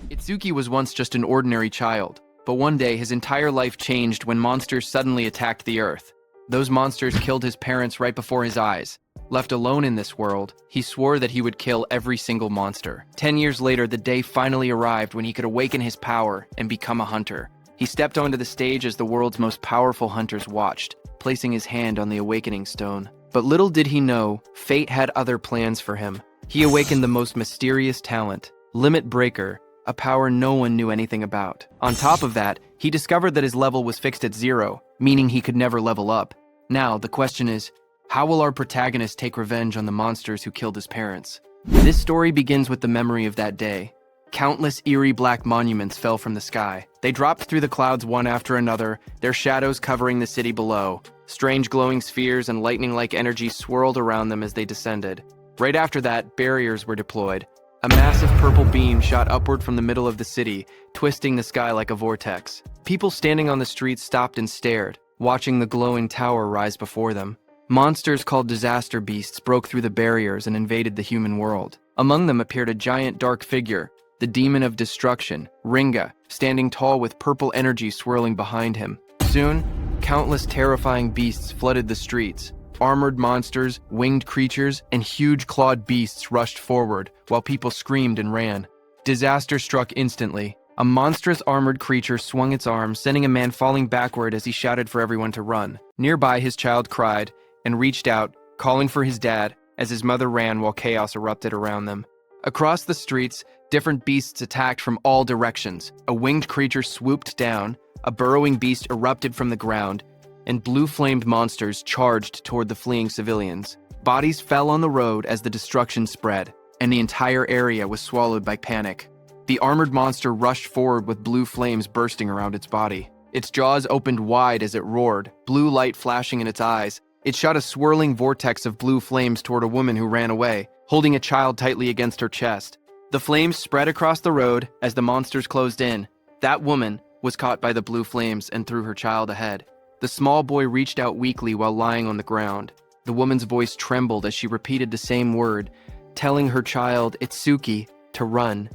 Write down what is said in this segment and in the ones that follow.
Itsuki was once just an ordinary child, but one day his entire life changed when monsters suddenly attacked the Earth. Those monsters killed his parents right before his eyes. Left alone in this world, he swore that he would kill every single monster. 10 years later, the day finally arrived when he could awaken his power and become a hunter. He stepped onto the stage as the world's most powerful hunters watched, placing his hand on the awakening stone. But little did he know, fate had other plans for him. He awakened the most mysterious talent, Limit Breaker, a power no one knew anything about. On top of that, he discovered that his level was fixed at 0, meaning he could never level up. Now, the question is, how will our protagonist take revenge on the monsters who killed his parents? This story begins with the memory of that day. Countless eerie black monuments fell from the sky. They dropped through the clouds one after another, their shadows covering the city below. Strange glowing spheres and lightning-like energy swirled around them as they descended. Right after that, barriers were deployed. A massive purple beam shot upward from the middle of the city, twisting the sky like a vortex. People standing on the streets stopped and stared, watching the glowing tower rise before them. Monsters called disaster beasts broke through the barriers and invaded the human world. Among them appeared a giant dark figure, the demon of destruction, Ringa, standing tall with purple energy swirling behind him. Soon, countless terrifying beasts flooded the streets. Armored monsters, winged creatures, and huge clawed beasts rushed forward, while people screamed and ran. Disaster struck instantly. A monstrous armored creature swung its arms, sending a man falling backward as he shouted for everyone to run. Nearby, his child cried and reached out, calling for his dad, as his mother ran while chaos erupted around them. Across the streets, different beasts attacked from all directions. A winged creature swooped down, a burrowing beast erupted from the ground, and blue-flamed monsters charged toward the fleeing civilians. Bodies fell on the road as the destruction spread, and the entire area was swallowed by panic. The armored monster rushed forward with blue flames bursting around its body. Its jaws opened wide as it roared, blue light flashing in its eyes. It shot a swirling vortex of blue flames toward a woman who ran away, holding a child tightly against her chest. The flames spread across the road as the monsters closed in. That woman was caught by the blue flames and threw her child ahead. The small boy reached out weakly while lying on the ground. The woman's voice trembled as she repeated the same word, telling her child, Itsuki, to run.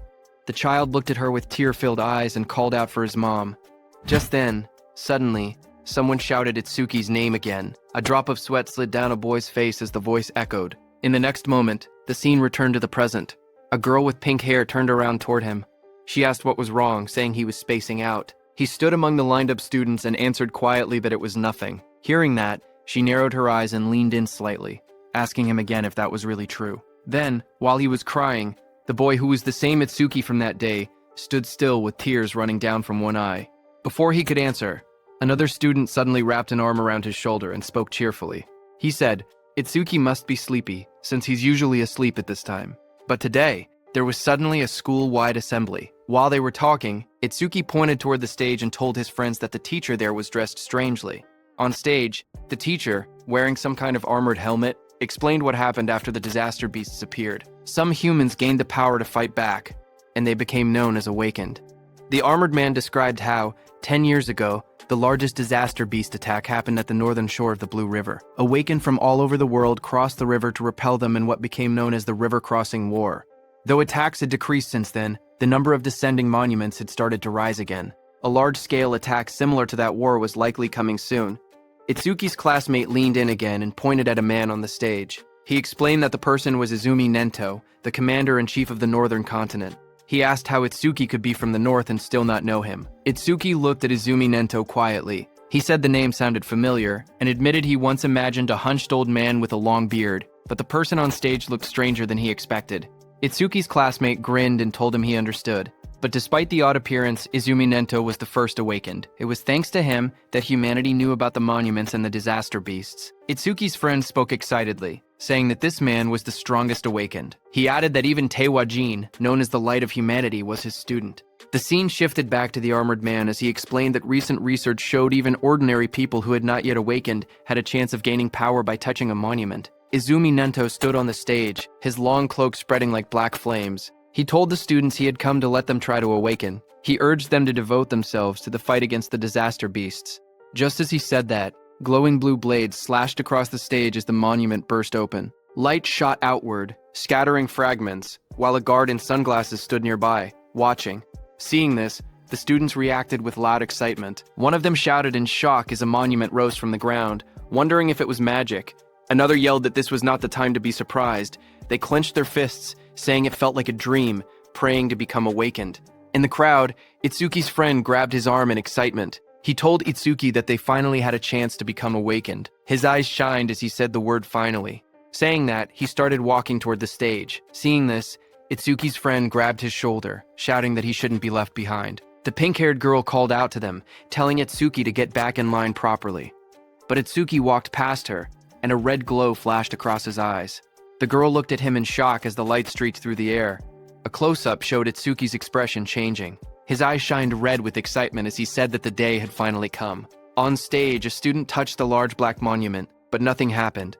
The child looked at her with tear-filled eyes and called out for his mom. Just then, suddenly, someone shouted Itsuki's name again. A drop of sweat slid down a boy's face as the voice echoed. In the next moment, the scene returned to the present. A girl with pink hair turned around toward him. She asked what was wrong, saying he was spacing out. He stood among the lined-up students and answered quietly that it was nothing. Hearing that, she narrowed her eyes and leaned in slightly, asking him again if that was really true. Then, while he was crying, the boy who was the same Itsuki from that day stood still with tears running down from one eye. Before he could answer, another student suddenly wrapped an arm around his shoulder and spoke cheerfully. He said, Itsuki must be sleepy, since he's usually asleep at this time. But today, there was suddenly a school-wide assembly. While they were talking, Itsuki pointed toward the stage and told his friends that the teacher there was dressed strangely. On stage, the teacher, wearing some kind of armored helmet, explained what happened after the disaster beasts appeared. Some humans gained the power to fight back, and they became known as Awakened. The armored man described how, 10 years ago, the largest disaster beast attack happened at the northern shore of the Blue River. Awakened from all over the world crossed the river to repel them in what became known as the River Crossing War. Though attacks had decreased since then, the number of descending monuments had started to rise again. A large-scale attack similar to that war was likely coming soon. Itsuki's classmate leaned in again and pointed at a man on the stage. He explained that the person was Izumi Nento, the commander-in-chief of the northern continent. He asked how Itsuki could be from the north and still not know him. Itsuki looked at Izumi Nento quietly. He said the name sounded familiar, and admitted he once imagined a hunched old man with a long beard, but the person on stage looked stranger than he expected. Itsuki's classmate grinned and told him he understood. But despite the odd appearance, Izumi Nento was the first awakened. It was thanks to him that humanity knew about the monuments and the disaster beasts. Itsuki's friend spoke excitedly, saying that this man was the strongest awakened. He added that even Teiwa Jin, known as the light of humanity, was his student. The scene shifted back to the armored man as he explained that recent research showed even ordinary people who had not yet awakened had a chance of gaining power by touching a monument. Izumi Nento stood on the stage, his long cloak spreading like black flames. He told the students he had come to let them try to awaken. He urged them to devote themselves to the fight against the disaster beasts. Just as he said that, glowing blue blades slashed across the stage as the monument burst open. Light shot outward, scattering fragments, while a guard in sunglasses stood nearby, watching. Seeing this, the students reacted with loud excitement. One of them shouted in shock as a monument rose from the ground, wondering if it was magic. Another yelled that this was not the time to be surprised. They clenched their fists, saying it felt like a dream, praying to become awakened. In the crowd, Itsuki's friend grabbed his arm in excitement. He told Itsuki that they finally had a chance to become awakened. His eyes shined as he said the word finally. Saying that, he started walking toward the stage. Seeing this, Itsuki's friend grabbed his shoulder, shouting that he shouldn't be left behind. The pink-haired girl called out to them, telling Itsuki to get back in line properly. But Itsuki walked past her, and a red glow flashed across his eyes. The girl looked at him in shock as the light streaked through the air. A close-up showed Itsuki's expression changing. His eyes shined red with excitement as he said that the day had finally come. On stage, a student touched the large black monument, but nothing happened.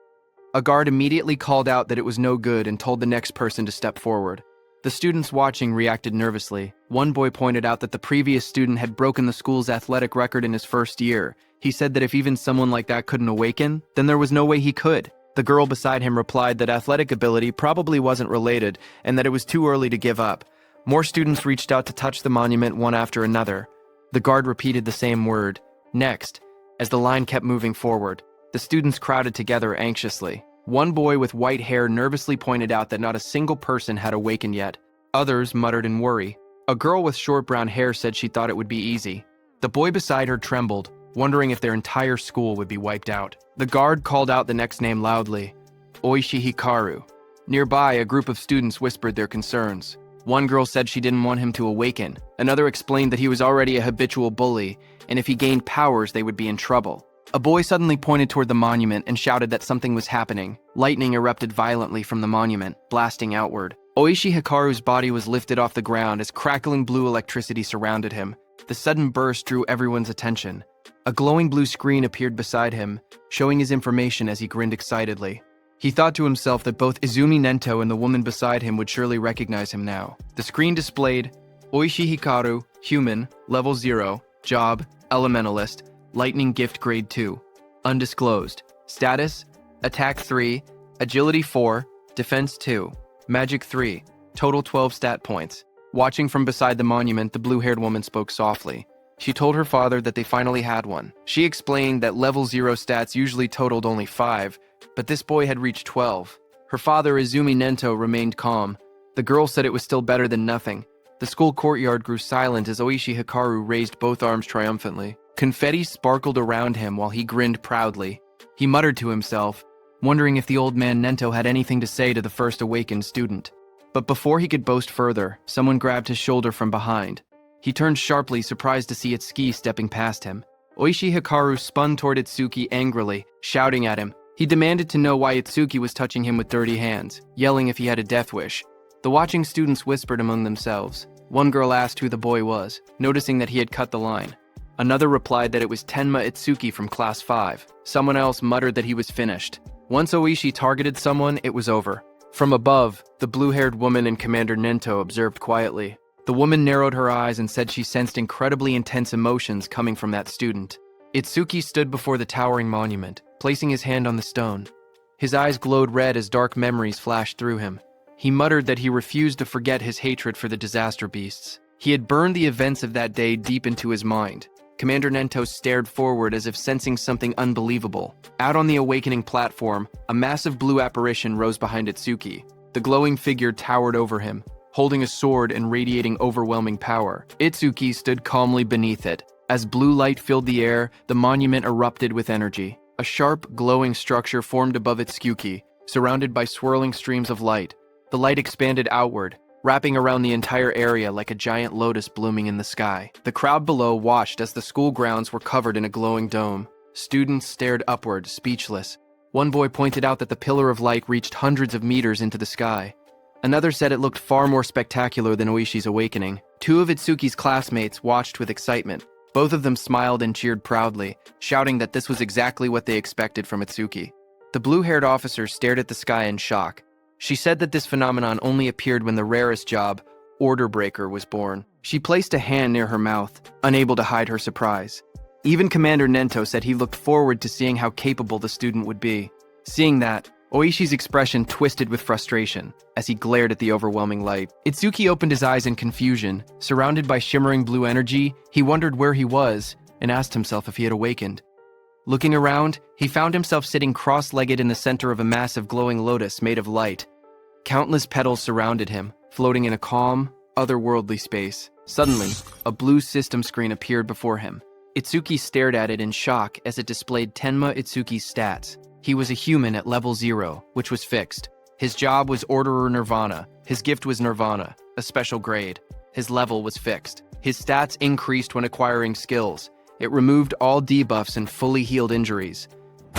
A guard immediately called out that it was no good and told the next person to step forward. The students watching reacted nervously. One boy pointed out that the previous student had broken the school's athletic record in his first year. He said that if even someone like that couldn't awaken, then there was no way he could. The girl beside him replied that athletic ability probably wasn't related and that it was too early to give up. More students reached out to touch the monument one after another. The guard repeated the same word. Next, as the line kept moving forward, the students crowded together anxiously. One boy with white hair nervously pointed out that not a single person had awakened yet. Others muttered in worry. A girl with short brown hair said she thought it would be easy. The boy beside her trembled, wondering if their entire school would be wiped out. The guard called out the next name loudly, Oishi Hikaru. Nearby, a group of students whispered their concerns. One girl said she didn't want him to awaken. Another explained that he was already a habitual bully, and if he gained powers, they would be in trouble. A boy suddenly pointed toward the monument and shouted that something was happening. Lightning erupted violently from the monument, blasting outward. Oishi Hikaru's body was lifted off the ground as crackling blue electricity surrounded him. The sudden burst drew everyone's attention. A glowing blue screen appeared beside him, showing his information as he grinned excitedly. He thought to himself that both Izumi Nento and the woman beside him would surely recognize him now. The screen displayed Oishi Hikaru, human, level 0, job, elementalist, lightning gift grade 2, undisclosed, status, attack 3, agility 4, defense 2, magic 3, total 12 stat points. Watching from beside the monument, the blue-haired woman spoke softly. She told her father that they finally had one. She explained that level 0 stats usually totaled only 5, but this boy had reached 12. Her father, Izumi Nento, remained calm. The girl said it was still better than nothing. The school courtyard grew silent as Oishi Hikaru raised both arms triumphantly. Confetti sparkled around him while he grinned proudly. He muttered to himself, wondering if the old man Nento had anything to say to the first awakened student. But before he could boast further, someone grabbed his shoulder from behind. He turned sharply, surprised to see Itsuki stepping past him. Oishi Hikaru spun toward Itsuki angrily, shouting at him. He demanded to know why Itsuki was touching him with dirty hands, yelling if he had a death wish. The watching students whispered among themselves. One girl asked who the boy was, noticing that he had cut the line. Another replied that it was Tenma Itsuki from Class 5. Someone else muttered that he was finished. Once Oishi targeted someone, it was over. From above, the blue-haired woman and Commander Nento observed quietly. The woman narrowed her eyes and said she sensed incredibly intense emotions coming from that student. Itsuki stood before the towering monument, placing his hand on the stone. His eyes glowed red as dark memories flashed through him. He muttered that he refused to forget his hatred for the disaster beasts. He had burned the events of that day deep into his mind. Commander Nento stared forward as if sensing something unbelievable. Out on the awakening platform, a massive blue apparition rose behind Itsuki. The glowing figure towered over him, holding a sword and radiating overwhelming power. Itsuki stood calmly beneath it. As blue light filled the air, the monument erupted with energy. A sharp, glowing structure formed above Itsuki, surrounded by swirling streams of light. The light expanded outward, wrapping around the entire area like a giant lotus blooming in the sky. The crowd below watched as the school grounds were covered in a glowing dome. Students stared upward, speechless. One boy pointed out that the pillar of light reached hundreds of meters into the sky. Another said it looked far more spectacular than Oishi's awakening. Two of Itsuki's classmates watched with excitement. Both of them smiled and cheered proudly, shouting that this was exactly what they expected from Itsuki. The blue-haired officer stared at the sky in shock. She said that this phenomenon only appeared when the rarest job, Order Breaker, was born. She placed a hand near her mouth, unable to hide her surprise. Even Commander Nento said he looked forward to seeing how capable the student would be. Seeing that, Oishi's expression twisted with frustration as he glared at the overwhelming light. Itsuki opened his eyes in confusion. Surrounded by shimmering blue energy, he wondered where he was and asked himself if he had awakened. Looking around, he found himself sitting cross-legged in the center of a massive glowing lotus made of light. Countless petals surrounded him, floating in a calm, otherworldly space. Suddenly, a blue system screen appeared before him. Itsuki stared at it in shock as it displayed Tenma Itsuki's stats. He was a human at level 0, which was fixed. His job was Orderer Nirvana. His gift was Nirvana, a special grade. His level was fixed. His stats increased when acquiring skills. It removed all debuffs and fully healed injuries.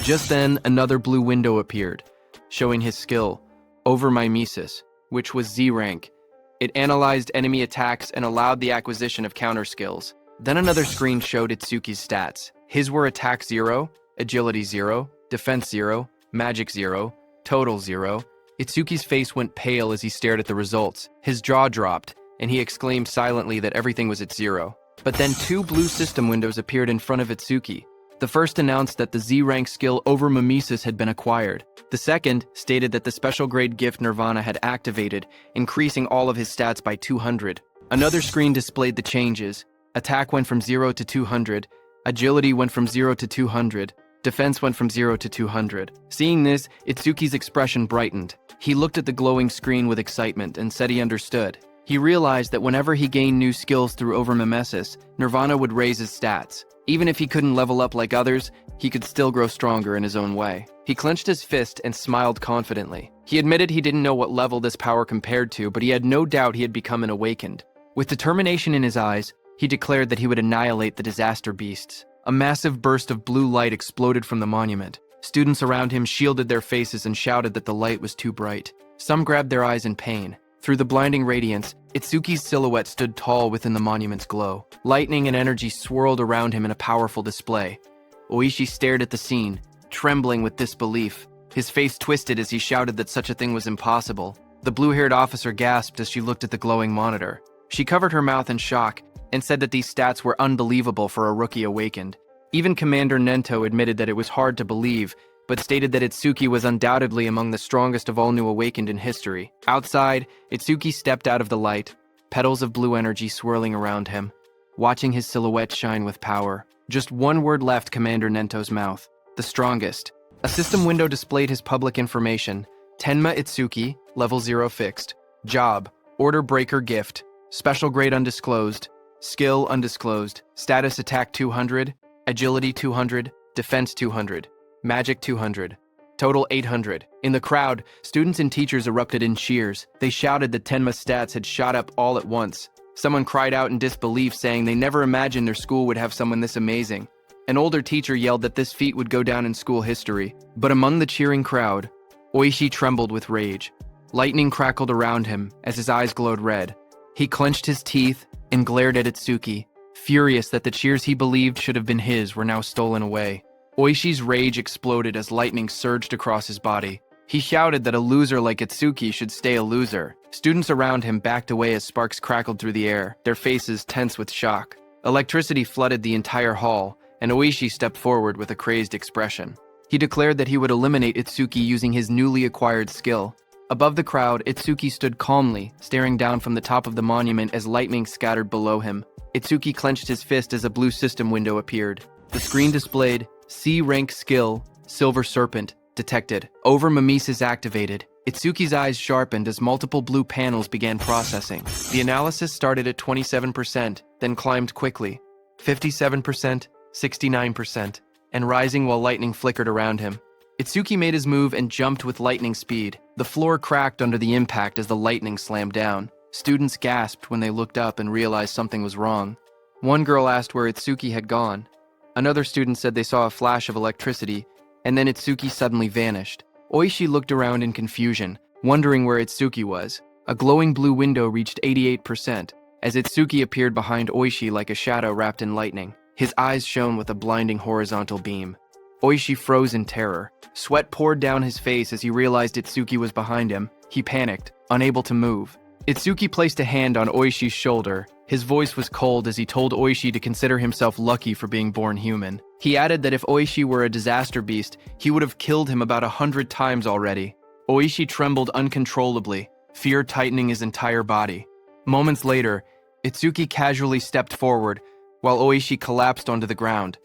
Just then, another blue window appeared, showing his skill, Overmimesis, which was Z rank. It analyzed enemy attacks and allowed the acquisition of counter skills. Then another screen showed Itsuki's stats. His were Attack 0, Agility 0, Defense 0, Magic 0, Total 0. Itsuki's face went pale as he stared at the results. His jaw dropped, and he exclaimed silently that everything was at 0. But then two blue system windows appeared in front of Itsuki. The first announced that the Z-rank skill Overmimesis had been acquired. The second stated that the special grade gift Nirvana had activated, increasing all of his stats by 200. Another screen displayed the changes. Attack went from 0 to 200, Agility went from 0 to 200, Defense went from 0 to 200. Seeing this, Itsuki's expression brightened. He looked at the glowing screen with excitement and said he understood. He realized that whenever he gained new skills through Overmimesis, Nirvana would raise his stats. Even if he couldn't level up like others, he could still grow stronger in his own way. He clenched his fist and smiled confidently. He admitted he didn't know what level this power compared to, but he had no doubt he had become an awakened. With determination in his eyes, he declared that he would annihilate the disaster beasts. A massive burst of blue light exploded from the monument. Students around him shielded their faces and shouted that the light was too bright. Some grabbed their eyes in pain. Through the blinding radiance, Itsuki's silhouette stood tall within the monument's glow. Lightning and energy swirled around him in a powerful display. Oishi stared at the scene, trembling with disbelief. His face twisted as he shouted that such a thing was impossible. The blue-haired officer gasped as she looked at the glowing monitor. She covered her mouth in shock and said that these stats were unbelievable for a rookie awakened. Even Commander Nento admitted that it was hard to believe, but stated that Itsuki was undoubtedly among the strongest of all new awakened in history. Outside, Itsuki stepped out of the light, petals of blue energy swirling around him, watching his silhouette shine with power. Just one word left Commander Nento's mouth: the strongest. A system window displayed his public information: Tenma Itsuki, level 0 fixed. Job, Order Breaker gift. Special grade undisclosed. Skill undisclosed. Status attack 200. Agility 200. Defense 200. Magic 200. Total 800. In the crowd, students and teachers erupted in cheers. They shouted that Tenma's stats had shot up all at once. Someone cried out in disbelief, saying they never imagined their school would have someone this amazing. An older teacher yelled that this feat would go down in school history. But among the cheering crowd, Oishi trembled with rage. Lightning crackled around him as his eyes glowed red. He clenched his teeth and glared at Itsuki, furious that the cheers he believed should have been his were now stolen away. Oishi's rage exploded as lightning surged across his body. He shouted that a loser like Itsuki should stay a loser. Students around him backed away as sparks crackled through the air, their faces tense with shock. Electricity flooded the entire hall, and Oishi stepped forward with a crazed expression. He declared that he would eliminate Itsuki using his newly acquired skill. Above the crowd, Itsuki stood calmly, staring down from the top of the monument as lightning scattered below him. Itsuki clenched his fist as a blue system window appeared. The screen displayed C-rank skill, Silver Serpent, detected. Overmimesis activated. Itsuki's eyes sharpened as multiple blue panels began processing. The analysis started at 27%, then climbed quickly. 57%, 69%, and rising while lightning flickered around him. Itsuki made his move and jumped with lightning speed. The floor cracked under the impact as the lightning slammed down. Students gasped when they looked up and realized something was wrong. One girl asked where Itsuki had gone. Another student said they saw a flash of electricity, and then Itsuki suddenly vanished. Oishi looked around in confusion, wondering where Itsuki was. A glowing blue window reached 88%, as Itsuki appeared behind Oishi like a shadow wrapped in lightning. His eyes shone with a blinding horizontal beam. Oishi froze in terror. Sweat poured down his face as he realized Itsuki was behind him. He panicked, unable to move. Itsuki placed a hand on Oishi's shoulder. His voice was cold as he told Oishi to consider himself lucky for being born human. He added that if Oishi were a disaster beast, he would have killed him about 100 times already. Oishi trembled uncontrollably, fear tightening his entire body. Moments later, Itsuki casually stepped forward, while Oishi collapsed onto the ground.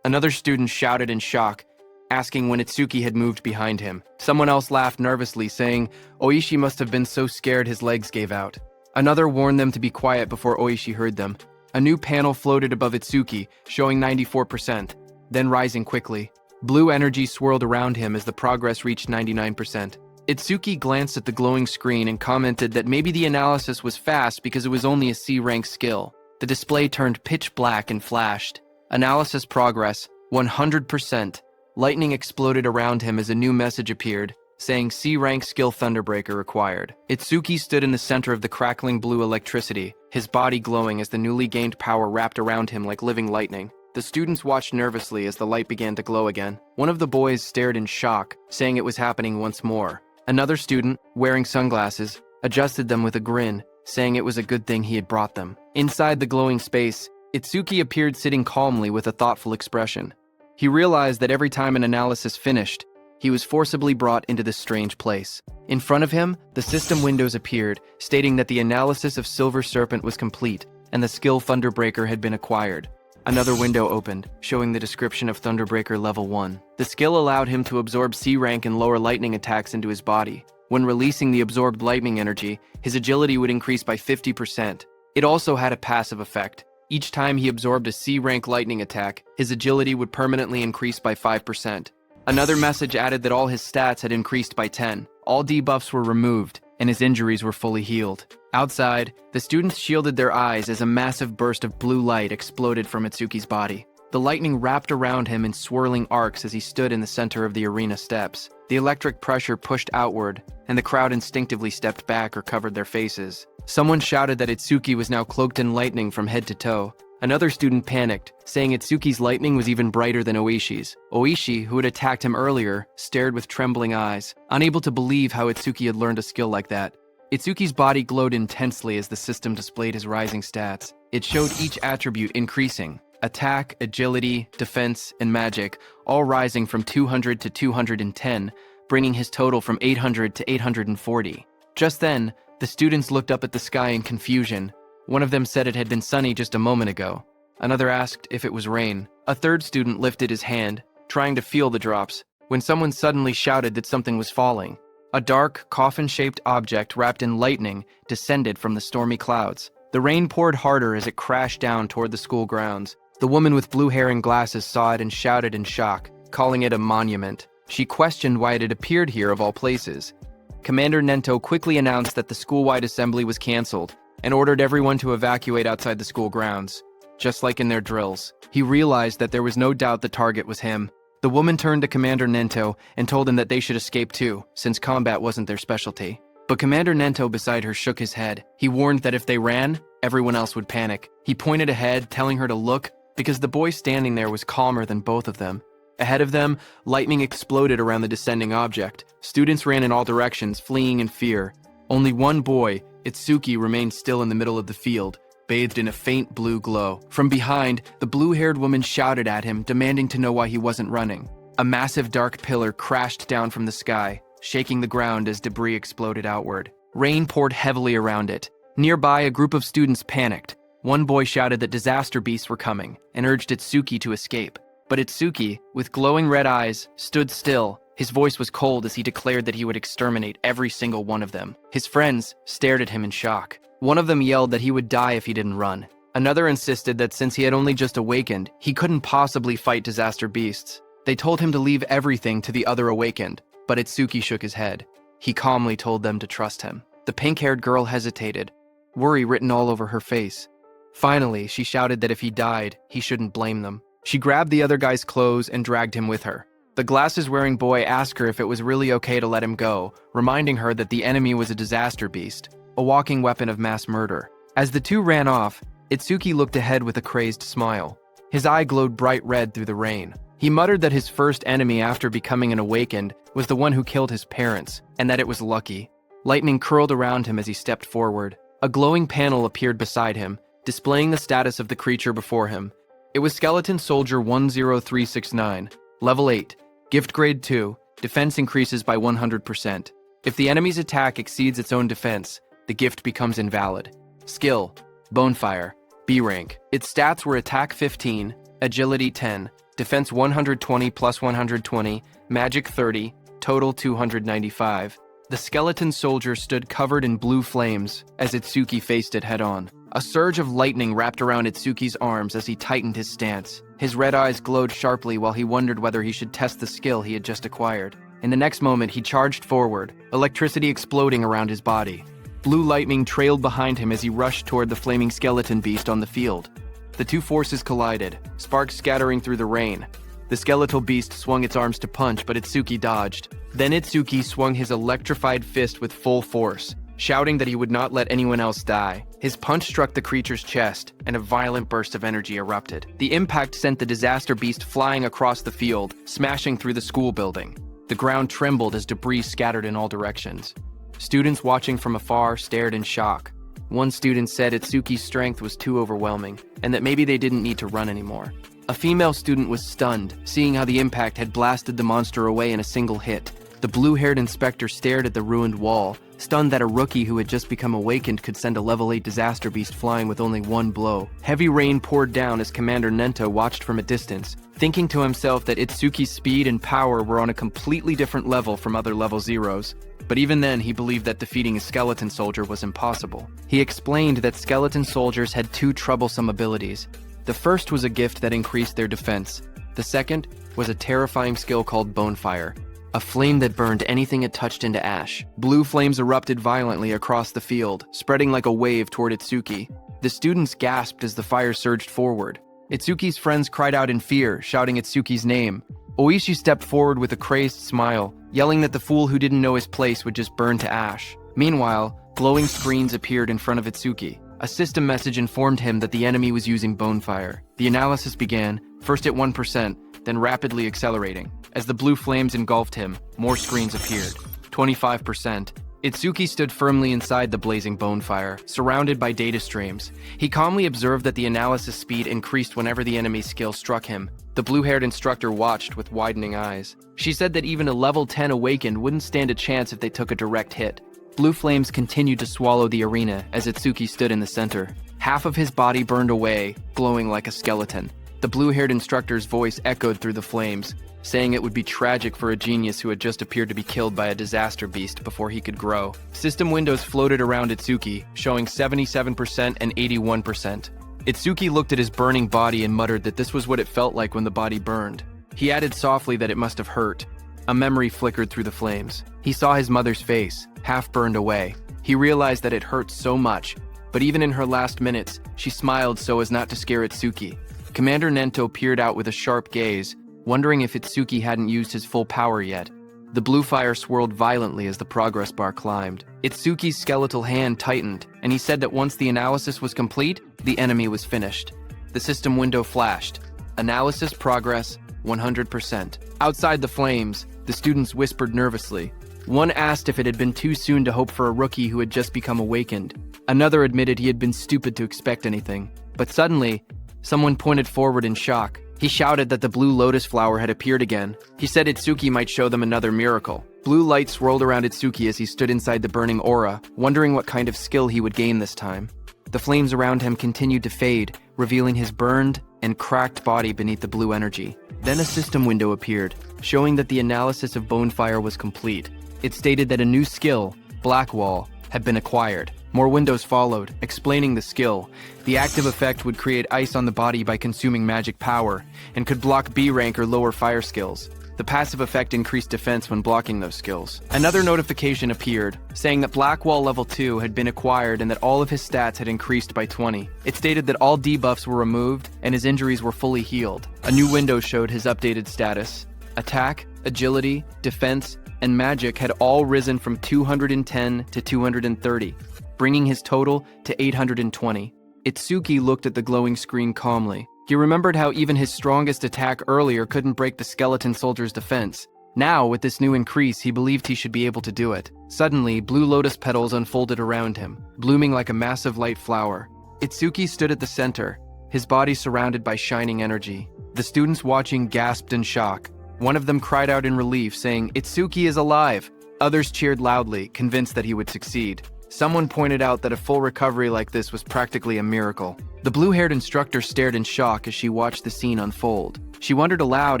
Another student shouted in shock, asking when Itsuki had moved behind him. Someone else laughed nervously, saying Oishi must have been so scared his legs gave out. Another warned them to be quiet before Oishi heard them. A new panel floated above Itsuki, showing 94%, then rising quickly. Blue energy swirled around him as the progress reached 99%. Itsuki glanced at the glowing screen and commented that maybe the analysis was fast because it was only a C-rank skill. The display turned pitch black and flashed. Analysis progress, 100%. Lightning exploded around him as a new message appeared, saying C-rank skill Thunderbreaker required. Itsuki stood in the center of the crackling blue electricity, his body glowing as the newly gained power wrapped around him like living lightning. The students watched nervously as the light began to glow again. One of the boys stared in shock, saying it was happening once more. Another student, wearing sunglasses, adjusted them with a grin, saying it was a good thing he had brought them. Inside the glowing space, Itsuki appeared sitting calmly with a thoughtful expression. He realized that every time an analysis finished, he was forcibly brought into this strange place. In front of him, the system windows appeared, stating that the analysis of Silver Serpent was complete, and the skill Thunderbreaker had been acquired. Another window opened, showing the description of Thunderbreaker Level 1. The skill allowed him to absorb C-rank and lower lightning attacks into his body. When releasing the absorbed lightning energy, his agility would increase by 50%. It also had a passive effect. Each time he absorbed a C-rank lightning attack, his agility would permanently increase by 5%. Another message added that all his stats had increased by 10. All debuffs were removed, and his injuries were fully healed. Outside, the students shielded their eyes as a massive burst of blue light exploded from Itsuki's body. The lightning wrapped around him in swirling arcs as he stood in the center of the arena steps. The electric pressure pushed outward, and the crowd instinctively stepped back or covered their faces. Someone shouted that Itsuki was now cloaked in lightning from head to toe. Another student panicked, saying Itsuki's lightning was even brighter than Oishi's. Oishi, who had attacked him earlier, stared with trembling eyes, unable to believe how Itsuki had learned a skill like that. Itsuki's body glowed intensely as the system displayed his rising stats. It showed each attribute increasing: attack, agility, defense, and magic, all rising from 200 to 210, bringing his total from 800 to 840. Just then, the students looked up at the sky in confusion. One of them said it had been sunny just a moment ago. Another asked if it was rain. A third student lifted his hand, trying to feel the drops, when someone suddenly shouted that something was falling. A dark, coffin-shaped object wrapped in lightning descended from the stormy clouds. The rain poured harder as it crashed down toward the school grounds. The woman with blue hair and glasses saw it and shouted in shock, calling it a monument. She questioned why it had appeared here of all places. Commander Nento quickly announced that the school-wide assembly was canceled and ordered everyone to evacuate outside the school grounds. Just like in their drills, he realized that there was no doubt the target was him. The woman turned to Commander Nento and told him that they should escape too, since combat wasn't their specialty. But Commander Nento beside her shook his head. He warned that if they ran, everyone else would panic. He pointed ahead, telling her to look, because the boy standing there was calmer than both of them. Ahead of them, lightning exploded around the descending object. Students ran in all directions, fleeing in fear. Only one boy, Itsuki, remained still in the middle of the field, bathed in a faint blue glow. From behind, the blue-haired woman shouted at him, demanding to know why he wasn't running. A massive dark pillar crashed down from the sky, shaking the ground as debris exploded outward. Rain poured heavily around it. Nearby, a group of students panicked. One boy shouted that disaster beasts were coming and urged Itsuki to escape. But Itsuki, with glowing red eyes, stood still. His voice was cold as he declared that he would exterminate every single one of them. His friends stared at him in shock. One of them yelled that he would die if he didn't run. Another insisted that since he had only just awakened, he couldn't possibly fight disaster beasts. They told him to leave everything to the other awakened, but Itsuki shook his head. He calmly told them to trust him. The pink-haired girl hesitated, worry written all over her face. Finally, she shouted that if he died, he shouldn't blame them. She grabbed the other guy's clothes and dragged him with her. The glasses-wearing boy asked her if it was really okay to let him go, reminding her that the enemy was a disaster beast, a walking weapon of mass murder. As the two ran off, Itsuki looked ahead with a crazed smile. His eye glowed bright red through the rain. He muttered that his first enemy after becoming an awakened was the one who killed his parents, and that it was lucky. Lightning curled around him as he stepped forward. A glowing panel appeared beside him, displaying the status of the creature before him. It was Skeleton Soldier 10369, Level 8, Gift Grade 2, Defense increases by 100%. If the enemy's attack exceeds its own defense, the gift becomes invalid. Skill, Bonefire, B rank. Its stats were Attack 15, Agility 10, Defense 120 plus 120, Magic 30, Total 295. The skeleton soldier stood covered in blue flames as Itsuki faced it head-on. A surge of lightning wrapped around Itsuki's arms as he tightened his stance. His red eyes glowed sharply while he wondered whether he should test the skill he had just acquired. In the next moment, he charged forward, electricity exploding around his body. Blue lightning trailed behind him as he rushed toward the flaming skeleton beast on the field. The two forces collided, sparks scattering through the rain. The skeletal beast swung its arms to punch, but Itsuki dodged. Then Itsuki swung his electrified fist with full force, shouting that he would not let anyone else die. His punch struck the creature's chest, and a violent burst of energy erupted. The impact sent the disaster beast flying across the field, smashing through the school building. The ground trembled as debris scattered in all directions. Students watching from afar stared in shock. One student said Itsuki's strength was too overwhelming, and that maybe they didn't need to run anymore. A female student was stunned, seeing how the impact had blasted the monster away in a single hit. The blue-haired inspector stared at the ruined wall, stunned that a rookie who had just become awakened could send a level 8 disaster beast flying with only one blow. Heavy rain poured down as Commander Nento watched from a distance, thinking to himself that Itsuki's speed and power were on a completely different level from other level zeros. But even then, he believed that defeating a skeleton soldier was impossible. He explained that skeleton soldiers had two troublesome abilities. The first was a gift that increased their defense. The second was a terrifying skill called Bonefire, a flame that burned anything it touched into ash. Blue flames erupted violently across the field, spreading like a wave toward Itsuki. The students gasped as the fire surged forward. Itsuki's friends cried out in fear, shouting Itsuki's name. Oishi stepped forward with a crazed smile, yelling that the fool who didn't know his place would just burn to ash. Meanwhile, glowing screens appeared in front of Itsuki. A system message informed him that the enemy was using Bonefire. The analysis began, first at 1%, then rapidly accelerating. As the blue flames engulfed him, more screens appeared. 25%. Itsuki stood firmly inside the blazing Bonefire, surrounded by data streams. He calmly observed that the analysis speed increased whenever the enemy's skill struck him. The blue-haired instructor watched with widening eyes. She said that even a level 10 awakened wouldn't stand a chance if they took a direct hit. Blue flames continued to swallow the arena as Itsuki stood in the center. Half of his body burned away, glowing like a skeleton. The blue-haired instructor's voice echoed through the flames, saying it would be tragic for a genius who had just appeared to be killed by a disaster beast before he could grow. System windows floated around Itsuki, showing 77% and 81%. Itsuki looked at his burning body and muttered that this was what it felt like when the body burned. He added softly that it must have hurt. A memory flickered through the flames. He saw his mother's face, half burned away. He realized that it hurt so much, but even in her last minutes, she smiled so as not to scare Itsuki. Commander Nento peered out with a sharp gaze, wondering if Itsuki hadn't used his full power yet. The blue fire swirled violently as the progress bar climbed. Itsuki's skeletal hand tightened, and he said that once the analysis was complete, the enemy was finished. The system window flashed. Analysis progress, 100%. Outside the flames, the students whispered nervously. One asked if it had been too soon to hope for a rookie who had just become awakened. Another admitted he had been stupid to expect anything. But suddenly, someone pointed forward in shock. He shouted that the blue lotus flower had appeared again. He said Itsuki might show them another miracle. Blue light swirled around Itsuki as he stood inside the burning aura, wondering what kind of skill he would gain this time. The flames around him continued to fade, revealing his burned and cracked body beneath the blue energy. Then a system window appeared, showing that the analysis of Bonefire was complete. It stated that a new skill, Black Wall, had been acquired. More windows followed, explaining the skill. The active effect would create ice on the body by consuming magic power, and could block B rank or lower fire skills. The passive effect increased defense when blocking those skills. Another notification appeared, saying that Black Wall Level 2 had been acquired and that all of his stats had increased by 20. It stated that all debuffs were removed and his injuries were fully healed. A new window showed his updated status. Attack, agility, defense, and magic had all risen from 210 to 230. Bringing his total to 820. Itsuki looked at the glowing screen calmly. He remembered how even his strongest attack earlier couldn't break the skeleton soldier's defense. Now, with this new increase, he believed he should be able to do it. Suddenly, blue lotus petals unfolded around him, blooming like a massive light flower. Itsuki stood at the center, his body surrounded by shining energy. The students watching gasped in shock. One of them cried out in relief, saying, "Itsuki is alive!" Others cheered loudly, convinced that he would succeed. Someone pointed out that a full recovery like this was practically a miracle. The blue-haired instructor stared in shock as she watched the scene unfold. She wondered aloud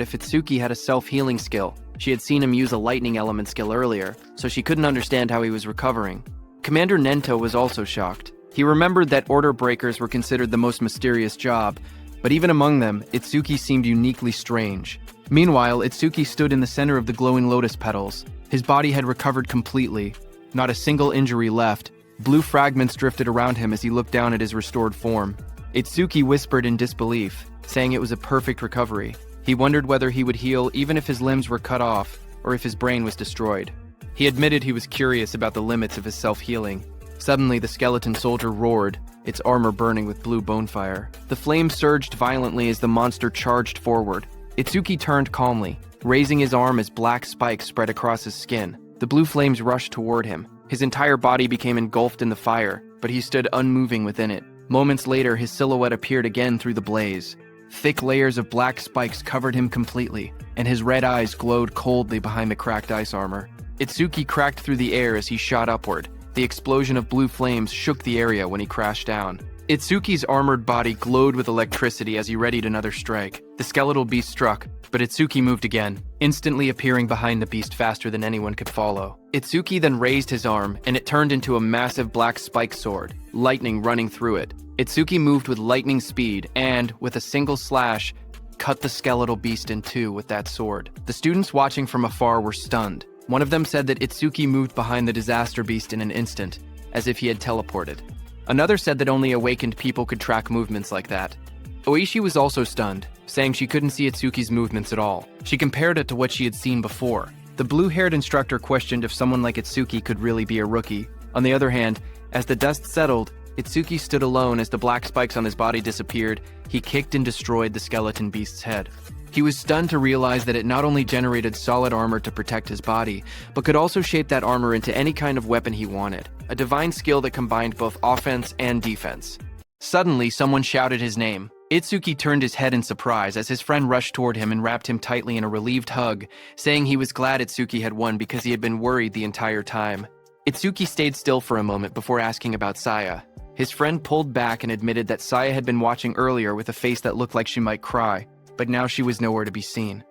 if Itsuki had a self-healing skill. She had seen him use a lightning element skill earlier, so she couldn't understand how he was recovering. Commander Nento was also shocked. He remembered that order breakers were considered the most mysterious job, but even among them, Itsuki seemed uniquely strange. Meanwhile, Itsuki stood in the center of the glowing lotus petals. His body had recovered completely. Not a single injury left. Blue fragments drifted around him as he looked down at his restored form. Itsuki whispered in disbelief, saying it was a perfect recovery. He wondered whether he would heal even if his limbs were cut off, or if his brain was destroyed. He admitted he was curious about the limits of his self-healing. Suddenly, the skeleton soldier roared, its armor burning with blue bonefire. The flames surged violently as the monster charged forward. Itsuki turned calmly, raising his arm as black spikes spread across his skin. The blue flames rushed toward him. His entire body became engulfed in the fire, but he stood unmoving within it. Moments later, his silhouette appeared again through the blaze. Thick layers of black spikes covered him completely, and his red eyes glowed coldly behind the cracked ice armor. Itsuki cracked through the air as he shot upward. The explosion of blue flames shook the area when he crashed down. Itsuki's armored body glowed with electricity as he readied another strike. The skeletal beast struck, but Itsuki moved again, instantly appearing behind the beast faster than anyone could follow. Itsuki then raised his arm, and it turned into a massive black spike sword, lightning running through it. Itsuki moved with lightning speed and, with a single slash, cut the skeletal beast in two with that sword. The students watching from afar were stunned. One of them said that Itsuki moved behind the disaster beast in an instant, as if he had teleported. Another said that only awakened people could track movements like that. Oishi was also stunned, saying she couldn't see Itsuki's movements at all. She compared it to what she had seen before. The blue-haired instructor questioned if someone like Itsuki could really be a rookie. On the other hand, as the dust settled, Itsuki stood alone as the black spikes on his body disappeared. He kicked and destroyed the skeleton beast's head. He was stunned to realize that it not only generated solid armor to protect his body, but could also shape that armor into any kind of weapon he wanted. A divine skill that combined both offense and defense. Suddenly, someone shouted his name. Itsuki turned his head in surprise as his friend rushed toward him and wrapped him tightly in a relieved hug, saying he was glad Itsuki had won because he had been worried the entire time. Itsuki stayed still for a moment before asking about Saya. His friend pulled back and admitted that Saya had been watching earlier with a face that looked like she might cry, but now she was nowhere to be seen.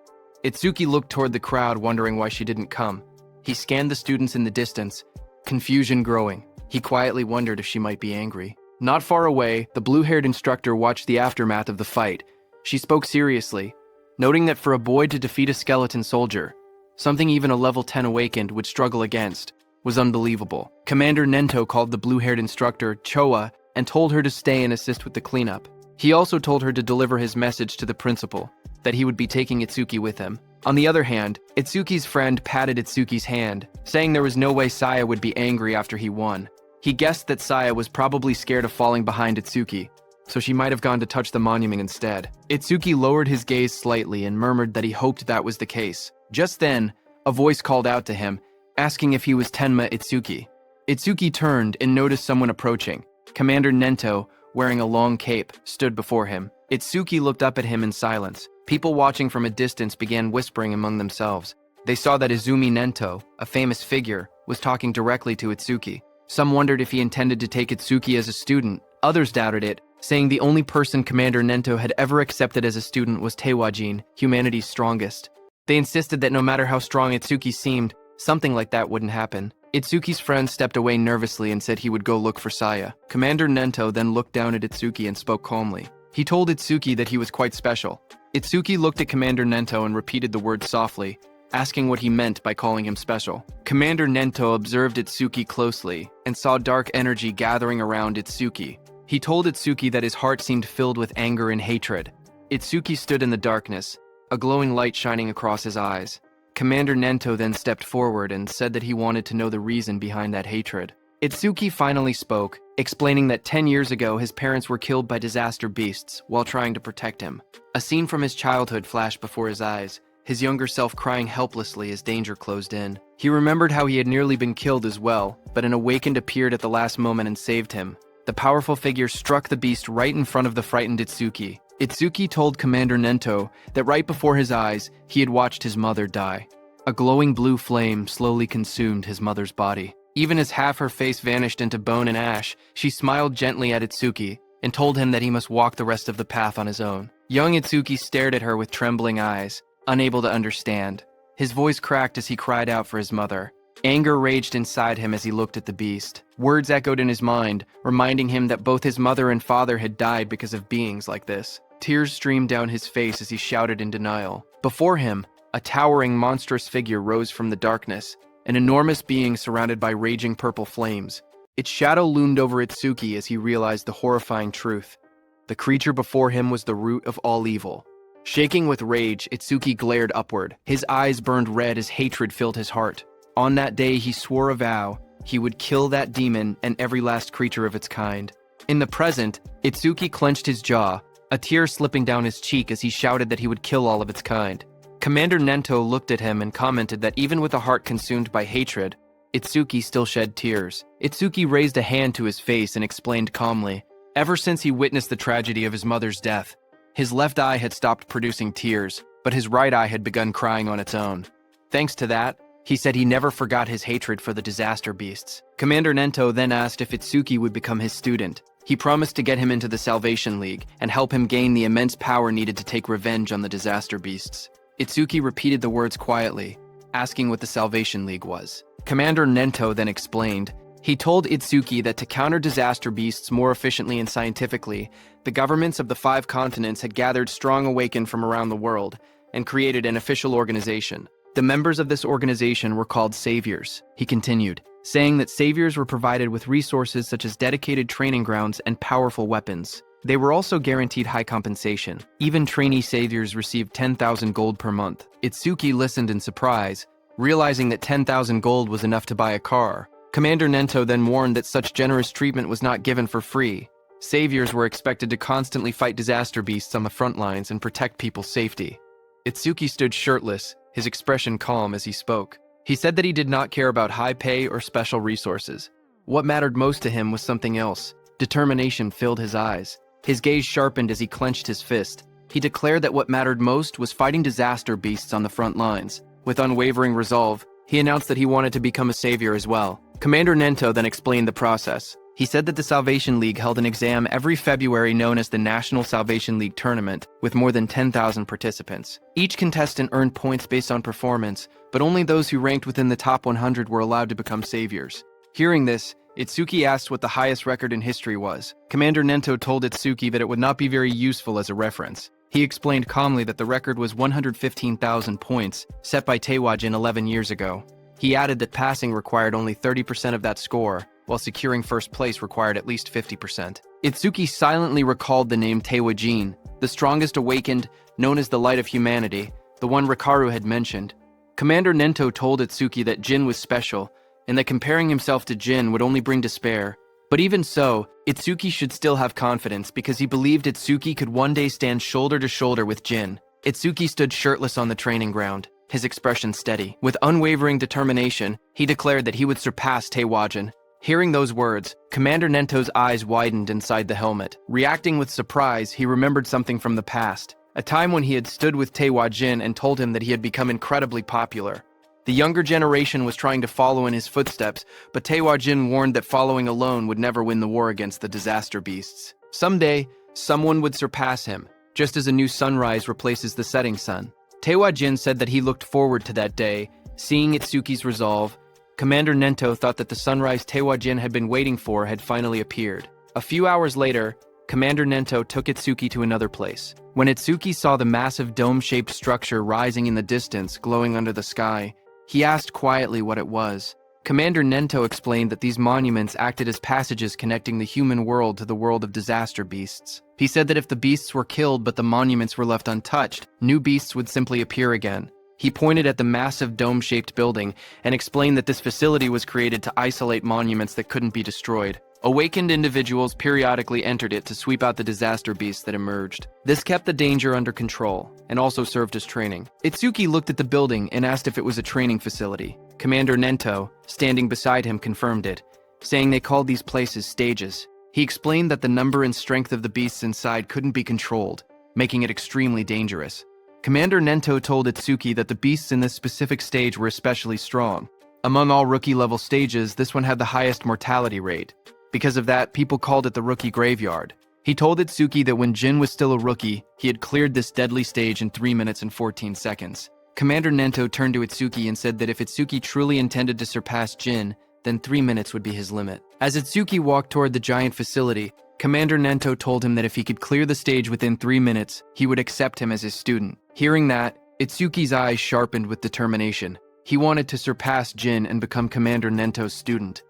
Itsuki looked toward the crowd, wondering why she didn't come. He scanned the students in the distance, confusion growing. He quietly wondered if she might be angry. Not far away, the blue-haired instructor watched the aftermath of the fight. She spoke seriously, noting that for a boy to defeat a skeleton soldier, something even a level 10 awakened would struggle against, was unbelievable. Commander Nento called the blue-haired instructor Choa and told her to stay and assist with the cleanup. He also told her to deliver his message to the principal, that he would be taking Itsuki with him. On the other hand, Itsuki's friend patted Itsuki's hand, saying there was no way Saya would be angry after he won. He guessed that Saya was probably scared of falling behind Itsuki, so she might have gone to touch the monument instead. Itsuki lowered his gaze slightly and murmured that he hoped that was the case. Just then, a voice called out to him, asking if he was Tenma Itsuki. Itsuki turned and noticed someone approaching. Commander Nento, wearing a long cape, stood before him. Itsuki looked up at him in silence. People watching from a distance began whispering among themselves. They saw that Izumi Nento, a famous figure, was talking directly to Itsuki. Some wondered if he intended to take Itsuki as a student. Others doubted it, saying the only person Commander Nento had ever accepted as a student was Teiwajin, humanity's strongest. They insisted that no matter how strong Itsuki seemed, something like that wouldn't happen. Itsuki's friend stepped away nervously and said he would go look for Saya. Commander Nento then looked down at Itsuki and spoke calmly. He told Itsuki that he was quite special. Itsuki looked at Commander Nento and repeated the word softly, asking what he meant by calling him special. Commander Nento observed Itsuki closely and saw dark energy gathering around Itsuki. He told Itsuki that his heart seemed filled with anger and hatred. Itsuki stood in the darkness, a glowing light shining across his eyes. Commander Nento then stepped forward and said that he wanted to know the reason behind that hatred. Itsuki finally spoke, explaining that 10 years ago his parents were killed by disaster beasts while trying to protect him. A scene from his childhood flashed before his eyes, his younger self crying helplessly as danger closed in. He remembered how he had nearly been killed as well, but an awakened appeared at the last moment and saved him. the powerful figure struck the beast right in front of the frightened Itsuki. Itsuki told Commander Nento that right before his eyes, he had watched his mother die. A glowing blue flame slowly consumed his mother's body. Even as half her face vanished into bone and ash, she smiled gently at Itsuki and told him that he must walk the rest of the path on his own. Young Itsuki stared at her with trembling eyes, unable to understand. His voice cracked as he cried out for his mother. Anger raged inside him as he looked at the beast. Words echoed in his mind, reminding him that both his mother and father had died because of beings like this. Tears streamed down his face as he shouted in denial. Before him, a towering, monstrous figure rose from the darkness, an enormous being surrounded by raging purple flames. Its shadow loomed over Itsuki as he realized the horrifying truth. The creature before him was the root of all evil. Shaking with rage, Itsuki glared upward. His eyes burned red as hatred filled his heart. On that day, he swore a vow. He would kill that demon and every last creature of its kind. In the present, Itsuki clenched his jaw, a tear slipping down his cheek as he shouted that he would kill all of its kind. Commander Nento looked at him and commented that even with a heart consumed by hatred, Itsuki still shed tears. Itsuki raised a hand to his face and explained calmly, ever since he witnessed the tragedy of his mother's death, his left eye had stopped producing tears, but his right eye had begun crying on its own. Thanks to that, he said he never forgot his hatred for the disaster beasts. Commander Nento then asked if Itsuki would become his student. He promised to get him into the Salvation League and help him gain the immense power needed to take revenge on the disaster beasts. Itsuki repeated the words quietly, asking what the Salvation League was. Commander Nento then explained. He told Itsuki that to counter disaster beasts more efficiently and scientifically, the governments of the 5 continents had gathered strong awaken from around the world and created an official organization. The members of this organization were called saviors, he continued, saying that saviors were provided with resources such as dedicated training grounds and powerful weapons. They were also guaranteed high compensation. Even trainee saviors received 10,000 gold per month. Itsuki listened in surprise, realizing that 10,000 gold was enough to buy a car. Commander Nento then warned that such generous treatment was not given for free. Saviors were expected to constantly fight disaster beasts on the front lines and protect people's safety. Itsuki stood shirtless, his expression calm as he spoke. He said that he did not care about high pay or special resources. What mattered most to him was something else. Determination filled his eyes. His gaze sharpened as he clenched his fist. He declared that what mattered most was fighting disaster beasts on the front lines. With unwavering resolve, he announced that he wanted to become a savior as well. Commander Nento then explained the process. He said that the Salvation League held an exam every February known as the National Salvation League Tournament, with more than 10,000 participants. Each contestant earned points based on performance, but only those who ranked within the top 100 were allowed to become saviors. Hearing this, Itsuki asked what the highest record in history was. Commander Nento told Itsuki that it would not be very useful as a reference. He explained calmly that the record was 115,000 points, set by Taewajin 11 years ago. He added that passing required only 30% of that score, while securing first place required at least 50%. Itsuki silently recalled the name Taewajin, the strongest awakened, known as the light of humanity, the one Rikaru had mentioned. Commander Nento told Itsuki that Jin was special, and that comparing himself to Jin would only bring despair. But even so, Itsuki should still have confidence because he believed Itsuki could one day stand shoulder to shoulder with Jin. Itsuki stood shirtless on the training ground, his expression steady. With unwavering determination, he declared that he would surpass Taewajin. Hearing those words, Commander Nento's eyes widened inside the helmet. Reacting with surprise, he remembered something from the past, a time when he had stood with Taewajin and told him that he had become incredibly popular. The younger generation was trying to follow in his footsteps, but Taewajin warned that following alone would never win the war against the disaster beasts. Someday, someone would surpass him, just as a new sunrise replaces the setting sun. Taewajin said that he looked forward to that day, seeing Itsuki's resolve. Commander Nento thought that the sunrise Taewajin had been waiting for had finally appeared. A few hours later, Commander Nento took Itsuki to another place. When Itsuki saw the massive dome-shaped structure rising in the distance, glowing under the sky, he asked quietly what it was. Commander Nento explained that these monuments acted as passages connecting the human world to the world of disaster beasts. He said that if the beasts were killed but the monuments were left untouched, new beasts would simply appear again. He pointed at the massive dome-shaped building and explained that this facility was created to isolate monuments that couldn't be destroyed. Awakened individuals periodically entered it to sweep out the disaster beasts that emerged. This kept the danger under control and also served as training. Itsuki looked at the building and asked if it was a training facility. Commander Nento, standing beside him, confirmed it, saying they called these places stages. He explained that the number and strength of the beasts inside couldn't be controlled, making it extremely dangerous. Commander Nento told Itsuki that the beasts in this specific stage were especially strong. Among all rookie-level stages, this one had the highest mortality rate. Because of that, people called it the rookie graveyard. He told Itsuki that when Jin was still a rookie, he had cleared this deadly stage in 3 minutes and 14 seconds. Commander Nento turned to Itsuki and said that if Itsuki truly intended to surpass Jin, then 3 minutes would be his limit. As Itsuki walked toward the giant facility, Commander Nento told him that if he could clear the stage within 3 minutes, he would accept him as his student. Hearing that, Itsuki's eyes sharpened with determination. He wanted to surpass Jin and become Commander Nento's student.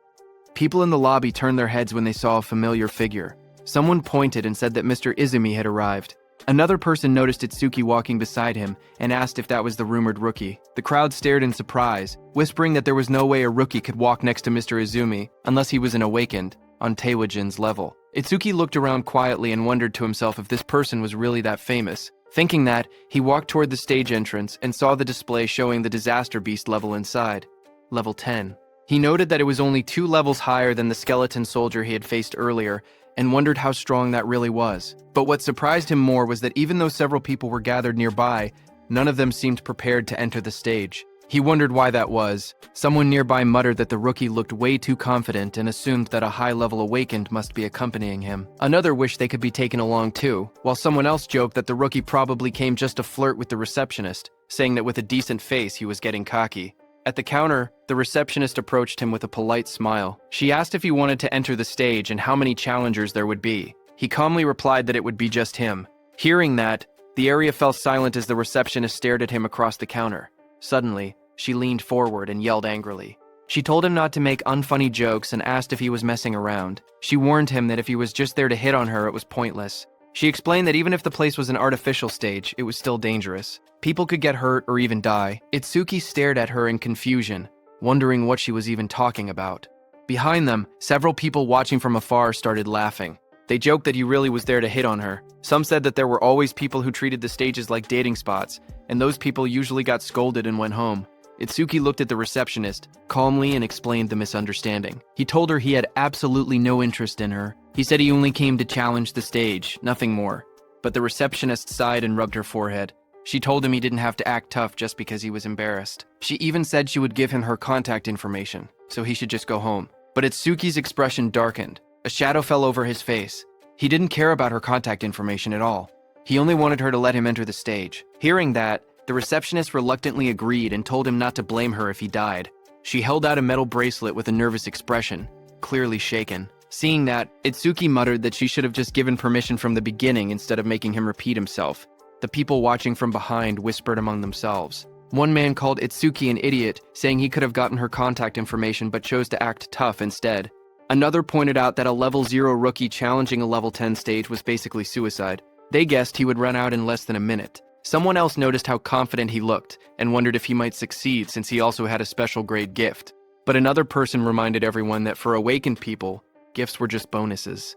People in the lobby turned their heads when they saw a familiar figure. Someone pointed and said that Mr. Izumi had arrived. Another person noticed Itsuki walking beside him and asked if that was the rumored rookie. The crowd stared in surprise, whispering that there was no way a rookie could walk next to Mr. Izumi unless he was an awakened, on Taewajin's level. Itsuki looked around quietly and wondered to himself if this person was really that famous. Thinking that, he walked toward the stage entrance and saw the display showing the Disaster Beast level inside. Level 10. He noted that it was only 2 levels higher than the skeleton soldier he had faced earlier, and wondered how strong that really was. But what surprised him more was that even though several people were gathered nearby, none of them seemed prepared to enter the stage. He wondered why that was. Someone nearby muttered that the rookie looked way too confident and assumed that a high-level awakened must be accompanying him. Another wished they could be taken along too, while someone else joked that the rookie probably came just to flirt with the receptionist, saying that with a decent face he was getting cocky. At the counter, the receptionist approached him with a polite smile. She asked if he wanted to enter the stage and how many challengers there would be. He calmly replied that it would be just him. Hearing that, the area fell silent as the receptionist stared at him across the counter. Suddenly, she leaned forward and yelled angrily. She told him not to make unfunny jokes and asked if he was messing around. She warned him that if he was just there to hit on her, it was pointless. She explained that even if the place was an artificial stage, it was still dangerous. People could get hurt or even die. Itsuki stared at her in confusion, wondering what she was even talking about. Behind them, several people watching from afar started laughing. They joked that he really was there to hit on her. Some said that there were always people who treated the stages like dating spots, and those people usually got scolded and went home. Itsuki looked at the receptionist, calmly, and explained the misunderstanding. He told her he had absolutely no interest in her. He said he only came to challenge the stage, nothing more. But the receptionist sighed and rubbed her forehead. She told him he didn't have to act tough just because he was embarrassed. She even said she would give him her contact information, so he should just go home. But Itsuki's expression darkened. A shadow fell over his face. He didn't care about her contact information at all. He only wanted her to let him enter the stage. Hearing that, the receptionist reluctantly agreed and told him not to blame her if he died. She held out a metal bracelet with a nervous expression, clearly shaken. Seeing that, Itsuki muttered that she should have just given permission from the beginning instead of making him repeat himself. The people watching from behind whispered among themselves. One man called Itsuki an idiot, saying he could have gotten her contact information but chose to act tough instead. Another pointed out that a level 0 rookie challenging a level 10 stage was basically suicide. They guessed he would run out in less than a minute. Someone else noticed how confident he looked and wondered if he might succeed since he also had a special grade gift. But another person reminded everyone that for awakened people, gifts were just bonuses.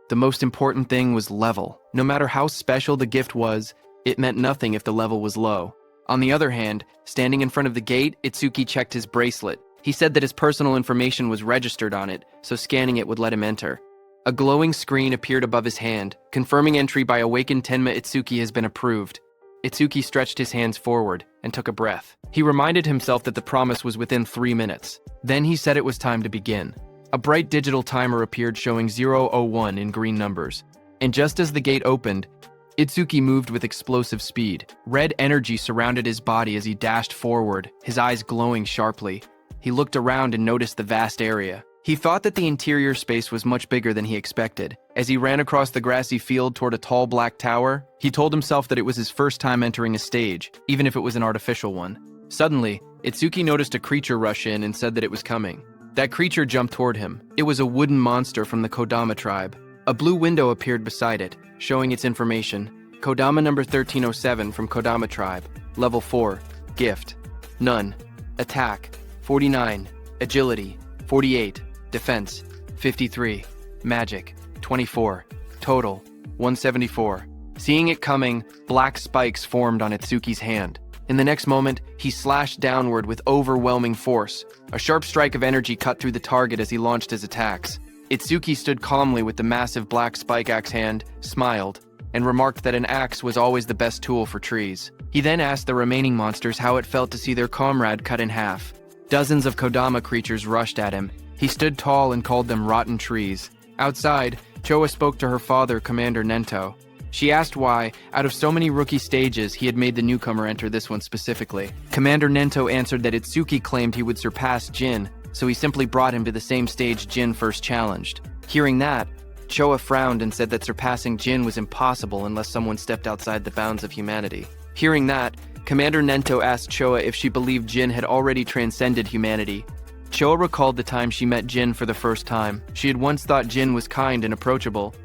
The most important thing was level. No matter how special the gift was, it meant nothing if the level was low. On the other hand, standing in front of the gate, Itsuki checked his bracelet. He said that his personal information was registered on it, so scanning it would let him enter. A glowing screen appeared above his hand, confirming entry by awakened Tenma Itsuki has been approved. Itsuki stretched his hands forward and took a breath. He reminded himself that the promise was within 3 minutes. Then he said it was time to begin. A bright digital timer appeared showing 0:01 in green numbers. And just as the gate opened, Itsuki moved with explosive speed. Red energy surrounded his body as he dashed forward, his eyes glowing sharply. He looked around and noticed the vast area. He thought that the interior space was much bigger than he expected. As he ran across the grassy field toward a tall black tower, he told himself that it was his first time entering a stage, even if it was an artificial one. Suddenly, Itsuki noticed a creature rush in and said that it was coming. That creature jumped toward him. It was a wooden monster from the Kodama tribe. A blue window appeared beside it, showing its information. Kodama number 1307 from Kodama tribe. Level 4. Gift. None. Attack. 49. Agility. 48. Defense. 53. Magic. 24. Total. 174. Seeing it coming, black spikes formed on Itsuki's hand. In the next moment, he slashed downward with overwhelming force. A sharp strike of energy cut through the target as he launched his attacks. Itsuki stood calmly with the massive black spike axe hand, smiled, and remarked that an axe was always the best tool for trees. He then asked the remaining monsters how it felt to see their comrade cut in half. Dozens of Kodama creatures rushed at him. He stood tall and called them rotten trees. Outside, Choa spoke to her father, Commander Nento. She asked why, out of so many rookie stages, he had made the newcomer enter this one specifically. Commander Nento answered that Itsuki claimed he would surpass Jin, so he simply brought him to the same stage Jin first challenged. Hearing that, Choa frowned and said that surpassing Jin was impossible unless someone stepped outside the bounds of humanity. Hearing that, Commander Nento asked Choa if she believed Jin had already transcended humanity. Choa recalled the time she met Jin for the first time. She had once thought Jin was kind and approachable.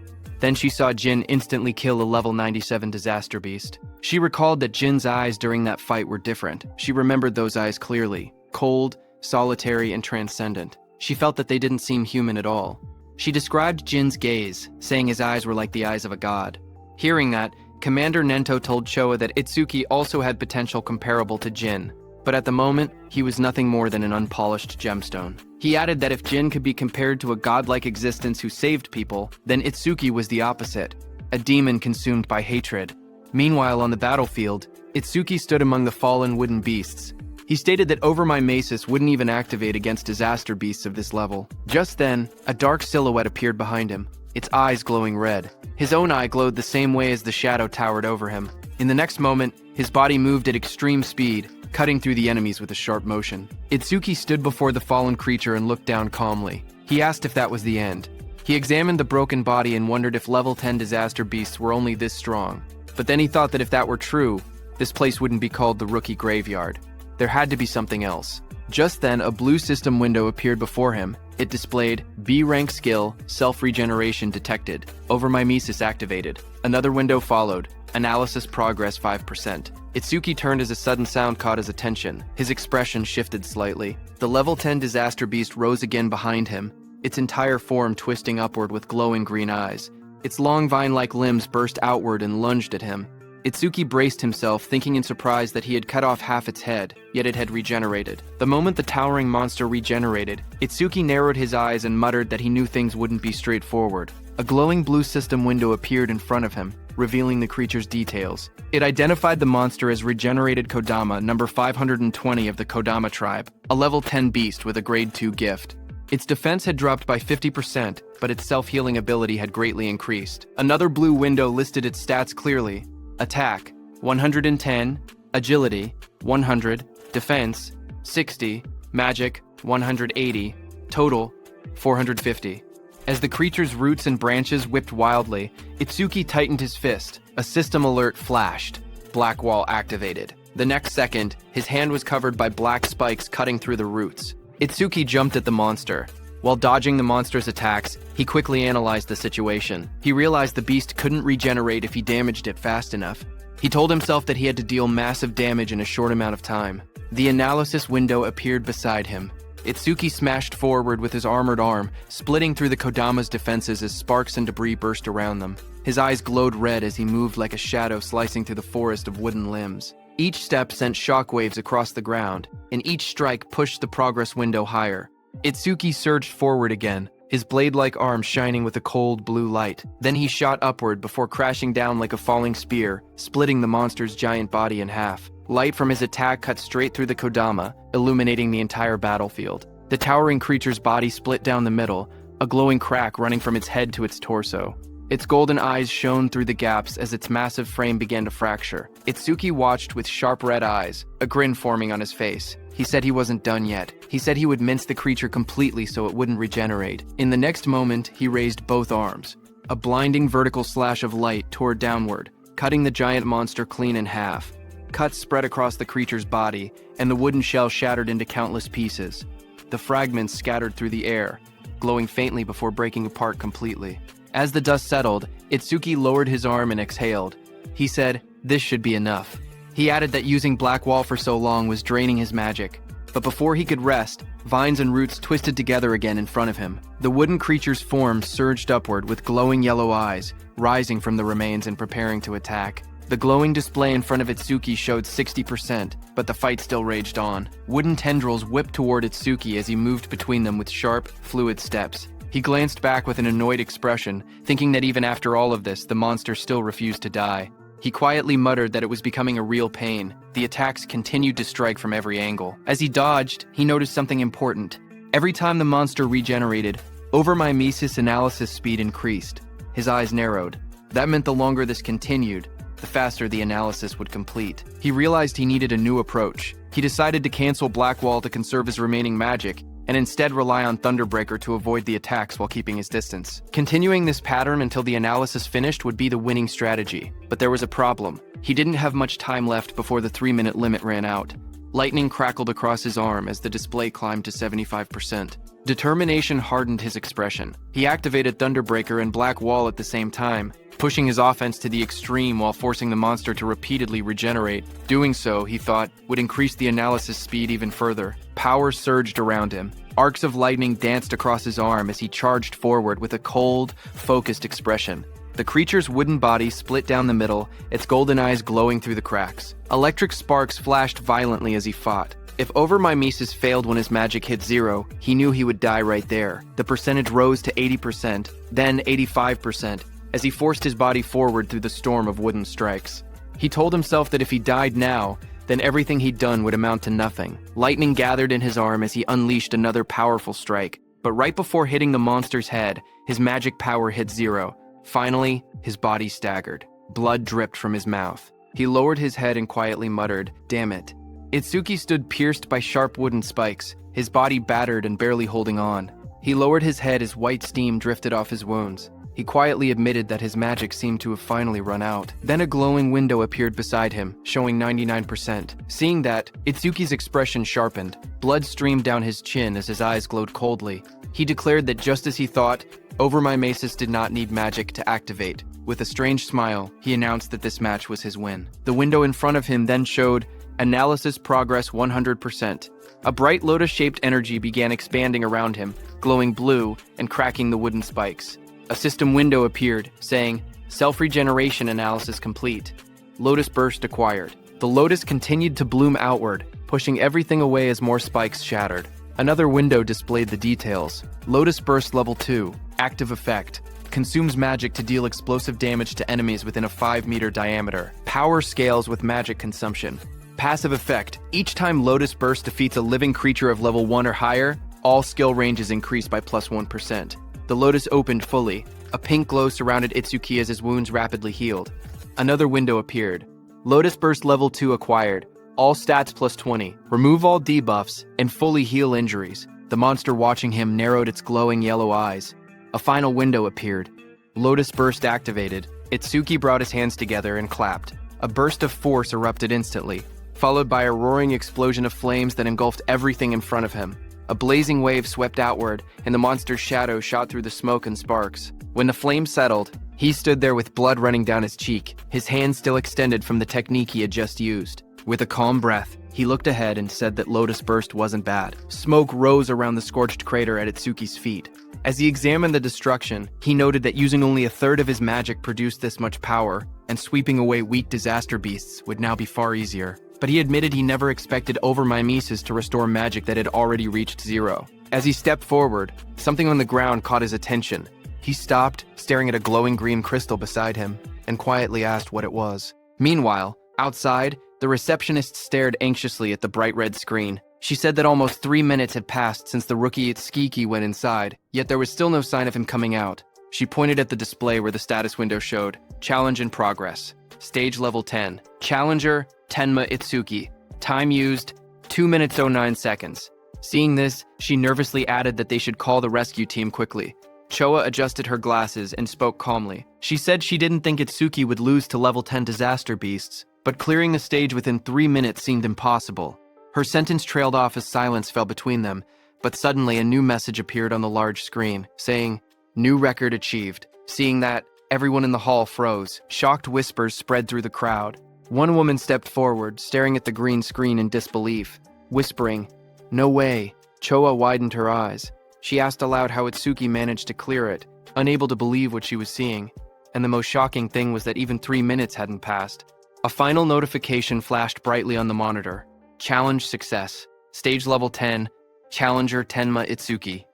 Then she saw Jin instantly kill a level 97 disaster beast. She recalled that Jin's eyes during that fight were different. She remembered those eyes clearly. Cold, solitary, and transcendent. She felt that they didn't seem human at all. She described Jin's gaze, saying his eyes were like the eyes of a god. Hearing that, Commander Nento told Choa that Itsuki also had potential comparable to Jin, but at the moment, he was nothing more than an unpolished gemstone. He added that if Jin could be compared to a godlike existence who saved people, then Itsuki was the opposite, a demon consumed by hatred. Meanwhile, on the battlefield, Itsuki stood among the fallen wooden beasts. He stated that Over My Masis wouldn't even activate against disaster beasts of this level. Just then, a dark silhouette appeared behind him, its eyes glowing red. His own eye glowed the same way as the shadow towered over him. In the next moment, his body moved at extreme speed, cutting through the enemies with a sharp motion. Itsuki stood before the fallen creature and looked down calmly. He asked if that was the end. He examined the broken body and wondered if level 10 disaster beasts were only this strong. But then he thought that if that were true, this place wouldn't be called the Rookie Graveyard. There had to be something else. Just then, a blue system window appeared before him. It displayed B-rank skill, self-regeneration detected, Over My Mimesis activated. Another window followed, analysis progress 5%. Itsuki turned as a sudden sound caught his attention. His expression shifted slightly. The level 10 disaster beast rose again behind him, its entire form twisting upward with glowing green eyes. Its long vine-like limbs burst outward and lunged at him. Itsuki braced himself, thinking in surprise that he had cut off half its head, yet it had regenerated. The moment the towering monster regenerated, Itsuki narrowed his eyes and muttered that he knew things wouldn't be straightforward. A glowing blue system window appeared in front of him, revealing the creature's details. It identified the monster as Regenerated Kodama, number 520 of the Kodama tribe, a level 10 beast with a grade 2 gift. Its defense had dropped by 50%, but its self-healing ability had greatly increased. Another blue window listed its stats clearly. Attack, 110, Agility, 100, Defense, 60, Magic, 180, Total, 450. As the creature's roots and branches whipped wildly, Itsuki tightened his fist. A system alert flashed. Black Wall activated. The next second, his hand was covered by black spikes cutting through the roots. Itsuki jumped at the monster. While dodging the monster's attacks, he quickly analyzed the situation. He realized the beast couldn't regenerate if he damaged it fast enough. He told himself that he had to deal massive damage in a short amount of time. The analysis window appeared beside him. Itsuki smashed forward with his armored arm, splitting through the Kodama's defenses as sparks and debris burst around them. His eyes glowed red as he moved like a shadow slicing through the forest of wooden limbs. Each step sent shockwaves across the ground, and each strike pushed the progress window higher. Itsuki surged forward again, his blade-like arm shining with a cold blue light. Then he shot upward before crashing down like a falling spear, splitting the monster's giant body in half. Light from his attack cut straight through the Kodama, illuminating the entire battlefield. The towering creature's body split down the middle, a glowing crack running from its head to its torso. Its golden eyes shone through the gaps as its massive frame began to fracture. Itsuki watched with sharp red eyes, a grin forming on his face. He said he wasn't done yet. He said he would mince the creature completely so it wouldn't regenerate. In the next moment, he raised both arms. A blinding vertical slash of light tore downward, cutting the giant monster clean in half. Cuts spread across the creature's body, and the wooden shell shattered into countless pieces. The fragments scattered through the air, glowing faintly before breaking apart completely. As the dust settled, Itsuki lowered his arm and exhaled. He said, "This should be enough." He added that using Black Wall for so long was draining his magic. But before he could rest, vines and roots twisted together again in front of him. The wooden creature's form surged upward with glowing yellow eyes, rising from the remains and preparing to attack. The glowing display in front of Itsuki showed 60%, but the fight still raged on. Wooden tendrils whipped toward Itsuki as he moved between them with sharp, fluid steps. He glanced back with an annoyed expression, thinking that even after all of this, the monster still refused to die. He quietly muttered that it was becoming a real pain. The attacks continued to strike from every angle. As he dodged, he noticed something important. Every time the monster regenerated, overmimesis analysis speed increased. His eyes narrowed. That meant the longer this continued, the faster the analysis would complete. He realized he needed a new approach. He decided to cancel Blackwall to conserve his remaining magic, and instead rely on Thunderbreaker to avoid the attacks while keeping his distance. Continuing this pattern until the analysis finished would be the winning strategy. But there was a problem. He didn't have much time left before the 3-minute limit ran out. Lightning crackled across his arm as the display climbed to 75%. Determination hardened his expression. He activated Thunderbreaker and Black Wall at the same time, pushing his offense to the extreme while forcing the monster to repeatedly regenerate. Doing so, he thought, would increase the analysis speed even further. Power surged around him. Arcs of lightning danced across his arm as he charged forward with a cold, focused expression. The creature's wooden body split down the middle, its golden eyes glowing through the cracks. Electric sparks flashed violently as he fought. If overmimesis failed when his magic hit 0, he knew he would die right there. The percentage rose to 80%, then 85%, as he forced his body forward through the storm of wooden strikes. He told himself that if he died now, then everything he'd done would amount to nothing. Lightning gathered in his arm as he unleashed another powerful strike. But right before hitting the monster's head, his magic power hit 0. Finally, his body staggered. Blood dripped from his mouth. He lowered his head and quietly muttered, "Damn it." Itsuki stood pierced by sharp wooden spikes, his body battered and barely holding on. He lowered his head as white steam drifted off his wounds. He quietly admitted that his magic seemed to have finally run out. Then a glowing window appeared beside him, showing 99%. Seeing that, Itsuki's expression sharpened. Blood streamed down his chin as his eyes glowed coldly. He declared that just as he thought, overmimesis did not need magic to activate. With a strange smile, he announced that this match was his win. The window in front of him then showed analysis progress 100%. A bright lotus-shaped energy began expanding around him, glowing blue and cracking the wooden spikes. A system window appeared, saying, Self-regeneration analysis complete. Lotus burst acquired. The lotus continued to bloom outward, pushing everything away as more spikes shattered. Another window displayed the details. Lotus burst level 2. Active effect. Consumes magic to deal explosive damage to enemies within a 5-meter diameter. Power scales with magic consumption. Passive effect. Each time Lotus Burst defeats a living creature of level 1 or higher, all skill ranges increase by plus 1%. The Lotus opened fully. A pink glow surrounded Itsuki as his wounds rapidly healed. Another window appeared. Lotus Burst level 2 acquired. All stats plus 20. Remove all debuffs and fully heal injuries. The monster watching him narrowed its glowing yellow eyes. A final window appeared. Lotus Burst activated. Itsuki brought his hands together and clapped. A burst of force erupted instantly, followed by a roaring explosion of flames that engulfed everything in front of him. A blazing wave swept outward, and the monster's shadow shot through the smoke and sparks. When the flames settled, he stood there with blood running down his cheek, his hand still extended from the technique he had just used. With a calm breath, he looked ahead and said that Lotus Burst wasn't bad. Smoke rose around the scorched crater at Itsuki's feet. As he examined the destruction, he noted that using only a third of his magic produced this much power, and sweeping away weak disaster beasts would now be far easier. But he admitted he never expected overmimesis to restore magic that had already reached 0. As he stepped forward, something on the ground caught his attention. He stopped, staring at a glowing green crystal beside him, and quietly asked what it was. Meanwhile, outside, the receptionist stared anxiously at the bright red screen. She said that almost 3 minutes had passed since the rookie Itsuki went inside, yet there was still no sign of him coming out. She pointed at the display where the status window showed, Challenge in progress. Stage level 10. Challenger, Tenma Itsuki. Time used, 2 minutes 09 seconds. Seeing this, she nervously added that they should call the rescue team quickly. Choa adjusted her glasses and spoke calmly. She said she didn't think Itsuki would lose to level 10 disaster beasts, but clearing the stage within 3 minutes seemed impossible. Her sentence trailed off as silence fell between them, but suddenly a new message appeared on the large screen, saying, New record achieved. Seeing that, everyone in the hall froze. Shocked whispers spread through the crowd. One woman stepped forward, staring at the green screen in disbelief, whispering, No way. Choa widened her eyes. She asked aloud how Itsuki managed to clear it, unable to believe what she was seeing. And the most shocking thing was that even 3 minutes hadn't passed. A final notification flashed brightly on the monitor. Challenge success. Stage level 10. Challenger Tenma Itsuki.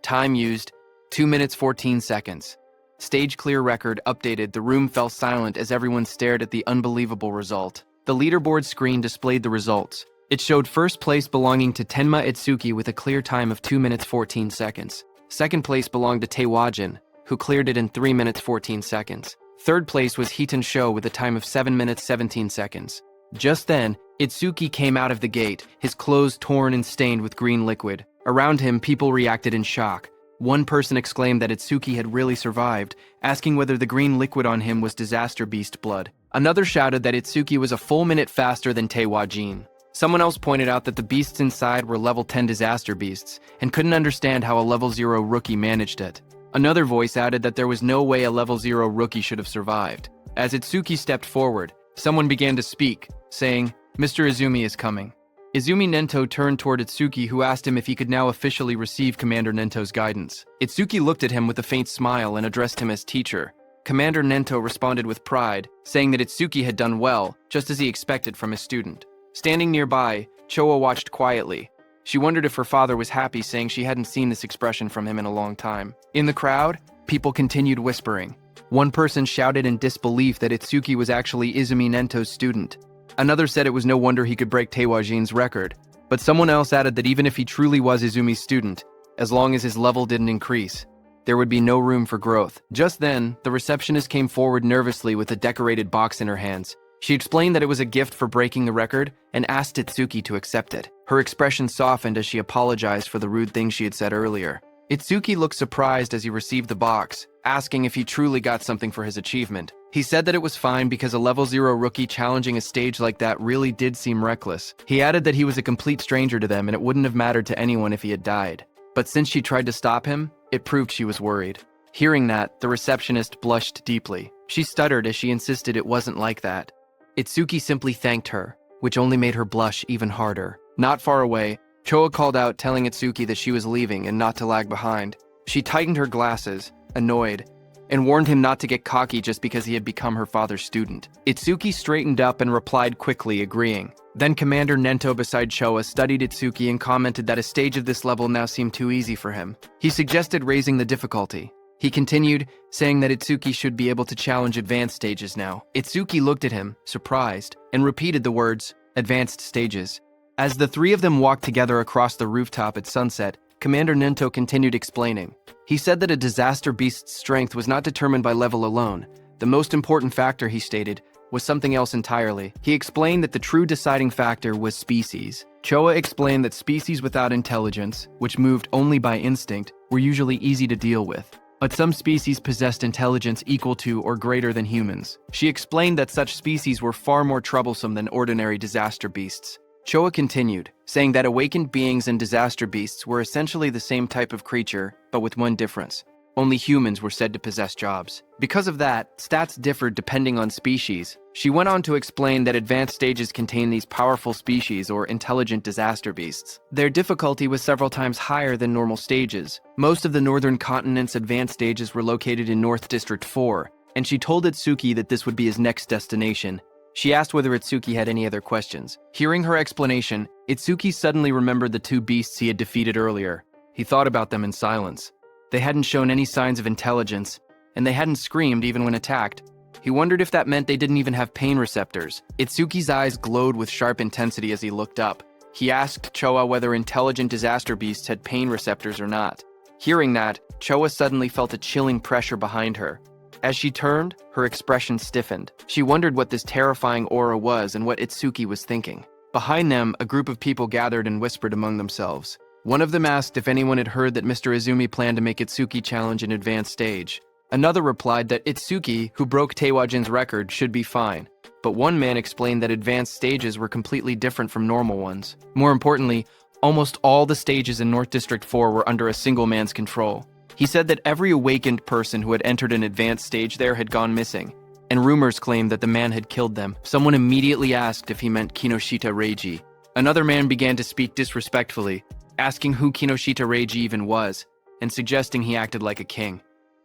Time used, 2 minutes 14 seconds. Stage clear record updated. The room fell silent as everyone stared at the unbelievable result. The leaderboard screen displayed the results. It showed first place belonging to Tenma Itsuki with a clear time of 2 minutes 14 seconds. Second place belonged to Taewajin, who cleared it in 3 minutes 14 seconds. Third place was Heaton Sho with a time of 7 minutes 17 seconds. Just then, Itsuki came out of the gate, his clothes torn and stained with green liquid. Around him, people reacted in shock. One person exclaimed that Itsuki had really survived, asking whether the green liquid on him was disaster beast blood. Another shouted that Itsuki was a full minute faster than Taewajin. Someone else pointed out that the beasts inside were level 10 disaster beasts, and couldn't understand how a level 0 rookie managed it. Another voice added that there was no way a level 0 rookie should have survived. As Itsuki stepped forward, someone began to speak, saying, "Mr. Izumi is coming." Izumi Nento turned toward Itsuki, who asked him if he could now officially receive Commander Nento's guidance. Itsuki looked at him with a faint smile and addressed him as teacher. Commander Nento responded with pride, saying that Itsuki had done well, just as he expected from his student. Standing nearby, Choa watched quietly. She wondered if her father was happy, saying she hadn't seen this expression from him in a long time. In the crowd, people continued whispering. One person shouted in disbelief that Itsuki was actually Izumi Nento's student. Another said it was no wonder he could break Taewajin's record. But someone else added that even if he truly was Izumi's student, as long as his level didn't increase, there would be no room for growth. Just then, the receptionist came forward nervously with a decorated box in her hands. She explained that it was a gift for breaking the record and asked Itsuki to accept it. Her expression softened as she apologized for the rude things she had said earlier. Itsuki looked surprised as he received the box, asking if he truly got something for his achievement. He said that it was fine because a level 0 rookie challenging a stage like that really did seem reckless. He added that he was a complete stranger to them and it wouldn't have mattered to anyone if he had died. But since she tried to stop him, it proved she was worried. Hearing that, the receptionist blushed deeply. She stuttered as she insisted it wasn't like that. Itsuki simply thanked her, which only made her blush even harder. Not far away, Choa called out, telling Itsuki that she was leaving and not to lag behind. She tightened her glasses, annoyed, and warned him not to get cocky just because he had become her father's student. Itsuki straightened up and replied quickly, agreeing. Then Commander Nento beside Choa studied Itsuki and commented that a stage of this level now seemed too easy for him. He suggested raising the difficulty. He continued, saying that Itsuki should be able to challenge advanced stages now. Itsuki looked at him, surprised, and repeated the words, "advanced stages." As the three of them walked together across the rooftop at sunset, Commander Nento continued explaining. He said that a disaster beast's strength was not determined by level alone. The most important factor, he stated, was something else entirely. He explained that the true deciding factor was species. Choa explained that species without intelligence, which moved only by instinct, were usually easy to deal with. But some species possessed intelligence equal to or greater than humans. She explained that such species were far more troublesome than ordinary disaster beasts. Choa continued, saying that awakened beings and disaster beasts were essentially the same type of creature, but with one difference. Only humans were said to possess jobs. Because of that, stats differed depending on species. She went on to explain that advanced stages contain these powerful species or intelligent disaster beasts. Their difficulty was several times higher than normal stages. Most of the northern continent's advanced stages were located in North District 4, and she told Itsuki that this would be his next destination. She asked whether Itsuki had any other questions. Hearing her explanation, Itsuki suddenly remembered the two beasts he had defeated earlier. He thought about them in silence. They hadn't shown any signs of intelligence, and they hadn't screamed even when attacked. He wondered if that meant they didn't even have pain receptors. Itsuki's eyes glowed with sharp intensity as he looked up. He asked Choa whether intelligent disaster beasts had pain receptors or not. Hearing that, Choa suddenly felt a chilling pressure behind her. As she turned, her expression stiffened. She wondered what this terrifying aura was and what Itsuki was thinking. Behind them, a group of people gathered and whispered among themselves. One of them asked if anyone had heard that Mr. Izumi planned to make Itsuki challenge an advanced stage. Another replied that Itsuki, who broke Taewajin's record, should be fine. But one man explained that advanced stages were completely different from normal ones. More importantly, almost all the stages in North District 4 were under a single man's control. He said that every awakened person who had entered an advanced stage there had gone missing, and rumors claimed that the man had killed them. Someone immediately asked if he meant Kinoshita Reiji. Another man began to speak disrespectfully, asking who Kinoshita Reiji even was, and suggesting he acted like a king.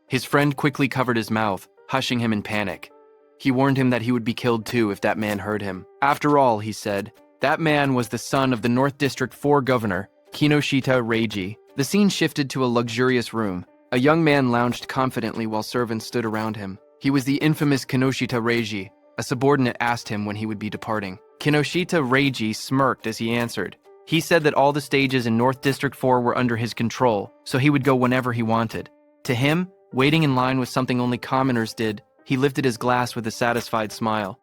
His friend quickly covered his mouth, hushing him in panic. He warned him that he would be killed too if that man heard him. After all, he said, that man was the son of the North District 4 governor, Kinoshita Reiji. The scene shifted to a luxurious room. A young man lounged confidently while servants stood around him. He was the infamous Kinoshita Reiji. A subordinate asked him when he would be departing. Kinoshita Reiji smirked as he answered. He said that all the stages in North District 4 were under his control, so he would go whenever he wanted. To him, waiting in line was something only commoners did. He lifted his glass with a satisfied smile.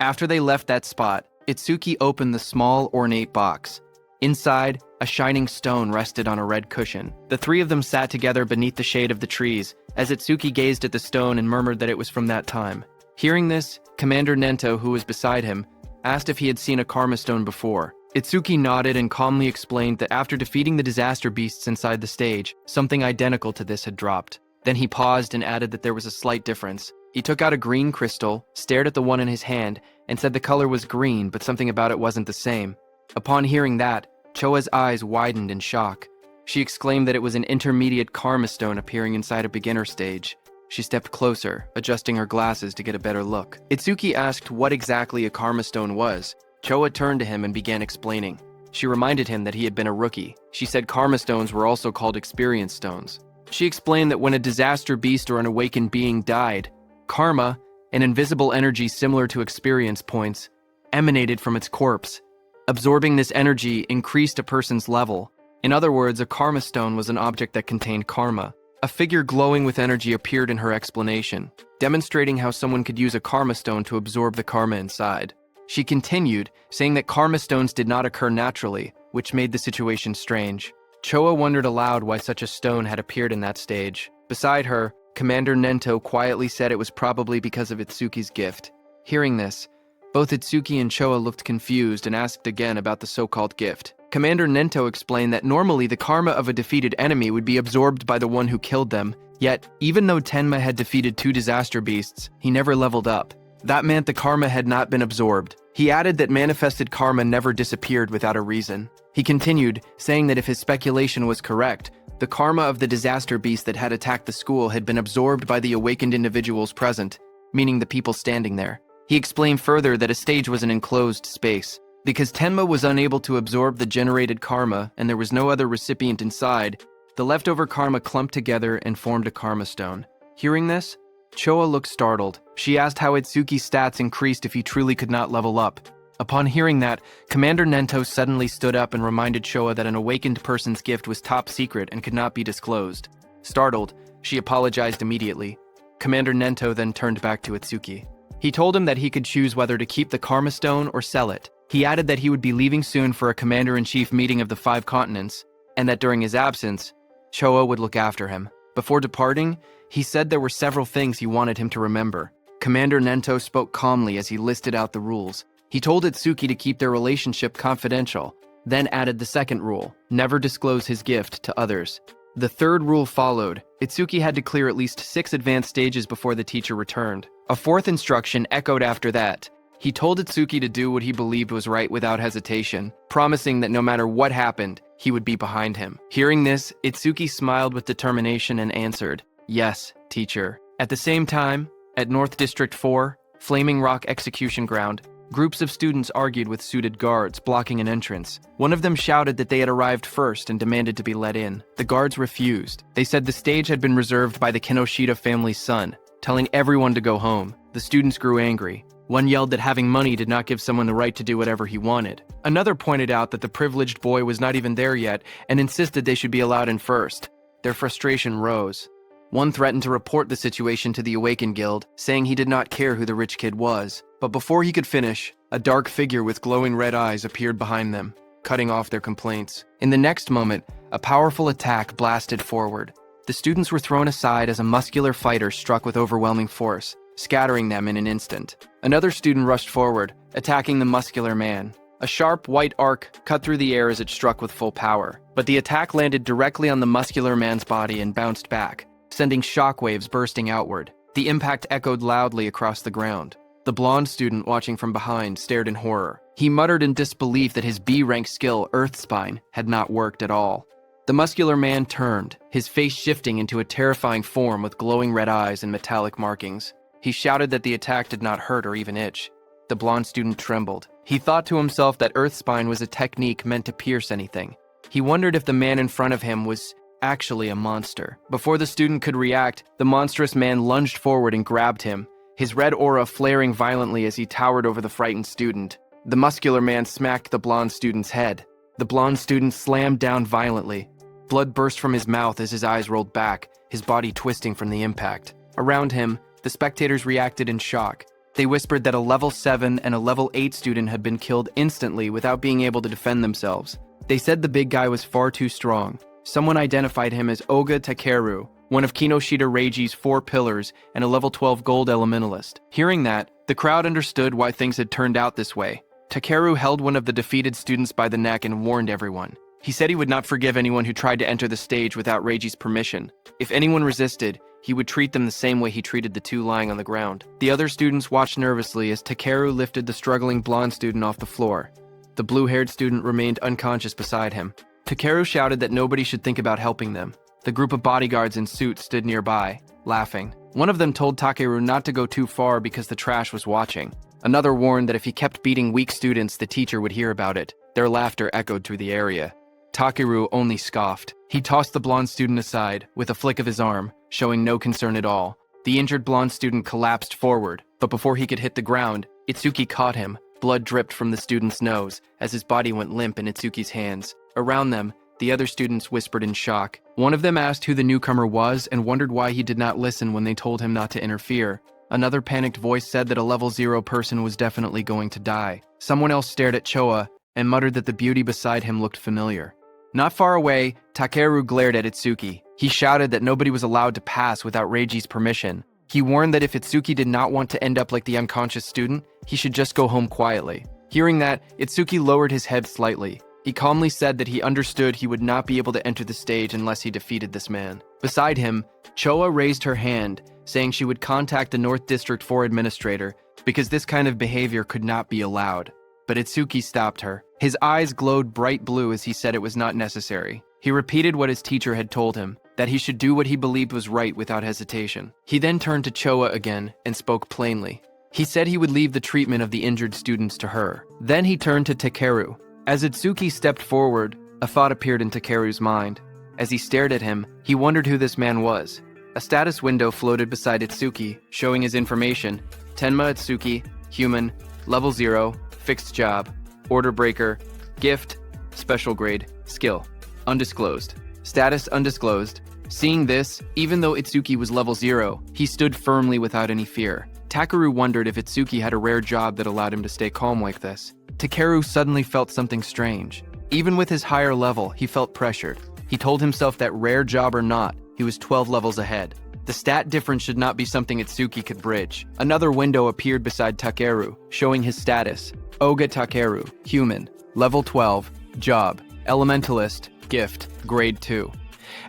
After they left that spot, Itsuki opened the small, ornate box. Inside, a shining stone rested on a red cushion. The three of them sat together beneath the shade of the trees, as Itsuki gazed at the stone and murmured that it was from that time. Hearing this, Commander Nento, who was beside him, asked if he had seen a karma stone before. Itsuki nodded and calmly explained that after defeating the disaster beasts inside the stage, something identical to this had dropped. Then he paused and added that there was a slight difference. He took out a green crystal, stared at the one in his hand, and said the color was green, but something about it wasn't the same. Upon hearing that, Choa's eyes widened in shock. She exclaimed that it was an intermediate karma stone appearing inside a beginner stage. She stepped closer, adjusting her glasses to get a better look. Itsuki asked what exactly a karma stone was. Choa turned to him and began explaining. She reminded him that he had been a rookie. She said karma stones were also called experience stones. She explained that when a disaster beast or an awakened being died, karma, an invisible energy similar to experience points, emanated from its corpse. Absorbing this energy increased a person's level. In other words, a karma stone was an object that contained karma. A figure glowing with energy appeared in her explanation, demonstrating how someone could use a karma stone to absorb the karma inside. She continued, saying that karma stones did not occur naturally, which made the situation strange. Choa wondered aloud why such a stone had appeared in that stage. Beside her, Commander Nento quietly said it was probably because of Itsuki's gift. Hearing this, both Itsuki and Choa looked confused and asked again about the so-called gift. Commander Nento explained that normally the karma of a defeated enemy would be absorbed by the one who killed them, yet, even though Tenma had defeated 2 disaster beasts, he never leveled up. That meant the karma had not been absorbed. He added that manifested karma never disappeared without a reason. He continued, saying that if his speculation was correct, the karma of the disaster beast that had attacked the school had been absorbed by the awakened individuals present, meaning the people standing there. He explained further that a stage was an enclosed space. Because Tenma was unable to absorb the generated karma and there was no other recipient inside, the leftover karma clumped together and formed a karma stone. Hearing this, Choa looked startled. She asked how Itsuki's stats increased if he truly could not level up. Upon hearing that, Commander Nento suddenly stood up and reminded Choa that an awakened person's gift was top secret and could not be disclosed. Startled, she apologized immediately. Commander Nento then turned back to Itsuki. He told him that he could choose whether to keep the karma stone or sell it. He added that he would be leaving soon for a commander-in-chief meeting of the 5 continents, and that during his absence, Choa would look after him. Before departing, he said there were several things he wanted him to remember. Commander Nento spoke calmly as he listed out the rules. He told Itsuki to keep their relationship confidential, then added the second rule, never disclose his gift to others. The third rule followed. Itsuki had to clear at least 6 advanced stages before the teacher returned. A fourth instruction echoed after that. He told Itsuki to do what he believed was right without hesitation, promising that no matter what happened, he would be behind him. Hearing this, Itsuki smiled with determination and answered, "Yes, teacher." At the same time, at North District 4, Flaming Rock Execution Ground, groups of students argued with suited guards blocking an entrance. One of them shouted that they had arrived first and demanded to be let in. The guards refused. They said the stage had been reserved by the Kinoshita family's son, telling everyone to go home. The students grew angry. One yelled that having money did not give someone the right to do whatever he wanted. Another pointed out that the privileged boy was not even there yet and insisted they should be allowed in first. Their frustration rose. One threatened to report the situation to the Awakened Guild, saying he did not care who the rich kid was. But before he could finish, a dark figure with glowing red eyes appeared behind them, cutting off their complaints. In the next moment, a powerful attack blasted forward. The students were thrown aside as a muscular fighter struck with overwhelming force, scattering them in an instant. Another student rushed forward, attacking the muscular man. A sharp white arc cut through the air as it struck with full power, but the attack landed directly on the muscular man's body and bounced back, sending shockwaves bursting outward. The impact echoed loudly across the ground. The blonde student watching from behind stared in horror. He muttered in disbelief that his B-rank skill, Earthspine, had not worked at all. The muscular man turned, his face shifting into a terrifying form with glowing red eyes and metallic markings. He shouted that the attack did not hurt or even itch. The blonde student trembled. He thought to himself that Earthspine was a technique meant to pierce anything. He wondered if the man in front of him was actually a monster. Before the student could react, the monstrous man lunged forward and grabbed him, his red aura flaring violently as he towered over the frightened student. The muscular man smacked the blonde student's head. The blonde student slammed down violently. Blood burst from his mouth as his eyes rolled back, his body twisting from the impact. Around him, the spectators reacted in shock. They whispered that a level 7 and a level 8 student had been killed instantly without being able to defend themselves. They said the big guy was far too strong. Someone identified him as Oga Takeru, one of Kinoshita Reiji's 4 pillars and a level 12 gold elementalist. Hearing that, the crowd understood why things had turned out this way. Takeru held one of the defeated students by the neck and warned everyone. He said he would not forgive anyone who tried to enter the stage without Reiji's permission. If anyone resisted, he would treat them the same way he treated the 2 lying on the ground. The other students watched nervously as Takeru lifted the struggling blonde student off the floor. The blue-haired student remained unconscious beside him. Takeru shouted that nobody should think about helping them. The group of bodyguards in suits stood nearby, laughing. One of them told Takeru not to go too far because the trash was watching. Another warned that if he kept beating weak students, the teacher would hear about it. Their laughter echoed through the area. Takeru only scoffed. He tossed the blonde student aside, with a flick of his arm, showing no concern at all. The injured blonde student collapsed forward, but before he could hit the ground, Itsuki caught him. Blood dripped from the student's nose as his body went limp in Itsuki's hands. Around them, the other students whispered in shock. One of them asked who the newcomer was and wondered why he did not listen when they told him not to interfere. Another panicked voice said that a level 0 person was definitely going to die. Someone else stared at Choa and muttered that the beauty beside him looked familiar. Not far away, Takeru glared at Itsuki. He shouted that nobody was allowed to pass without Reiji's permission. He warned that if Itsuki did not want to end up like the unconscious student, he should just go home quietly. Hearing that, Itsuki lowered his head slightly. He calmly said that he understood he would not be able to enter the stage unless he defeated this man. Beside him, Choa raised her hand, saying she would contact the North District 4 administrator because this kind of behavior could not be allowed. But Itsuki stopped her. His eyes glowed bright blue as he said it was not necessary. He repeated what his teacher had told him, that he should do what he believed was right without hesitation. He then turned to Choa again and spoke plainly. He said he would leave the treatment of the injured students to her. Then he turned to Takeru. As Itsuki stepped forward, a thought appeared in Takeru's mind. As he stared at him, he wondered who this man was. A status window floated beside Itsuki, showing his information. Tenma Itsuki, human, level 0, fixed job, order breaker, gift, special grade, skill, undisclosed. Status undisclosed. Seeing this, even though Itsuki was level 0, he stood firmly without any fear. Takeru wondered if Itsuki had a rare job that allowed him to stay calm like this. Takeru suddenly felt something strange. Even with his higher level, he felt pressured. He told himself that rare job or not, he was 12 levels ahead. The stat difference should not be something Itsuki could bridge. Another window appeared beside Takeru, showing his status. Oga Takeru, human, level 12, job, elementalist, gift, grade 2.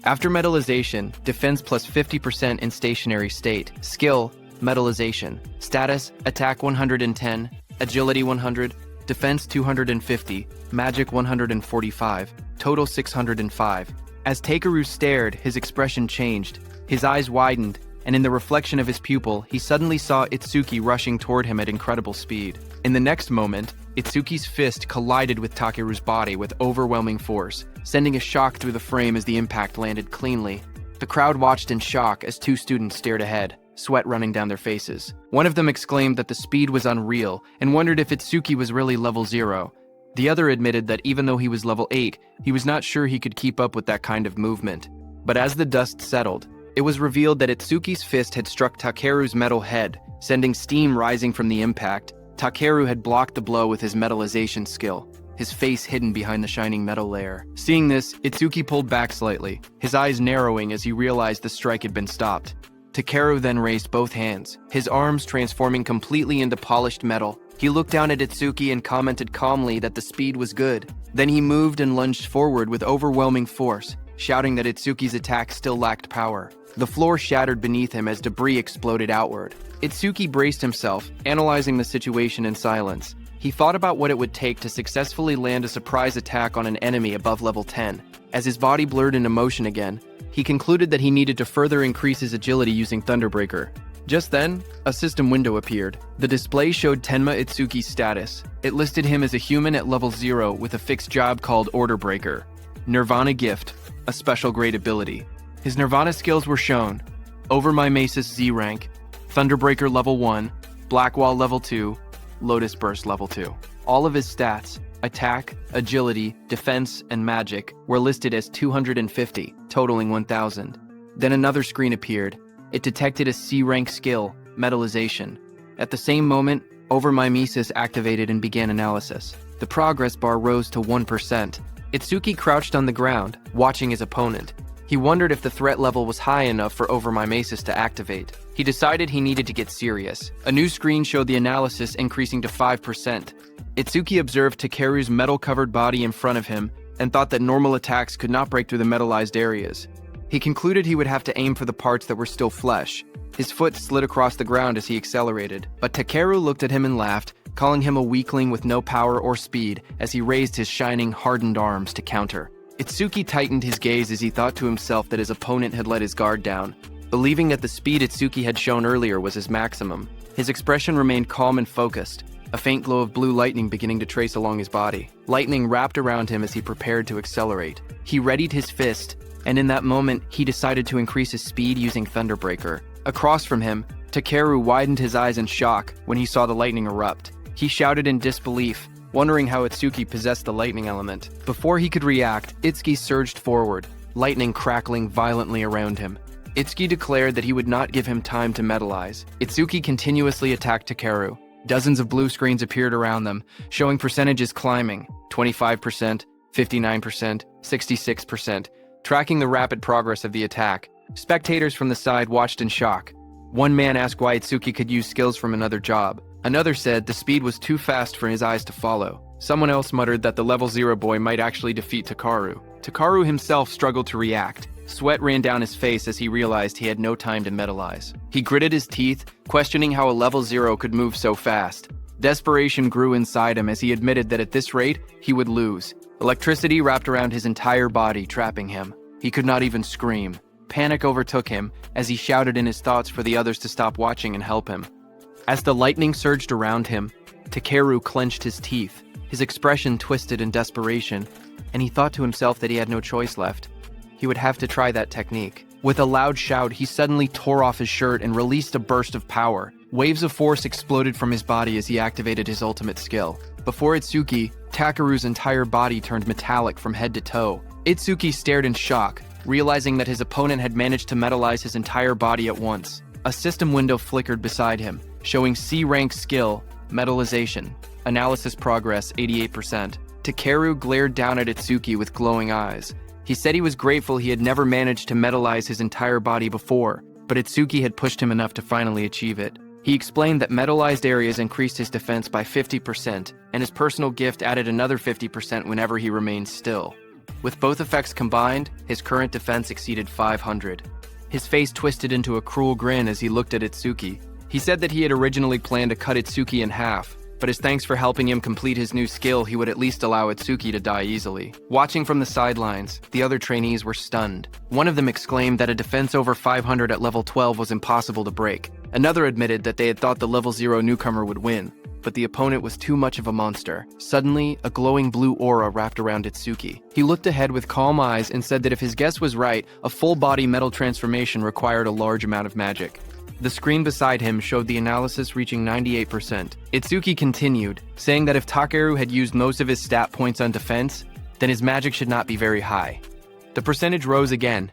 After metallization, defense plus 50% in stationary state. Skill, metallization. Status, attack 110, agility 100, defense 250, magic 145, total 605. As Takeru stared, his expression changed. His eyes widened, and in the reflection of his pupil, he suddenly saw Itsuki rushing toward him at incredible speed. In the next moment, Itsuki's fist collided with Takeru's body with overwhelming force, sending a shock through the frame as the impact landed cleanly. The crowd watched in shock as 2 students stared ahead, sweat running down their faces. One of them exclaimed that the speed was unreal and wondered if Itsuki was really level 0. The other admitted that even though he was level 8, he was not sure he could keep up with that kind of movement. But as the dust settled, it was revealed that Itsuki's fist had struck Takeru's metal head, sending steam rising from the impact. Takeru had blocked the blow with his metallization skill, his face hidden behind the shining metal layer. Seeing this, Itsuki pulled back slightly, his eyes narrowing as he realized the strike had been stopped. Takeru then raised both hands, his arms transforming completely into polished metal. He looked down at Itsuki and commented calmly that the speed was good. Then he moved and lunged forward with overwhelming force, shouting that Itsuki's attack still lacked power. The floor shattered beneath him as debris exploded outward. Itsuki braced himself, analyzing the situation in silence. He thought about what it would take to successfully land a surprise attack on an enemy above level 10. As his body blurred into motion again, he concluded that he needed to further increase his agility using Thunderbreaker. Just then, a system window appeared. The display showed Tenma Itsuki's status. It listed him as a human at level 0 with a fixed job called Order Breaker. Nirvana Gift, a special grade ability. His Nirvana skills were shown: Over My Mace's Z rank, Thunderbreaker level 1, Black Wall level 2, Lotus Burst level 2. All of his stats, attack, agility, defense, and magic, were listed as 250, totaling 1,000. Then another screen appeared. It detected a C rank skill, Metallization. At the same moment, Over My Mises activated and began analysis. The progress bar rose to 1%. Itsuki crouched on the ground, watching his opponent. He wondered if the threat level was high enough for Over My Maces to activate. He decided he needed to get serious. A new screen showed the analysis increasing to 5%. Itsuki observed Takeru's metal-covered body in front of him and thought that normal attacks could not break through the metallized areas. He concluded he would have to aim for the parts that were still flesh. His foot slid across the ground as he accelerated, but Takeru looked at him and laughed, calling him a weakling with no power or speed as he raised his shining, hardened arms to counter. Itsuki tightened his gaze as he thought to himself that his opponent had let his guard down. Believing that the speed Itsuki had shown earlier was his maximum, his expression remained calm and focused, a faint glow of blue lightning beginning to trace along his body. Lightning wrapped around him as he prepared to accelerate. He readied his fist, and in that moment, he decided to increase his speed using Thunderbreaker. Across from him, Takeru widened his eyes in shock when he saw the lightning erupt. He shouted in disbelief, wondering how Itsuki possessed the lightning element. Before he could react, Itsuki surged forward, lightning crackling violently around him. Itsuki declared that he would not give him time to metallize. Itsuki continuously attacked Takeru. Dozens of blue screens appeared around them, showing percentages climbing: 25%, 59%, 66%, tracking the rapid progress of the attack. Spectators from the side watched in shock. One man asked why Itsuki could use skills from another job. Another said the speed was too fast for his eyes to follow. Someone else muttered that the level 0 boy might actually defeat Takeru. Takeru himself struggled to react. Sweat ran down his face as he realized he had no time to metallize. He gritted his teeth, questioning how a level 0 could move so fast. Desperation grew inside him as he admitted that at this rate, he would lose. Electricity wrapped around his entire body, trapping him. He could not even scream. Panic overtook him as he shouted in his thoughts for the others to stop watching and help him. As the lightning surged around him, Takeru clenched his teeth. His expression twisted in desperation, and he thought to himself that he had no choice left. He would have to try that technique. With a loud shout, he suddenly tore off his shirt and released a burst of power. Waves of force exploded from his body as he activated his ultimate skill. Before Itsuki, Takeru's entire body turned metallic from head to toe. Itsuki stared in shock, realizing that his opponent had managed to metallize his entire body at once. A system window flickered beside him, showing C-rank skill, Metallization. Analysis progress, 88%. Takeru glared down at Itsuki with glowing eyes. He said he was grateful he had never managed to metallize his entire body before, but Itsuki had pushed him enough to finally achieve it. He explained that metallized areas increased his defense by 50%, and his personal gift added another 50% whenever he remained still. With both effects combined, his current defense exceeded 500. His face twisted into a cruel grin as he looked at Itsuki. He said that he had originally planned to cut Itsuki in half, but as thanks for helping him complete his new skill, he would at least allow Itsuki to die easily. Watching from the sidelines, the other trainees were stunned. One of them exclaimed that a defense over 500 at level 12 was impossible to break. Another admitted that they had thought the level 0 newcomer would win, but the opponent was too much of a monster. Suddenly, a glowing blue aura wrapped around Itsuki. He looked ahead with calm eyes and said that if his guess was right, a full-body metal transformation required a large amount of magic. The screen beside him showed the analysis reaching 98%. Itsuki continued, saying that if Takeru had used most of his stat points on defense, then his magic should not be very high. The percentage rose again,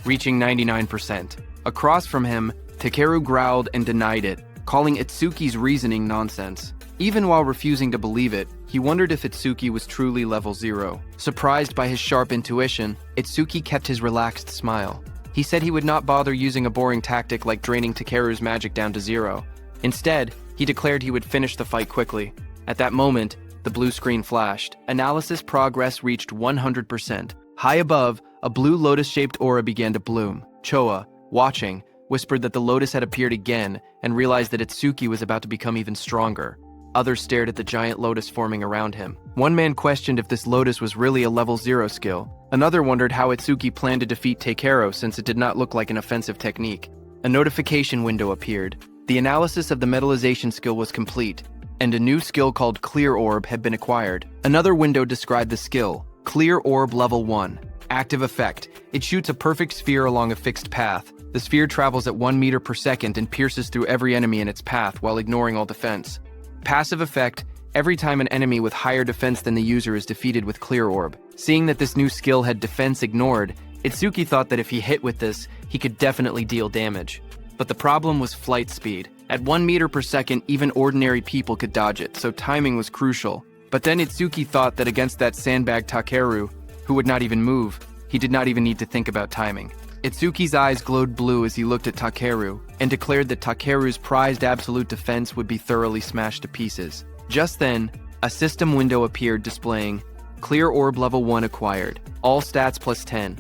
reaching 99%. Across from him, Takeru growled and denied it, calling Itsuki's reasoning nonsense. Even while refusing to believe it, he wondered if Itsuki was truly level 0. Surprised by his sharp intuition, Itsuki kept his relaxed smile. He said he would not bother using a boring tactic like draining Takeru's magic down to 0. Instead, he declared he would finish the fight quickly. At that moment, the blue screen flashed. Analysis progress reached 100%. High above, a blue lotus-shaped aura began to bloom. Choa, watching, whispered that the lotus had appeared again and realized that Itsuki was about to become even stronger. Others stared at the giant lotus forming around him. One man questioned if this lotus was really a level 0 skill. Another wondered how Itsuki planned to defeat Takeru since it did not look like an offensive technique. A notification window appeared. The analysis of the metallization skill was complete, and a new skill called Clear Orb had been acquired. Another window described the skill, Clear Orb Level 1. Active Effect. It shoots a perfect sphere along a fixed path. The sphere travels at 1 meter per second and pierces through every enemy in its path while ignoring all defense. Passive Effect. Every time an enemy with higher defense than the user is defeated with Clear Orb. Seeing that this new skill had defense ignored, Itsuki thought that if he hit with this, he could definitely deal damage. But the problem was flight speed. At 1 meter per second, even ordinary people could dodge it, so timing was crucial. But then Itsuki thought that against that sandbag Takeru, who would not even move, he did not even need to think about timing. Itsuki's eyes glowed blue as he looked at Takeru, and declared that Takeru's prized absolute defense would be thoroughly smashed to pieces. Just then, a system window appeared displaying, Clear Orb Level 1 acquired, all stats plus 10.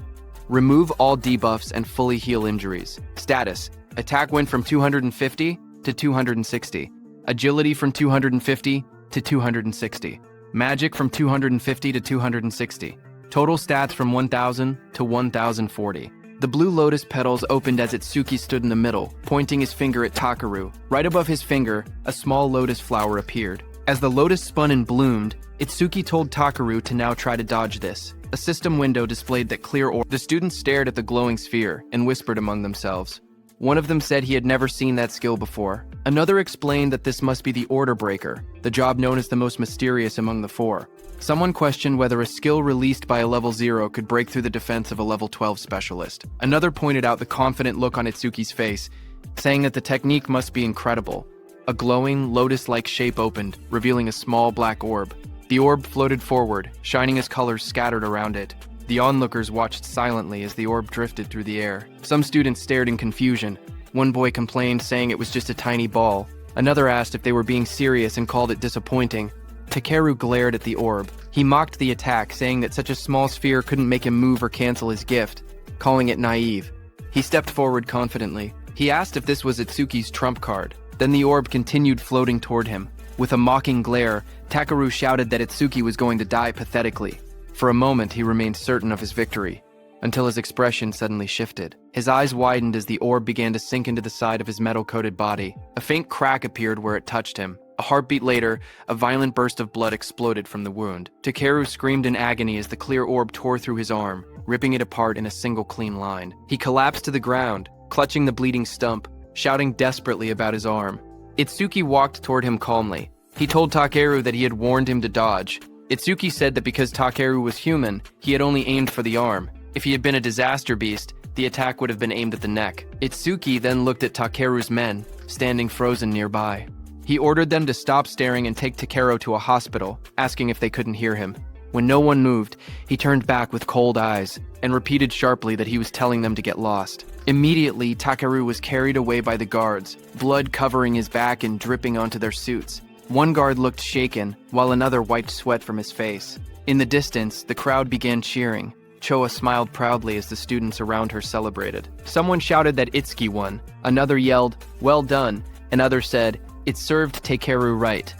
Remove all debuffs and fully heal injuries. Status, attack went from 250 to 260. Agility from 250 to 260. Magic from 250 to 260. Total stats from 1000 to 1040. The blue lotus petals opened as Itsuki stood in the middle, pointing his finger at Takeru. Right above his finger, a small lotus flower appeared. As the lotus spun and bloomed, Itsuki told Takeru to now try to dodge this. A system window displayed that Clear Orb. The students stared at the glowing sphere and whispered among themselves. One of them said he had never seen that skill before. Another explained that this must be the Order Breaker, the job known as the most mysterious among the four. Someone questioned whether a skill released by a level 0 could break through the defense of a level 12 specialist. Another pointed out the confident look on Itsuki's face, saying that the technique must be incredible. A glowing, lotus-like shape opened, revealing a small black orb. The orb floated forward, shining as colors scattered around it. The onlookers watched silently as the orb drifted through the air. Some students stared in confusion. One boy complained, saying it was just a tiny ball. Another asked if they were being serious and called it disappointing. Takeru glared at the orb. He mocked the attack, saying that such a small sphere couldn't make him move or cancel his gift, calling it naive. He stepped forward confidently. He asked if this was Itsuki's trump card. Then the orb continued floating toward him. With a mocking glare, Takeru shouted that Itsuki was going to die pathetically. For a moment, he remained certain of his victory, until his expression suddenly shifted. His eyes widened as the orb began to sink into the side of his metal-coated body. A faint crack appeared where it touched him. A heartbeat later, a violent burst of blood exploded from the wound. Takeru screamed in agony as the clear orb tore through his arm, ripping it apart in a single clean line. He collapsed to the ground, clutching the bleeding stump, shouting desperately about his arm. Itsuki walked toward him calmly. He told Takeru that he had warned him to dodge. Itsuki said that because Takeru was human, he had only aimed for the arm. If he had been a disaster beast, the attack would have been aimed at the neck. Itsuki then looked at Takeru's men, standing frozen nearby. He ordered them to stop staring and take Takeru to a hospital, asking if they couldn't hear him. When no one moved, he turned back with cold eyes and repeated sharply that he was telling them to get lost. Immediately, Takeru was carried away by the guards, blood covering his back and dripping onto their suits. One guard looked shaken, while another wiped sweat from his face. In the distance, the crowd began cheering. Choa smiled proudly as the students around her celebrated. Someone shouted that Itsuki won. Another yelled, "Well done," and others said, "It served Takeru right."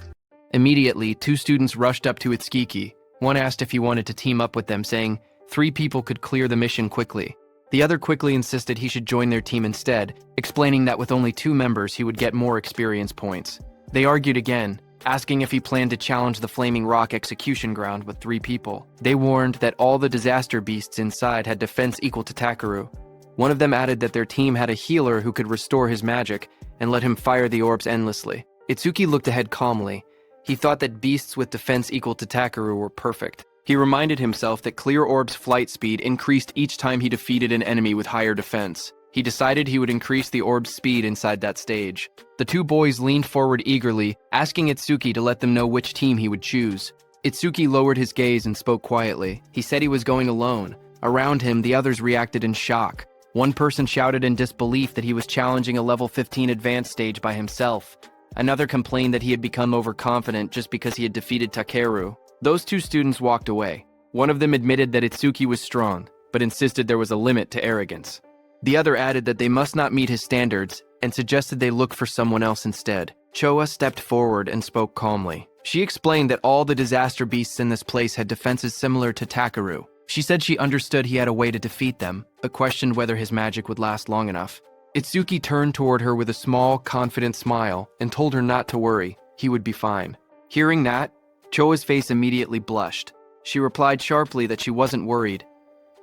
Immediately, two students rushed up to Itsuki. One asked if he wanted to team up with them, saying 3 people could clear the mission quickly. The other quickly insisted he should join their team instead, explaining that with only 2 members he would get more experience points. They argued again, asking if he planned to challenge the Flaming Rock execution ground with 3 people. They warned that all the disaster beasts inside had defense equal to Takeru. One of them added that their team had a healer who could restore his magic and let him fire the orbs endlessly. Itsuki looked ahead calmly. He thought that beasts with defense equal to Takeru were perfect. He reminded himself that Clear Orb's flight speed increased each time he defeated an enemy with higher defense. He decided he would increase the orb's speed inside that stage. The 2 boys leaned forward eagerly, asking Itsuki to let them know which team he would choose. Itsuki lowered his gaze and spoke quietly. He said he was going alone. Around him, the others reacted in shock. One person shouted in disbelief that he was challenging a level 15 advanced stage by himself. Another complained that he had become overconfident just because he had defeated Takeru. Those 2 students walked away. One of them admitted that Itsuki was strong, but insisted there was a limit to arrogance. The other added that they must not meet his standards and suggested they look for someone else instead. Choa stepped forward and spoke calmly. She explained that all the disaster beasts in this place had defenses similar to Takeru. She said she understood he had a way to defeat them, but questioned whether his magic would last long enough. Itsuki turned toward her with a small, confident smile and told her not to worry, he would be fine. Hearing that, Choa's face immediately blushed. She replied sharply that she wasn't worried.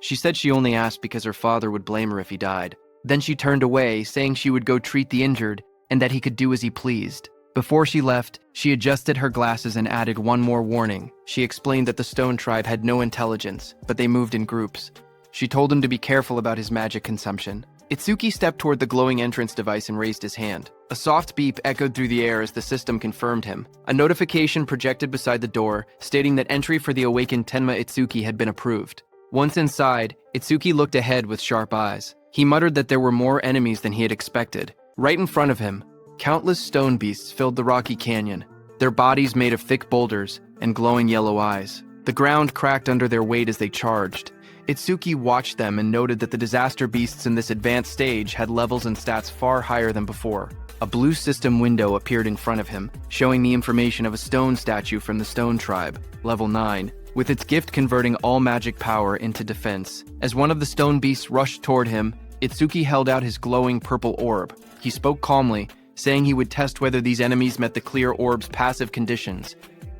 She said she only asked because her father would blame her if he died. Then she turned away, saying she would go treat the injured and that he could do as he pleased. Before she left, she adjusted her glasses and added one more warning. She explained that the Stone Tribe had no intelligence, but they moved in groups. She told him to be careful about his magic consumption. Itsuki stepped toward the glowing entrance device and raised his hand. A soft beep echoed through the air as the system confirmed him. A notification projected beside the door, stating that entry for the awakened Tenma Itsuki had been approved. Once inside, Itsuki looked ahead with sharp eyes. He muttered that there were more enemies than he had expected. Right in front of him, countless stone beasts filled the rocky canyon, their bodies made of thick boulders and glowing yellow eyes. The ground cracked under their weight as they charged. Itsuki watched them and noted that the disaster beasts in this advanced stage had levels and stats far higher than before. A blue system window appeared in front of him, showing the information of a stone statue from the Stone Tribe, level 9, with its gift converting all magic power into defense. As one of the stone beasts rushed toward him, Itsuki held out his glowing purple orb. He spoke calmly, saying he would test whether these enemies met the clear orb's passive conditions.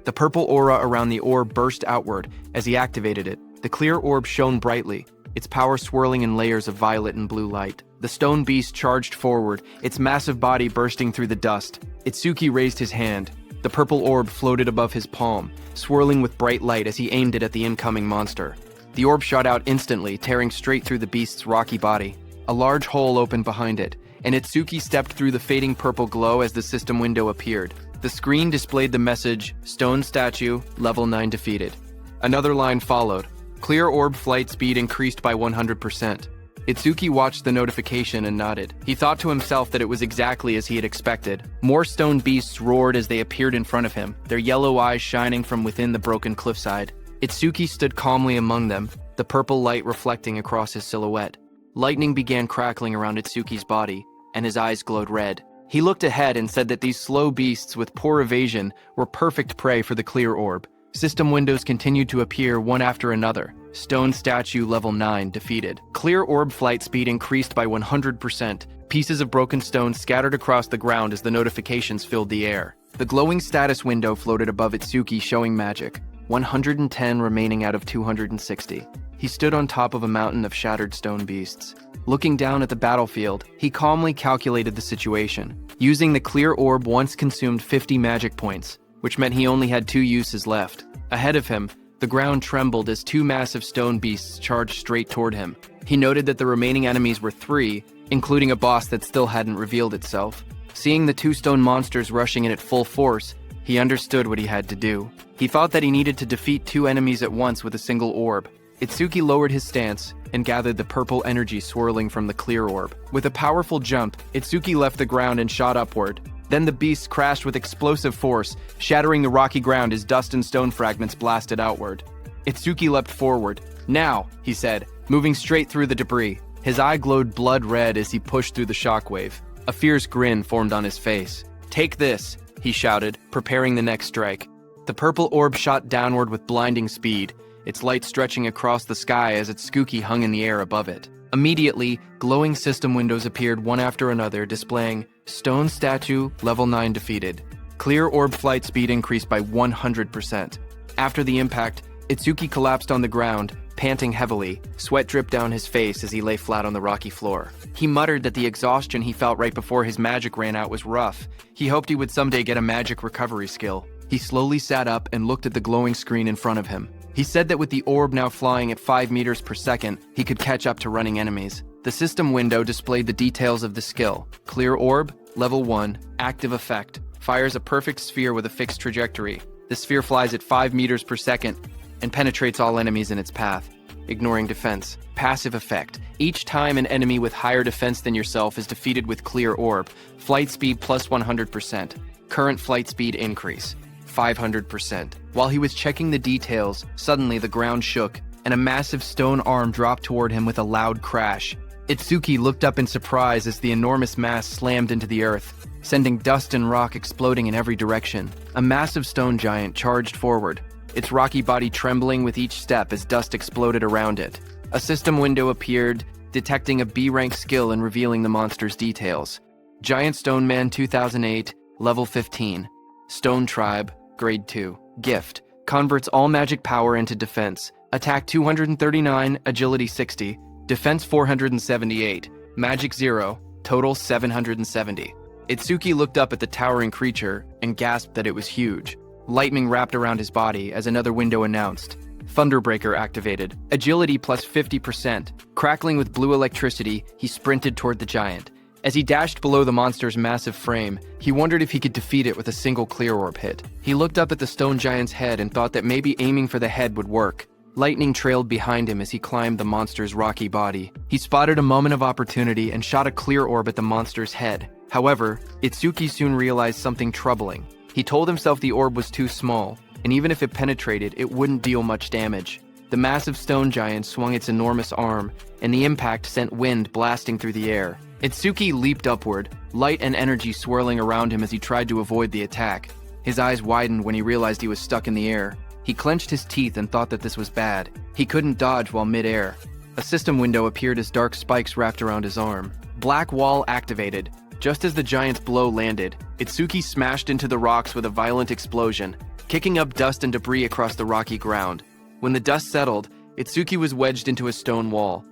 The purple aura around the orb burst outward as he activated it. The clear orb shone brightly, its power swirling in layers of violet and blue light. The stone beast charged forward, its massive body bursting through the dust. Itsuki raised his hand. The purple orb floated above his palm, swirling with bright light as he aimed it at the incoming monster. The orb shot out instantly, tearing straight through the beast's rocky body. A large hole opened behind it, and Itsuki stepped through the fading purple glow as the system window appeared. The screen displayed the message, "Stone Statue, Level 9 defeated." Another line followed. Clear orb flight speed increased by 100%. Itsuki watched the notification and nodded. He thought to himself that it was exactly as he had expected. More stone beasts roared as they appeared in front of him, their yellow eyes shining from within the broken cliffside. Itsuki stood calmly among them, the purple light reflecting across his silhouette. Lightning began crackling around Itsuki's body, and his eyes glowed red. He looked ahead and said that these slow beasts with poor evasion were perfect prey for the clear orb. System windows continued to appear one after another. Stone Statue Level 9 defeated. Clear orb flight speed increased by 100%. Pieces of broken stone scattered across the ground as the notifications filled the air. The glowing status window floated above Itsuki showing magic. 110 remaining out of 260. He stood on top of a mountain of shattered stone beasts. Looking down at the battlefield, he calmly calculated the situation. Using the clear orb once consumed 50 magic points, which meant he only had 2 uses left. Ahead of him, the ground trembled as 2 massive stone beasts charged straight toward him. He noted that the remaining enemies were 3, including a boss that still hadn't revealed itself. Seeing the 2 stone monsters rushing in at full force, he understood what he had to do. He thought that he needed to defeat 2 enemies at once with a single orb. Itsuki lowered his stance and gathered the purple energy swirling from the clear orb. With a powerful jump, Itsuki left the ground and shot upward. Then the beast crashed with explosive force, shattering the rocky ground as dust and stone fragments blasted outward. Itsuki leapt forward. "Now," he said, moving straight through the debris. His eye glowed blood red as he pushed through the shockwave. A fierce grin formed on his face. "Take this," he shouted, preparing the next strike. The purple orb shot downward with blinding speed, its light stretching across the sky as its Tsuki hung in the air above it. Immediately, glowing system windows appeared one after another, displaying Stone Statue Level 9 defeated. Clear orb flight speed increased by 100%. After the impact, Itsuki collapsed on the ground, panting heavily. Sweat dripped down his face as he lay flat on the rocky floor. He muttered that the exhaustion he felt right before his magic ran out was rough. He hoped he would someday get a magic recovery skill. He slowly sat up and looked at the glowing screen in front of him. He said that with the orb now flying at 5 meters per second, he could catch up to running enemies. The system window displayed the details of the skill. Clear orb, level 1, active effect. Fires a perfect sphere with a fixed trajectory. The sphere flies at 5 meters per second and penetrates all enemies in its path, ignoring defense. Passive effect. Each time an enemy with higher defense than yourself is defeated with clear orb, flight speed plus 100%. Current flight speed increase. 500%. While he was checking the details, suddenly the ground shook, and a massive stone arm dropped toward him with a loud crash. Itsuki looked up in surprise as the enormous mass slammed into the earth, sending dust and rock exploding in every direction. A massive stone giant charged forward, its rocky body trembling with each step as dust exploded around it. A system window appeared, detecting a B-rank skill and revealing the monster's details. Giant Stone Man 2008, level 15. Stone Tribe, grade 2. Gift. converts all magic power into defense. Attack 239, agility 60, defense 478, magic 0, total 770. Itsuki looked up at the towering creature and gasped that it was huge. Lightning wrapped around his body as another window announced. Thunderbreaker activated. Agility plus 50%. Crackling with blue electricity, he sprinted toward the giant. As he dashed below the monster's massive frame, he wondered if he could defeat it with a single clear orb hit. He looked up at the stone giant's head and thought that maybe aiming for the head would work. Lightning trailed behind him as he climbed the monster's rocky body. He spotted a moment of opportunity and shot a clear orb at the monster's head. However, Itsuki soon realized something troubling. He told himself the orb was too small, and even if it penetrated, it wouldn't deal much damage. The massive stone giant swung its enormous arm, and the impact sent wind blasting through the air. Itsuki leaped upward, light and energy swirling around him as he tried to avoid the attack. His eyes widened when he realized he was stuck in the air. He clenched his teeth and thought that this was bad. He couldn't dodge while mid-air. A system window appeared as dark spikes wrapped around his arm. Black wall activated. Just as the giant's blow landed, Itsuki smashed into the rocks with a violent explosion, kicking up dust and debris across the rocky ground. When the dust settled, Itsuki was wedged into a stone wall.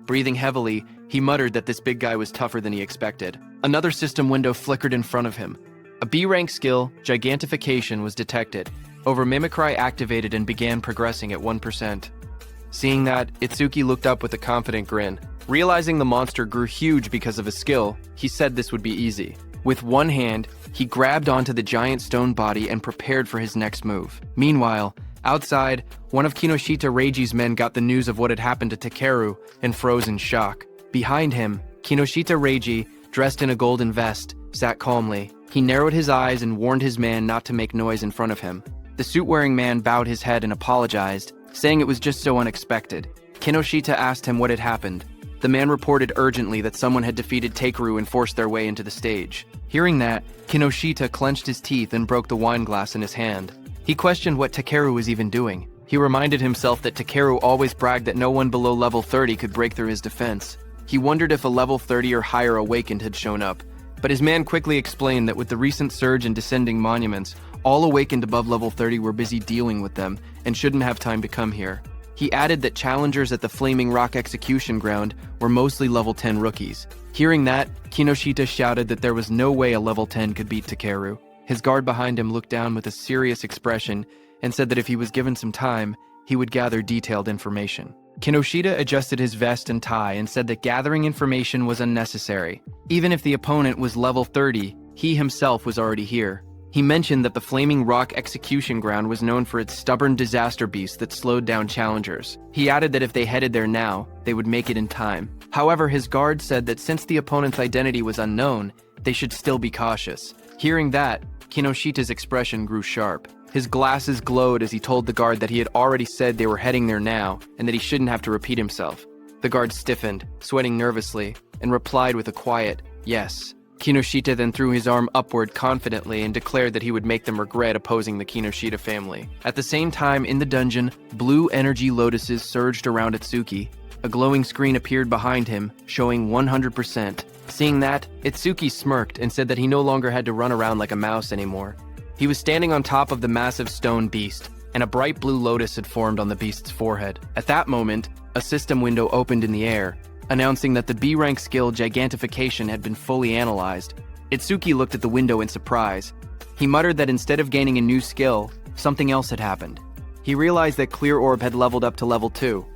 Breathing heavily, he muttered that this big guy was tougher than he expected. Another system window flickered in front of him. A B-rank skill, Gigantification, was detected. Over Mimicry activated and began progressing at 1%. Seeing that, Itsuki looked up with a confident grin. Realizing the monster grew huge because of his skill, he said this would be easy. With one hand, he grabbed onto the giant stone body and prepared for his next move. Meanwhile, outside, one of Kinoshita Reiji's men got the news of what had happened to Takeru and froze in shock. Behind him, Kinoshita Reiji, dressed in a golden vest, sat calmly. He narrowed his eyes and warned his man not to make noise in front of him. The suit-wearing man bowed his head and apologized, saying it was just so unexpected. Kinoshita asked him what had happened. The man reported urgently that someone had defeated Takeru and forced their way into the stage. Hearing that, Kinoshita clenched his teeth and broke the wine glass in his hand. He questioned what Takeru was even doing. He reminded himself that Takeru always bragged that no one below level 30 could break through his defense. He wondered if a level 30 or higher awakened had shown up, but his man quickly explained that with the recent surge in descending monuments, all awakened above level 30 were busy dealing with them and shouldn't have time to come here. He added that challengers at the Flaming Rock Execution Ground were mostly level 10 rookies. Hearing that, Kinoshita shouted that there was no way a level 10 could beat Takeru. His guard behind him looked down with a serious expression and said that if he was given some time, he would gather detailed information. Kinoshita adjusted his vest and tie and said that gathering information was unnecessary. Even if the opponent was level 30, he himself was already here. He mentioned that the Flaming Rock Execution Ground was known for its stubborn disaster beast that slowed down challengers. He added that if they headed there now, they would make it in time. However, his guard said that since the opponent's identity was unknown, they should still be cautious. Hearing that, Kinoshita's expression grew sharp. His glasses glowed as he told the guard that he had already said they were heading there now and that he shouldn't have to repeat himself. The guard stiffened, sweating nervously, and replied with a quiet, "Yes." Kinoshita then threw his arm upward confidently and declared that he would make them regret opposing the Kinoshita family. At the same time, in the dungeon, blue energy lotuses surged around Itsuki. A glowing screen appeared behind him, showing 100%. Seeing that, Itsuki smirked and said that he no longer had to run around like a mouse anymore. He was standing on top of the massive stone beast, and a bright blue lotus had formed on the beast's forehead. At that moment, a system window opened in the air, announcing that the B-rank skill Gigantification had been fully analyzed. Itsuki looked at the window in surprise. He muttered that instead of gaining a new skill, something else had happened. He realized that Clear Orb had leveled up to level 2,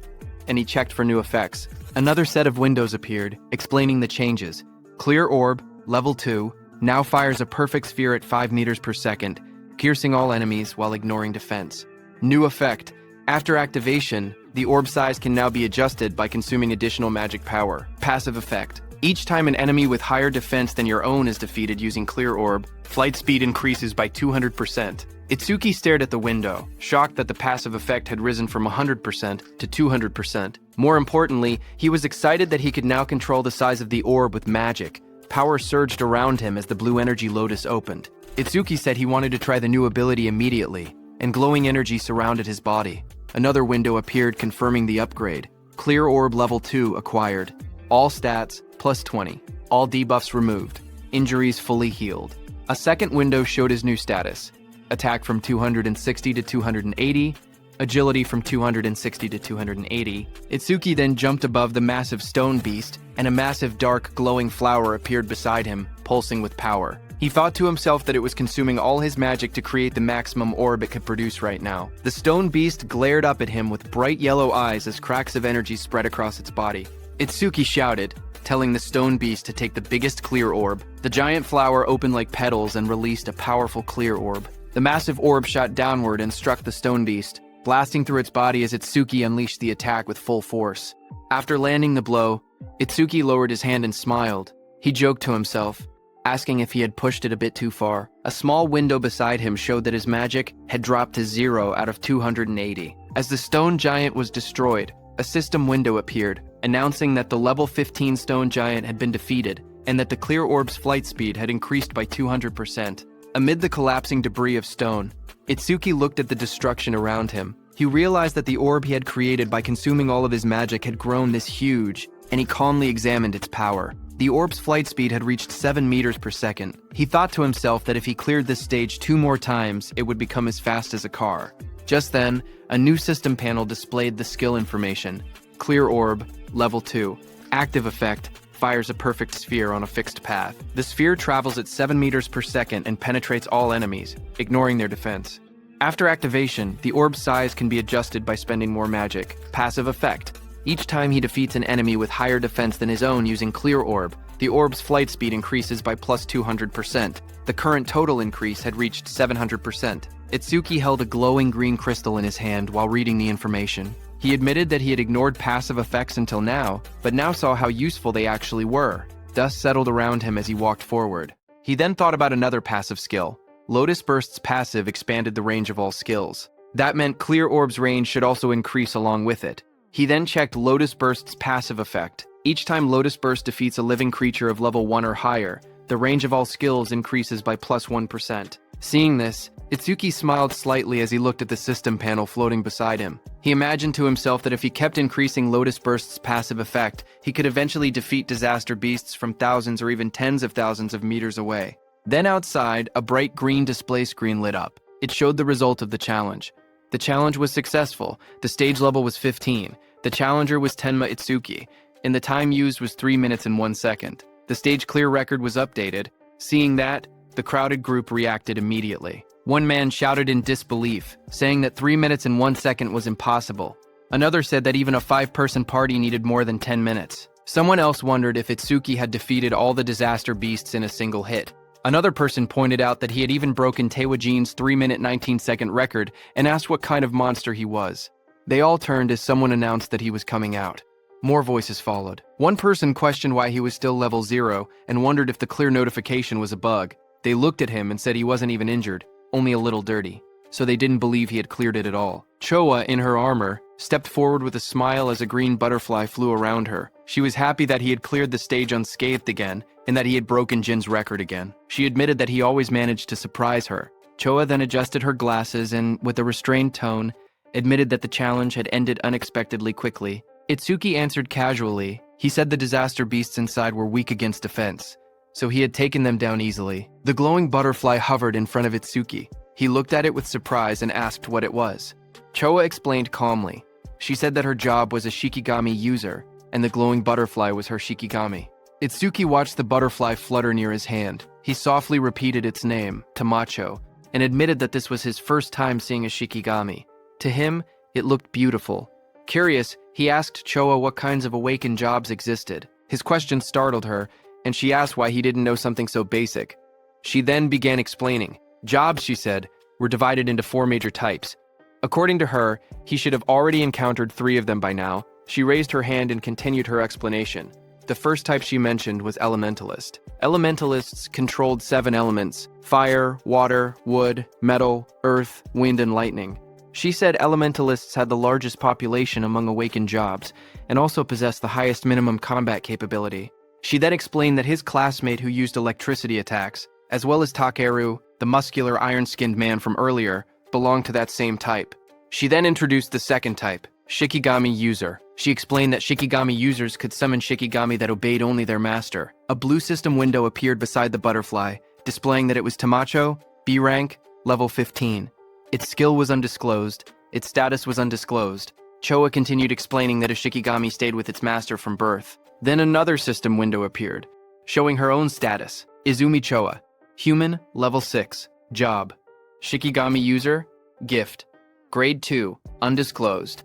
and he checked for new effects. Another set of windows appeared, explaining the changes. Clear Orb, level 2, now fires a perfect sphere at 5 meters per second, piercing all enemies while ignoring defense. New effect. After activation, the orb size can now be adjusted by consuming additional magic power. Passive effect. Each time an enemy with higher defense than your own is defeated using Clear Orb, flight speed increases by 200%. Itsuki stared at the window, shocked that the passive effect had risen from 100% to 200%. More importantly, he was excited that he could now control the size of the orb with magic. Power surged around him as the blue energy lotus opened. Itsuki said he wanted to try the new ability immediately, and glowing energy surrounded his body. Another window appeared confirming the upgrade. Clear Orb level 2 acquired. All stats plus 20. All debuffs removed. Injuries fully healed. A second window showed his new status. attack from 260 to 280, agility from 260 to 280. Itsuki then jumped above the massive stone beast, and a massive dark glowing flower appeared beside him, pulsing with power. He thought to himself that it was consuming all his magic to create the maximum orb it could produce right now. The stone beast glared up at him with bright yellow eyes as cracks of energy spread across its body. Itsuki shouted, telling the stone beast to take the biggest clear orb. The giant flower opened like petals and released a powerful clear orb. The massive orb shot downward and struck the stone beast, blasting through its body as Itsuki unleashed the attack with full force. After landing the blow, Itsuki lowered his hand and smiled. He joked to himself, asking if he had pushed it a bit too far. A small window beside him showed that his magic had dropped to 0 out of 280. As the stone giant was destroyed, a system window appeared, announcing that the level 15 stone giant had been defeated and that the clear orb's flight speed had increased by 200%. Amid the collapsing debris of stone, Itsuki looked at the destruction around him. He realized that the orb he had created by consuming all of his magic had grown this huge, and he calmly examined its power. The orb's flight speed had reached 7 meters per second. He thought to himself that if he cleared this stage 2 more times, it would become as fast as a car. Just then, a new system panel displayed the skill information. Clear orb, level 2. Active effect, fires a perfect sphere on a fixed path. The sphere travels at 7 meters per second and penetrates all enemies, ignoring their defense. After activation, the orb's size can be adjusted by spending more magic. Passive effect. Each time he defeats an enemy with higher defense than his own using Clear Orb, the orb's flight speed increases by plus 200%. The current total increase had reached 700%. Itsuki held a glowing green crystal in his hand while reading the information. He admitted that he had ignored passive effects until now, but now saw how useful they actually were. Dust settled around him as he walked forward. He then thought about another passive skill. Lotus Burst's passive expanded the range of all skills. That meant Clear Orb's range should also increase along with it. He then checked Lotus Burst's passive effect. Each time Lotus Burst defeats a living creature of level 1 or higher, the range of all skills increases by plus 1%. Seeing this, Itsuki smiled slightly as he looked at the system panel floating beside him. He imagined to himself that if he kept increasing Lotus Burst's passive effect, he could eventually defeat disaster beasts from thousands or even tens of thousands of meters away. Then outside, a bright green display screen lit up. It showed the result of the challenge. The challenge was successful. The stage level was 15. The challenger was Tenma Itsuki, and the time used was 3 minutes and 1 second. The stage clear record was updated. Seeing that, the crowded group reacted immediately. One man shouted in disbelief, saying that 3 minutes and 1 second was impossible. Another said that even a 5-person party needed more than 10 minutes. Someone else wondered if Itsuki had defeated all the disaster beasts in a single hit. Another person pointed out that he had even broken Taewajin's 3-minute 19-second record and asked what kind of monster he was. They all turned as someone announced that he was coming out. More voices followed. One person questioned why he was still level 0 and wondered if the clear notification was a bug. They looked at him and said he wasn't even injured, only a little dirty. So they didn't believe he had cleared it at all. Choa, in her armor, stepped forward with a smile as a green butterfly flew around her. She was happy that he had cleared the stage unscathed again, and that he had broken Jin's record again. She admitted that he always managed to surprise her. Choa then adjusted her glasses and, with a restrained tone, admitted that the challenge had ended unexpectedly quickly. Itsuki answered casually. He said the disaster beasts inside were weak against defense, so he had taken them down easily. The glowing butterfly hovered in front of Itsuki. He looked at it with surprise and asked what it was. Choa explained calmly. She said that her job was a Shikigami user, and the glowing butterfly was her Shikigami. Itsuki watched the butterfly flutter near his hand. He softly repeated its name, Tamacho, and admitted that this was his first time seeing a Shikigami. To him, it looked beautiful. Curious, he asked Choa what kinds of awakened jobs existed. His question startled her, and she asked why he didn't know something so basic. She then began explaining. Jobs, she said, were divided into 4 major types. According to her, he should have already encountered 3 of them by now. She raised her hand and continued her explanation. The first type she mentioned was Elementalist. Elementalists controlled 7 elements: fire, water, wood, metal, earth, wind, and lightning. She said Elementalists had the largest population among awakened jobs, and also possessed the highest minimum combat capability. She then explained that his classmate who used electricity attacks, as well as Takeru, the muscular iron-skinned man from earlier, belonged to that same type. She then introduced the second type, Shikigami User. She explained that Shikigami users could summon Shikigami that obeyed only their master. A blue system window appeared beside the butterfly, displaying that it was Tamacho, B rank, level 15. Its skill was undisclosed. Its status was undisclosed. Choa continued explaining that a Shikigami stayed with its master from birth. Then another system window appeared, showing her own status. Izumi Choa. Human, level 6. Job. Shikigami user, gift. Grade 2, undisclosed.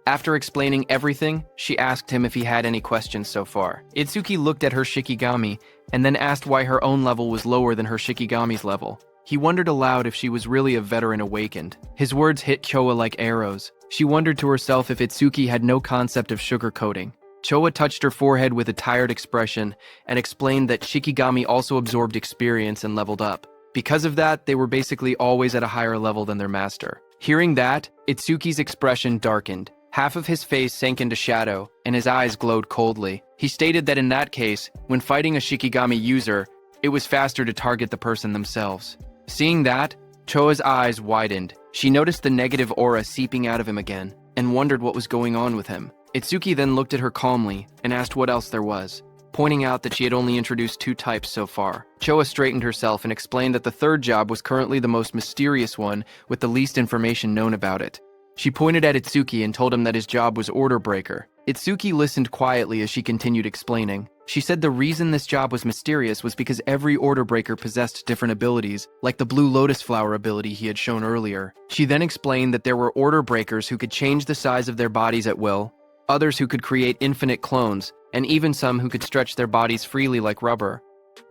After explaining everything, she asked him if he had any questions so far. Itsuki looked at her Shikigami and then asked why her own level was lower than her Shikigami's level. He wondered aloud if she was really a veteran awakened. His words hit Choa like arrows. She wondered to herself if Itsuki had no concept of sugarcoating. Choa touched her forehead with a tired expression and explained that Shikigami also absorbed experience and leveled up. Because of that, they were basically always at a higher level than their master. Hearing that, Itsuki's expression darkened. Half of his face sank into shadow, and his eyes glowed coldly. He stated that in that case, when fighting a Shikigami user, it was faster to target the person themselves. Seeing that, Choa's eyes widened. She noticed the negative aura seeping out of him again, and wondered what was going on with him. Itsuki then looked at her calmly and asked what else there was, pointing out that she had only introduced 2 types so far. Choa straightened herself and explained that the third job was currently the most mysterious one with the least information known about it. She pointed at Itsuki and told him that his job was order breaker. Itsuki listened quietly as she continued explaining. She said the reason this job was mysterious was because every order breaker possessed different abilities, like the blue lotus flower ability he had shown earlier. She then explained that there were order breakers who could change the size of their bodies at will, others who could create infinite clones, and even some who could stretch their bodies freely like rubber.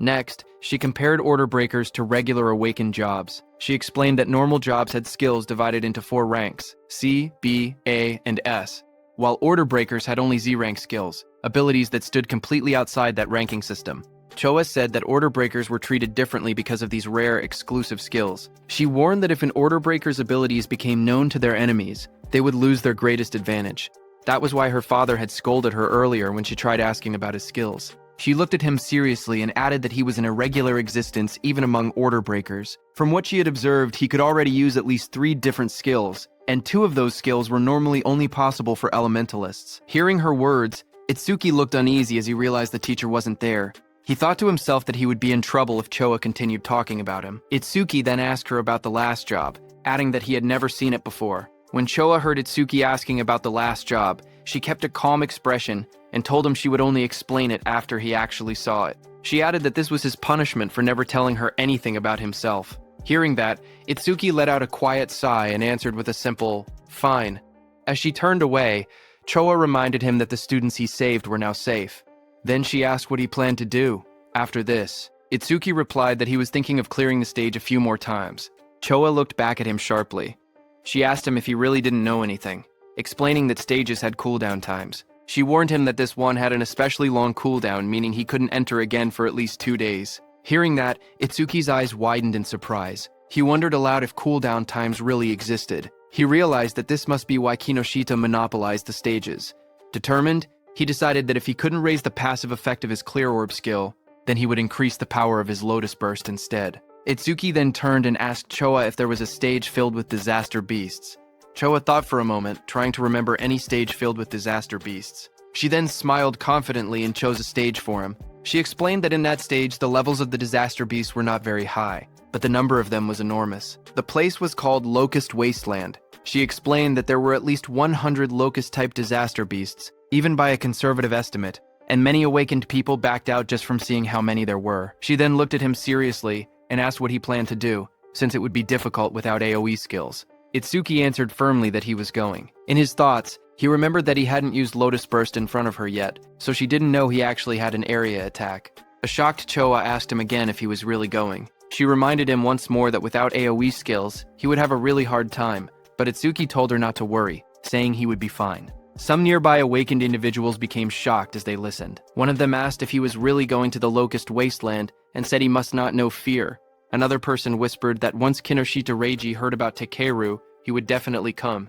Next, she compared order breakers to regular awakened jobs. She explained that normal jobs had skills divided into 4 ranks, C, B, A, and S, while order breakers had only Z-rank skills, abilities that stood completely outside that ranking system. Choa said that order breakers were treated differently because of these rare, exclusive skills. She warned that if an order breaker's abilities became known to their enemies, they would lose their greatest advantage. That was why her father had scolded her earlier when she tried asking about his skills. She looked at him seriously and added that he was an irregular existence even among order breakers. From what she had observed, he could already use at least 3 different skills, and 2 of those skills were normally only possible for elementalists. Hearing her words, Itsuki looked uneasy as he realized the teacher wasn't there. He thought to himself that he would be in trouble if Choa continued talking about him. Itsuki then asked her about the last job, adding that he had never seen it before. When Choa heard Itsuki asking about the last job, she kept a calm expression and told him she would only explain it after he actually saw it. She added that this was his punishment for never telling her anything about himself. Hearing that, Itsuki let out a quiet sigh and answered with a simple, "Fine." As she turned away, Choa reminded him that the students he saved were now safe. Then she asked what he planned to do. After this, Itsuki replied that he was thinking of clearing the stage a few more times. Choa looked back at him sharply. She asked him if he really didn't know anything, explaining that stages had cooldown times. She warned him that this one had an especially long cooldown, meaning he couldn't enter again for at least 2 days. Hearing that, Itsuki's eyes widened in surprise. He wondered aloud if cooldown times really existed. He realized that this must be why Kinoshita monopolized the stages. Determined, he decided that if he couldn't raise the passive effect of his Clear Orb skill, then he would increase the power of his Lotus Burst instead. Itsuki then turned and asked Choa if there was a stage filled with disaster beasts. Choa thought for a moment, trying to remember any stage filled with disaster beasts. She then smiled confidently and chose a stage for him. She explained that in that stage, the levels of the disaster beasts were not very high, but the number of them was enormous. The place was called Locust Wasteland. She explained that there were at least 100 locust-type disaster beasts, even by a conservative estimate, and many awakened people backed out just from seeing how many there were. She then looked at him seriously and asked what he planned to do, since it would be difficult without AoE skills. Itsuki answered firmly that he was going. In his thoughts, he remembered that he hadn't used Lotus Burst in front of her yet, so she didn't know he actually had an area attack. A shocked Choa asked him again if he was really going. She reminded him once more that without AoE skills, he would have a really hard time, but Itsuki told her not to worry, saying he would be fine. Some nearby awakened individuals became shocked as they listened. One of them asked if he was really going to the Locust Wasteland and said he must not know fear. Another person whispered that once Kinoshita Reiji heard about Takeru, he would definitely come.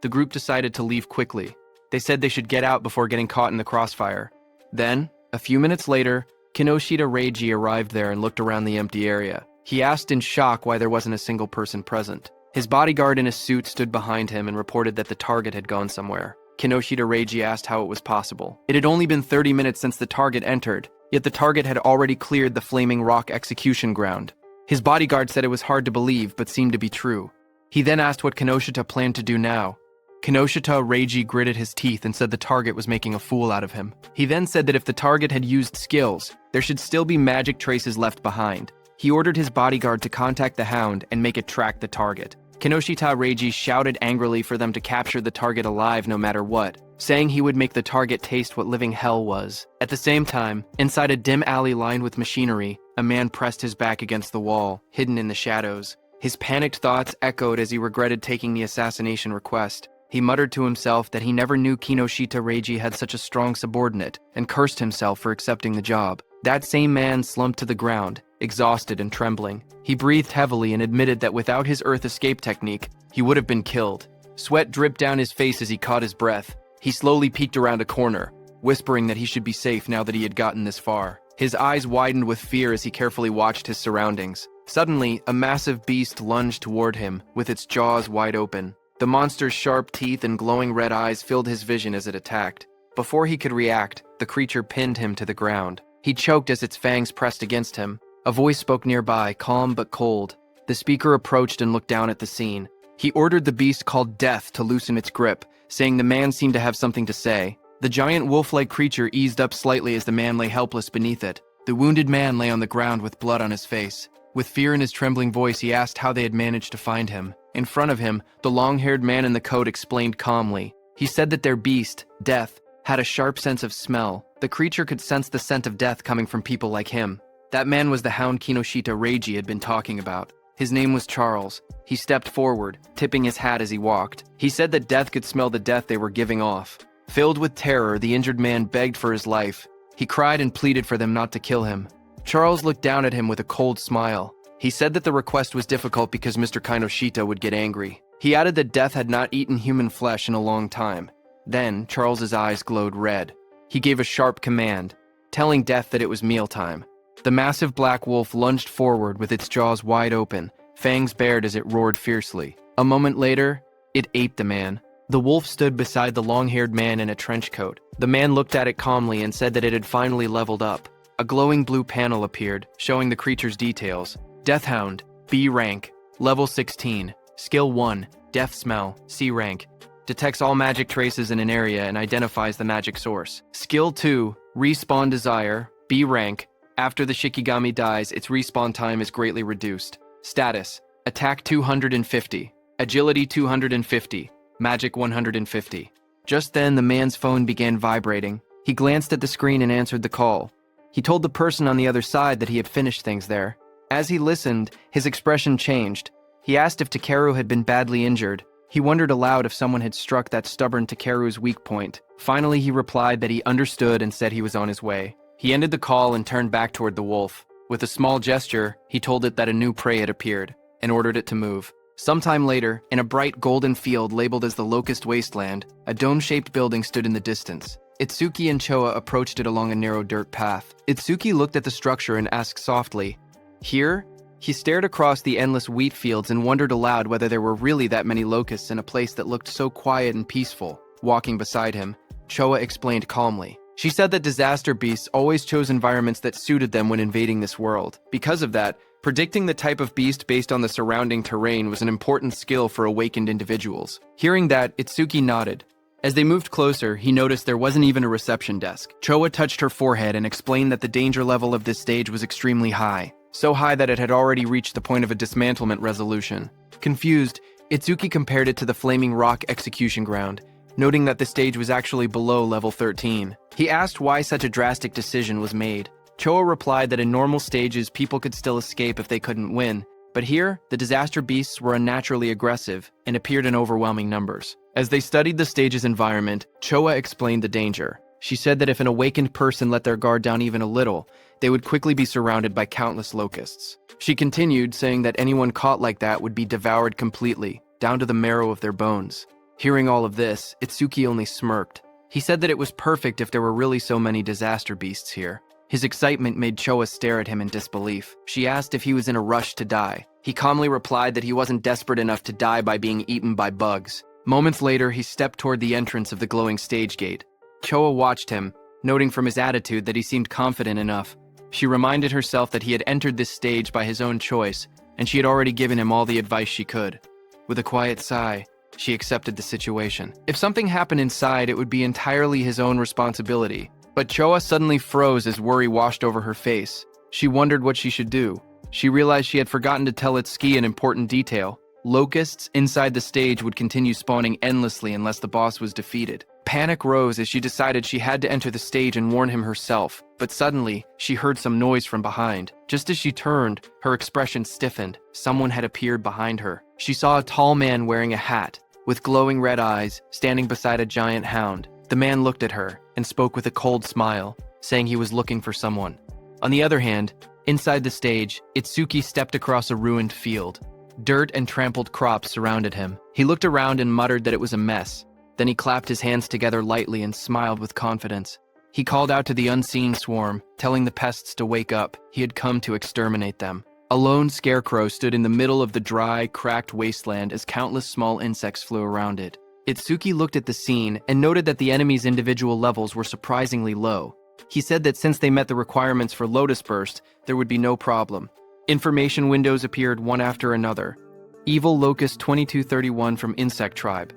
The group decided to leave quickly. They said they should get out before getting caught in the crossfire. Then, a few minutes later, Kinoshita Reiji arrived there and looked around the empty area. He asked in shock why there wasn't a single person present. His bodyguard in a suit stood behind him and reported that the target had gone somewhere. Kinoshita Reiji asked how it was possible. It had only been 30 minutes since the target entered, yet the target had already cleared the Flaming Rock execution ground. His bodyguard said it was hard to believe, but seemed to be true. He then asked what Kinoshita planned to do now. Kinoshita Reiji gritted his teeth and said the target was making a fool out of him. He then said that if the target had used skills, there should still be magic traces left behind. He ordered his bodyguard to contact the hound and make it track the target. Kinoshita Reiji shouted angrily for them to capture the target alive no matter what, saying he would make the target taste what living hell was. At the same time, inside a dim alley lined with machinery, a man pressed his back against the wall, hidden in the shadows. His panicked thoughts echoed as he regretted taking the assassination request. He muttered to himself that he never knew Kinoshita Reiji had such a strong subordinate, and cursed himself for accepting the job. That same man slumped to the ground, exhausted and trembling. He breathed heavily and admitted that without his earth escape technique, he would have been killed. Sweat dripped down his face as he caught his breath. He slowly peeked around a corner, whispering that he should be safe now that he had gotten this far. His eyes widened with fear as he carefully watched his surroundings. Suddenly, a massive beast lunged toward him, with its jaws wide open. The monster's sharp teeth and glowing red eyes filled his vision as it attacked. Before he could react, the creature pinned him to the ground. He choked as its fangs pressed against him. A voice spoke nearby, calm but cold. The speaker approached and looked down at the scene. He ordered the beast called Death to loosen its grip, saying the man seemed to have something to say. The giant wolf-like creature eased up slightly as the man lay helpless beneath it. The wounded man lay on the ground with blood on his face. With fear in his trembling voice, he asked how they had managed to find him. In front of him, the long-haired man in the coat explained calmly. He said that their beast, Death, had a sharp sense of smell. The creature could sense the scent of death coming from people like him. That man was the hound Kinoshita Reiji had been talking about. His name was Charles. He stepped forward, tipping his hat as he walked. He said that Death could smell the death they were giving off. Filled with terror, the injured man begged for his life. He cried and pleaded for them not to kill him. Charles looked down at him with a cold smile. He said that the request was difficult because Mr. Kinoshita would get angry. He added that Death had not eaten human flesh in a long time. Then, Charles's eyes glowed red. He gave a sharp command, telling Death that it was mealtime. The massive black wolf lunged forward with its jaws wide open, fangs bared as it roared fiercely. A moment later, it ate the man. The wolf stood beside the long-haired man in a trench coat. The man looked at it calmly and said that it had finally leveled up. A glowing blue panel appeared, showing the creature's details. Deathhound, B rank, level 16, skill 1, death smell, C rank. Detects all magic traces in an area and identifies the magic source. Skill 2, respawn desire, B rank. After the Shikigami dies, its respawn time is greatly reduced. Status, attack 250, agility 250, magic 150. Just then, the man's phone began vibrating. He glanced at the screen and answered the call. He told the person on the other side that he had finished things there. As he listened, his expression changed. He asked if Takeru had been badly injured. He wondered aloud if someone had struck that stubborn Takeru's weak point. Finally, he replied that he understood and said he was on his way. He ended the call and turned back toward the wolf. With a small gesture, he told it that a new prey had appeared, and ordered it to move. Sometime later, in a bright golden field labeled as the Locust Wasteland, a dome-shaped building stood in the distance. Itsuki and Choa approached it along a narrow dirt path. Itsuki looked at the structure and asked softly, "Here?" He stared across the endless wheat fields and wondered aloud whether there were really that many locusts in a place that looked so quiet and peaceful. Walking beside him, Choa explained calmly. She said that disaster beasts always chose environments that suited them when invading this world. Because of that, predicting the type of beast based on the surrounding terrain was an important skill for awakened individuals. Hearing that, Itsuki nodded. As they moved closer, he noticed there wasn't even a reception desk. Choa touched her forehead and explained that the danger level of this stage was extremely high. So high that it had already reached the point of a dismantlement resolution. Confused, Itsuki compared it to the Flaming Rock execution ground, noting that the stage was actually below level 13. He asked why such a drastic decision was made. Choa replied that in normal stages people could still escape if they couldn't win, but here, the disaster beasts were unnaturally aggressive and appeared in overwhelming numbers. As they studied the stage's environment, Choa explained the danger. She said that if an awakened person let their guard down even a little, they would quickly be surrounded by countless locusts. She continued, saying that anyone caught like that would be devoured completely, down to the marrow of their bones. Hearing all of this, Itsuki only smirked. He said that it was perfect if there were really so many disaster beasts here. His excitement made Choa stare at him in disbelief. She asked if he was in a rush to die. He calmly replied that he wasn't desperate enough to die by being eaten by bugs. Moments later, he stepped toward the entrance of the glowing stage gate. Choa watched him, noting from his attitude that he seemed confident enough. She reminded herself that he had entered this stage by his own choice, and she had already given him all the advice she could. With a quiet sigh, she accepted the situation. If something happened inside, it would be entirely his own responsibility. But Choa suddenly froze as worry washed over her face. She wondered what she should do. She realized she had forgotten to tell Itsuki an important detail. Locusts inside the stage would continue spawning endlessly unless the boss was defeated. Panic rose as she decided she had to enter the stage and warn him herself. But suddenly, she heard some noise from behind. Just as she turned, her expression stiffened. Someone had appeared behind her. She saw a tall man wearing a hat, with glowing red eyes, standing beside a giant hound. The man looked at her and spoke with a cold smile, saying he was looking for someone. On the other hand, inside the stage, Itsuki stepped across a ruined field. Dirt and trampled crops surrounded him. He looked around and muttered that it was a mess. Then he clapped his hands together lightly and smiled with confidence. He called out to the unseen swarm, telling the pests to wake up. He had come to exterminate them. A lone scarecrow stood in the middle of the dry, cracked wasteland as countless small insects flew around it. Itsuki looked at the scene and noted that the enemy's individual levels were surprisingly low. He said that since they met the requirements for Lotus Burst, there would be no problem. Information windows appeared one after another. Evil Locust 2231 from Insect Tribe.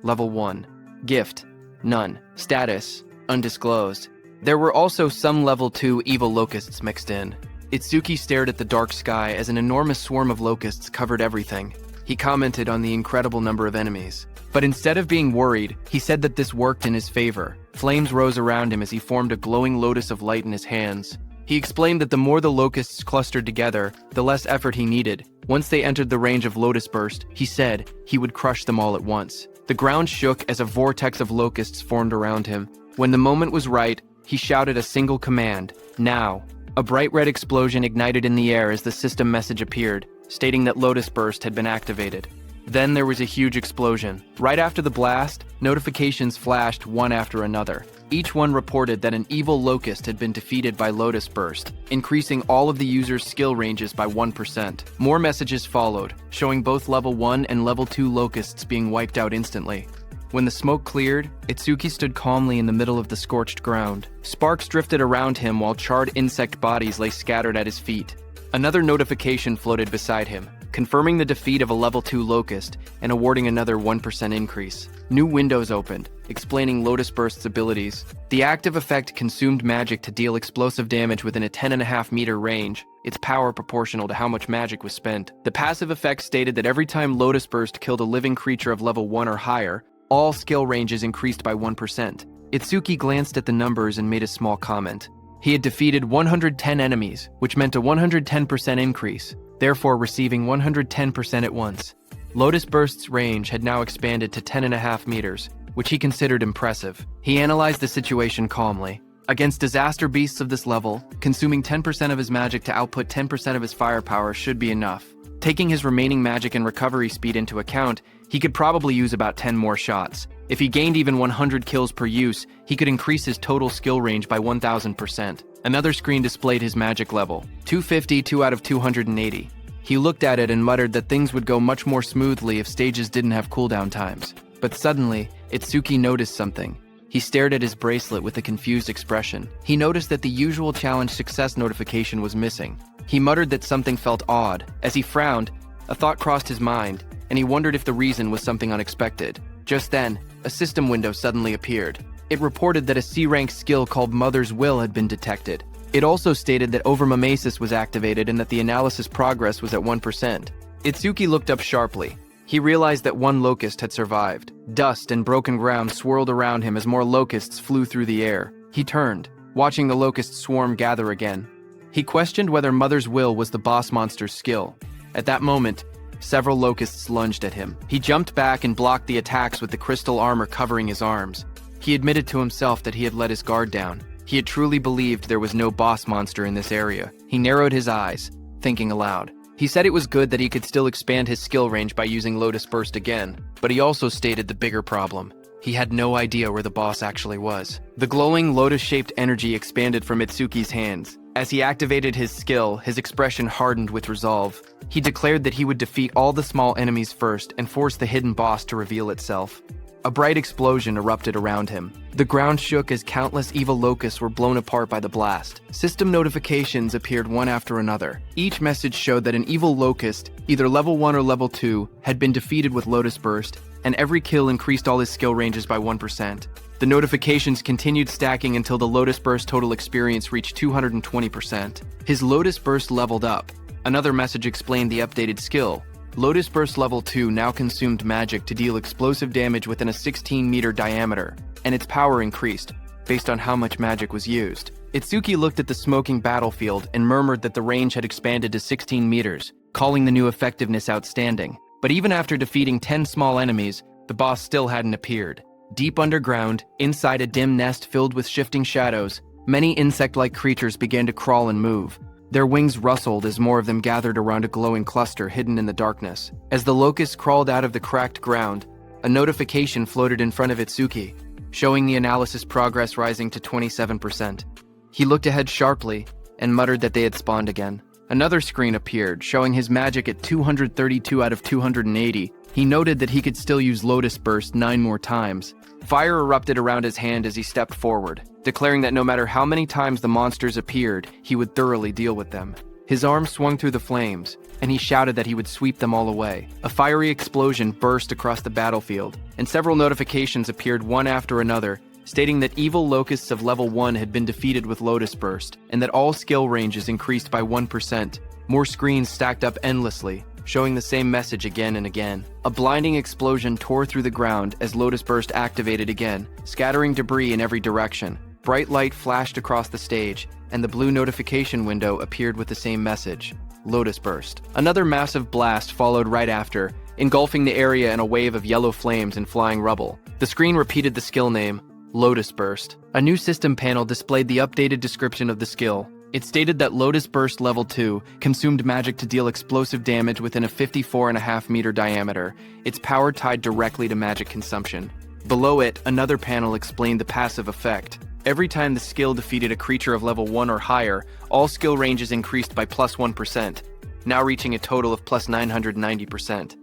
Level 1. Gift. None. Status. Undisclosed. There were also some Level 2 Evil Locusts mixed in. Itsuki stared at the dark sky as an enormous swarm of locusts covered everything. He commented on the incredible number of enemies. But instead of being worried, he said that this worked in his favor. Flames rose around him as he formed a glowing lotus of light in his hands. He explained that the more the locusts clustered together, the less effort he needed. Once they entered the range of Lotus Burst, he said he would crush them all at once. The ground shook as a vortex of locusts formed around him. When the moment was right, he shouted a single command, "Now." A bright red explosion ignited in the air as the system message appeared, stating that Lotus Burst had been activated. Then there was a huge explosion. Right after the blast, notifications flashed one after another. Each one reported that an evil locust had been defeated by Lotus Burst, increasing all of the user's skill ranges by 1%. More messages followed, showing both level 1 and level 2 locusts being wiped out instantly. When the smoke cleared, Itsuki stood calmly in the middle of the scorched ground. Sparks drifted around him while charred insect bodies lay scattered at his feet. Another notification floated beside him, confirming the defeat of a level 2 locust and awarding another 1% increase. New windows opened, explaining Lotus Burst's abilities. The active effect consumed magic to deal explosive damage within a 10.5 meter range, its power proportional to how much magic was spent. The passive effect stated that every time Lotus Burst killed a living creature of level 1 or higher, all skill ranges increased by 1%. Itsuki glanced at the numbers and made a small comment. He had defeated 110 enemies, which meant a 110% increase, therefore receiving 110% at once. Lotus Burst's range had now expanded to 10.5 meters, which he considered impressive. He analyzed the situation calmly. Against disaster beasts of this level, consuming 10% of his magic to output 10% of his firepower should be enough. Taking his remaining magic and recovery speed into account, he could probably use about 10 more shots. If he gained even 100 kills per use, he could increase his total skill range by 1000%. Another screen displayed his magic level, 250, 2 out of 280. He looked at it and muttered that things would go much more smoothly if stages didn't have cooldown times. But suddenly, Itsuki noticed something. He stared at his bracelet with a confused expression. He noticed that the usual challenge success notification was missing. He muttered that something felt odd. As he frowned, a thought crossed his mind, and he wondered if the reason was something unexpected. Just then, a system window suddenly appeared. It reported that a C-rank skill called Mother's Will had been detected. It also stated that overmimesis was activated and that the analysis progress was at 1%. Itsuki looked up sharply. He realized that one locust had survived. Dust and broken ground swirled around him as more locusts flew through the air. He turned, watching the locust swarm gather again. He questioned whether Mother's Will was the boss monster's skill. At that moment, several locusts lunged at him. He jumped back and blocked the attacks with the crystal armor covering his arms. He admitted to himself that he had let his guard down. He had truly believed there was no boss monster in this area. He narrowed his eyes, thinking aloud. He said it was good that he could still expand his skill range by using Lotus Burst again, but he also stated the bigger problem. He had no idea where the boss actually was. The glowing lotus-shaped energy expanded from Itsuki's hands. As he activated his skill, his expression hardened with resolve. He declared that he would defeat all the small enemies first and force the hidden boss to reveal itself. A bright explosion erupted around him. The ground shook as countless evil locusts were blown apart by the blast. System notifications appeared one after another. Each message showed that an evil locust, either level 1 or level 2, had been defeated with Lotus Burst, and every kill increased all his skill ranges by 1%. The notifications continued stacking until the Lotus Burst total experience reached 220%. His Lotus Burst leveled up. Another message explained the updated skill. Lotus Burst level 2 now consumed magic to deal explosive damage within a 16-meter diameter, and its power increased, based on how much magic was used. Itsuki looked at the smoking battlefield and murmured that the range had expanded to 16 meters, calling the new effectiveness outstanding. But even after defeating 10 small enemies, the boss still hadn't appeared. Deep underground, inside a dim nest filled with shifting shadows, many insect-like creatures began to crawl and move. Their wings rustled as more of them gathered around a glowing cluster hidden in the darkness. As the locusts crawled out of the cracked ground, a notification floated in front of Itsuki, showing the analysis progress rising to 27%. He looked ahead sharply and muttered that they had spawned again. Another screen appeared, showing his magic at 232 out of 280. He noted that he could still use Lotus Burst 9 more times. Fire erupted around his hand as he stepped forward, declaring that no matter how many times the monsters appeared, he would thoroughly deal with them. His arm swung through the flames, and he shouted that he would sweep them all away. A fiery explosion burst across the battlefield, and several notifications appeared one after another, stating that evil locusts of level 1 had been defeated with Lotus Burst, and that all skill ranges increased by 1%. More screens stacked up endlessly, showing the same message again and again. A blinding explosion tore through the ground as Lotus Burst activated again, scattering debris in every direction. Bright light flashed across the stage, and the blue notification window appeared with the same message, Lotus Burst. Another massive blast followed right after, engulfing the area in a wave of yellow flames and flying rubble. The screen repeated the skill name, Lotus Burst. A new system panel displayed the updated description of the skill. It stated that Lotus Burst Level 2 consumed magic to deal explosive damage within a 54.5-meter diameter, its power tied directly to magic consumption. Below it, another panel explained the passive effect. Every time the skill defeated a creature of level 1 or higher, all skill ranges increased by plus 1%, now reaching a total of plus 990%.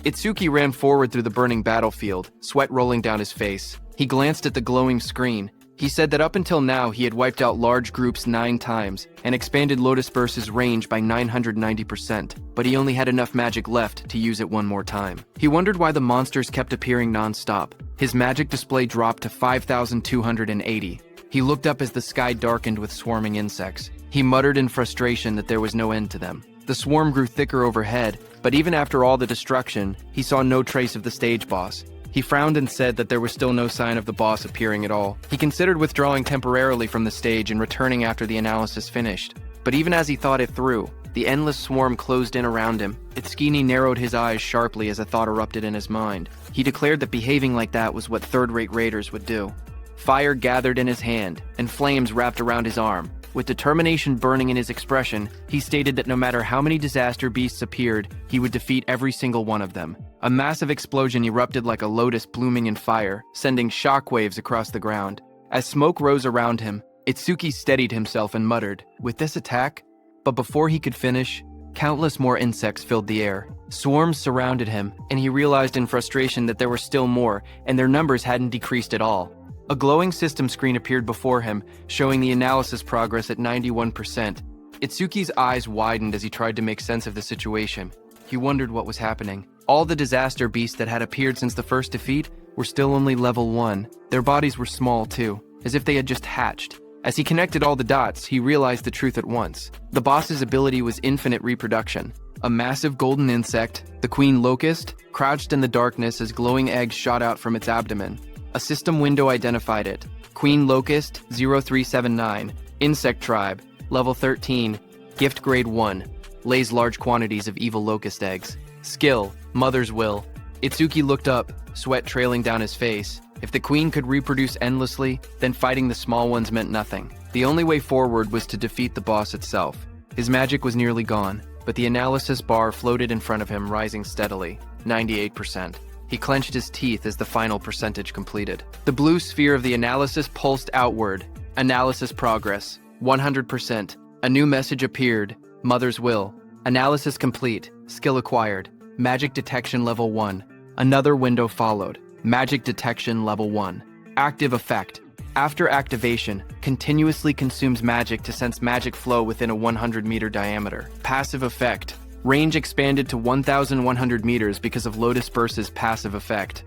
Itsuki ran forward through the burning battlefield, sweat rolling down his face. He glanced at the glowing screen. He said that up until now he had wiped out large groups 9 times and expanded Lotus Burst's range by 990%, but he only had enough magic left to use it one more time. He wondered why the monsters kept appearing non-stop. His magic display dropped to 5,280. He looked up as the sky darkened with swarming insects. He muttered in frustration that there was no end to them. The swarm grew thicker overhead, but even after all the destruction, he saw no trace of the stage boss. He frowned and said that there was still no sign of the boss appearing at all. He considered withdrawing temporarily from the stage and returning after the analysis finished. But even as he thought it through, the endless swarm closed in around him. Itsuki narrowed his eyes sharply as a thought erupted in his mind. He declared that behaving like that was what third-rate raiders would do. Fire gathered in his hand, and flames wrapped around his arm. With determination burning in his expression, he stated that no matter how many disaster beasts appeared, he would defeat every single one of them. A massive explosion erupted like a lotus blooming in fire, sending shockwaves across the ground. As smoke rose around him, Itsuki steadied himself and muttered, "With this attack?" But before he could finish, countless more insects filled the air. Swarms surrounded him, and he realized in frustration that there were still more, and their numbers hadn't decreased at all. A glowing system screen appeared before him, showing the analysis progress at 91%. Itsuki's eyes widened as he tried to make sense of the situation. He wondered what was happening. All the disaster beasts that had appeared since the first defeat were still only level 1. Their bodies were small too, as if they had just hatched. As he connected all the dots, he realized the truth at once. The boss's ability was infinite reproduction. A massive golden insect, the queen locust, crouched in the darkness as glowing eggs shot out from its abdomen. A system window identified it. Queen Locust 0379, Insect Tribe, Level 13, Gift Grade 1, lays large quantities of evil locust eggs. Skill, Mother's Will. Itsuki looked up, sweat trailing down his face. If the queen could reproduce endlessly, then fighting the small ones meant nothing. The only way forward was to defeat the boss itself. His magic was nearly gone, but the analysis bar floated in front of him, rising steadily, 98%. He clenched his teeth as the final percentage completed. The blue sphere of the analysis pulsed outward. Analysis progress, 100%. A new message appeared. Mother's Will. Analysis complete. Skill acquired. Magic detection level 1. Another window followed. Magic Detection Level 1. Active Effect. After activation, continuously consumes magic to sense magic flow within a 100-meter diameter. Passive Effect. Range expanded to 1,100 meters because of Lotus Burst's passive effect.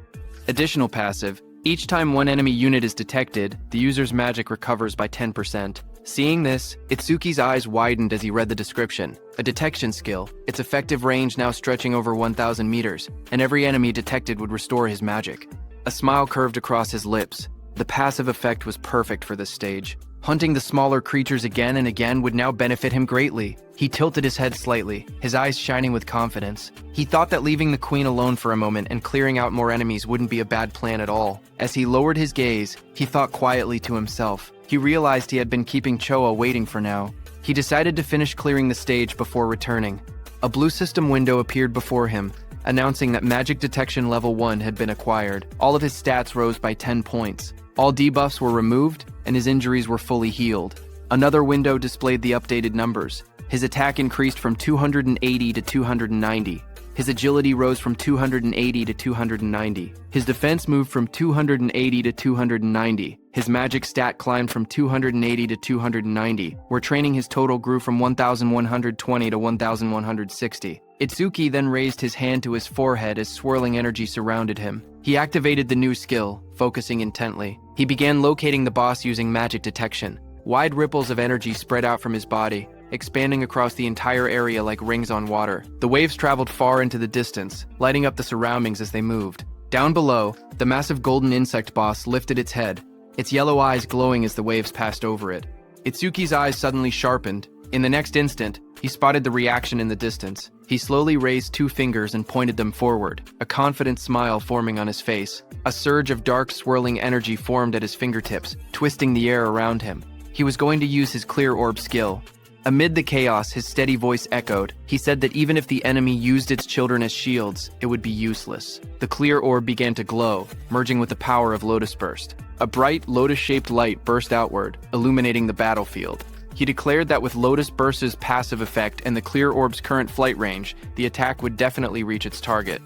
Additional passive. Each time one enemy unit is detected, the user's magic recovers by 10%. Seeing this, Itsuki's eyes widened as he read the description. A detection skill, its effective range now stretching over 1,000 meters, and every enemy detected would restore his magic. A smile curved across his lips. The passive effect was perfect for this stage. Hunting the smaller creatures again and again would now benefit him greatly. He tilted his head slightly, his eyes shining with confidence. He thought that leaving the queen alone for a moment and clearing out more enemies wouldn't be a bad plan at all. As he lowered his gaze, he thought quietly to himself. He realized he had been keeping Choa waiting for now. He decided to finish clearing the stage before returning. A blue system window appeared before him, announcing that Magic Detection Level 1 had been acquired. All of his stats rose by 10 points. All debuffs were removed, and his injuries were fully healed. Another window displayed the updated numbers. His attack increased from 280 to 290. His agility rose from 280 to 290. His defense moved from 280 to 290. His magic stat climbed from 280 to 290, where training his total grew from 1,120 to 1,160. Itsuki then raised his hand to his forehead as swirling energy surrounded him. He activated the new skill, focusing intently. He began locating the boss using magic detection. Wide ripples of energy spread out from his body, expanding across the entire area like rings on water. The waves traveled far into the distance, lighting up the surroundings as they moved. Down below, the massive golden insect boss lifted its head, its yellow eyes glowing as the waves passed over it. Itsuki's eyes suddenly sharpened. In the next instant, he spotted the reaction in the distance. He slowly raised 2 fingers and pointed them forward, a confident smile forming on his face. A surge of dark swirling energy formed at his fingertips, twisting the air around him. He was going to use his clear orb skill. Amid the chaos, his steady voice echoed. He said that even if the enemy used its children as shields, it would be useless. The clear orb began to glow, merging with the power of Lotus Burst. A bright, lotus-shaped light burst outward, illuminating the battlefield. He declared that with Lotus Burst's passive effect and the clear orb's current flight range, the attack would definitely reach its target.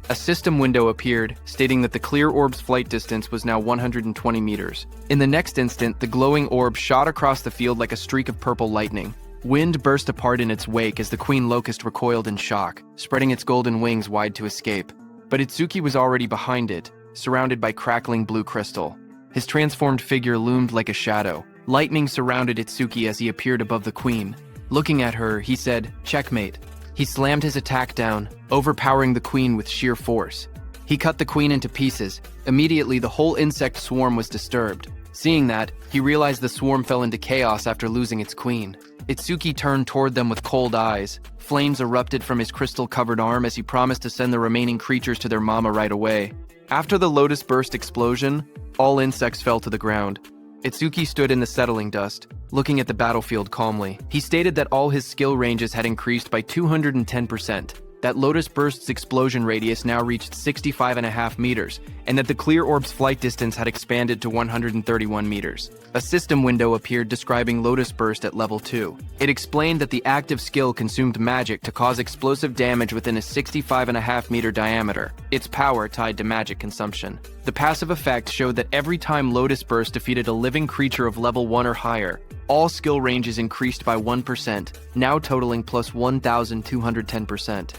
A system window appeared, stating that the clear orb's flight distance was now 120 meters. In the next instant, the glowing orb shot across the field like a streak of purple lightning. Wind burst apart in its wake as the Queen Locust recoiled in shock, spreading its golden wings wide to escape. But Itsuki was already behind it, surrounded by crackling blue crystal. His transformed figure loomed like a shadow. Lightning surrounded Itsuki as he appeared above the Queen. Looking at her, he said, "Checkmate." He slammed his attack down, overpowering the Queen with sheer force. He cut the Queen into pieces. Immediately, the whole insect swarm was disturbed. Seeing that, he realized the swarm fell into chaos after losing its queen. Itsuki turned toward them with cold eyes. Flames erupted from his crystal-covered arm as he promised to send the remaining creatures to their mama right away. After the Lotus Burst explosion, all insects fell to the ground. Itsuki stood in the settling dust, looking at the battlefield calmly. He stated that all his skill ranges had increased by 210%, that Lotus Burst's explosion radius now reached 65.5 meters, and that the clear orb's flight distance had expanded to 131 meters. A system window appeared describing Lotus Burst at level 2. It explained that the active skill consumed magic to cause explosive damage within a 65.5 meter diameter, its power tied to magic consumption. The passive effect showed that every time Lotus Burst defeated a living creature of level 1 or higher, all skill ranges increased by 1%, now totaling plus 1,210%.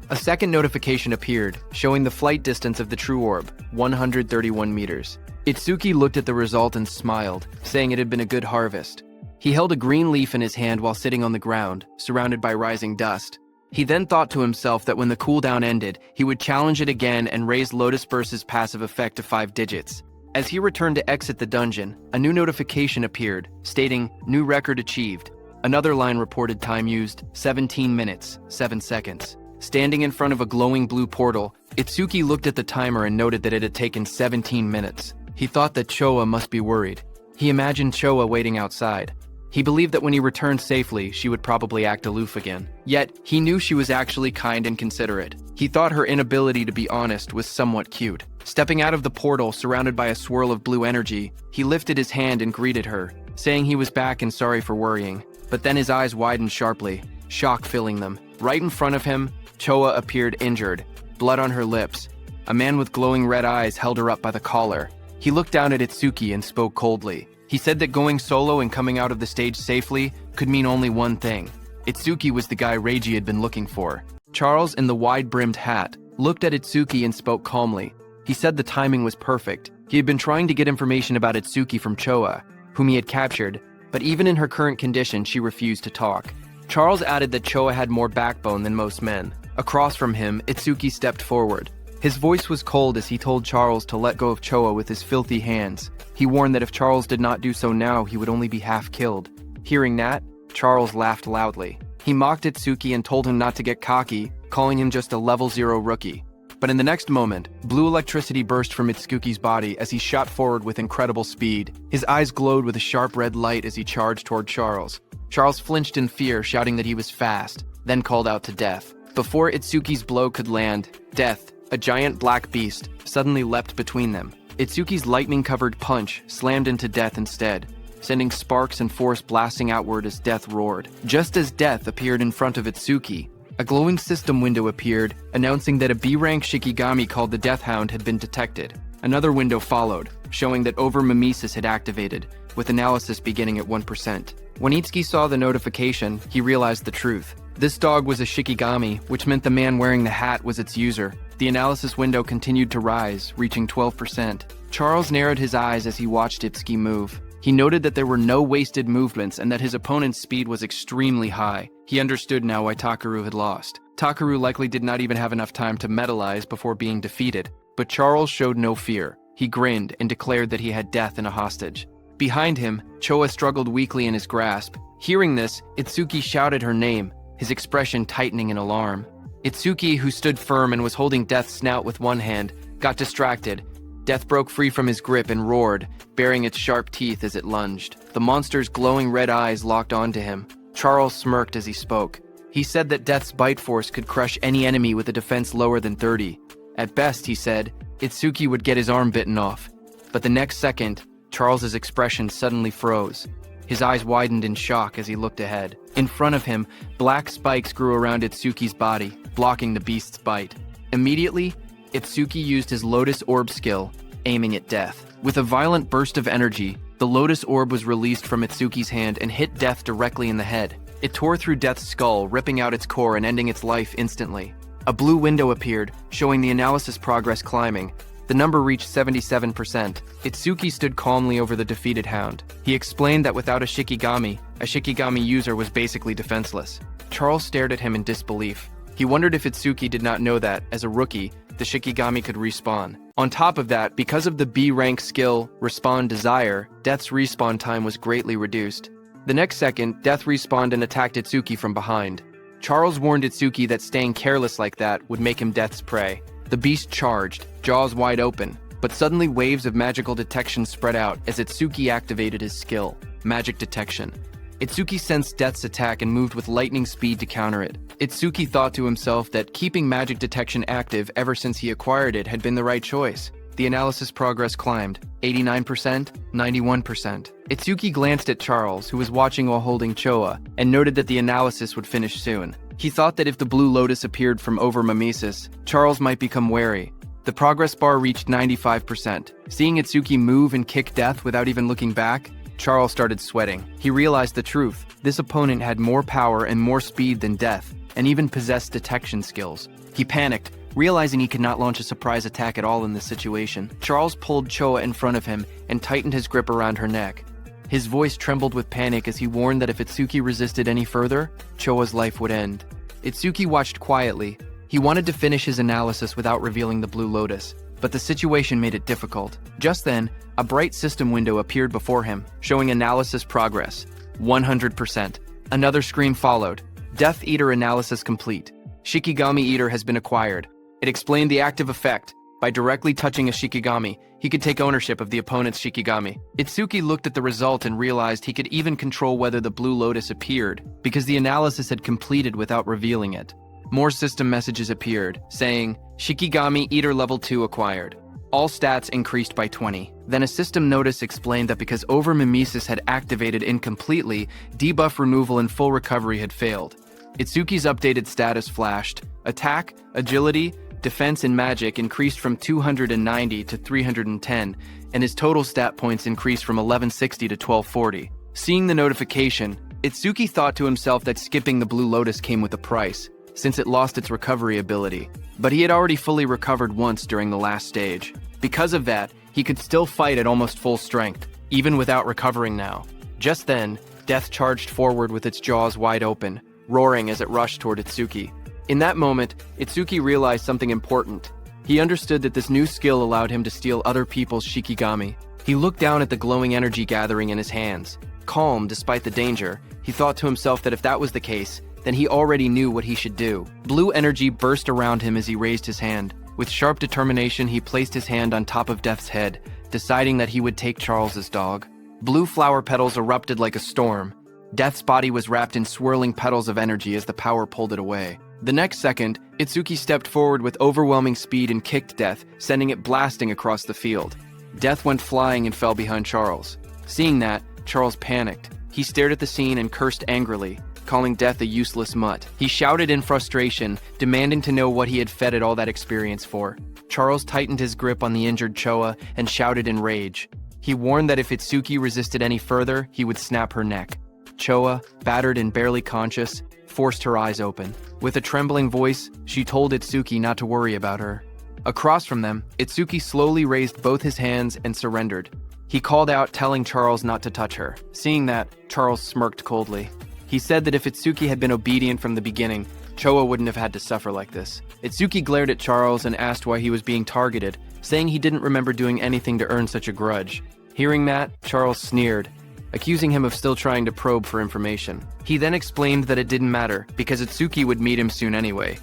A second notification appeared, showing the flight distance of the true orb, 131 meters. Itsuki looked at the result and smiled, saying it had been a good harvest. He held a green leaf in his hand while sitting on the ground, surrounded by rising dust. He then thought to himself that when the cooldown ended, he would challenge it again and raise Lotus Burst's passive effect to 5 digits. As he returned to exit the dungeon, a new notification appeared, stating, "New record achieved." Another line reported time used, 17 minutes, 7 seconds. Standing in front of a glowing blue portal, Itsuki looked at the timer and noted that it had taken 17 minutes. He thought that Choa must be worried. He imagined Choa waiting outside. He believed that when he returned safely, she would probably act aloof again. Yet, he knew she was actually kind and considerate. He thought her inability to be honest was somewhat cute. Stepping out of the portal, surrounded by a swirl of blue energy, he lifted his hand and greeted her, saying he was back and sorry for worrying. But then his eyes widened sharply, shock filling them. Right in front of him, Choa appeared injured, blood on her lips. A man with glowing red eyes held her up by the collar. He looked down at Itsuki and spoke coldly. He said that going solo and coming out of the stage safely could mean only one thing. Itsuki was the guy Reiji had been looking for. Charles, in the wide-brimmed hat, looked at Itsuki and spoke calmly. He said the timing was perfect. He had been trying to get information about Itsuki from Choa, whom he had captured, but even in her current condition, she refused to talk. Charles added that Choa had more backbone than most men. Across from him, Itsuki stepped forward. His voice was cold as he told Charles to let go of Choa with his filthy hands. He warned that if Charles did not do so now, he would only be half killed. Hearing that, Charles laughed loudly. He mocked Itsuki and told him not to get cocky, calling him just a level 0 rookie. But in the next moment, blue electricity burst from Itsuki's body as he shot forward with incredible speed. His eyes glowed with a sharp red light as he charged toward Charles. Charles flinched in fear, shouting that he was fast, then called out to Death. Before Itsuki's blow could land, Death, a giant black beast, suddenly leapt between them. Itsuki's lightning-covered punch slammed into Death instead, sending sparks and force blasting outward as Death roared. Just as Death appeared in front of Itsuki, a glowing system window appeared, announcing that a B-rank Shikigami called the Death Hound had been detected. Another window followed, showing that over-mimesis had activated, with analysis beginning at 1%. When Itsuki saw the notification, he realized the truth. This dog was a Shikigami, which meant the man wearing the hat was its user. The analysis window continued to rise, reaching 12%. Charles narrowed his eyes as he watched Itsuki move. He noted that there were no wasted movements and that his opponent's speed was extremely high. He understood now why Takaru had lost. Takaru likely did not even have enough time to metalize before being defeated, but Charles showed no fear. He grinned and declared that he had Death in a hostage. Behind him, Choa struggled weakly in his grasp. Hearing this, Itsuki shouted her name, his expression tightening in alarm. Itsuki, who stood firm and was holding Death's snout with one hand, got distracted. Death broke free from his grip and roared, baring its sharp teeth as it lunged. The monster's glowing red eyes locked onto him. Charles smirked as he spoke. He said that Death's bite force could crush any enemy with a defense lower than 30. At best, he said, Itsuki would get his arm bitten off. But the next second, Charles's expression suddenly froze. His eyes widened in shock as he looked ahead. In front of him, black spikes grew around Itsuki's body, blocking the beast's bite. Immediately, Itsuki used his Lotus Orb skill, aiming at Death. With a violent burst of energy, the Lotus Orb was released from Itsuki's hand and hit Death directly in the head. It tore through Death's skull, ripping out its core and ending its life instantly. A blue window appeared, showing the analysis progress climbing. The number reached 77%. Itsuki stood calmly over the defeated hound. He explained that without a Shikigami user was basically defenseless. Charles stared at him in disbelief. He wondered if Itsuki did not know that, as a rookie, the Shikigami could respawn. On top of that, because of the B-rank skill, Respawn Desire, Death's respawn time was greatly reduced. The next second, Death respawned and attacked Itsuki from behind. Charles warned Itsuki that staying careless like that would make him Death's prey. The beast charged, jaws wide open, but suddenly waves of magical detection spread out as Itsuki activated his skill, Magic Detection. Itsuki sensed Death's attack and moved with lightning speed to counter it. Itsuki thought to himself that keeping Magic Detection active ever since he acquired it had been the right choice. The analysis progress climbed, 89%, 91%. Itsuki glanced at Charles, who was watching while holding Choa, and noted that the analysis would finish soon. He thought that if the blue lotus appeared from over mimesis, Charles might become wary. The progress bar reached 95%. Seeing Itsuki move and kick Death without even looking back, Charles started sweating. He realized the truth. This opponent had more power and more speed than Death, and even possessed detection skills. He panicked, realizing he could not launch a surprise attack at all in this situation. Charles pulled Choa in front of him and tightened his grip around her neck. His voice trembled with panic as he warned that if Itsuki resisted any further, Choa's life would end. Itsuki watched quietly. He wanted to finish his analysis without revealing the blue lotus, but the situation made it difficult. Just then, a bright system window appeared before him, showing analysis progress, 100%. Another screen followed. Death Eater analysis complete. Shikigami Eater has been acquired. It explained the active effect. By directly touching a Shikigami, he could take ownership of the opponent's Shikigami. Itsuki looked at the result and realized he could even control whether the blue lotus appeared, because the analysis had completed without revealing it. More system messages appeared, saying, Shikigami Eater Level 2 acquired. All stats increased by 20. Then a system notice explained that because over-mimesis had activated incompletely, debuff removal and full recovery had failed. Itsuki's updated status flashed. Attack, Agility, defense and magic increased from 290 to 310, and his total stat points increased from 1160 to 1240. Seeing the notification, Itsuki thought to himself that skipping the Blue Lotus came with a price, since it lost its recovery ability. But he had already fully recovered once during the last stage. Because of that, he could still fight at almost full strength, even without recovering now. Just then, Death charged forward with its jaws wide open, roaring as it rushed toward Itsuki. In that moment, Itsuki realized something important. He understood that this new skill allowed him to steal other people's shikigami. He looked down at the glowing energy gathering in his hands. Calm despite the danger, he thought to himself that if that was the case, then he already knew what he should do. Blue energy burst around him as he raised his hand. With sharp determination, he placed his hand on top of Death's head, deciding that he would take Charles's dog. Blue flower petals erupted like a storm. Death's body was wrapped in swirling petals of energy as the power pulled it away. The next second, Itsuki stepped forward with overwhelming speed and kicked Death, sending it blasting across the field. Death went flying and fell behind Charles. Seeing that, Charles panicked. He stared at the scene and cursed angrily, calling Death a useless mutt. He shouted in frustration, demanding to know what he had fed it all that experience for. Charles tightened his grip on the injured Choa and shouted in rage. He warned that if Itsuki resisted any further, he would snap her neck. Choa, battered and barely conscious, forced her eyes open. With a trembling voice, she told Itsuki not to worry about her. Across from them, Itsuki slowly raised both his hands and surrendered. He called out, telling Charles not to touch her. Seeing that, Charles smirked coldly. He said that if Itsuki had been obedient from the beginning, Choa wouldn't have had to suffer like this. Itsuki glared at Charles and asked why he was being targeted, saying he didn't remember doing anything to earn such a grudge. Hearing that, Charles sneered, accusing him of still trying to probe for information. He then explained that it didn't matter, because Itsuki would meet him soon anyway.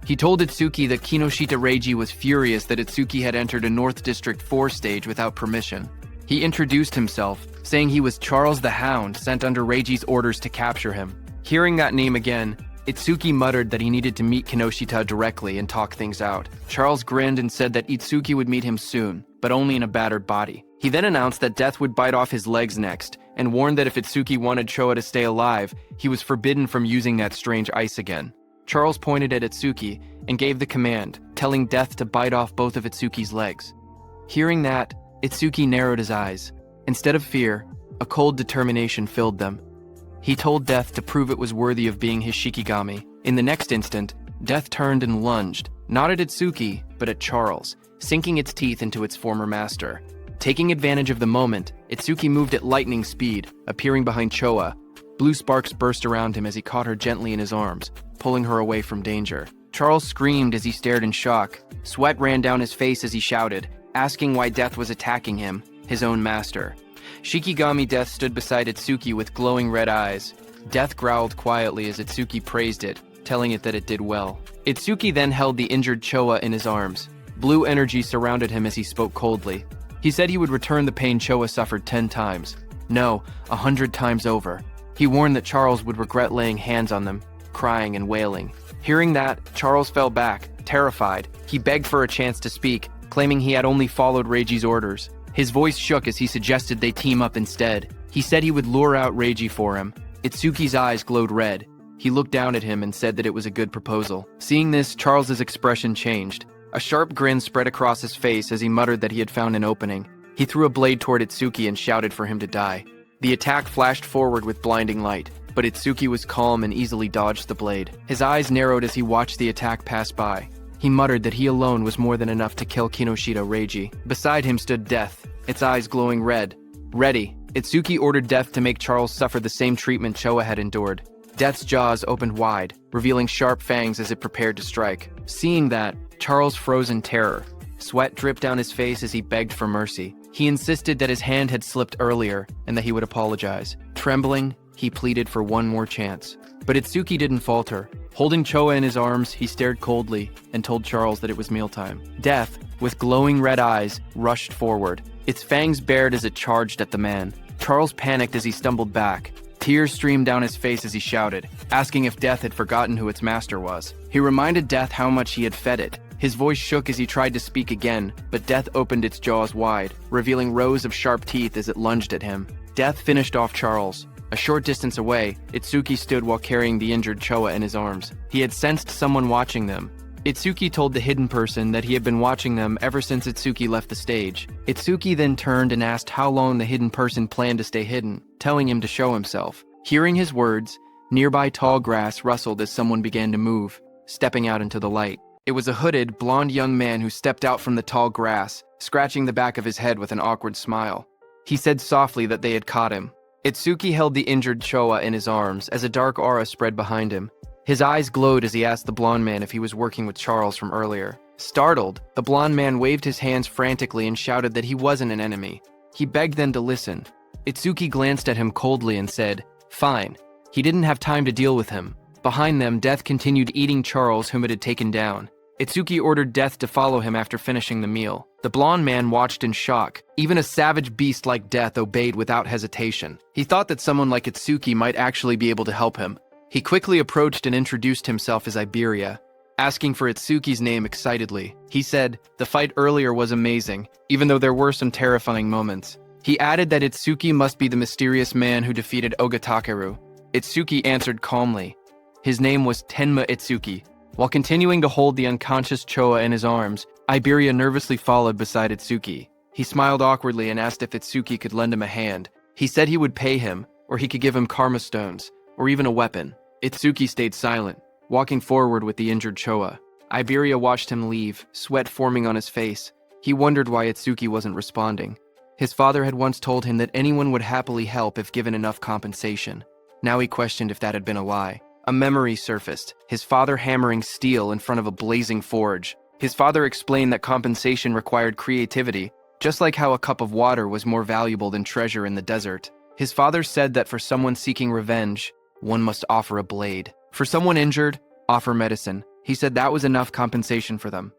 He told Itsuki that Kinoshita Reiji was furious that Itsuki had entered a North District 4 stage without permission. He introduced himself, saying he was Charles the Hound sent under Reiji's orders to capture him. Hearing that name again, Itsuki muttered that he needed to meet Kinoshita directly and talk things out. Charles grinned and said that Itsuki would meet him soon, but only in a battered body. He then announced that Death would bite off his legs next, and warned that if Itsuki wanted Choa to stay alive, he was forbidden from using that strange ice again. Charles pointed at Itsuki and gave the command, telling Death to bite off both of Itsuki's legs. Hearing that, Itsuki narrowed his eyes. Instead of fear, a cold determination filled them. He told Death to prove it was worthy of being his shikigami. In the next instant, Death turned and lunged, not at Itsuki, but at Charles, sinking its teeth into its former master. Taking advantage of the moment, Itsuki moved at lightning speed, appearing behind Choa. Blue sparks burst around him as he caught her gently in his arms, pulling her away from danger. Charles screamed as he stared in shock. Sweat ran down his face as he shouted, asking why Death was attacking him, his own master. Shikigami Death stood beside Itsuki with glowing red eyes. Death growled quietly as Itsuki praised it, telling it that it did well. Itsuki then held the injured Choa in his arms. Blue energy surrounded him as he spoke coldly. He said he would return the pain Choa suffered 10 times. No, 100 times over. He warned that Charles would regret laying hands on them, crying and wailing. Hearing that, Charles fell back, terrified. He begged for a chance to speak, claiming he had only followed Reiji's orders. His voice shook as he suggested they team up instead. He said he would lure out Reiji for him. Itsuki's eyes glowed red. He looked down at him and said that it was a good proposal. Seeing this, Charles's expression changed. A sharp grin spread across his face as he muttered that he had found an opening. He threw a blade toward Itsuki and shouted for him to die. The attack flashed forward with blinding light, but Itsuki was calm and easily dodged the blade. His eyes narrowed as he watched the attack pass by. He muttered that he alone was more than enough to kill Kinoshita Reiji. Beside him stood Death, its eyes glowing red. Ready, Itsuki ordered Death to make Charles suffer the same treatment Choa had endured. Death's jaws opened wide, revealing sharp fangs as it prepared to strike. Seeing that, Charles froze in terror. Sweat dripped down his face as he begged for mercy. He insisted that his hand had slipped earlier and that he would apologize. Trembling, he pleaded for one more chance. But Itsuki didn't falter. Holding Choa in his arms, he stared coldly and told Charles that it was mealtime. Death, with glowing red eyes, rushed forward. Its fangs bared as it charged at the man. Charles panicked as he stumbled back. Tears streamed down his face as he shouted, asking if Death had forgotten who its master was. He reminded Death how much he had fed it. His voice shook as he tried to speak again, but Death opened its jaws wide, revealing rows of sharp teeth as it lunged at him. Death finished off Charles. A short distance away, Itsuki stood while carrying the injured Choa in his arms. He had sensed someone watching them. Itsuki told the hidden person that he had been watching them ever since Itsuki left the stage. Itsuki then turned and asked how long the hidden person planned to stay hidden, telling him to show himself. Hearing his words, nearby tall grass rustled as someone began to move, stepping out into the light. It was a hooded, blonde young man who stepped out from the tall grass, scratching the back of his head with an awkward smile. He said softly that they had caught him. Itsuki held the injured Choa in his arms as a dark aura spread behind him. His eyes glowed as he asked the blonde man if he was working with Charles from earlier. Startled, the blonde man waved his hands frantically and shouted that he wasn't an enemy. He begged them to listen. Itsuki glanced at him coldly and said, "Fine." He didn't have time to deal with him. Behind them, Death continued eating Charles, whom it had taken down. Itsuki ordered Death to follow him after finishing the meal. The blonde man watched in shock. Even a savage beast like Death obeyed without hesitation. He thought that someone like Itsuki might actually be able to help him. He quickly approached and introduced himself as Iberia, asking for Itsuki's name excitedly. He said, "The fight earlier was amazing, even though there were some terrifying moments." He added that Itsuki must be the mysterious man who defeated Ogatakeru. Itsuki answered calmly. His name was Tenma Itsuki. While continuing to hold the unconscious Choa in his arms, Iberia nervously followed beside Itsuki. He smiled awkwardly and asked if Itsuki could lend him a hand. He said he would pay him, or he could give him karma stones, or even a weapon. Itsuki stayed silent, walking forward with the injured Choa. Iberia watched him leave, sweat forming on his face. He wondered why Itsuki wasn't responding. His father had once told him that anyone would happily help if given enough compensation. Now he questioned if that had been a lie. A memory surfaced, his father hammering steel in front of a blazing forge. His father explained that compensation required creativity, just like how a cup of water was more valuable than treasure in the desert. His father said that for someone seeking revenge, one must offer a blade. For someone injured, offer medicine. He said that was enough compensation for them.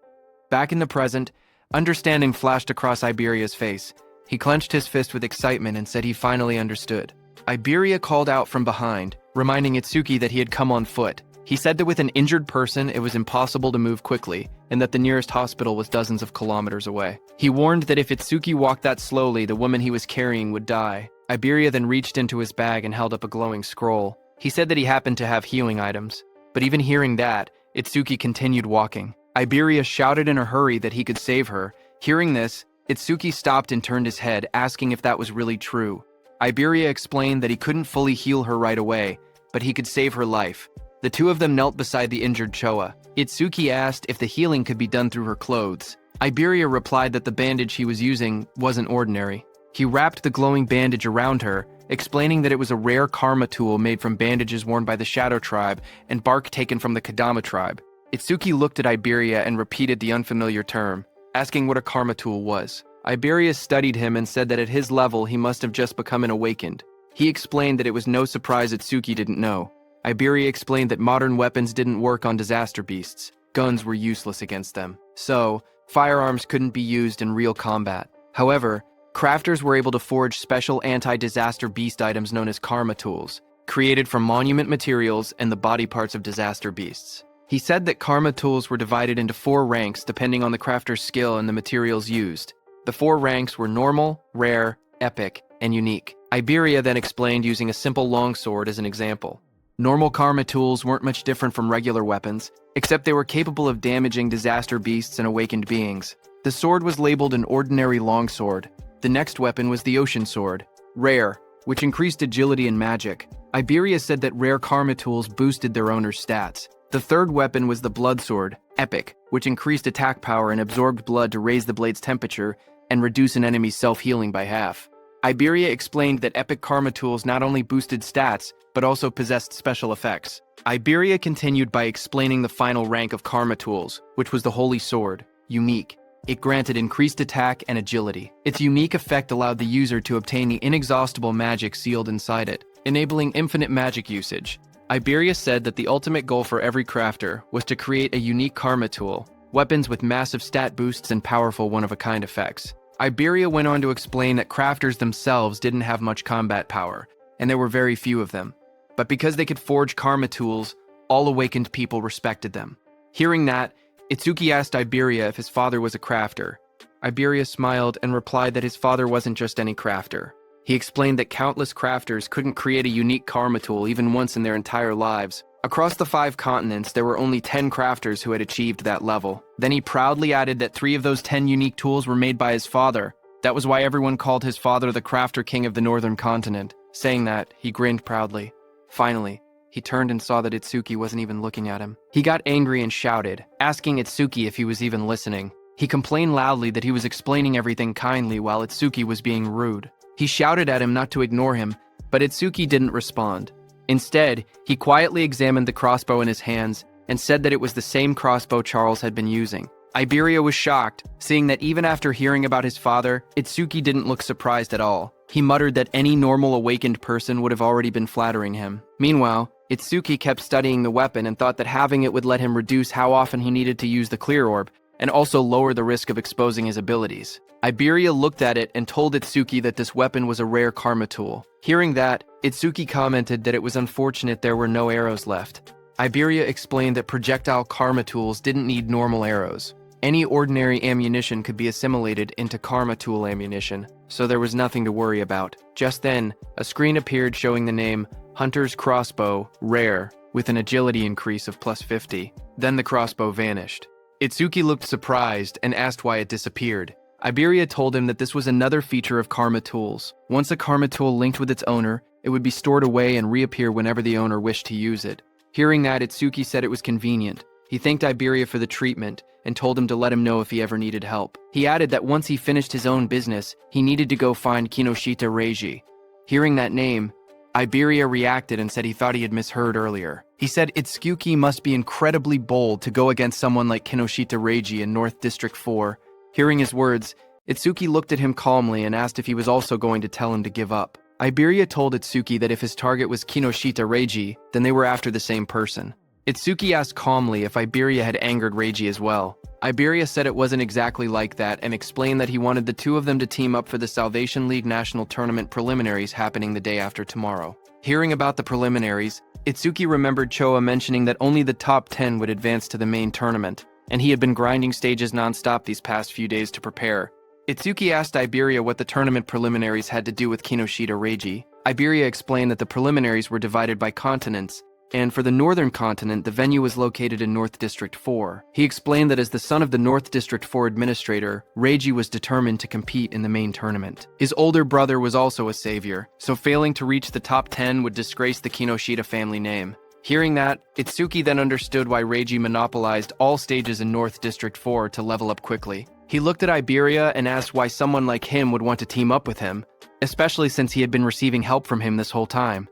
Back in the present, understanding flashed across Iberia's face. He clenched his fist with excitement and said he finally understood. Iberia called out from behind, reminding Itsuki that he had come on foot. He said that with an injured person, it was impossible to move quickly, and that the nearest hospital was dozens of kilometers away. He warned that if Itsuki walked that slowly, the woman he was carrying would die. Iberia then reached into his bag and held up a glowing scroll. He said that he happened to have healing items. But even hearing that, Itsuki continued walking. Iberia shouted in a hurry that he could save her. Hearing this, Itsuki stopped and turned his head, asking if that was really true. Iberia explained that he couldn't fully heal her right away, but he could save her life. The two of them knelt beside the injured Choa. Itsuki asked if the healing could be done through her clothes. Iberia replied that the bandage he was using wasn't ordinary. He wrapped the glowing bandage around her, explaining that it was a rare karma tool made from bandages worn by the Shadow Tribe and bark taken from the Kadama Tribe. Itsuki looked at Iberia and repeated the unfamiliar term, asking what a karma tool was. Iberia studied him and said that at his level he must have just become an awakened. He explained that it was no surprise Itsuki didn't know. Iberia explained that modern weapons didn't work on disaster beasts. Guns were useless against them. So, firearms couldn't be used in real combat. However, crafters were able to forge special anti-disaster beast items known as karma tools, created from monument materials and the body parts of disaster beasts. He said that karma tools were divided into 4 ranks depending on the crafter's skill and the materials used. The 4 ranks were normal, rare, epic, and unique. Iberia then explained using a simple longsword as an example. Normal karma tools weren't much different from regular weapons, except they were capable of damaging disaster beasts and awakened beings. The sword was labeled an ordinary longsword. The next weapon was the ocean sword, rare, which increased agility and magic. Iberia said that rare karma tools boosted their owner's stats. The third weapon was the blood sword, epic, which increased attack power and absorbed blood to raise the blade's temperature and reduce an enemy's self-healing by half. Iberia explained that epic karma tools not only boosted stats, but also possessed special effects. Iberia continued by explaining the final rank of karma tools, which was the holy sword, unique. It granted increased attack and agility. Its unique effect allowed the user to obtain the inexhaustible magic sealed inside it, enabling infinite magic usage. Iberia said that the ultimate goal for every crafter was to create a unique karma tool, weapons with massive stat boosts and powerful one-of-a-kind effects. Iberia went on to explain that crafters themselves didn't have much combat power, and there were very few of them. But because they could forge karma tools, all awakened people respected them. Hearing that, Itsuki asked Iberia if his father was a crafter. Iberia smiled and replied that his father wasn't just any crafter. He explained that countless crafters couldn't create a unique karma tool even once in their entire lives. Across the 5 continents, there were only 10 crafters who had achieved that level. Then he proudly added that 3 of those 10 unique tools were made by his father. That was why everyone called his father the Crafter King of the Northern Continent. Saying that, he grinned proudly. Finally, he turned and saw that Itsuki wasn't even looking at him. He got angry and shouted, asking Itsuki if he was even listening. He complained loudly that he was explaining everything kindly while Itsuki was being rude. He shouted at him not to ignore him, but Itsuki didn't respond. Instead, he quietly examined the crossbow in his hands and said that it was the same crossbow Charles had been using. Iberia was shocked, seeing that even after hearing about his father, Itsuki didn't look surprised at all. He muttered that any normal awakened person would have already been flattering him. Meanwhile, Itsuki kept studying the weapon and thought that having it would let him reduce how often he needed to use the clear orb, and also lower the risk of exposing his abilities. Iberia looked at it and told Itsuki that this weapon was a rare karma tool. Hearing that, Itsuki commented that it was unfortunate there were no arrows left. Iberia explained that projectile karma tools didn't need normal arrows. Any ordinary ammunition could be assimilated into karma tool ammunition, so there was nothing to worry about. Just then, a screen appeared showing the name Hunter's Crossbow, Rare, with an agility increase of +50. Then the crossbow vanished. Itsuki looked surprised and asked why it disappeared. Iberia told him that this was another feature of karma tools. Once a karma tool linked with its owner, it would be stored away and reappear whenever the owner wished to use it. Hearing that, Itsuki said it was convenient. He thanked Iberia for the treatment and told him to let him know if he ever needed help. He added that once he finished his own business, he needed to go find Kinoshita Reiji. Hearing that name, Iberia reacted and said he thought he had misheard earlier. He said Itsuki must be incredibly bold to go against someone like Kinoshita Reiji in North District 4. Hearing his words, Itsuki looked at him calmly and asked if he was also going to tell him to give up. Iberia told Itsuki that if his target was Kinoshita Reiji, then they were after the same person. Itsuki asked calmly if Iberia had angered Reiji as well. Iberia said it wasn't exactly like that and explained that he wanted the two of them to team up for the Salvation League National Tournament preliminaries happening the day after tomorrow. Hearing about the preliminaries, Itsuki remembered Choa mentioning that only the top 10 would advance to the main tournament, and he had been grinding stages non-stop these past few days to prepare. Itsuki asked Iberia what the tournament preliminaries had to do with Kinoshita Reiji. Iberia explained that the preliminaries were divided by continents, and for the Northern Continent, the venue was located in North District 4. He explained that as the son of the North District 4 administrator, Reiji was determined to compete in the main tournament. His older brother was also a savior, so failing to reach the top 10 would disgrace the Kinoshita family name. Hearing that, Itsuki then understood why Reiji monopolized all stages in North District 4 to level up quickly. He looked at Iberia and asked why someone like him would want to team up with him, especially since he had been receiving help from him this whole time.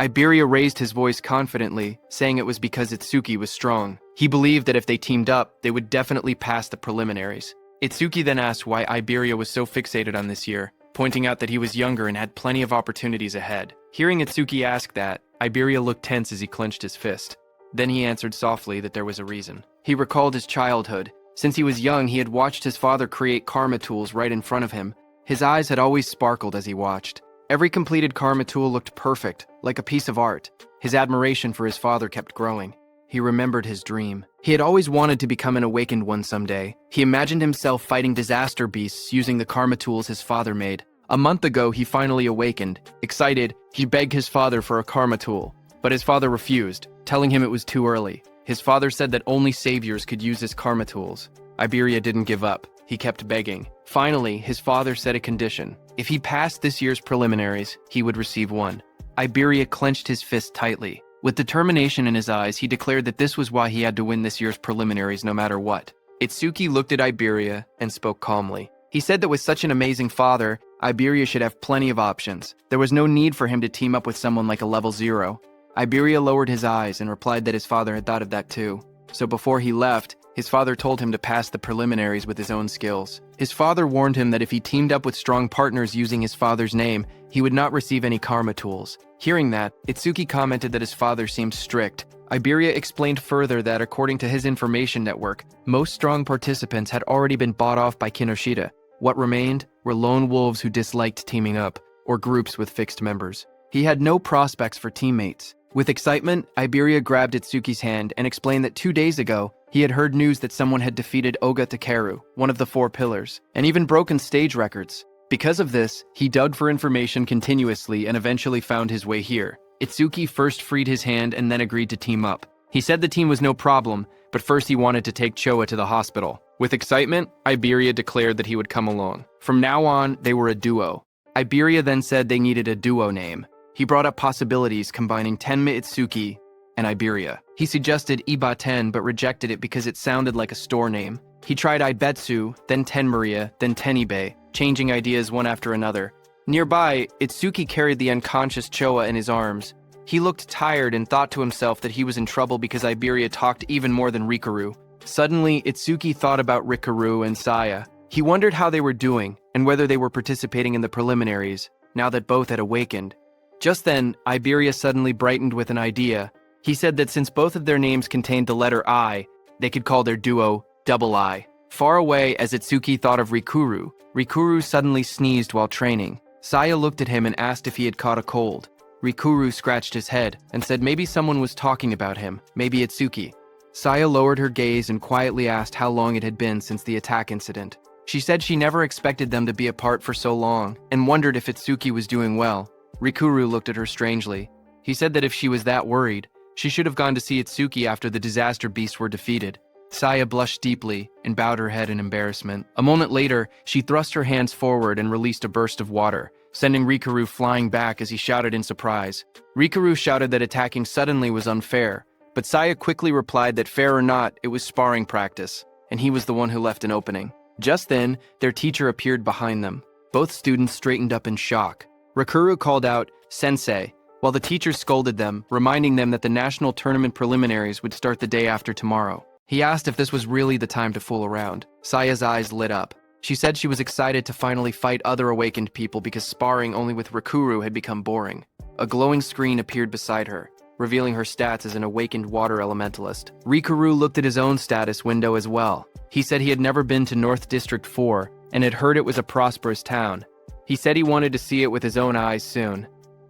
Iberia raised his voice confidently, saying it was because Itsuki was strong. He believed that if they teamed up, they would definitely pass the preliminaries. Itsuki then asked why Iberia was so fixated on this year, pointing out that he was younger and had plenty of opportunities ahead. Hearing Itsuki ask that, Iberia looked tense as he clenched his fist. Then he answered softly that there was a reason. He recalled his childhood. Since he was young, he had watched his father create karma tools right in front of him. His eyes had always sparkled as he watched. Every completed karma tool looked perfect, like a piece of art. His admiration for his father kept growing. He remembered his dream. He had always wanted to become an awakened one someday. He imagined himself fighting disaster beasts using the karma tools his father made. A month ago, he finally awakened. Excited, he begged his father for a karma tool, but his father refused, telling him it was too early. His father said that only saviors could use his karma tools. Iberia didn't give up. He kept begging. Finally, his father set a condition. If he passed this year's preliminaries, he would receive one. Iberia clenched his fist tightly. With determination in his eyes, he declared that this was why he had to win this year's preliminaries no matter what. Itsuki looked at Iberia and spoke calmly. He said that with such an amazing father, Iberia should have plenty of options. There was no need for him to team up with someone like a level 0. Iberia lowered his eyes and replied that his father had thought of that too. So before he left, his father told him to pass the preliminaries with his own skills. His father warned him that if he teamed up with strong partners using his father's name, he would not receive any karma tools. Hearing that, Itsuki commented that his father seemed strict. Iberia explained further that according to his information network, most strong participants had already been bought off by Kinoshita. What remained were lone wolves who disliked teaming up, or groups with fixed members. He had no prospects for teammates. With excitement, Iberia grabbed Itsuki's hand and explained that 2 days ago, he had heard news that someone had defeated Oga Takeru, one of the 4 pillars, and even broken stage records. Because of this, he dug for information continuously and eventually found his way here. Itsuki first freed his hand and then agreed to team up. He said the team was no problem, but first he wanted to take Choa to the hospital. With excitement, Iberia declared that he would come along. From now on, they were a duo. Iberia then said they needed a duo name. He brought up possibilities combining Tenma Itsuki and Iberia. He suggested Iba-ten but rejected it because it sounded like a store name. He tried Ibetsu, then Tenmaria, then Tenibe, changing ideas one after another. Nearby, Itsuki carried the unconscious Choa in his arms. He looked tired and thought to himself that he was in trouble because Iberia talked even more than Rikaru. Suddenly, Itsuki thought about Rikaru and Saya. He wondered how they were doing and whether they were participating in the preliminaries, now that both had awakened. Just then, Iberia suddenly brightened with an idea. He said that since both of their names contained the letter I, they could call their duo Double I. Far away, as Itsuki thought of Rikuru, Rikuru suddenly sneezed while training. Saya looked at him and asked if he had caught a cold. Rikuru scratched his head and said maybe someone was talking about him, maybe Itsuki. Saya lowered her gaze and quietly asked how long it had been since the attack incident. She said she never expected them to be apart for so long and wondered if Itsuki was doing well. Rikuru looked at her strangely. He said that if she was that worried, she should have gone to see Itsuki after the disaster beasts were defeated. Saya blushed deeply and bowed her head in embarrassment. A moment later, she thrust her hands forward and released a burst of water, sending Rikuru flying back as he shouted in surprise. Rikuru shouted that attacking suddenly was unfair, but Saya quickly replied that fair or not, it was sparring practice, and he was the one who left an opening. Just then, their teacher appeared behind them. Both students straightened up in shock. Rikuru called out, "Sensei," while the teacher scolded them, reminding them that the national tournament preliminaries would start the day after tomorrow. He asked if this was really the time to fool around. Saya's eyes lit up. She said she was excited to finally fight other awakened people because sparring only with Rikuru had become boring. A glowing screen appeared beside her, revealing her stats as an awakened water elementalist. Rikuru looked at his own status window as well. He said he had never been to North District 4 and had heard it was a prosperous town. He said he wanted to see it with his own eyes soon.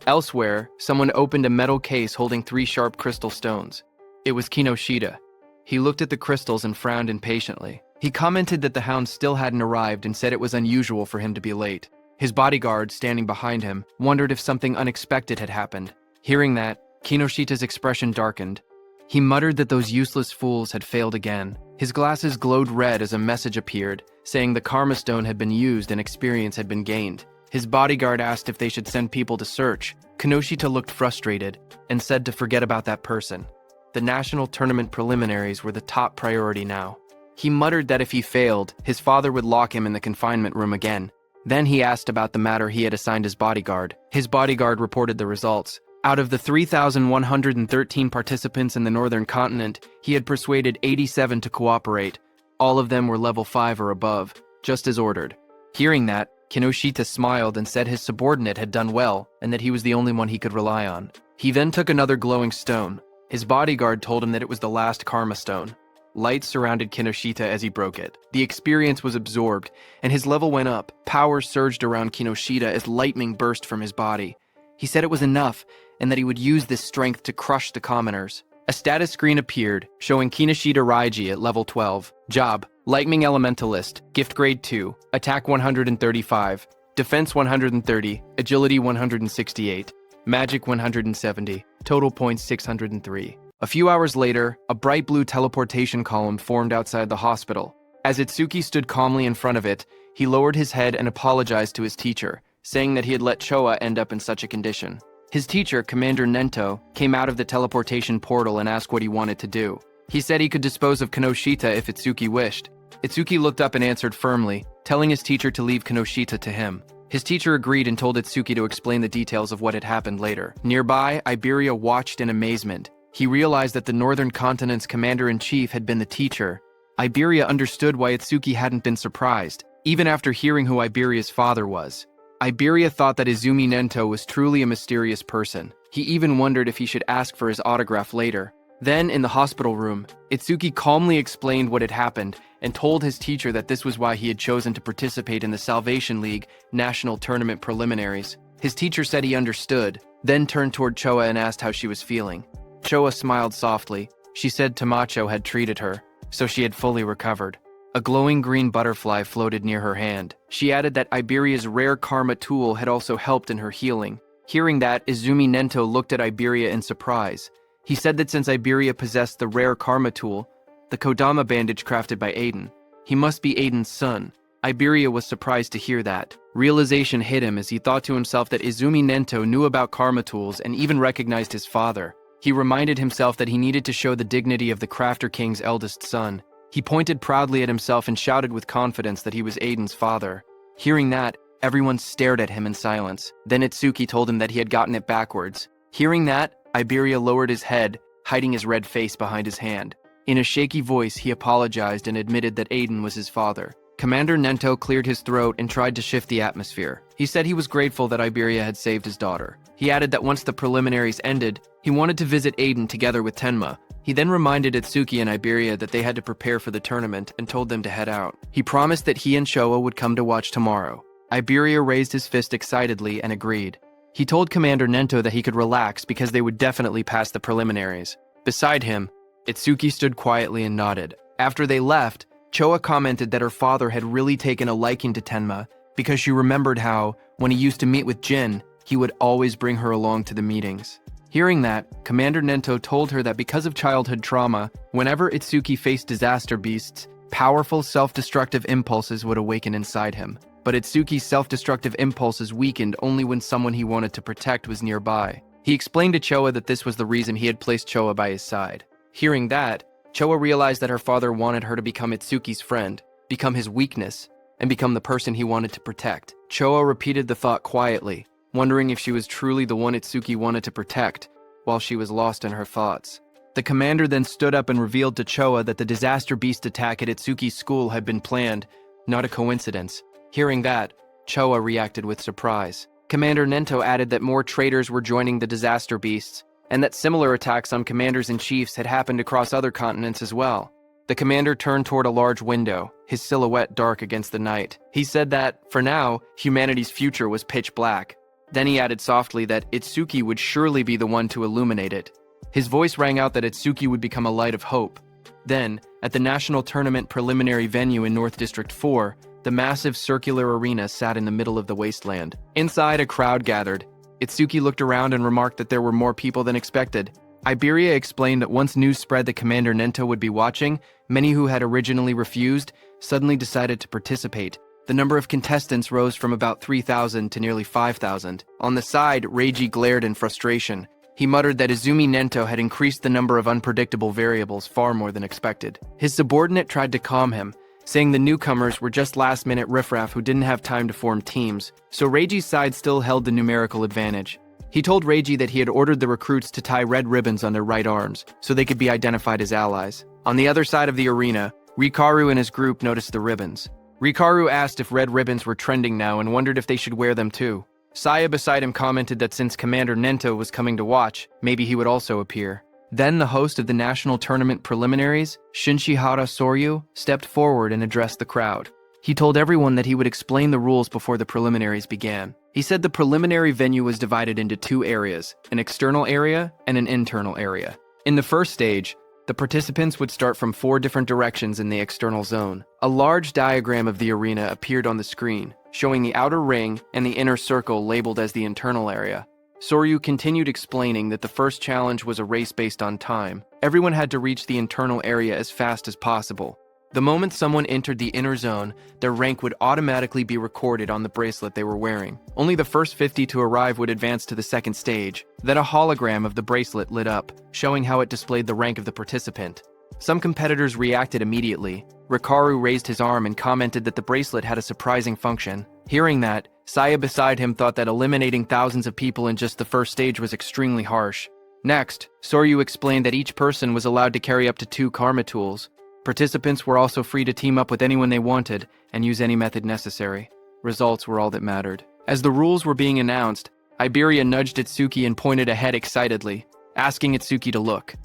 Elsewhere, someone opened a metal case holding 3 sharp crystal stones. It was Kinoshita. He looked at the crystals and frowned impatiently. He commented that the hound still hadn't arrived and said it was unusual for him to be late. His bodyguard, standing behind him, wondered if something unexpected had happened. Hearing that, Kinoshita's expression darkened. He muttered that those useless fools had failed again. His glasses glowed red as a message appeared, saying the Karma Stone had been used and experience had been gained. His bodyguard asked if they should send people to search. Kinoshita looked frustrated and said to forget about that person. The national tournament preliminaries were the top priority now. He muttered that if he failed, his father would lock him in the confinement room again. Then he asked about the matter he had assigned his bodyguard. His bodyguard reported the results. Out of the 3,113 participants in the northern continent, he had persuaded 87 to cooperate. All of them were level 5 or above, just as ordered. Hearing that, Kinoshita smiled and said his subordinate had done well and that he was the only one he could rely on. He then took another glowing stone. His bodyguard told him that it was the last Karma Stone. Light surrounded Kinoshita as he broke it. The experience was absorbed, and his level went up. Power surged around Kinoshita as lightning burst from his body. He said it was enough, and that he would use this strength to crush the commoners. A status screen appeared, showing Kinoshita Raiji at level 12. Job: Lightning Elementalist, Gift Grade 2, Attack 135, Defense 130, Agility 168, Magic 170, Total points 603. A few hours later, a bright blue teleportation column formed outside the hospital. As Itsuki stood calmly in front of it, he lowered his head and apologized to his teacher, saying that he had let Choa end up in such a condition. His teacher, Commander Nento, came out of the teleportation portal and asked what he wanted to do. He said he could dispose of Kinoshita if Itsuki wished. Itsuki looked up and answered firmly, telling his teacher to leave Kinoshita to him. His teacher agreed and told Itsuki to explain the details of what had happened later. Nearby, Iberia watched in amazement. He realized that the Northern Continent's commander-in-chief had been the teacher. Iberia understood why Itsuki hadn't been surprised, even after hearing who Iberia's father was. Iberia thought that Izumi Nento was truly a mysterious person. He even wondered if he should ask for his autograph later. Then, in the hospital room, Itsuki calmly explained what had happened and told his teacher that this was why he had chosen to participate in the Salvation League National Tournament preliminaries. His teacher said he understood, then turned toward Choa and asked how she was feeling. Choa smiled softly. She said Tamacho had treated her, so she had fully recovered. A glowing green butterfly floated near her hand. She added that Iberia's rare karma tool had also helped in her healing. Hearing that, Izumi Nento looked at Iberia in surprise. He said that since Iberia possessed the rare karma tool, the Kodama bandage crafted by Aiden, he must be Aiden's son. Iberia was surprised to hear that. Realization hit him as he thought to himself that Izumi Nento knew about karma tools and even recognized his father. He reminded himself that he needed to show the dignity of the Crafter King's eldest son. He pointed proudly at himself and shouted with confidence that he was Aiden's father. Hearing that, everyone stared at him in silence. Then Itsuki told him that he had gotten it backwards. Hearing that, Iberia lowered his head, hiding his red face behind his hand. In a shaky voice, he apologized and admitted that Aiden was his father. Commander Nento cleared his throat and tried to shift the atmosphere. He said he was grateful that Iberia had saved his daughter. He added that once the preliminaries ended, he wanted to visit Aiden together with Tenma. He then reminded Itsuki and Iberia that they had to prepare for the tournament and told them to head out. He promised that he and Showa would come to watch tomorrow. Iberia raised his fist excitedly and agreed. He told Commander Nento that he could relax because they would definitely pass the preliminaries. Beside him, Itsuki stood quietly and nodded. After they left, Choa commented that her father had really taken a liking to Tenma because she remembered how, when he used to meet with Jin, he would always bring her along to the meetings. Hearing that, Commander Nento told her that because of childhood trauma, whenever Itsuki faced disaster beasts, powerful self-destructive impulses would awaken inside him. But Itsuki's self-destructive impulses weakened only when someone he wanted to protect was nearby. He explained to Choa that this was the reason he had placed Choa by his side. Hearing that, Choa realized that her father wanted her to become Itsuki's friend, become his weakness, and become the person he wanted to protect. Choa repeated the thought quietly, wondering if she was truly the one Itsuki wanted to protect, while she was lost in her thoughts. The commander then stood up and revealed to Choa that the disaster beast attack at Itsuki's school had been planned, not a coincidence. Hearing that, Choa reacted with surprise. Commander Nento added that more traitors were joining the disaster beasts, and that similar attacks on commanders-in-chiefs had happened across other continents as well. The commander turned toward a large window, his silhouette dark against the night. He said that, for now, humanity's future was pitch black. Then he added softly that Itsuki would surely be the one to illuminate it. His voice rang out that Itsuki would become a light of hope. Then, at the national tournament preliminary venue in North District 4, the massive circular arena sat in the middle of the wasteland. Inside, a crowd gathered. Itsuki looked around and remarked that there were more people than expected. Iberia explained that once news spread that Commander Nento would be watching, many who had originally refused suddenly decided to participate. The number of contestants rose from about 3,000 to nearly 5,000. On the side, Reiji glared in frustration. He muttered that Izumi Nento had increased the number of unpredictable variables far more than expected. His subordinate tried to calm him, saying the newcomers were just last-minute riffraff who didn't have time to form teams, so Reiji's side still held the numerical advantage. He told Reiji that he had ordered the recruits to tie red ribbons on their right arms, so they could be identified as allies. On the other side of the arena, Rikaru and his group noticed the ribbons. Rikaru asked if red ribbons were trending now and wondered if they should wear them too. Saya beside him commented that since Commander Nento was coming to watch, maybe he would also appear. Then the host of the national tournament preliminaries, Shinshihara Soryu, stepped forward and addressed the crowd. He told everyone that he would explain the rules before the preliminaries began. He said the preliminary venue was divided into two areas, an external area and an internal area. In the first stage, the participants would start from 4 different directions in the external zone. A large diagram of the arena appeared on the screen, showing the outer ring and the inner circle labeled as the internal area. Soryu continued explaining that the first challenge was a race based on time. Everyone had to reach the internal area as fast as possible. The moment someone entered the inner zone, their rank would automatically be recorded on the bracelet they were wearing. Only the first 50 to arrive would advance to the second stage. Then a hologram of the bracelet lit up, showing how it displayed the rank of the participant. Some competitors reacted immediately. Rikaru raised his arm and commented that the bracelet had a surprising function. Hearing that, Saya beside him thought that eliminating thousands of people in just the first stage was extremely harsh. Next, Soryu explained that each person was allowed to carry up to 2 karma tools. Participants were also free to team up with anyone they wanted and use any method necessary. Results were all that mattered. As the rules were being announced, Iberia nudged Itsuki and pointed ahead excitedly, asking Itsuki to look.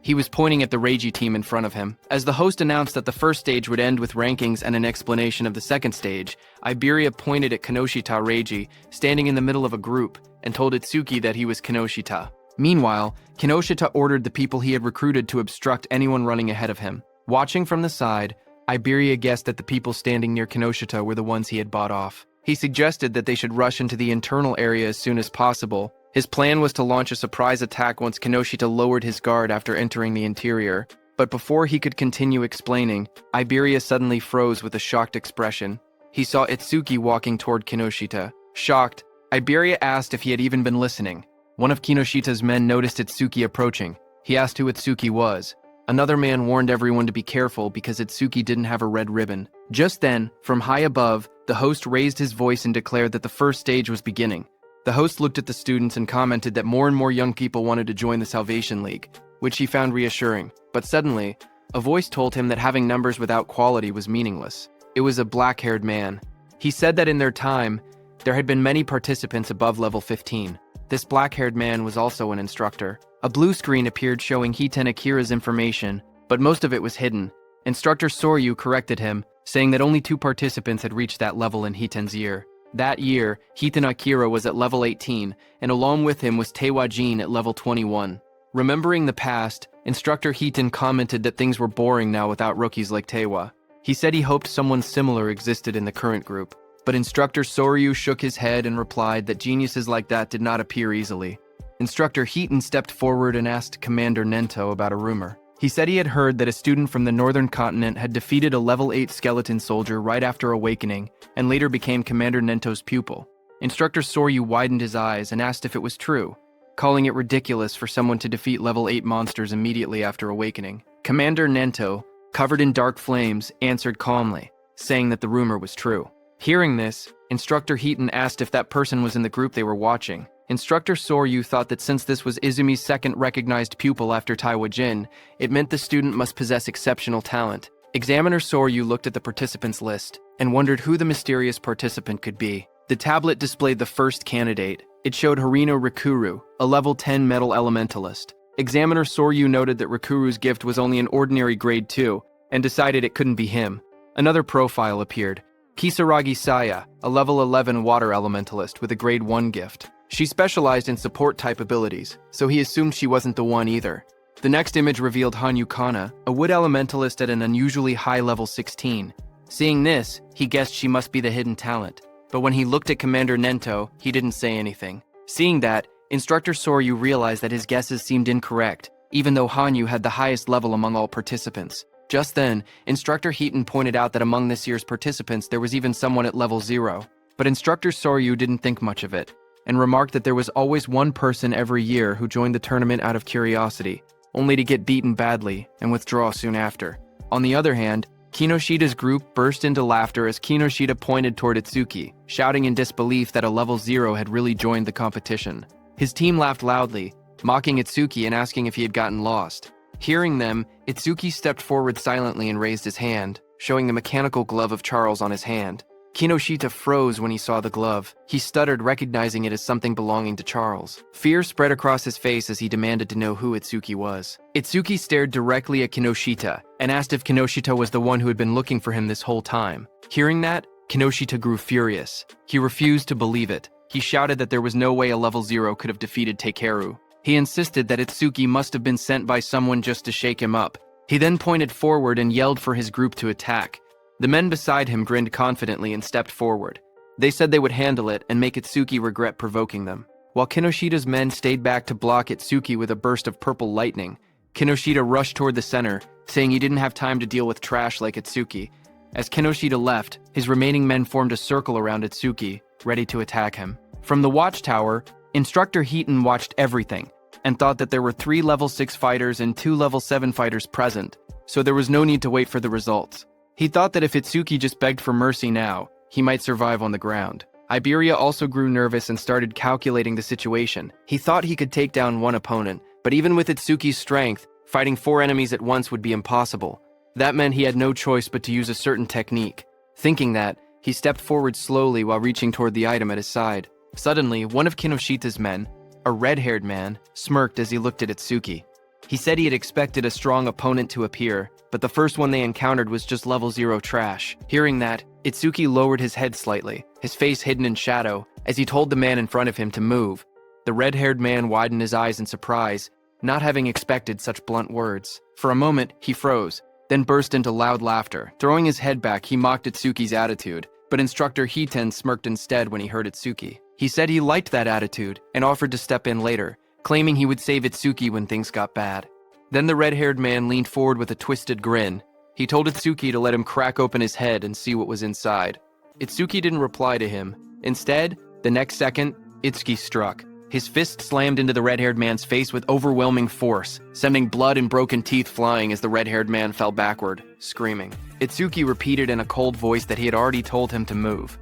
He was pointing at the Reiji team in front of him. As the host announced that the first stage would end with rankings and an explanation of the second stage, Iberia pointed at Kinoshita Reiji, standing in the middle of a group, and told Itsuki that he was Kinoshita. Meanwhile, Kinoshita ordered the people he had recruited to obstruct anyone running ahead of him. Watching from the side, Iberia guessed that the people standing near Kinoshita were the ones he had bought off. He suggested that they should rush into the internal area as soon as possible. His plan was to launch a surprise attack once Kinoshita lowered his guard after entering the interior. But before he could continue explaining, Iberia suddenly froze with a shocked expression. He saw Itsuki walking toward Kinoshita. Shocked, Iberia asked if he had even been listening. One of Kinoshita's men noticed Itsuki approaching. He asked who Itsuki was. Another man warned everyone to be careful because Itsuki didn't have a red ribbon. Just then, from high above, the host raised his voice and declared that the first stage was beginning. The host looked at the students and commented that more and more young people wanted to join the Salvation League, which he found reassuring. But suddenly, a voice told him that having numbers without quality was meaningless. It was a black-haired man. He said that in their time, there had been many participants above level 15. This black-haired man was also an instructor. A blue screen appeared showing Hiten Akira's information, but most of it was hidden. Instructor Soryu corrected him, saying that only 2 participants had reached that level in Hiten's year. That year, Hiten Akira was at level 18, and along with him was Teiwa Jin at level 21. Remembering the past, Instructor Hiten commented that things were boring now without rookies like Teiwa. He said he hoped someone similar existed in the current group. But Instructor Soryu shook his head and replied that geniuses like that did not appear easily. Instructor Hiten stepped forward and asked Commander Nento about a rumor. He said he had heard that a student from the northern continent had defeated a level 8 skeleton soldier right after awakening, and later became Commander Nento's pupil. Instructor Soryu widened his eyes and asked if it was true, calling it ridiculous for someone to defeat level 8 monsters immediately after awakening. Commander Nento, covered in dark flames, answered calmly, saying that the rumor was true. Hearing this, Instructor Hiten asked if that person was in the group they were watching. Instructor Soryu thought that since this was Izumi's second recognized pupil after Taiwa Jin, it meant the student must possess exceptional talent. Examiner Soryu looked at the participants list and wondered who the mysterious participant could be. The tablet displayed the first candidate. It showed Harino Rikuru, a level 10 metal elementalist. Examiner Soryu noted that Rikuru's gift was only an ordinary grade 2 and decided it couldn't be him. Another profile appeared. Kisaragi Saya, a level 11 water elementalist with a grade 1 gift. She specialized in support-type abilities, so he assumed she wasn't the one either. The next image revealed Hanyu Kana, a wood elementalist at an unusually high level 16. Seeing this, he guessed she must be the hidden talent, but when he looked at Commander Nento, he didn't say anything. Seeing that, Instructor Soryu realized that his guesses seemed incorrect, even though Hanyu had the highest level among all participants. Just then, Instructor Hiten pointed out that among this year's participants there was even someone at level 0. But Instructor Soryu didn't think much of it, and remarked that there was always one person every year who joined the tournament out of curiosity, only to get beaten badly and withdraw soon after. On the other hand, Kinoshita's group burst into laughter as Kinoshita pointed toward Itsuki, shouting in disbelief that a level 0 had really joined the competition. His team laughed loudly, mocking Itsuki and asking if he had gotten lost. Hearing them, Itsuki stepped forward silently and raised his hand, showing the mechanical glove of Charles on his hand. Kinoshita froze when he saw the glove. He stuttered, recognizing it as something belonging to Charles. Fear spread across his face as he demanded to know who Itsuki was. Itsuki stared directly at Kinoshita and asked if Kinoshita was the one who had been looking for him this whole time. Hearing that, Kinoshita grew furious. He refused to believe it. He shouted that there was no way a level 0 could have defeated Takeru. He insisted that Itsuki must have been sent by someone just to shake him up. He then pointed forward and yelled for his group to attack. The men beside him grinned confidently and stepped forward. They said they would handle it and make Itsuki regret provoking them. While Kinoshita's men stayed back to block Itsuki with a burst of purple lightning, Kinoshita rushed toward the center, saying he didn't have time to deal with trash like Itsuki. As Kinoshita left, his remaining men formed a circle around Itsuki, ready to attack him. From the watchtower, Instructor Hiten watched everything and thought that there were 3 level 6 fighters and 2 level 7 fighters present, so there was no need to wait for the results. He thought that if Itsuki just begged for mercy now, he might survive on the ground. Iberia also grew nervous and started calculating the situation. He thought he could take down one opponent, but even with Itsuki's strength, fighting 4 enemies at once would be impossible. That meant he had no choice but to use a certain technique. Thinking that, he stepped forward slowly while reaching toward the item at his side. Suddenly, one of Kinoshita's men, a red-haired man, smirked as he looked at Itsuki. He said he had expected a strong opponent to appear, but the first one they encountered was just level 0 trash. Hearing that, Itsuki lowered his head slightly, his face hidden in shadow, as he told the man in front of him to move. The red-haired man widened his eyes in surprise, not having expected such blunt words. For a moment, he froze, then burst into loud laughter. Throwing his head back, he mocked Itsuki's attitude. but instructor Hiten smirked instead when he heard Itsuki. He said he liked that attitude and offered to step in later, claiming he would save Itsuki when things got bad. Then the red-haired man leaned forward with a twisted grin. He told Itsuki to let him crack open his head and see what was inside. Itsuki didn't reply to him. Instead, the next second, Itsuki struck. His fist slammed into the red-haired man's face with overwhelming force, sending blood and broken teeth flying as the red-haired man fell backward, screaming. Itsuki repeated in a cold voice that he had already told him to move.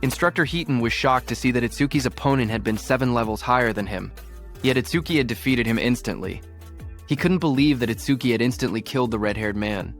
Instructor Hiten was shocked to see that Itsuki's opponent had been 7 levels higher than him, yet Itsuki had defeated him instantly. He couldn't believe that Itsuki had instantly killed the red-haired man.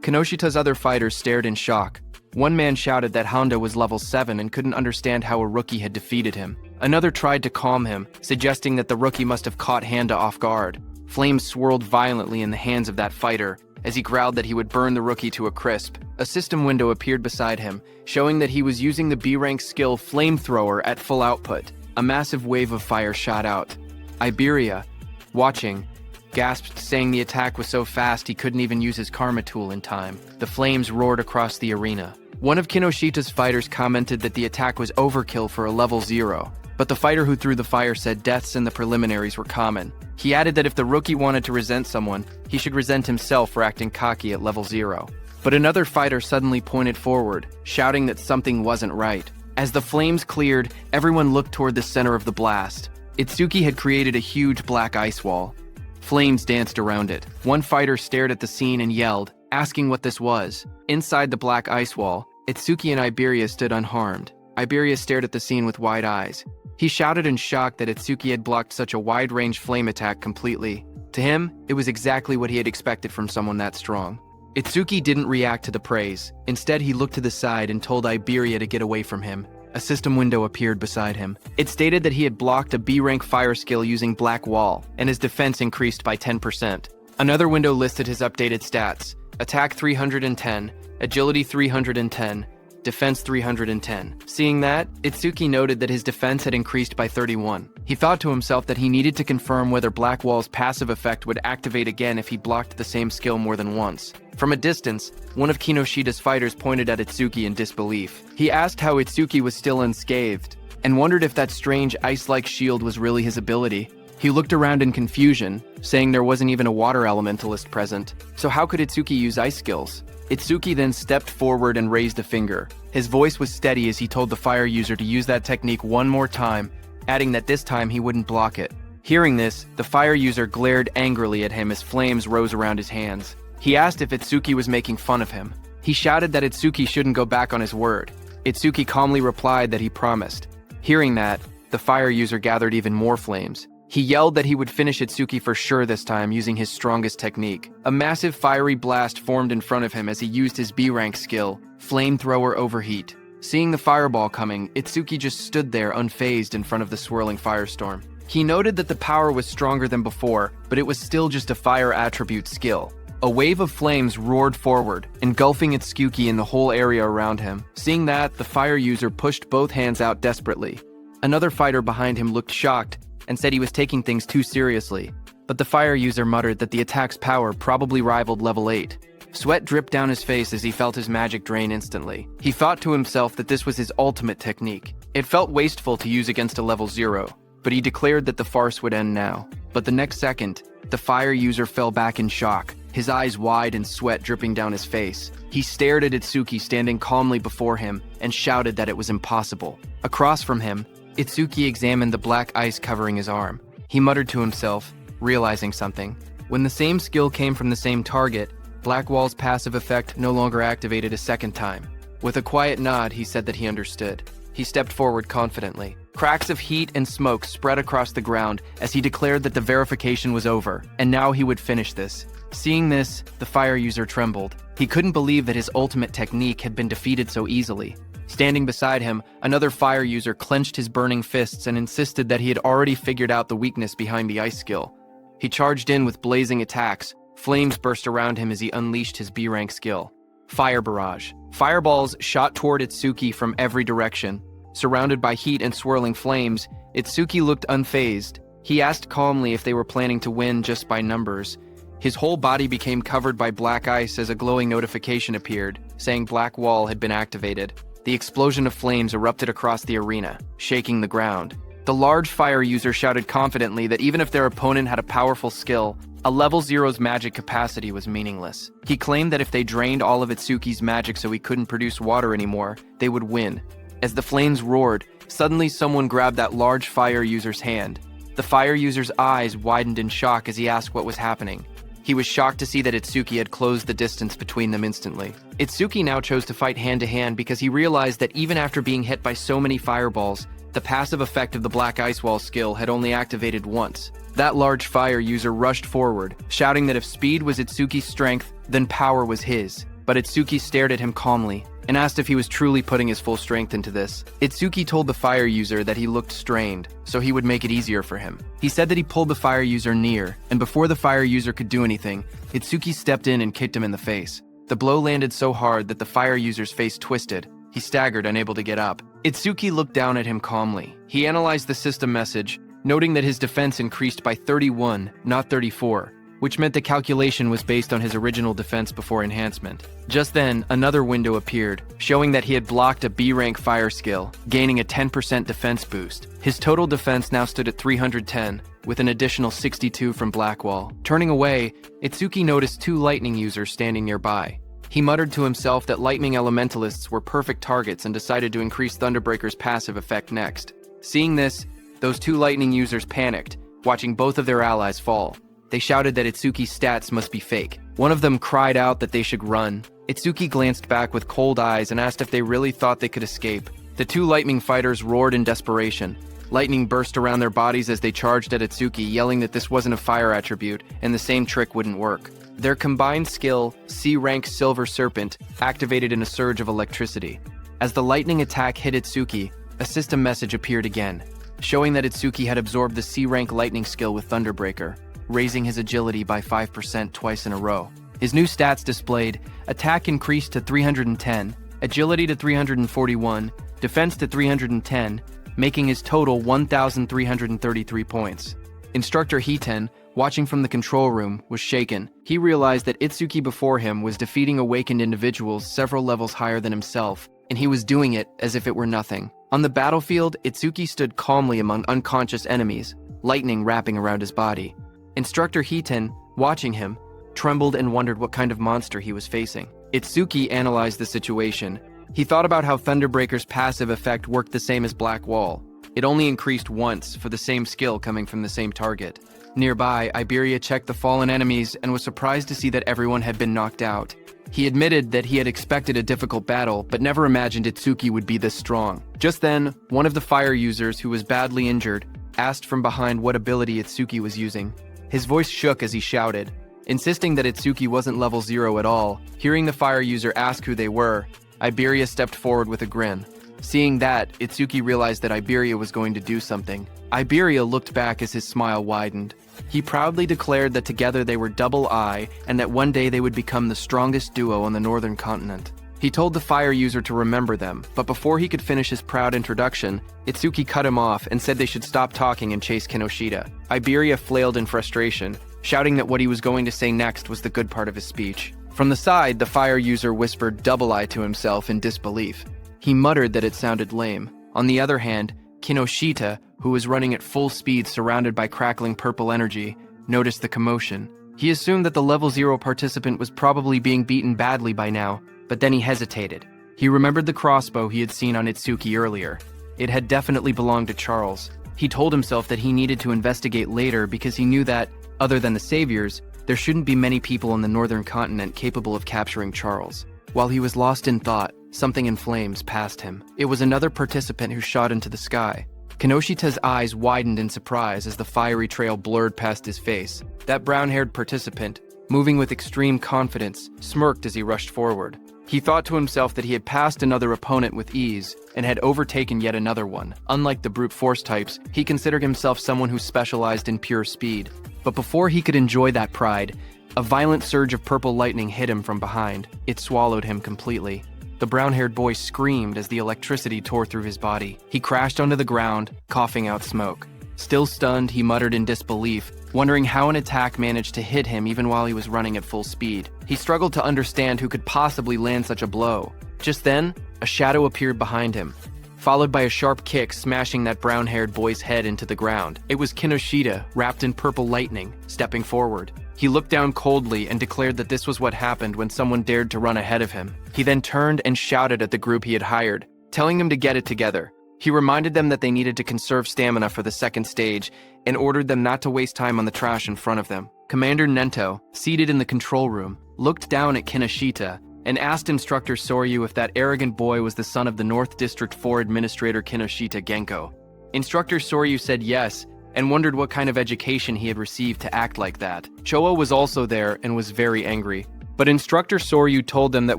Kinoshita's other fighters stared in shock. One man shouted that Honda was level 7 and couldn't understand how a rookie had defeated him. Another tried to calm him, suggesting that the rookie must have caught Honda off guard. Flames swirled violently in the hands of that fighter, as he growled that he would burn the rookie to a crisp. A system window appeared beside him, showing that he was using the B-rank skill Flamethrower at full output. A massive wave of fire shot out. Iberia, watching, gasped, saying the attack was so fast he couldn't even use his karma tool in time. The flames roared across the arena. One of Kinoshita's fighters commented that the attack was overkill for a level 0, but the fighter who threw the fire said deaths in the preliminaries were common. He added that if the rookie wanted to resent someone, he should resent himself for acting cocky at level 0. But another fighter suddenly pointed forward, shouting that something wasn't right. As the flames cleared, everyone looked toward the center of the blast. Itsuki had created a huge black ice wall. Flames danced around it. One fighter stared at the scene and yelled, asking what this was. Inside the black ice wall, Itsuki and Iberia stood unharmed. Iberia stared at the scene with wide eyes. He shouted in shock that Itsuki had blocked such a wide-range flame attack completely. To him, it was exactly what he had expected from someone that strong. Itsuki didn't react to the praise. Instead, he looked to the side and told Iberia to get away from him. A system window appeared beside him. It stated that he had blocked a B-rank fire skill using Black Wall, and his defense increased by 10%. Another window listed his updated stats: attack 310, agility 310, defense 310. Seeing that, Itsuki noted that his defense had increased by 31. He thought to himself that he needed to confirm whether Black Wall's passive effect would activate again if he blocked the same skill more than once. From a distance, one of Kinoshita's fighters pointed at Itsuki in disbelief. He asked how Itsuki was still unscathed, and wondered if that strange ice-like shield was really his ability. He looked around in confusion, saying there wasn't even a water elementalist present. So how could Itsuki use ice skills? Itsuki then stepped forward and raised a finger. His voice was steady as he told the fire user to use that technique one more time, adding that this time he wouldn't block it. Hearing this, the fire user glared angrily at him as flames rose around his hands. He asked if Itsuki was making fun of him. He shouted that Itsuki shouldn't go back on his word. Itsuki calmly replied that he promised. Hearing that, the fire user gathered even more flames. He yelled that he would finish Itsuki for sure this time using his strongest technique. A massive fiery blast formed in front of him as he used his B-rank skill, Flamethrower Overheat. Seeing the fireball coming, Itsuki just stood there unfazed in front of the swirling firestorm. He noted that the power was stronger than before, but it was still just a fire attribute skill. A wave of flames roared forward, engulfing Itsuki and the whole area around him. Seeing that, the fire user pushed both hands out desperately. Another fighter behind him looked shocked and said he was taking things too seriously, but the fire user muttered that the attack's power probably rivaled level 8. Sweat dripped down his face as he felt his magic drain instantly. He thought to himself that this was his ultimate technique. It felt wasteful to use against a level 0, but he declared that the farce would end now. But the next second, the fire user fell back in shock, his eyes wide and sweat dripping down his face. He stared at Itsuki standing calmly before him and shouted that it was impossible. Across from him, Itsuki examined the black ice covering his arm. He muttered to himself, realizing something. When the same skill came from the same target, Black Wall's passive effect no longer activated a second time. With a quiet nod, he said that he understood. He stepped forward confidently. Cracks of heat and smoke spread across the ground as he declared that the verification was over, and now he would finish this. Seeing this, the fire user trembled. He couldn't believe that his ultimate technique had been defeated so easily. Standing beside him, another fire user clenched his burning fists and insisted that he had already figured out the weakness behind the ice skill. He charged in with blazing attacks. Flames burst around him as he unleashed his B-rank skill. Fire Barrage. Fireballs shot toward Itsuki from every direction. Surrounded by heat and swirling flames, Itsuki looked unfazed. He asked calmly if they were planning to win just by numbers. His whole body became covered by black ice as a glowing notification appeared, saying Black Wall had been activated. The explosion of flames erupted across the arena, shaking the ground. The large fire user shouted confidently that even if their opponent had a powerful skill, a level 0's magic capacity was meaningless. He claimed that if they drained all of Itsuki's magic so he couldn't produce water anymore, they would win. As the flames roared, suddenly someone grabbed that large fire user's hand. The fire user's eyes widened in shock as he asked what was happening. He was shocked to see that Itsuki had closed the distance between them instantly. Itsuki now chose to fight hand-to-hand because he realized that even after being hit by so many fireballs, the passive effect of the Black Ice Wall skill had only activated once. That large fire user rushed forward, shouting that if speed was Itsuki's strength, then power was his. But Itsuki stared at him calmly and asked if he was truly putting his full strength into this. Itsuki told the fire user that he looked strained, so he would make it easier for him. He said that he pulled the fire user near, and before the fire user could do anything, Itsuki stepped in and kicked him in the face. The blow landed so hard that the fire user's face twisted. He staggered, unable to get up. Itsuki looked down at him calmly. He analyzed the system message, noting that his defense increased by 31, not 34, which meant the calculation was based on his original defense before enhancement. Just then, another window appeared, showing that he had blocked a B-rank fire skill, gaining a 10% defense boost. His total defense now stood at 310, with an additional 62 from Blackwall. Turning away, Itsuki noticed two lightning users standing nearby. He muttered to himself that lightning elementalists were perfect targets and decided to increase Thunderbreaker's passive effect next. Seeing this, those two lightning users panicked, watching both of their allies fall. They shouted that Itsuki's stats must be fake. One of them cried out that they should run. Itsuki glanced back with cold eyes and asked if they really thought they could escape. The two lightning fighters roared in desperation. Lightning burst around their bodies as they charged at Itsuki, yelling that this wasn't a fire attribute and the same trick wouldn't work. Their combined skill, C-rank Silver Serpent, activated in a surge of electricity. As the lightning attack hit Itsuki, a system message appeared again, showing that Itsuki had absorbed the C-rank lightning skill with Thunderbreaker, raising his agility by 5% twice in a row. His new stats displayed: attack increased to 310, agility to 341, defense to 310, making his total 1,333 points. Instructor Hiten, watching from the control room, was shaken. He realized that Itsuki before him was defeating awakened individuals several levels higher than himself, and he was doing it as if it were nothing. On the battlefield, Itsuki stood calmly among unconscious enemies, lightning wrapping around his body. Instructor Hiten, watching him, trembled and wondered what kind of monster he was facing. Itsuki analyzed the situation. He thought about how Thunderbreaker's passive effect worked the same as Black Wall. It only increased once for the same skill coming from the same target. Nearby, Iberia checked the fallen enemies and was surprised to see that everyone had been knocked out. He admitted that he had expected a difficult battle, but never imagined Itsuki would be this strong. Just then, one of the fire users, who was badly injured, asked from behind what ability Itsuki was using. His voice shook as he shouted, insisting that Itsuki wasn't level 0 at all. Hearing the fire user ask who they were, Iberia stepped forward with a grin. Seeing that, Itsuki realized that Iberia was going to do something. Iberia looked back as his smile widened. He proudly declared that together they were double I, and that one day they would become the strongest duo on the northern continent. He told the fire user to remember them, but before he could finish his proud introduction, Itsuki cut him off and said they should stop talking and chase Kinoshita. Iberia flailed in frustration, shouting that what he was going to say next was the good part of his speech. From the side, the fire user whispered double I to himself in disbelief. He muttered that it sounded lame. On the other hand, Kinoshita, who was running at full speed surrounded by crackling purple energy, noticed the commotion. He assumed that the level 0 participant was probably being beaten badly by now, but then he hesitated. He remembered the crossbow he had seen on Itsuki earlier. It had definitely belonged to Charles. He told himself that he needed to investigate later because he knew that, other than the saviors, there shouldn't be many people on the northern continent capable of capturing Charles. While he was lost in thought, something in flames passed him. It was another participant who shot into the sky. Kinoshita's eyes widened in surprise as the fiery trail blurred past his face. That brown-haired participant, moving with extreme confidence, smirked as he rushed forward. He thought to himself that he had passed another opponent with ease and had overtaken yet another one. Unlike the brute force types, he considered himself someone who specialized in pure speed. But before he could enjoy that pride, a violent surge of purple lightning hit him from behind. It swallowed him completely. The brown-haired boy screamed as the electricity tore through his body. He crashed onto the ground, coughing out smoke. Still stunned, he muttered in disbelief, wondering how an attack managed to hit him even while he was running at full speed. He struggled to understand who could possibly land such a blow. Just then, a shadow appeared behind him, followed by a sharp kick smashing that brown-haired boy's head into the ground. It was Kinoshita, wrapped in purple lightning, stepping forward. He looked down coldly and declared that this was what happened when someone dared to run ahead of him. He then turned and shouted at the group he had hired, telling them to get it together. He reminded them that they needed to conserve stamina for the second stage and ordered them not to waste time on the trash in front of them. Commander Nento, seated in the control room, looked down at Kinoshita and asked Instructor Soryu if that arrogant boy was the son of the North District 4 Administrator Kinoshita Genko. Instructor Soryu said yes and wondered what kind of education he had received to act like that. Choa was also there and was very angry. But Instructor Soryu told them that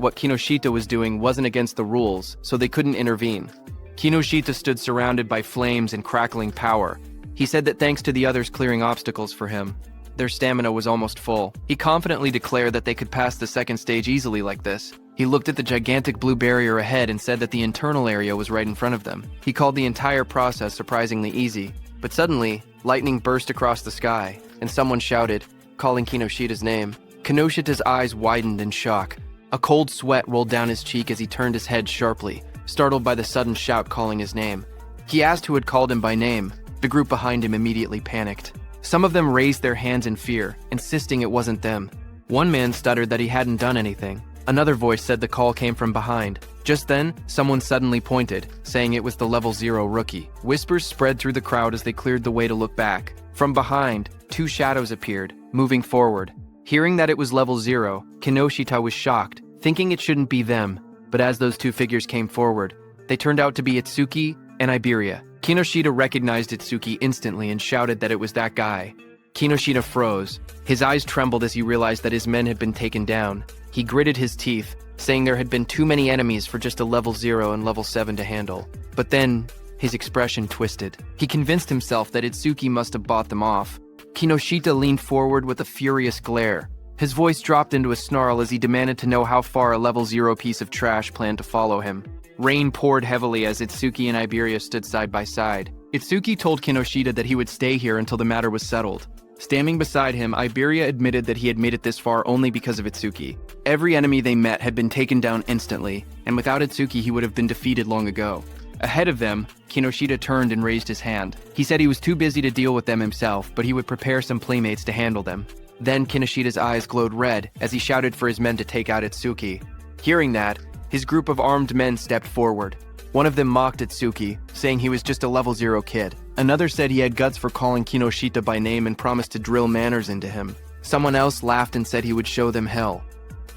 what Kinoshita was doing wasn't against the rules, so they couldn't intervene. Kinoshita stood surrounded by flames and crackling power. He said that thanks to the others clearing obstacles for him, their stamina was almost full. He confidently declared that they could pass the second stage easily like this. He looked at the gigantic blue barrier ahead and said that the internal area was right in front of them. He called the entire process surprisingly easy. But suddenly, lightning burst across the sky, and someone shouted, calling Kinoshita's name. Kinoshita's eyes widened in shock. A cold sweat rolled down his cheek as he turned his head sharply, startled by the sudden shout calling his name. He asked who had called him by name. The group behind him immediately panicked. Some of them raised their hands in fear, insisting it wasn't them. One man stuttered that he hadn't done anything. Another voice said the call came from behind. Just then, someone suddenly pointed, saying it was the level 0 rookie. Whispers spread through the crowd as they cleared the way to look back. From behind, two shadows appeared, moving forward. Hearing that it was level 0, Kinoshita was shocked, thinking it shouldn't be them. But as those two figures came forward, they turned out to be Itsuki and Iberia. Kinoshita recognized Itsuki instantly and shouted that it was that guy. Kinoshita froze. His eyes trembled as he realized that his men had been taken down. He gritted his teeth, saying there had been too many enemies for just a level 0 and level 7 to handle. But then, his expression twisted. He convinced himself that Itsuki must have bought them off. Kinoshita leaned forward with a furious glare. His voice dropped into a snarl as he demanded to know how far a level 0 piece of trash planned to follow him. Rain poured heavily as Itsuki and Iberia stood side by side. Itsuki told Kinoshita that he would stay here until the matter was settled. Standing beside him, Iberia admitted that he had made it this far only because of Itsuki. Every enemy they met had been taken down instantly, and without Itsuki he would have been defeated long ago. Ahead of them, Kinoshita turned and raised his hand. He said he was too busy to deal with them himself, but he would prepare some playmates to handle them. Then Kinoshita's eyes glowed red as he shouted for his men to take out Itsuki. Hearing that, his group of armed men stepped forward. One of them mocked Itsuki, saying he was just a level 0 kid. Another said he had guts for calling Kinoshita by name and promised to drill manners into him. Someone else laughed and said he would show them hell.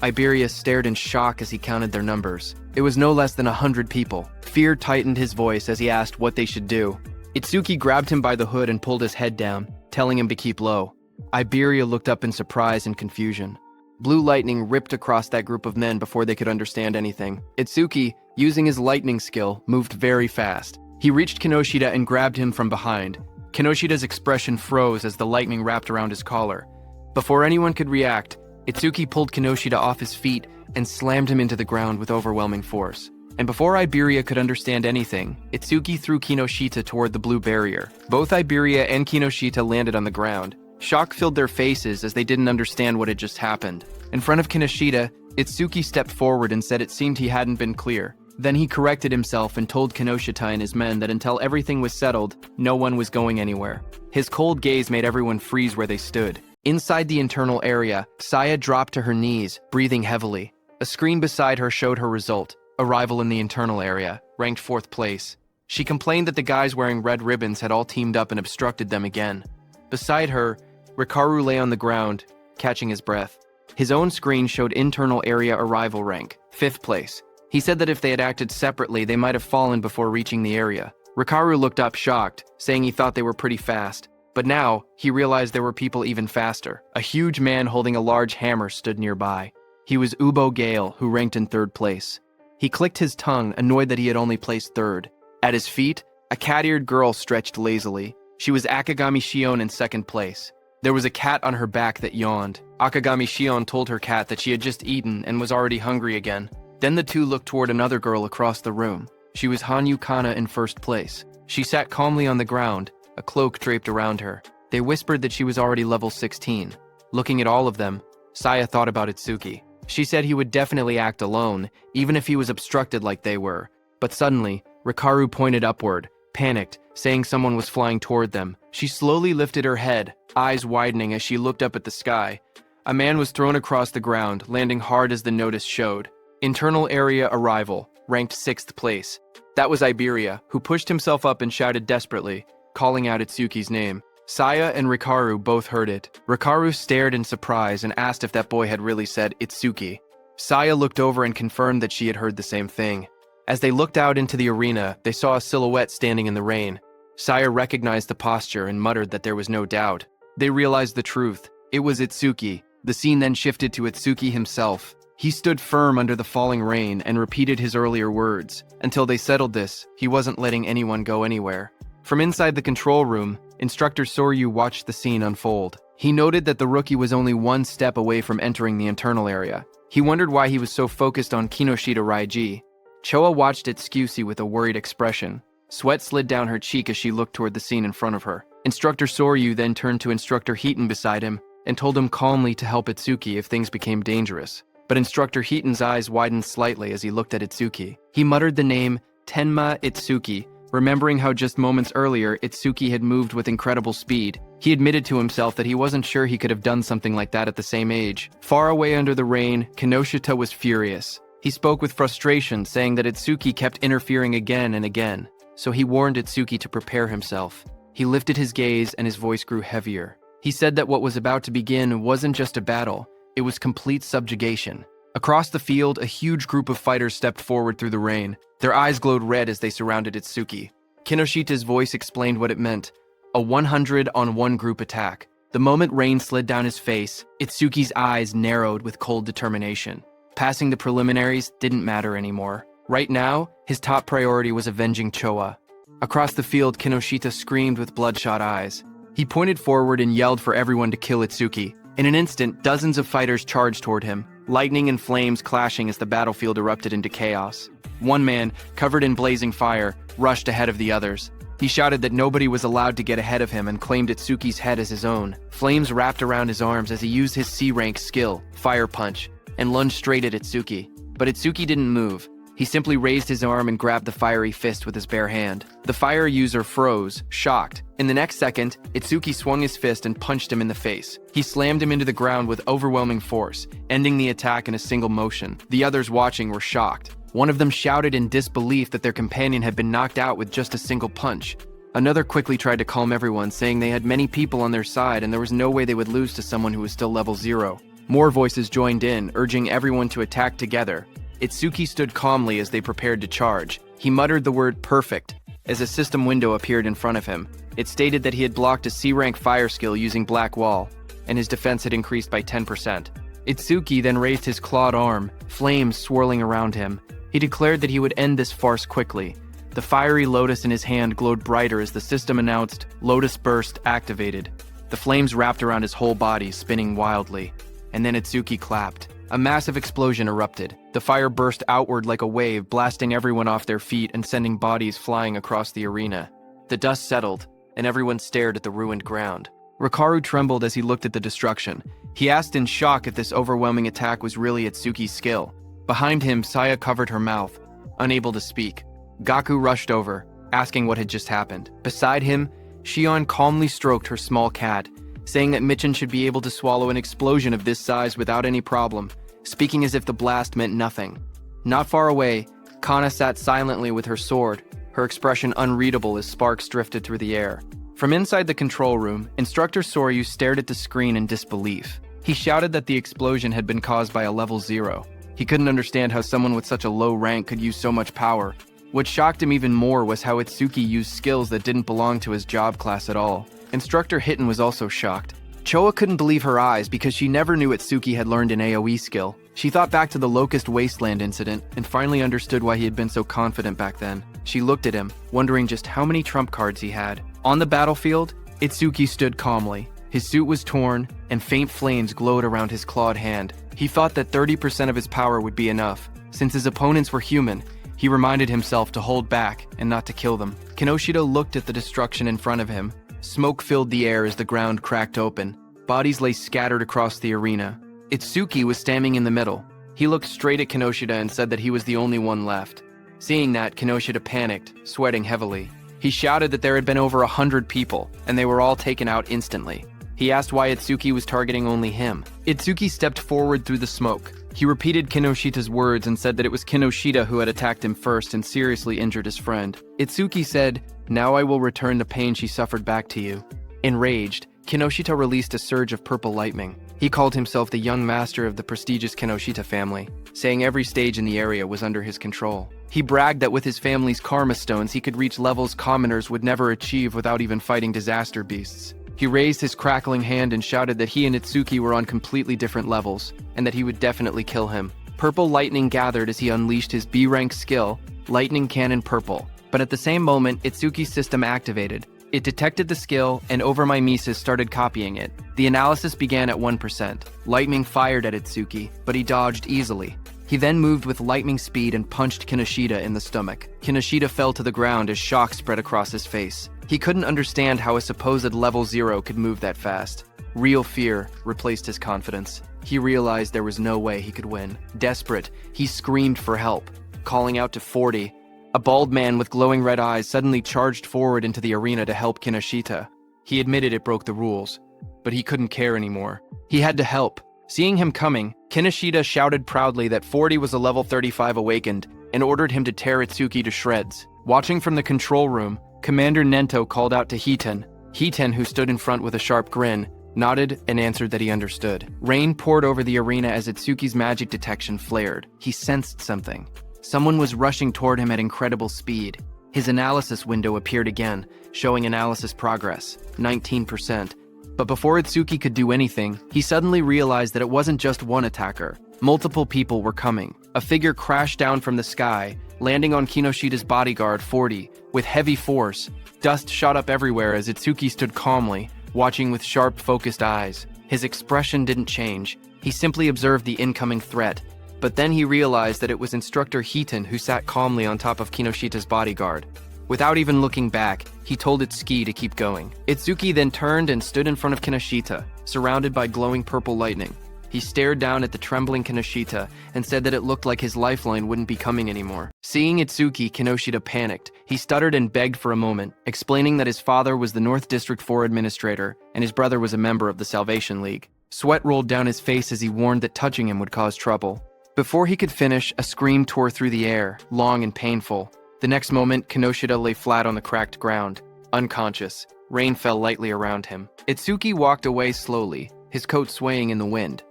Iberia stared in shock as he counted their numbers. It was no less than 100 people. Fear tightened his voice as he asked what they should do. Itsuki grabbed him by the hood and pulled his head down, telling him to keep low. Iberia looked up in surprise and confusion. Blue lightning ripped across that group of men before they could understand anything. Itsuki, using his lightning skill, moved very fast. He reached Kinoshita and grabbed him from behind. Kinoshita's expression froze as the lightning wrapped around his collar. Before anyone could react, Itsuki pulled Kinoshita off his feet and slammed him into the ground with overwhelming force. And before Iberia could understand anything, Itsuki threw Kinoshita toward the blue barrier. Both Iberia and Kinoshita landed on the ground. Shock filled their faces as they didn't understand what had just happened. In front of Kinoshita, Itsuki stepped forward and said it seemed he hadn't been clear. Then he corrected himself and told Kinoshita and his men that until everything was settled, no one was going anywhere. His cold gaze made everyone freeze where they stood. Inside the internal area, Saya dropped to her knees, breathing heavily. A screen beside her showed her result, arrival in the internal area, ranked 4th place. She complained that the guys wearing red ribbons had all teamed up and obstructed them again. Beside her, Rikaru lay on the ground, catching his breath. His own screen showed internal area arrival rank, 5th place. He said that if they had acted separately, they might have fallen before reaching the area. Rikaru looked up shocked, saying he thought they were pretty fast. But now, he realized there were people even faster. A huge man holding a large hammer stood nearby. He was Ubo Gale, who ranked in 3rd place. He clicked his tongue, annoyed that he had only placed 3rd. At his feet, a cat-eared girl stretched lazily. She was Akagami Shion in 2nd place. There was a cat on her back that yawned. Akagami Shion told her cat that she had just eaten and was already hungry again. Then the two looked toward another girl across the room. She was Hanyu Kana in 1st place. She sat calmly on the ground, a cloak draped around her. They whispered that she was already level 16. Looking at all of them, Saya thought about Itsuki. She said he would definitely act alone, even if he was obstructed like they were. But suddenly, Rikaru pointed upward, panicked, saying someone was flying toward them. She slowly lifted her head, eyes widening as she looked up at the sky. A man was thrown across the ground, landing hard as the notice showed. Internal area arrival, ranked 6th place. That was Iberia, who pushed himself up and shouted desperately, calling out Itsuki's name. Saya and Rikaru both heard it. Rikaru stared in surprise and asked if that boy had really said Itsuki. Saya looked over and confirmed that she had heard the same thing. As they looked out into the arena, they saw a silhouette standing in the rain. Saya recognized the posture and muttered that there was no doubt. They realized the truth. It was Itsuki. The scene then shifted to Itsuki himself. He stood firm under the falling rain and repeated his earlier words. Until they settled this, he wasn't letting anyone go anywhere. From inside the control room, Instructor Soryu watched the scene unfold. He noted that the rookie was only one step away from entering the internal area. He wondered why he was so focused on Kinoshita Raiji. Choa watched Itsuki with a worried expression. Sweat slid down her cheek as she looked toward the scene in front of her. Instructor Soryu then turned to Instructor Heaton beside him and told him calmly to help Itsuki if things became dangerous. But Instructor Heaton's eyes widened slightly as he looked at Itsuki. He muttered the name Tenma Itsuki, remembering how just moments earlier Itsuki had moved with incredible speed. He admitted to himself that he wasn't sure he could have done something like that at the same age. Far away under the rain, Kinoshita was furious. He spoke with frustration, saying that Itsuki kept interfering again and again. So he warned Itsuki to prepare himself. He lifted his gaze and his voice grew heavier. He said that what was about to begin wasn't just a battle, it was complete subjugation. Across the field, a huge group of fighters stepped forward through the rain. Their eyes glowed red as they surrounded Itsuki. Kinoshita's voice explained what it meant. A 100-on-1 group attack. The moment rain slid down his face, Itsuki's eyes narrowed with cold determination. Passing the preliminaries didn't matter anymore. Right now, his top priority was avenging Choa. Across the field, Kinoshita screamed with bloodshot eyes. He pointed forward and yelled for everyone to kill Itsuki. In an instant, dozens of fighters charged toward him, lightning and flames clashing as the battlefield erupted into chaos. One man, covered in blazing fire, rushed ahead of the others. He shouted that nobody was allowed to get ahead of him and claimed Itsuki's head as his own. Flames wrapped around his arms as he used his C-rank skill, Fire Punch, and lunged straight at Itsuki. But Itsuki didn't move. He simply raised his arm and grabbed the fiery fist with his bare hand. The fire user froze, shocked. In the next second, Itsuki swung his fist and punched him in the face. He slammed him into the ground with overwhelming force, ending the attack in a single motion. The others watching were shocked. One of them shouted in disbelief that their companion had been knocked out with just a single punch. Another quickly tried to calm everyone, saying they had many people on their side and there was no way they would lose to someone who was still level 0. More voices joined in, urging everyone to attack together. Itsuki stood calmly as they prepared to charge. He muttered the word perfect as a system window appeared in front of him. It stated that he had blocked a C-rank fire skill using Black Wall, and his defense had increased by 10%. Itsuki then raised his clawed arm, flames swirling around him. He declared that he would end this farce quickly. The fiery lotus in his hand glowed brighter as the system announced, Lotus Burst activated. The flames wrapped around his whole body, spinning wildly. And then Itsuki clapped. A massive explosion erupted. The fire burst outward like a wave, blasting everyone off their feet and sending bodies flying across the arena. The dust settled, and everyone stared at the ruined ground. Rikaru trembled as he looked at the destruction. He asked in shock if this overwhelming attack was really Itsuki's skill. Behind him, Saya covered her mouth, unable to speak. Gaku rushed over, asking what had just happened. Beside him, Shion calmly stroked her small cat, saying that Michin should be able to swallow an explosion of this size without any problem, speaking as if the blast meant nothing. Not far away, Kana sat silently with her sword, her expression unreadable as sparks drifted through the air. From inside the control room, Instructor Soryu stared at the screen in disbelief. He shouted that the explosion had been caused by a level 0. He couldn't understand how someone with such a low rank could use so much power. What shocked him even more was how Itsuki used skills that didn't belong to his job class at all. Instructor Hitten was also shocked. Choa couldn't believe her eyes because she never knew Itsuki had learned an AoE skill. She thought back to the Locust Wasteland incident and finally understood why he had been so confident back then. She looked at him, wondering just how many trump cards he had. On the battlefield, Itsuki stood calmly. His suit was torn, and faint flames glowed around his clawed hand. He thought that 30% of his power would be enough. Since his opponents were human, he reminded himself to hold back and not to kill them. Kinoshita looked at the destruction in front of him. Smoke filled the air as the ground cracked open. Bodies lay scattered across the arena. Itsuki was standing in the middle, He looked straight at Kinoshita and said that he was the only one left. Seeing that, Kinoshita panicked, sweating heavily. He shouted that there had been over 100 people, and they were all taken out instantly. He asked why Itsuki was targeting only him. Itsuki stepped forward through the smoke. He repeated Kinoshita's words and said that it was Kinoshita who had attacked him first and seriously injured his friend. Itsuki said, "Now I will return the pain she suffered back to you." Enraged, Kinoshita released a surge of purple lightning. He called himself the young master of the prestigious Kinoshita family, saying every stage in the area was under his control. He bragged that with his family's karma stones he could reach levels commoners would never achieve without even fighting disaster beasts. He raised his crackling hand and shouted that he and Itsuki were on completely different levels, and that he would definitely kill him. Purple lightning gathered as he unleashed his B-rank skill, Lightning Cannon Purple. But at the same moment, Itsuki's system activated. It detected the skill, and overmimesis started copying it. The analysis began at 1%. Lightning fired at Itsuki, but he dodged easily. He then moved with lightning speed and punched Kinoshita in the stomach. Kinoshita fell to the ground as shock spread across his face. He couldn't understand how a supposed level 0 could move that fast. Real fear replaced his confidence. He realized there was no way he could win. Desperate, he screamed for help, calling out to 40. A bald man with glowing red eyes suddenly charged forward into the arena to help Kinoshita. He admitted it broke the rules, but he couldn't care anymore. He had to help. Seeing him coming, Kinoshita shouted proudly that 40 was a level 35 awakened and ordered him to tear Itsuki to shreds. Watching from the control room, Commander Nento called out to Hiten. Hiten, who stood in front with a sharp grin, nodded and answered that he understood. Rain poured over the arena as Itsuki's magic detection flared. He sensed something. Someone was rushing toward him at incredible speed. His analysis window appeared again, showing analysis progress, 19%. But before Itsuki could do anything, he suddenly realized that it wasn't just one attacker. Multiple people were coming. A figure crashed down from the sky, landing on Kinoshita's bodyguard, 40, with heavy force. Dust shot up everywhere as Itsuki stood calmly, watching with sharp, focused eyes. His expression didn't change. He simply observed the incoming threat. But then he realized that it was Instructor Hiten who sat calmly on top of Kinoshita's bodyguard. Without even looking back, he told Itsuki to keep going. Itsuki then turned and stood in front of Kinoshita, surrounded by glowing purple lightning. He stared down at the trembling Kinoshita and said that it looked like his lifeline wouldn't be coming anymore. Seeing Itsuki, Kinoshita panicked. He stuttered and begged for a moment, explaining that his father was the North District 4 administrator and his brother was a member of the Salvation League. Sweat rolled down his face as he warned that touching him would cause trouble. Before he could finish, a scream tore through the air, long and painful. The next moment, Kinoshita lay flat on the cracked ground, unconscious. Rain fell lightly around him. Itsuki walked away slowly, his coat swaying in the wind.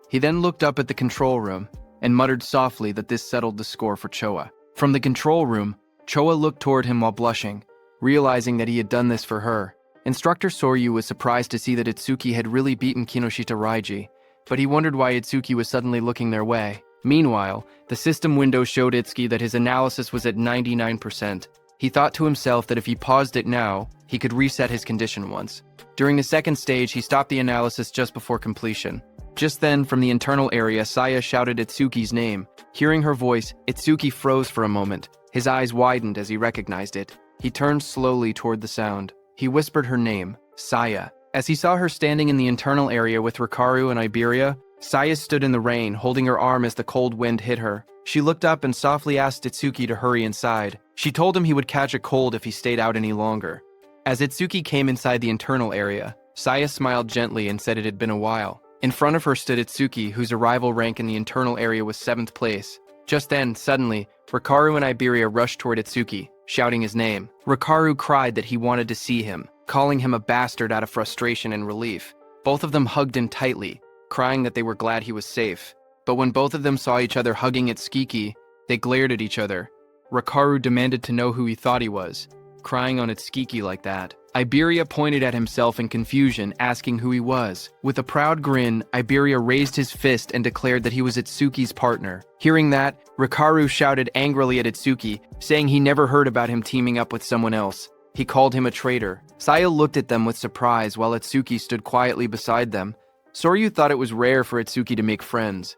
He then looked up at the control room and muttered softly that this settled the score for Choa. From the control room, Choa looked toward him while blushing, realizing that he had done this for her. Instructor Soryu was surprised to see that Itsuki had really beaten Kinoshita Raiji, but he wondered why Itsuki was suddenly looking their way. Meanwhile, the system window showed Itsuki that his analysis was at 99%. He thought to himself that if he paused it now, he could reset his condition once. During the second stage, he stopped the analysis just before completion. Just then, from the internal area, Saya shouted Itsuki's name. Hearing her voice, Itsuki froze for a moment. His eyes widened as he recognized it. He turned slowly toward the sound. He whispered her name, Saya. As he saw her standing in the internal area with Rikaru and Iberia, Saya stood in the rain, holding her arm as the cold wind hit her. She looked up and softly asked Itsuki to hurry inside. She told him he would catch a cold if he stayed out any longer. As Itsuki came inside the internal area, Saya smiled gently and said it had been a while. In front of her stood Itsuki, whose arrival rank in the internal area was 7th place. Just then, suddenly, Rikaru and Iberia rushed toward Itsuki, shouting his name. Rikaru cried that he wanted to see him, calling him a bastard out of frustration and relief. Both of them hugged him tightly, crying that they were glad he was safe. But when both of them saw each other hugging Itsuki, they glared at each other. Rikaru demanded to know who he thought he was, crying on Itsuki like that. Iberia pointed at himself in confusion, asking who he was. With a proud grin, Iberia raised his fist and declared that he was Itsuki's partner. Hearing that, Rikaru shouted angrily at Itsuki, saying he never heard about him teaming up with someone else. He called him a traitor. Saya looked at them with surprise while Itsuki stood quietly beside them. Soryu thought it was rare for Itsuki to make friends.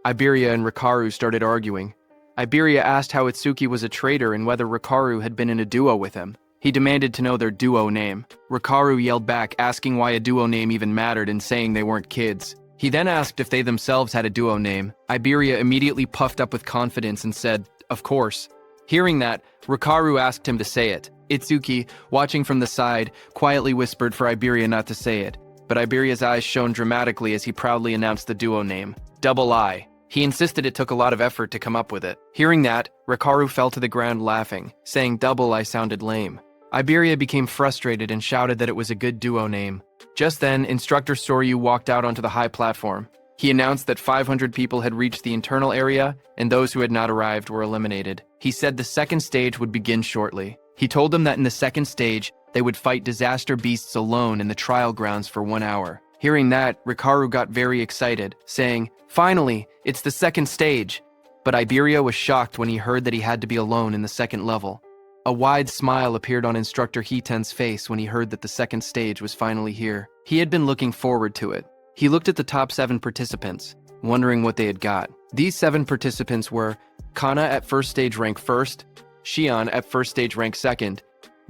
Iberia and Rikaru started arguing. Iberia asked how Itsuki was a traitor and whether Rikaru had been in a duo with him. He demanded to know their duo name. Rikaru yelled back, asking why a duo name even mattered and saying they weren't kids. He then asked if they themselves had a duo name. Iberia immediately puffed up with confidence and said, "Of course." Hearing that, Rikaru asked him to say it. Itsuki, watching from the side, quietly whispered for Iberia not to say it, but Iberia's eyes shone dramatically as he proudly announced the duo name, Double I. He insisted it took a lot of effort to come up with it. Hearing that, Rikaru fell to the ground laughing, saying Double I sounded lame. Iberia became frustrated and shouted that it was a good duo name. Just then, Instructor Soryu walked out onto the high platform. He announced that 500 people had reached the internal area, and those who had not arrived were eliminated. He said the second stage would begin shortly. He told them that in the second stage, they would fight disaster beasts alone in the trial grounds for 1 hour. Hearing that, Rikaru got very excited, saying, "Finally, it's the second stage." But Iberia was shocked when he heard that he had to be alone in the second level. A wide smile appeared on Instructor Hiten's face when he heard that the second stage was finally here. He had been looking forward to it. He looked at the top 7 participants, wondering what they had got. These 7 participants were Kana at first stage rank 1st, Shion at first stage rank 2nd,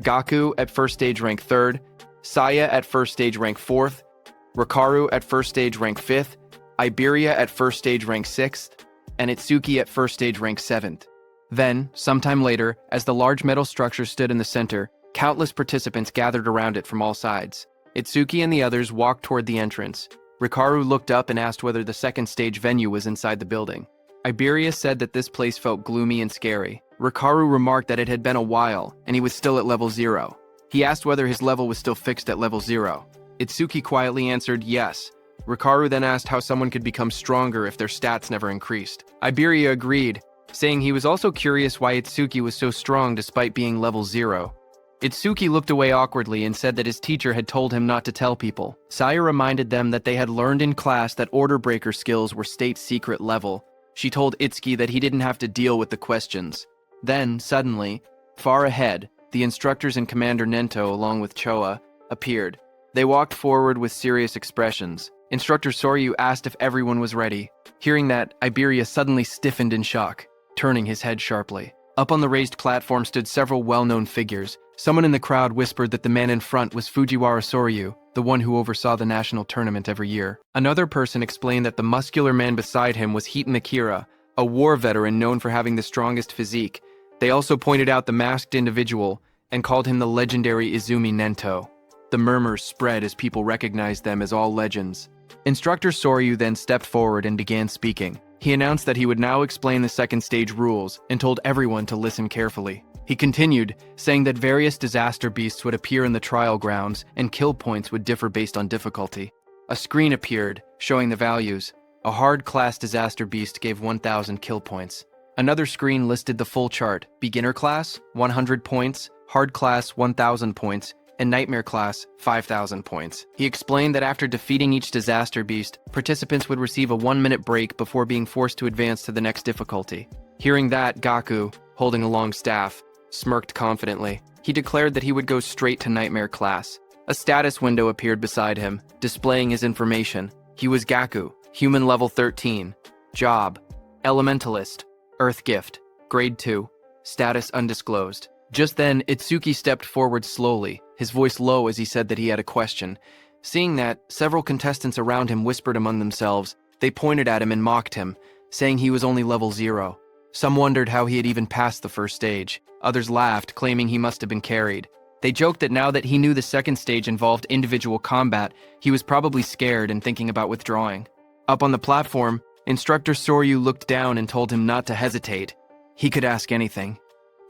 Gaku at first stage rank 3rd, Saya at first stage rank 4th, Rikaru at first stage rank 5th, Iberia at first stage rank 6th, and Itsuki at first stage rank 7th. Then, sometime later, as the large metal structure stood in the center, countless participants gathered around it from all sides. Itsuki and the others walked toward the entrance. Rikaru looked up and asked whether the second stage venue was inside the building. Iberia said that this place felt gloomy and scary. Rikaru remarked that it had been a while, and he was still at level 0. He asked whether his level was still fixed at level 0. Itsuki quietly answered yes. Rikaru then asked how someone could become stronger if their stats never increased. Iberia agreed, saying he was also curious why Itsuki was so strong despite being level 0. Itsuki looked away awkwardly and said that his teacher had told him not to tell people. Saya reminded them that they had learned in class that order breaker skills were state secret level. She told Itsuki that he didn't have to deal with the questions. Then, suddenly, far ahead, the instructors and Commander Nento, along with Choa, appeared. They walked forward with serious expressions. Instructor Soryu asked if everyone was ready. Hearing that, Iberia suddenly stiffened in shock, turning his head sharply. Up on the raised platform stood several well-known figures. Someone in the crowd whispered that the man in front was Fujiwara Soryu, the one who oversaw the national tournament every year. Another person explained that the muscular man beside him was Hiten Akira, a war veteran known for having the strongest physique. They also pointed out the masked individual and called him the legendary Izumi Nento. The murmurs spread as people recognized them as all legends. Instructor Soryu then stepped forward and began speaking. He announced that he would now explain the second stage rules and told everyone to listen carefully. He continued, saying that various disaster beasts would appear in the trial grounds and kill points would differ based on difficulty. A screen appeared, showing the values. A hard-class disaster beast gave 1,000 kill points. Another screen listed the full chart: beginner class, 100 points, hard class, 1,000 points, and nightmare class, 5,000 points. He explained that after defeating each disaster beast, participants would receive a 1-minute break before being forced to advance to the next difficulty. Hearing that, Gaku, holding a long staff, smirked confidently. He declared that he would go straight to nightmare class. A status window appeared beside him, displaying his information. He was Gaku, human level 13. Job: elementalist. Earth gift. Grade 2. Status undisclosed. Just then, Itsuki stepped forward slowly, his voice low as he said that he had a question. Seeing that, several contestants around him whispered among themselves. They pointed at him and mocked him, saying he was only level 0. Some wondered how he had even passed the first stage. Others laughed, claiming he must have been carried. They joked that now that he knew the second stage involved individual combat, he was probably scared and thinking about withdrawing. Up on the platform, Instructor Soryu looked down and told him not to hesitate. He could ask anything.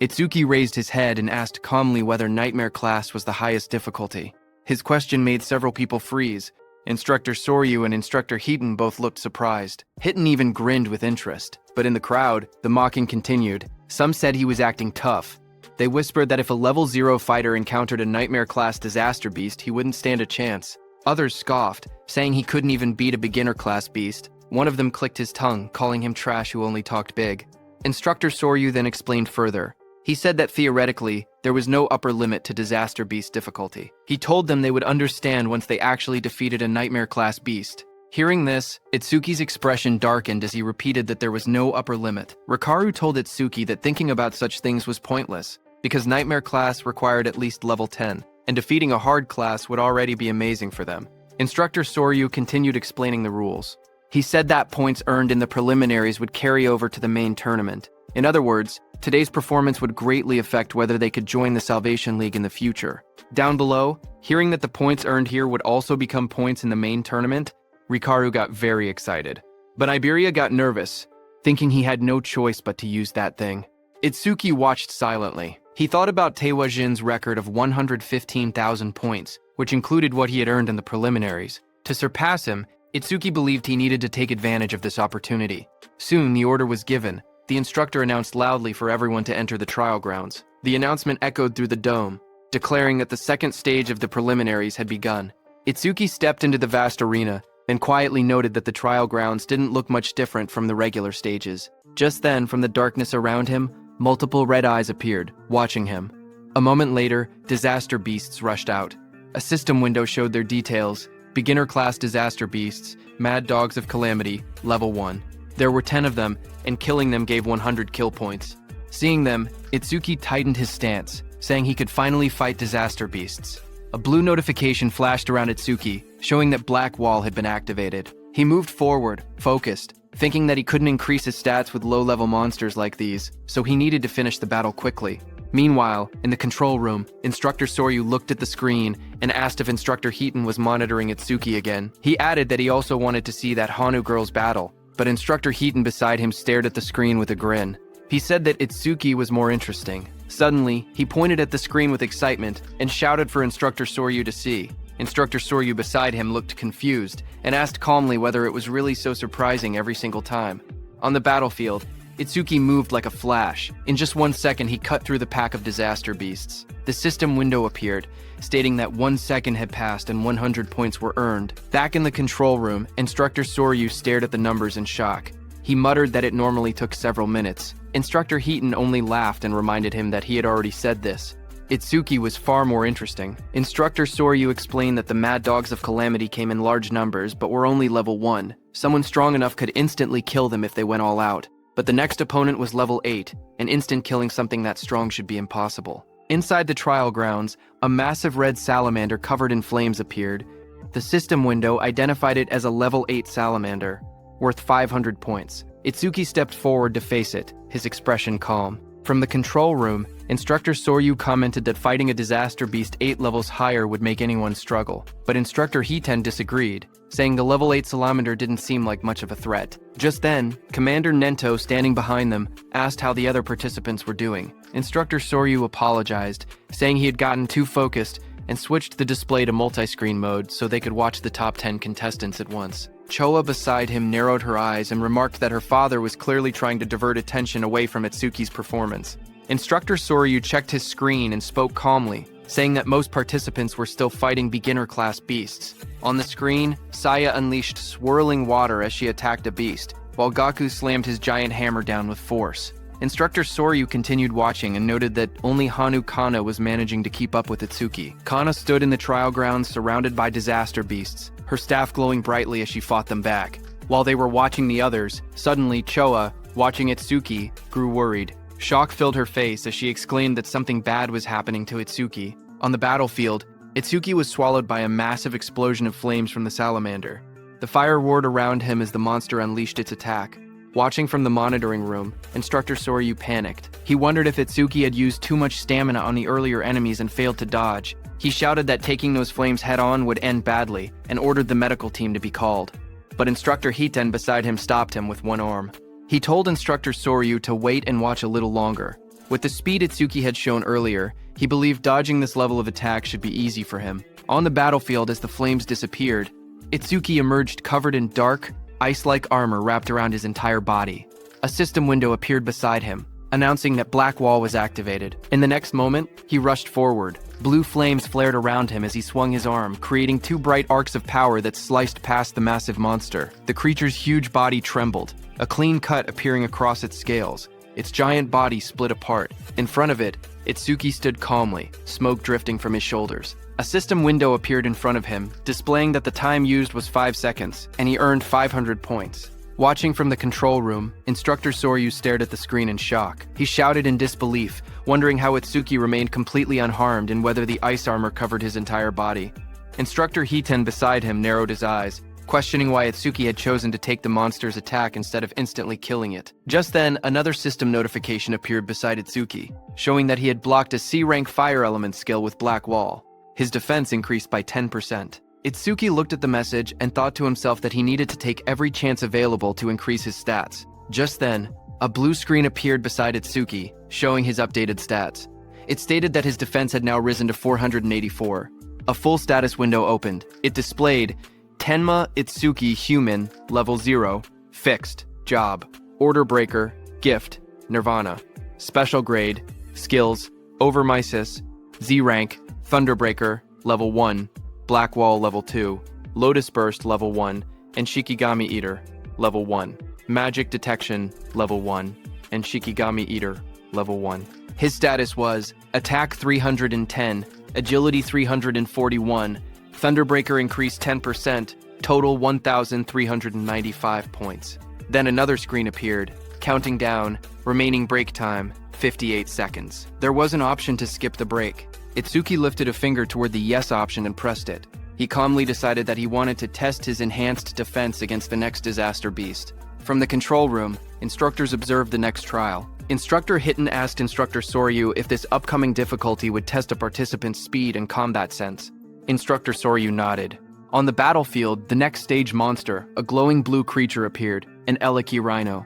Itsuki raised his head and asked calmly whether Nightmare class was the highest difficulty. His question made several people freeze. Instructor Soryu and Instructor Hiten both looked surprised. Hiten even grinned with interest. But in the crowd, the mocking continued. Some said he was acting tough. They whispered that if a level 0 fighter encountered a Nightmare class disaster beast, he wouldn't stand a chance. Others scoffed, saying he couldn't even beat a beginner class beast. One of them clicked his tongue, calling him trash who only talked big. Instructor Soryu then explained further. He said that theoretically, there was no upper limit to disaster beast difficulty. He told them they would understand once they actually defeated a nightmare class beast. Hearing this, Itsuki's expression darkened as he repeated that there was no upper limit. Rikaru told Itsuki that thinking about such things was pointless, because nightmare class required at least level 10, and defeating a hard class would already be amazing for them. Instructor Soryu continued explaining the rules. He said that points earned in the preliminaries would carry over to the main tournament. In other words, today's performance would greatly affect whether they could join the Salvation League in the future. Down below, hearing that the points earned here would also become points in the main tournament, Rikaru got very excited. But Iberia got nervous, thinking he had no choice but to use that thing. Itsuki watched silently. He thought about Taewa Jin's record of 115,000 points, which included what he had earned in the preliminaries. To surpass him, Itsuki believed he needed to take advantage of this opportunity. Soon, the order was given. The instructor announced loudly for everyone to enter the trial grounds. The announcement echoed through the dome, declaring that the second stage of the preliminaries had begun. Itsuki stepped into the vast arena and quietly noted that the trial grounds didn't look much different from the regular stages. Just then, from the darkness around him, multiple red eyes appeared, watching him. A moment later, disaster beasts rushed out. A system window showed their details. Beginner-class disaster beasts, mad dogs of calamity, level 1. There were 10 of them, and killing them gave 100 kill points. Seeing them, Itsuki tightened his stance, saying he could finally fight disaster beasts. A blue notification flashed around Itsuki, showing that Black Wall had been activated. He moved forward, focused, thinking that he couldn't increase his stats with low-level monsters like these, so he needed to finish the battle quickly. Meanwhile, in the control room, Instructor Soryu looked at the screen and asked if Instructor Heaton was monitoring Itsuki again. He added that he also wanted to see that Hanu girl's battle, but Instructor Heaton beside him stared at the screen with a grin. He said that Itsuki was more interesting. Suddenly, he pointed at the screen with excitement and shouted for Instructor Soryu to see. Instructor Soryu beside him looked confused and asked calmly whether it was really so surprising every single time. On the battlefield, Itsuki moved like a flash. In just 1 second, he cut through the pack of disaster beasts. The system window appeared, stating that 1 second had passed and 100 points were earned. Back in the control room, Instructor Soryu stared at the numbers in shock. He muttered that it normally took several minutes. Instructor Heaton only laughed and reminded him that he had already said this. Itsuki was far more interesting. Instructor Soryu explained that the Mad Dogs of Calamity came in large numbers but were only level 1. Someone strong enough could instantly kill them if they went all out. But the next opponent was level 8, and instant killing something that strong should be impossible. Inside the trial grounds, a massive red salamander covered in flames appeared. The system window identified it as a level 8 salamander, worth 500 points. Itsuki stepped forward to face it, his expression calm. From the control room, Instructor Soryu commented that fighting a disaster beast 8 levels higher would make anyone struggle. But Instructor Hiten disagreed, saying the level 8 salamander didn't seem like much of a threat. Just then, Commander Nento, standing behind them, asked how the other participants were doing. Instructor Soryu apologized, saying he had gotten too focused and switched the display to multi-screen mode so they could watch the top 10 contestants at once. Choa beside him narrowed her eyes and remarked that her father was clearly trying to divert attention away from Itsuki's performance. Instructor Soryu checked his screen and spoke calmly, saying that most participants were still fighting beginner-class beasts. On the screen, Saya unleashed swirling water as she attacked a beast, while Gaku slammed his giant hammer down with force. Instructor Soryu continued watching and noted that only Hanu Kana was managing to keep up with Itsuki. Kana stood in the trial grounds surrounded by disaster beasts, her staff glowing brightly as she fought them back. While they were watching the others, suddenly Choa, watching Itsuki, grew worried. Shock filled her face as she exclaimed that something bad was happening to Itsuki. On the battlefield, Itsuki was swallowed by a massive explosion of flames from the salamander. The fire roared around him as the monster unleashed its attack. Watching from the monitoring room, Instructor Soryu panicked. He wondered if Itsuki had used too much stamina on the earlier enemies and failed to dodge. He shouted that taking those flames head-on would end badly and ordered the medical team to be called. But Instructor Hiten beside him stopped him with one arm. He told Instructor Soryu to wait and watch a little longer. With the speed Itsuki had shown earlier, he believed dodging this level of attack should be easy for him. On the battlefield, as the flames disappeared, Itsuki emerged covered in dark, ice-like armor wrapped around his entire body. A system window appeared beside him, announcing that Black Wall was activated. In the next moment, he rushed forward. Blue flames flared around him as he swung his arm, creating 2 bright arcs of power that sliced past the massive monster. The creature's huge body trembled, a clean cut appearing across its scales. Its giant body split apart. In front of it, Itsuki stood calmly, smoke drifting from his shoulders. A system window appeared in front of him, displaying that the time used was 5 seconds, and he earned 500 points. Watching from the control room, Instructor Soryu stared at the screen in shock. He shouted in disbelief, wondering how Itsuki remained completely unharmed and whether the ice armor covered his entire body. Instructor Hiten beside him narrowed his eyes, questioning why Itsuki had chosen to take the monster's attack instead of instantly killing it. Just then, another system notification appeared beside Itsuki, showing that he had blocked a C-rank fire element skill with Black Wall. His defense increased by 10%. Itsuki looked at the message and thought to himself that he needed to take every chance available to increase his stats. Just then, a blue screen appeared beside Itsuki, showing his updated stats. It stated that his defense had now risen to 484. A full status window opened. It displayed Tenma Itsuki Human, Level 0, Fixed, Job, Order Breaker, Gift, Nirvana, Special Grade, Skills, Overmisis, Z-Rank, Thunderbreaker, Level 1, Black Wall Level 2, Lotus Burst Level 1, and Shikigami Eater, Level 1. Magic Detection, Level 1, and Shikigami Eater, Level 1. His status was Attack 310, Agility 341, Thunderbreaker increased 10%, total 1,395 points. Then another screen appeared, counting down, remaining break time, 58 seconds. There was an option to skip the break. Itsuki lifted a finger toward the yes option and pressed it. He calmly decided that he wanted to test his enhanced defense against the next disaster beast. From the control room, instructors observed the next trial. Instructor Hitten asked Instructor Soryu if this upcoming difficulty would test a participant's speed and combat sense. Instructor Soryu nodded. On the battlefield, the next stage monster, a glowing blue creature appeared, an Eliki rhino.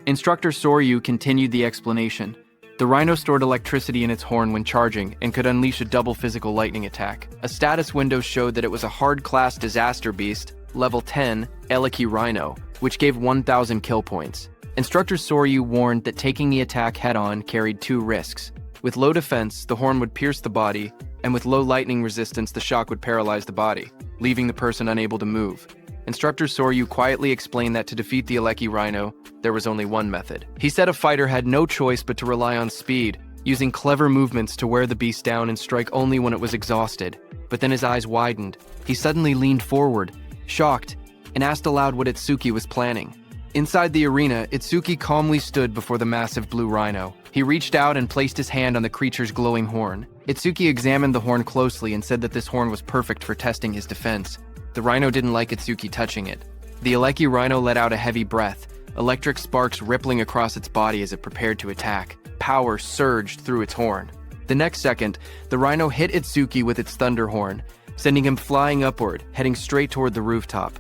Instructor Soryu continued the explanation. The rhino stored electricity in its horn when charging and could unleash a double physical lightning attack. A status window showed that it was a hard-class disaster beast, level 10, Eliki rhino, which gave 1,000 kill points. Instructor Soryu warned that taking the attack head-on carried two risks. With low defense, the horn would pierce the body, and with low lightning resistance, the shock would paralyze the body, leaving the person unable to move. Instructor Soryu quietly explained that to defeat the Eliki rhino, there was only one method. He said a fighter had no choice but to rely on speed, using clever movements to wear the beast down and strike only when it was exhausted. But then his eyes widened. He suddenly leaned forward, shocked, and asked aloud what Itsuki was planning. Inside the arena, Itsuki calmly stood before the massive blue rhino. He reached out and placed his hand on the creature's glowing horn. Itsuki examined the horn closely and said that this horn was perfect for testing his defense. The rhino didn't like Itsuki touching it. The Eliki rhino let out a heavy breath, electric sparks rippling across its body as it prepared to attack. Power surged through its horn. The next second, the rhino hit Itsuki with its thunder horn, sending him flying upward, heading straight toward the rooftop.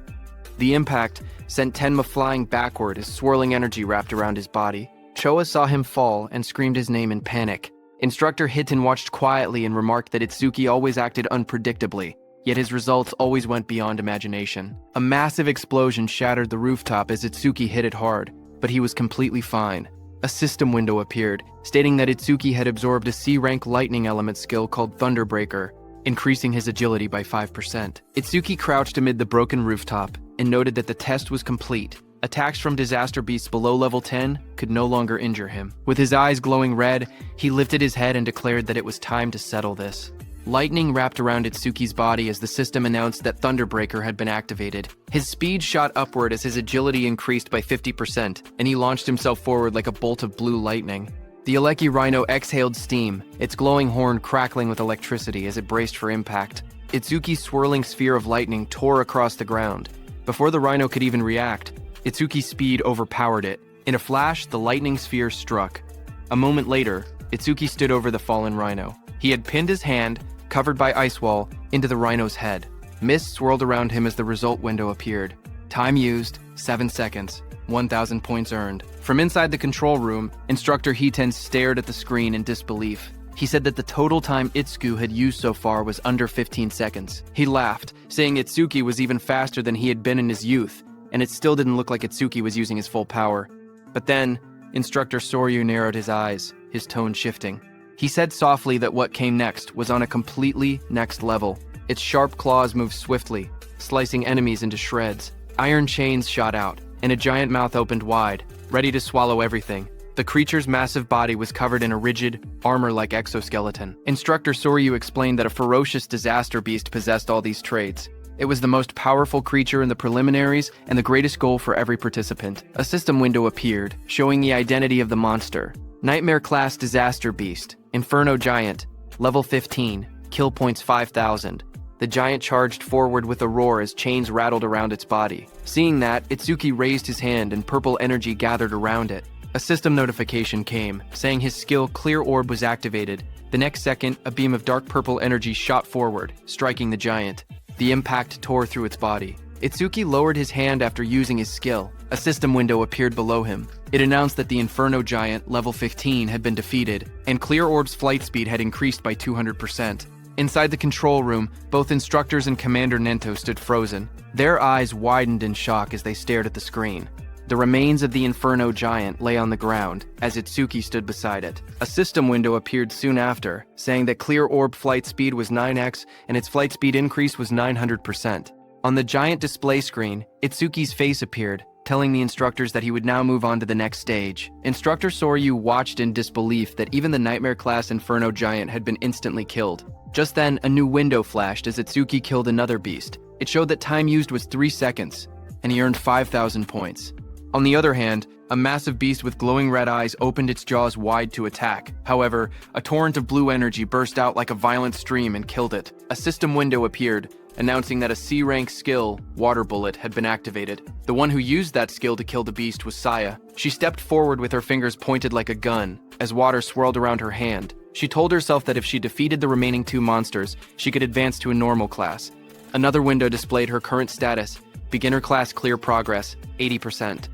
The impact sent Tenma flying backward as swirling energy wrapped around his body. Choa saw him fall and screamed his name in panic. Instructor Hitten watched quietly and remarked that Itsuki always acted unpredictably, yet his results always went beyond imagination. A massive explosion shattered the rooftop as Itsuki hit it hard, but he was completely fine. A system window appeared, stating that Itsuki had absorbed a C-rank lightning element skill called Thunderbreaker, increasing his agility by 5%. Itsuki crouched amid the broken rooftop and noted that the test was complete. Attacks from disaster beasts below level 10 could no longer injure him. With his eyes glowing red, he lifted his head and declared that it was time to settle this. Lightning wrapped around Itsuki's body as the system announced that Thunderbreaker had been activated. His speed shot upward as his agility increased by 50%, and he launched himself forward like a bolt of blue lightning. The Eliki rhino exhaled steam, its glowing horn crackling with electricity as it braced for impact. Itsuki's swirling sphere of lightning tore across the ground. Before the rhino could even react, Itsuki's speed overpowered it. In a flash, the lightning sphere struck. A moment later, Itsuki stood over the fallen rhino. He had pinned his hand, covered by ice wall, into the rhino's head. Mist swirled around him as the result window appeared. Time used, 7 seconds. 1,000 points earned. From inside the control room, Instructor Hiten stared at the screen in disbelief. He said that the total time Itsuki had used so far was under 15 seconds. He laughed, saying Itsuki was even faster than he had been in his youth, and it still didn't look like Itsuki was using his full power. But then, Instructor Soryu narrowed his eyes, his tone shifting. He said softly that what came next was on a completely next level. Its sharp claws moved swiftly, slicing enemies into shreds. Iron chains shot out, and a giant mouth opened wide, ready to swallow everything. The creature's massive body was covered in a rigid, armor-like exoskeleton. Instructor Soryu explained that a ferocious disaster beast possessed all these traits. It was the most powerful creature in the preliminaries and the greatest goal for every participant. A system window appeared, showing the identity of the monster. Nightmare-class disaster beast, Inferno Giant, level 15, kill points 5,000. The giant charged forward with a roar as chains rattled around its body. Seeing that, Itsuki raised his hand and purple energy gathered around it. A system notification came, saying his skill Clear Orb was activated. The next second, a beam of dark purple energy shot forward, striking the giant. The impact tore through its body. Itsuki lowered his hand after using his skill. A system window appeared below him. It announced that the Inferno Giant, level 15, had been defeated, and Clear Orb's flight speed had increased by 200%. Inside the control room, both instructors and Commander Nento stood frozen. Their eyes widened in shock as they stared at the screen. The remains of the Inferno Giant lay on the ground, as Itsuki stood beside it. A system window appeared soon after, saying that Clear Orb flight speed was 9x and its flight speed increase was 900%. On the giant display screen, Itsuki's face appeared, telling the instructors that he would now move on to the next stage. Instructor Soryu watched in disbelief that even the Nightmare-class Inferno Giant had been instantly killed. Just then, a new window flashed as Itsuki killed another beast. It showed that time used was 3 seconds, and he earned 5,000 points. On the other hand, a massive beast with glowing red eyes opened its jaws wide to attack. However, a torrent of blue energy burst out like a violent stream and killed it. A system window appeared, announcing that a C-rank skill, Water Bullet, had been activated. The one who used that skill to kill the beast was Saya. She stepped forward with her fingers pointed like a gun, as water swirled around her hand. She told herself that if she defeated the remaining 2 monsters, she could advance to a normal class. Another window displayed her current status, Beginner Class Clear Progress, 80%.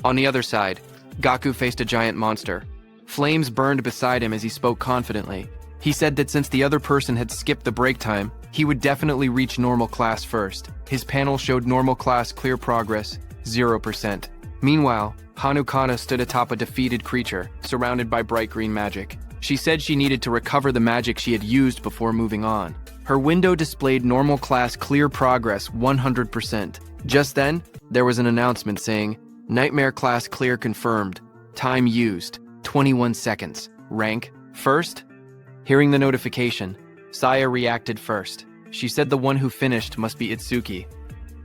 On the other side, Gaku faced a giant monster. Flames burned beside him as he spoke confidently. He said that since the other person had skipped the break time, he would definitely reach normal class first. His panel showed normal class Clear Progress, 0%. Meanwhile, Hanukana stood atop a defeated creature, surrounded by bright green magic. She said she needed to recover the magic she had used before moving on. Her window displayed normal class Clear Progress, 100%. Just then, there was an announcement saying, Nightmare Class Clear confirmed. Time used, 21 seconds. Rank, first? Hearing the notification, Saya reacted first. She said the one who finished must be Itsuki.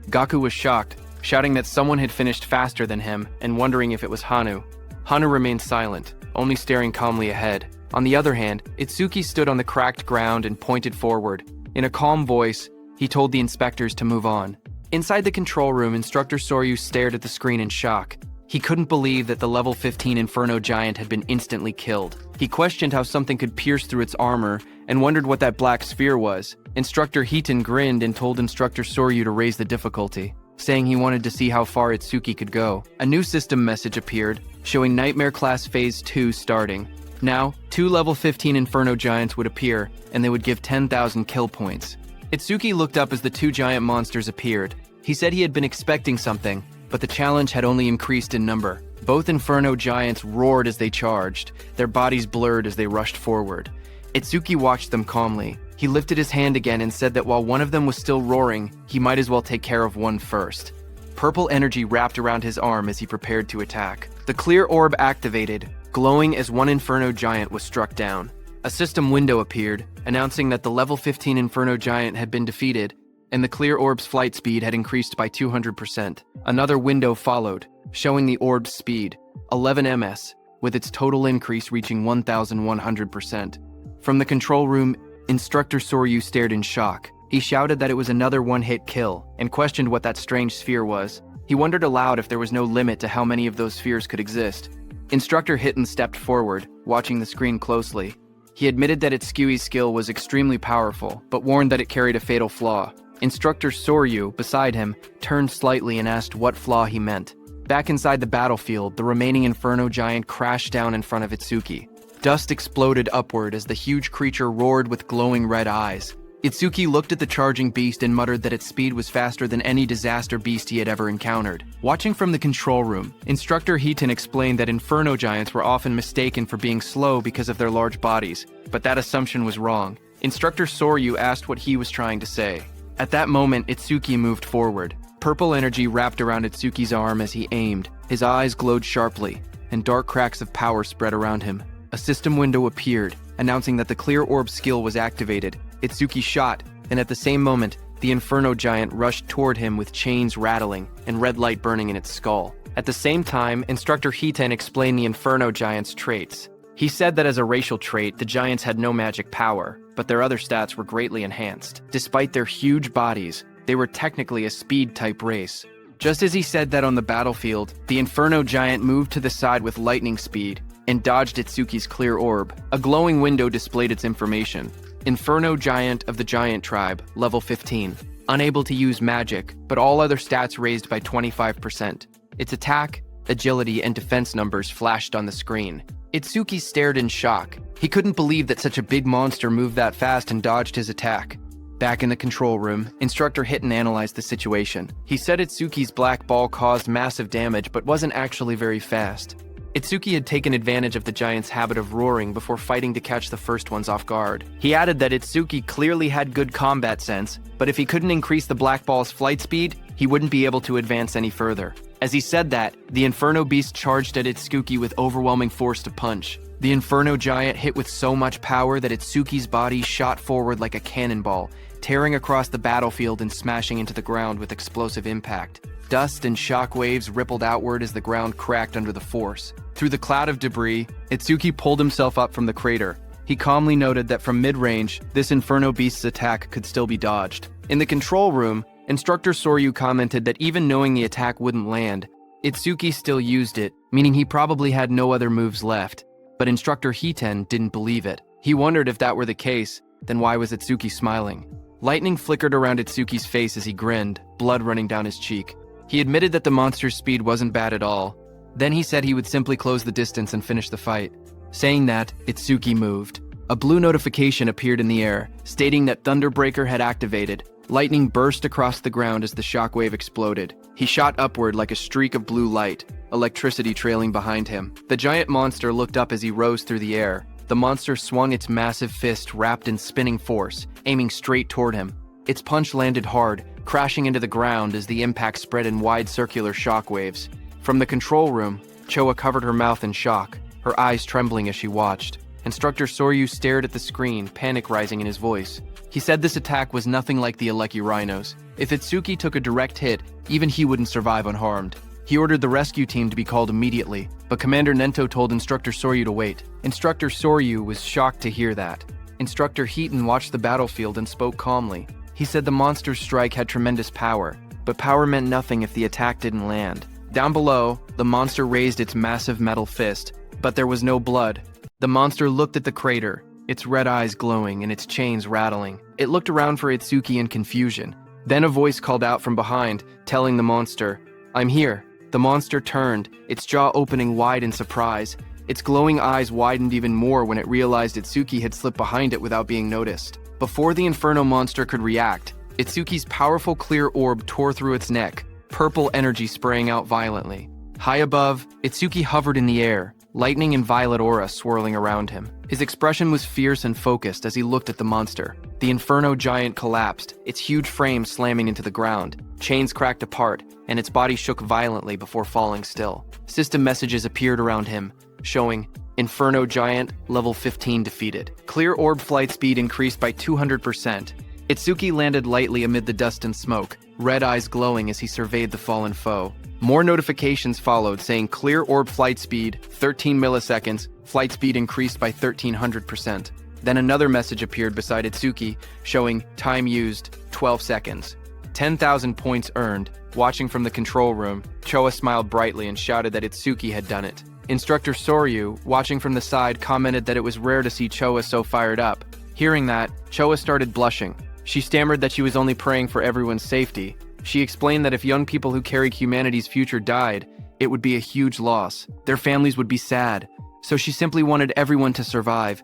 Gaku was shocked, shouting that someone had finished faster than him and wondering if it was Hanu. Hanu remained silent, only staring calmly ahead. On the other hand, Itsuki stood on the cracked ground and pointed forward. In a calm voice, he told the inspectors to move on. Inside the control room, Instructor Soryu stared at the screen in shock. He couldn't believe that the level 15 Inferno Giant had been instantly killed. He questioned how something could pierce through its armor and wondered what that black sphere was. Instructor Hiton grinned and told Instructor Soryu to raise the difficulty, saying he wanted to see how far Itsuki could go. A new system message appeared, showing Nightmare Class Phase 2 starting. Now, 2 level 15 Inferno Giants would appear, and they would give 10,000 kill points. Itsuki looked up as the 2 giant monsters appeared. He said he had been expecting something, but the challenge had only increased in number. Both Inferno Giants roared as they charged, their bodies blurred as they rushed forward. Itsuki watched them calmly. He lifted his hand again and said that while one of them was still roaring, he might as well take care of one first. Purple energy wrapped around his arm as he prepared to attack. The Clear Orb activated, glowing as one Inferno Giant was struck down. A system window appeared, announcing that the level 15 Inferno Giant had been defeated, and the Clear Orb's flight speed had increased by 200%. Another window followed, showing the orb's speed, 11 ms, with its total increase reaching 1,100%. From the control room, Instructor Soryu stared in shock. He shouted that it was another one-hit kill, and questioned what that strange sphere was. He wondered aloud if there was no limit to how many of those spheres could exist. Instructor Hiton stepped forward, watching the screen closely. He admitted that Itsuki's skill was extremely powerful, but warned that it carried a fatal flaw. Instructor Soryu, beside him, turned slightly and asked what flaw he meant. Back inside the battlefield, the remaining Inferno Giant crashed down in front of Itsuki. Dust exploded upward as the huge creature roared with glowing red eyes. Itsuki looked at the charging beast and muttered that its speed was faster than any disaster beast he had ever encountered. Watching from the control room, Instructor Hiton explained that Inferno Giants were often mistaken for being slow because of their large bodies, but that assumption was wrong. Instructor Soryu asked what he was trying to say. At that moment, Itsuki moved forward. Purple energy wrapped around Itsuki's arm as he aimed. His eyes glowed sharply, and dark cracks of power spread around him. A system window appeared, announcing that the Clear Orb skill was activated. Itsuki shot, and at the same moment, the Inferno Giant rushed toward him with chains rattling and red light burning in its skull. At the same time, Instructor Hiton explained the Inferno Giant's traits. He said that as a racial trait, the giants had no magic power, but their other stats were greatly enhanced. Despite their huge bodies, they were technically a speed-type race. Just as he said that on the battlefield, the Inferno Giant moved to the side with lightning speed and dodged Itsuki's clear orb. A glowing window displayed its information. Inferno Giant of the Giant Tribe, level 15. Unable to use magic, but all other stats raised by 25%. Its attack, agility, and defense numbers flashed on the screen. Itsuki stared in shock. He couldn't believe that such a big monster moved that fast and dodged his attack. Back in the control room, Instructor Hitten analyzed the situation. He said Itsuki's black ball caused massive damage but wasn't actually very fast. Itsuki had taken advantage of the giant's habit of roaring before fighting to catch the first ones off guard. He added that Itsuki clearly had good combat sense, but if he couldn't increase the black ball's flight speed, he wouldn't be able to advance any further. As he said that, the Inferno Beast charged at Itsuki with overwhelming force to punch. The Inferno Giant hit with so much power that Itsuki's body shot forward like a cannonball, tearing across the battlefield and smashing into the ground with explosive impact. Dust and shock waves rippled outward as the ground cracked under the force. Through the cloud of debris, Itsuki pulled himself up from the crater. He calmly noted that from mid-range, this Inferno Beast's attack could still be dodged. In the control room, Instructor Soryu commented that even knowing the attack wouldn't land, Itsuki still used it, meaning he probably had no other moves left. But Instructor Hiten didn't believe it. He wondered if that were the case, then why was Itsuki smiling? Lightning flickered around Itsuki's face as he grinned, blood running down his cheek. He admitted that the monster's speed wasn't bad at all. Then he said he would simply close the distance and finish the fight. Saying that, Itsuki moved. A blue notification appeared in the air, stating that Thunderbreaker had activated. Lightning burst across the ground as the shockwave exploded. He shot upward like a streak of blue light, electricity trailing behind him. The giant monster looked up as he rose through the air. The monster swung its massive fist wrapped in spinning force, aiming straight toward him. Its punch landed hard, crashing into the ground as the impact spread in wide circular shockwaves. From the control room, Choa covered her mouth in shock, her eyes trembling as she watched. Instructor Soryu stared at the screen, panic rising in his voice. He said this attack was nothing like the Aleki Rhinos. If Itsuki took a direct hit, even he wouldn't survive unharmed. He ordered the rescue team to be called immediately, but Commander Nento told Instructor Soryu to wait. Instructor Soryu was shocked to hear that. Instructor Heaton watched the battlefield and spoke calmly. He said the monster's strike had tremendous power, but power meant nothing if the attack didn't land. Down below, the monster raised its massive metal fist, but there was no blood. The monster looked at the crater, its red eyes glowing and its chains rattling. It looked around for Itsuki in confusion. Then a voice called out from behind, telling the monster, "I'm here." The monster turned, its jaw opening wide in surprise. Its glowing eyes widened even more when it realized Itsuki had slipped behind it without being noticed. Before the Inferno monster could react, Itsuki's powerful clear orb tore through its neck, purple energy spraying out violently. High above, Itsuki hovered in the air, lightning and violet aura swirling around him. His expression was fierce and focused as he looked at the monster. The Inferno Giant collapsed, its huge frame slamming into the ground. Chains cracked apart, and its body shook violently before falling still. System messages appeared around him, showing Inferno Giant, level 15 defeated. Clear orb flight speed increased by 200%. Itsuki landed lightly amid the dust and smoke, red eyes glowing as he surveyed the fallen foe. More notifications followed saying clear orb flight speed, 13 milliseconds, flight speed increased by 1300%. Then another message appeared beside Itsuki, showing time used, 12 seconds. 10,000 points earned. Watching from the control room, Choa smiled brightly and shouted that Itsuki had done it. Instructor Soryu, watching from the side, commented that it was rare to see Choa so fired up. Hearing that, Choa started blushing. She stammered that she was only praying for everyone's safety. She explained that if young people who carried humanity's future died, it would be a huge loss. Their families would be sad. So she simply wanted everyone to survive.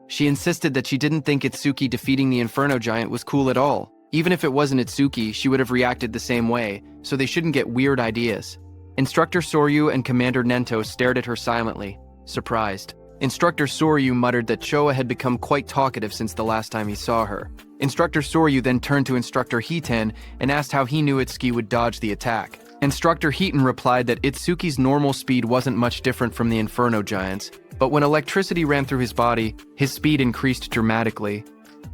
She insisted that she didn't think Itsuki defeating the Inferno Giant was cool at all. Even if it wasn't Itsuki, she would have reacted the same way, so they shouldn't get weird ideas. Instructor Soryu and Commander Nento stared at her silently, surprised. Instructor Soryu muttered that Choa had become quite talkative since the last time he saw her. Instructor Soryu then turned to Instructor Heaton and asked how he knew Itsuki would dodge the attack. Instructor Heaton replied that Itsuki's normal speed wasn't much different from the Inferno Giant's, but when electricity ran through his body, his speed increased dramatically.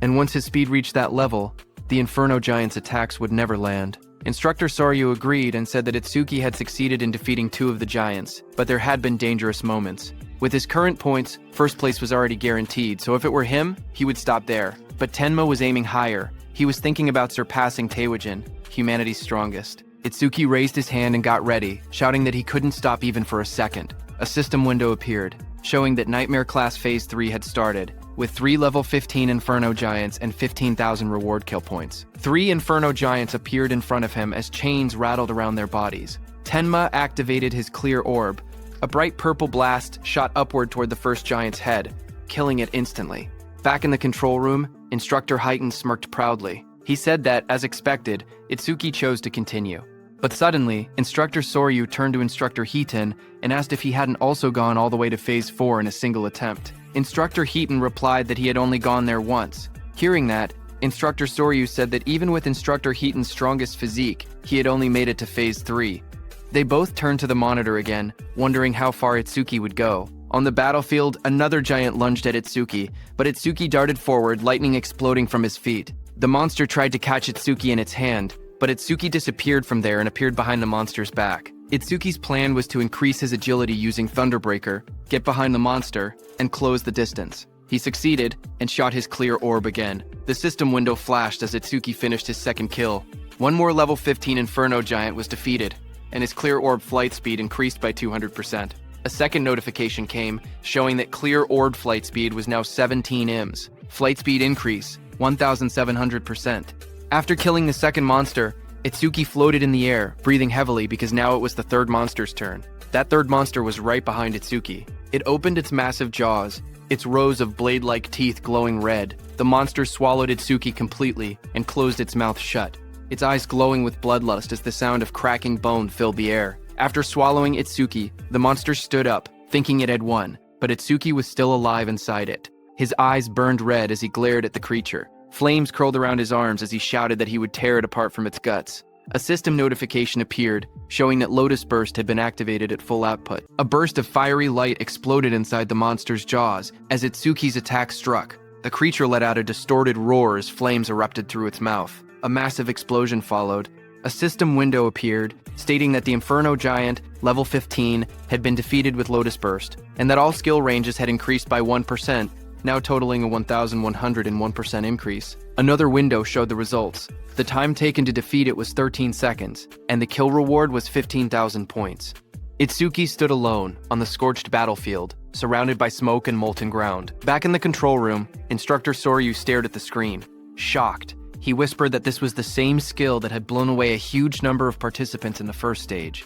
And once his speed reached that level, the Inferno Giant's attacks would never land. Instructor Soryu agreed and said that Itsuki had succeeded in defeating 2 of the giants, but there had been dangerous moments. With his current points, first place was already guaranteed, so if it were him, he would stop there. But Tenma was aiming higher. He was thinking about surpassing Taewajin, humanity's strongest. Itsuki raised his hand and got ready, shouting that he couldn't stop even for a second. A system window appeared, showing that Nightmare Class Phase 3 had started, with 3 level 15 Inferno Giants and 15,000 reward kill points. 3 Inferno Giants appeared in front of him as chains rattled around their bodies. Tenma activated his clear orb. A bright purple blast shot upward toward the first giant's head, killing it instantly. Back in the control room, Instructor Heighten smirked proudly. He said that, as expected, Itsuki chose to continue. But suddenly, Instructor Soryu turned to Instructor Heaton and asked if he hadn't also gone all the way to Phase 4 in a single attempt. Instructor Heaton replied that he had only gone there once. Hearing that, Instructor Soryu said that even with Instructor Heaton's strongest physique, he had only made it to Phase 3. They both turned to the monitor again, wondering how far Itsuki would go. On the battlefield, another giant lunged at Itsuki, but Itsuki darted forward, lightning exploding from his feet. The monster tried to catch Itsuki in its hand, but Itsuki disappeared from there and appeared behind the monster's back. Itsuki's plan was to increase his agility using Thunderbreaker, get behind the monster, and close the distance. He succeeded and shot his clear orb again. The system window flashed as Itsuki finished his second kill. One more level 15 Inferno Giant was defeated, and his clear orb flight speed increased by 200%. A second notification came, showing that clear orb flight speed was now 17 IMS. Flight speed increase, 1,700%. After killing the second monster, Itsuki floated in the air, breathing heavily because now it was the third monster's turn. That third monster was right behind Itsuki. It opened its massive jaws, its rows of blade-like teeth glowing red. The monster swallowed Itsuki completely and closed its mouth shut, its eyes glowing with bloodlust as the sound of cracking bone filled the air. After swallowing Itsuki, the monster stood up, thinking it had won, but Itsuki was still alive inside it. His eyes burned red as he glared at the creature. Flames curled around his arms as he shouted that he would tear it apart from its guts. A system notification appeared, showing that Lotus Burst had been activated at full output. A burst of fiery light exploded inside the monster's jaws as Itsuki's attack struck. The creature let out a distorted roar as flames erupted through its mouth. A massive explosion followed. A system window appeared, stating that the Inferno Giant, level 15, had been defeated with Lotus Burst, and that all skill ranges had increased by 1%, now totaling a 1,101% increase. Another window showed the results. The time taken to defeat it was 13 seconds, and the kill reward was 15,000 points. Itsuki stood alone on the scorched battlefield, surrounded by smoke and molten ground. Back in the control room, Instructor Soryu stared at the screen, shocked. He whispered that this was the same skill that had blown away a huge number of participants in the first stage.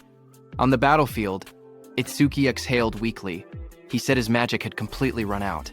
On the battlefield, Itsuki exhaled weakly. He said his magic had completely run out.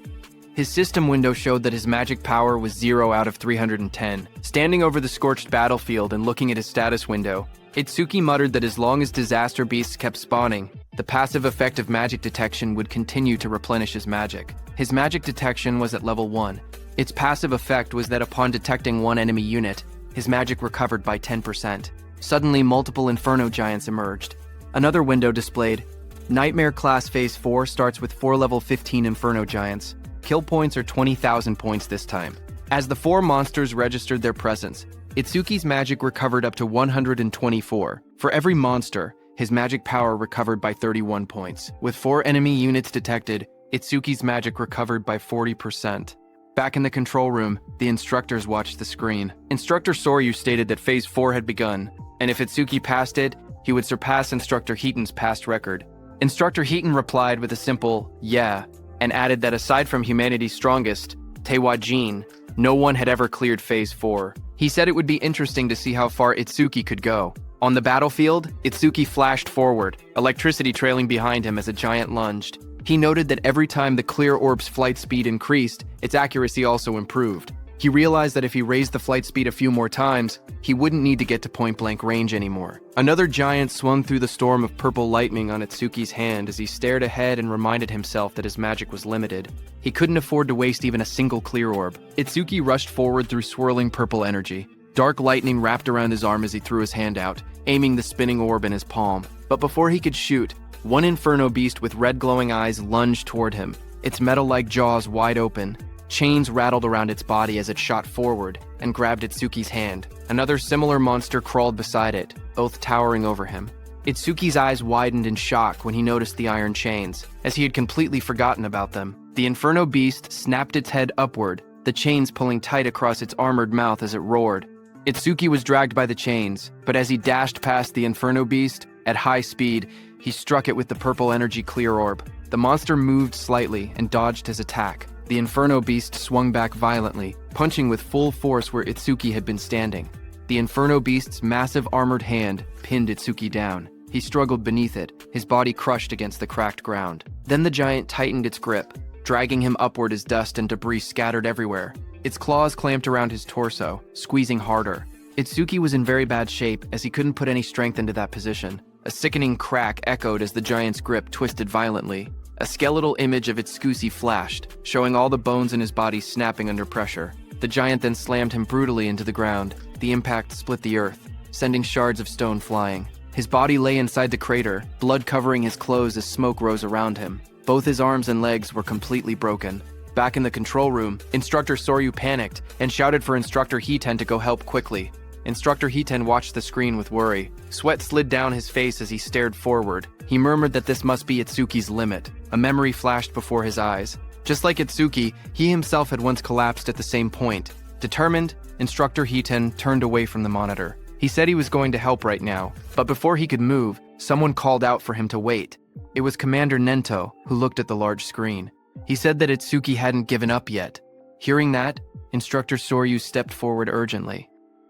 His system window showed that his magic power was 0 out of 310. Standing over the scorched battlefield and looking at his status window, Itsuki muttered that as long as disaster beasts kept spawning, the passive effect of magic detection would continue to replenish his magic. His magic detection was at level 1. Its passive effect was that upon detecting one enemy unit, his magic recovered by 10%. Suddenly, multiple Inferno Giants emerged. Another window displayed, Nightmare Class Phase 4 starts with 4 level 15 Inferno Giants. Kill points are 20,000 points this time. As the 4 monsters registered their presence, Itsuki's magic recovered up to 124. For every monster, his magic power recovered by 31 points. With 4 enemy units detected, Itsuki's magic recovered by 40%. Back in the control room, the instructors watched the screen. Instructor Soryu stated that Phase 4 had begun, and if Itsuki passed it, he would surpass Instructor Heaton's past record. Instructor Heaton replied with a simple, yeah, and added that aside from humanity's strongest, Taewajin, no one had ever cleared Phase 4. He said it would be interesting to see how far Itsuki could go. On the battlefield, Itsuki flashed forward, electricity trailing behind him as a giant lunged. He noted that every time the clear orb's flight speed increased, its accuracy also improved. He realized that if he raised the flight speed a few more times, he wouldn't need to get to point-blank range anymore. Another giant swung through the storm of purple lightning on Itsuki's hand as he stared ahead and reminded himself that his magic was limited. He couldn't afford to waste even a single clear orb. Itsuki rushed forward through swirling purple energy. Dark lightning wrapped around his arm as he threw his hand out, aiming the spinning orb in his palm. But before he could shoot, one inferno beast with red glowing eyes lunged toward him, its metal-like jaws wide open. Chains rattled around its body as it shot forward and grabbed Itsuki's hand. Another similar monster crawled beside it, both towering over him. Itsuki's eyes widened in shock when he noticed the iron chains, as he had completely forgotten about them. The Inferno Beast snapped its head upward, the chains pulling tight across its armored mouth as it roared. Itsuki was dragged by the chains, but as he dashed past the Inferno Beast, at high speed, he struck it with the purple energy clear orb. The monster moved slightly and dodged his attack. The Inferno Beast swung back violently, punching with full force where Itsuki had been standing. The Inferno Beast's massive armored hand pinned Itsuki down. He struggled beneath it, his body crushed against the cracked ground. Then the giant tightened its grip, dragging him upward as dust and debris scattered everywhere. Its claws clamped around his torso, squeezing harder. Itsuki was in very bad shape as he couldn't put any strength into that position. A sickening crack echoed as the giant's grip twisted violently. A skeletal image of Itsuki flashed, showing all the bones in his body snapping under pressure. The giant then slammed him brutally into the ground. The impact split the earth, sending shards of stone flying. His body lay inside the crater, blood covering his clothes as smoke rose around him. Both his arms and legs were completely broken. Back in the control room, Instructor Soryu panicked and shouted for Instructor Hiten to go help quickly. Instructor Hiten watched the screen with worry. Sweat slid down his face as he stared forward. He murmured that this must be Itsuki's limit. A memory flashed before his eyes. Just like Itsuki, he himself had once collapsed at the same point. Determined, Instructor Hiten turned away from the monitor. He said he was going to help right now, but before he could move, someone called out for him to wait. It was Commander Nento, who looked at the large screen. He said that Itsuki hadn't given up yet. Hearing that, Instructor Soryu stepped forward urgently.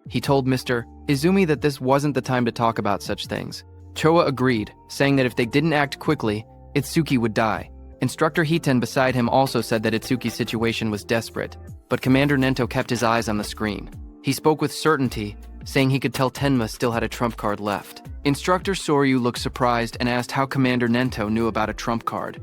He told Mr. Izumi that this wasn't the time to talk about such things. Choa agreed, saying that if they didn't act quickly, Itsuki would die. Instructor Hiten beside him also said that Itsuki's situation was desperate, but Commander Nento kept his eyes on the screen. He spoke with certainty, saying he could tell Tenma still had a trump card left. Instructor Soryu looked surprised and asked how Commander Nento knew about a trump card.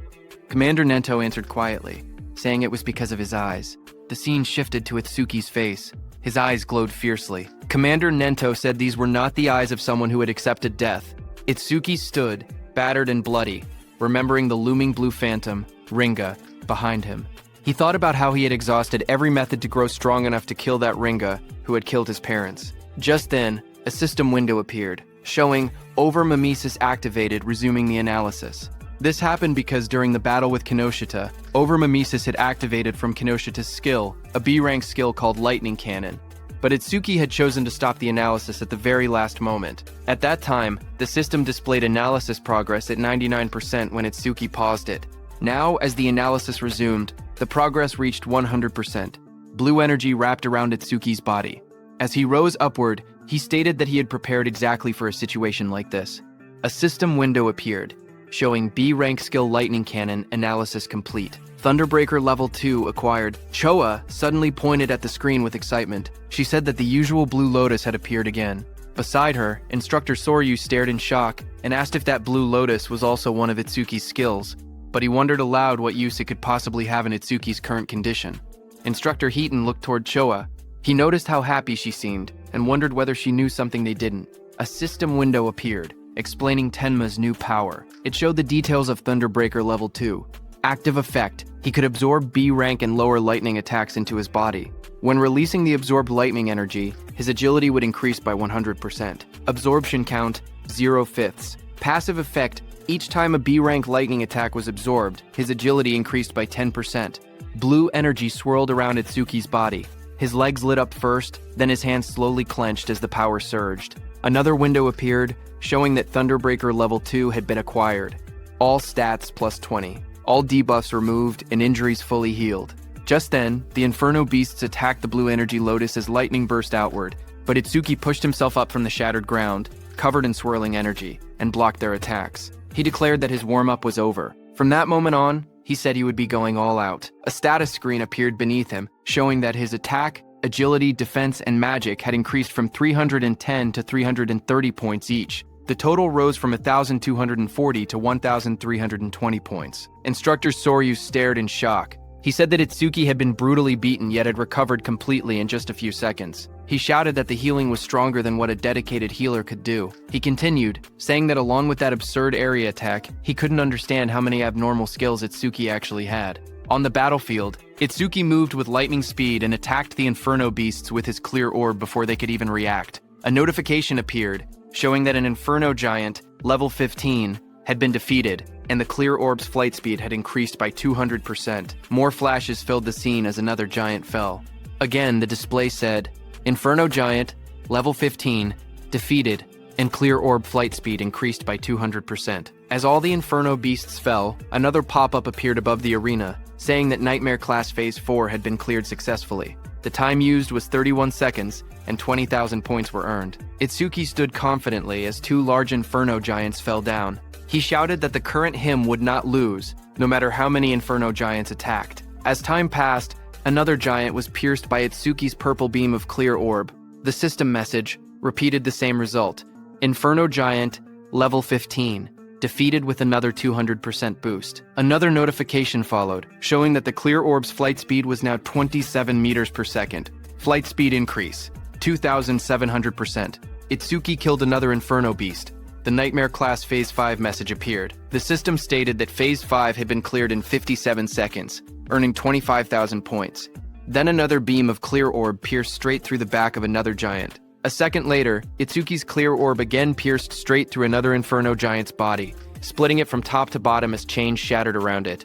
Commander Nento answered quietly, saying it was because of his eyes. The scene shifted to Itsuki's face. His eyes glowed fiercely. Commander Nento said these were not the eyes of someone who had accepted death. Itsuki stood, battered and bloody, remembering the looming blue phantom, Ringa, behind him. He thought about how he had exhausted every method to grow strong enough to kill that Ringa who had killed his parents. Just then, a system window appeared, showing over-mimesis activated, resuming the analysis. This happened because during the battle with Kinoshita, over-mimesis had activated from Kinoshita's skill, a B-rank skill called Lightning Cannon. But Itsuki had chosen to stop the analysis at the very last moment. At that time, the system displayed analysis progress at 99% when Itsuki paused it. Now, as the analysis resumed, the progress reached 100%. Blue energy wrapped around Itsuki's body. As he rose upward, he stated that he had prepared exactly for a situation like this. A system window appeared, showing B-rank skill Lightning Cannon analysis complete. Thunderbreaker Level 2 acquired. Choa suddenly pointed at the screen with excitement. She said that the usual blue lotus had appeared again. Beside her, Instructor Soryu stared in shock and asked if that blue lotus was also one of Itsuki's skills, but he wondered aloud what use it could possibly have in Itsuki's current condition. Instructor Hiten looked toward Choa. He noticed how happy she seemed and wondered whether she knew something they didn't. A system window appeared, explaining Tenma's new power. It showed the details of Thunderbreaker Level 2. Active effect. He could absorb B-rank and lower lightning attacks into his body. When releasing the absorbed lightning energy, his agility would increase by 100%. Absorption count, 0/5. Passive effect. Each time a B-rank lightning attack was absorbed, his agility increased by 10%. Blue energy swirled around Itsuki's body. His legs lit up first, then his hands slowly clenched as the power surged. Another window appeared, showing that Thunderbreaker Level 2 had been acquired. All stats plus 20. All debuffs removed and injuries fully healed. Just then, the Inferno Beasts attacked the blue energy lotus as lightning burst outward, but Itsuki pushed himself up from the shattered ground, covered in swirling energy, and blocked their attacks. He declared that his warm-up was over. From that moment on, he said he would be going all out. A status screen appeared beneath him, showing that his attack, agility, defense, and magic had increased from 310 to 330 points each. The total rose from 1,240 to 1,320 points. Instructor Soryu stared in shock. He said that Itsuki had been brutally beaten yet had recovered completely in just a few seconds. He shouted that the healing was stronger than what a dedicated healer could do. He continued, saying that along with that absurd area attack, he couldn't understand how many abnormal skills Itsuki actually had. On the battlefield, Itsuki moved with lightning speed and attacked the Inferno Beasts with his clear orb before they could even react. A notification appeared, showing that an Inferno Giant, level 15, had been defeated, and the clear orb's flight speed had increased by 200%. More flashes filled the scene as another giant fell. Again, the display said, Inferno Giant, level 15, defeated, and clear orb flight speed increased by 200%. As all the Inferno beasts fell, another pop-up appeared above the arena, saying that Nightmare Class Phase 4 had been cleared successfully. The time used was 31 seconds, and 20,000 points were earned. Itsuki stood confidently as two large Inferno Giants fell down. He shouted that the current him would not lose, no matter how many Inferno Giants attacked. As time passed, another giant was pierced by Itsuki's purple beam of clear orb. The system message repeated the same result. Inferno Giant, level 15, defeated with another 200% boost. Another notification followed, showing that the clear orb's flight speed was now 27 meters per second. Flight speed increase, 2,700%. Itsuki killed another Inferno beast. The Nightmare Class Phase 5 message appeared. The system stated that Phase 5 had been cleared in 57 seconds, earning 25,000 points. Then another beam of clear orb pierced straight through the back of another giant. A second later, Itsuki's clear orb again pierced straight through another Inferno Giant's body, splitting it from top to bottom as chains shattered around it.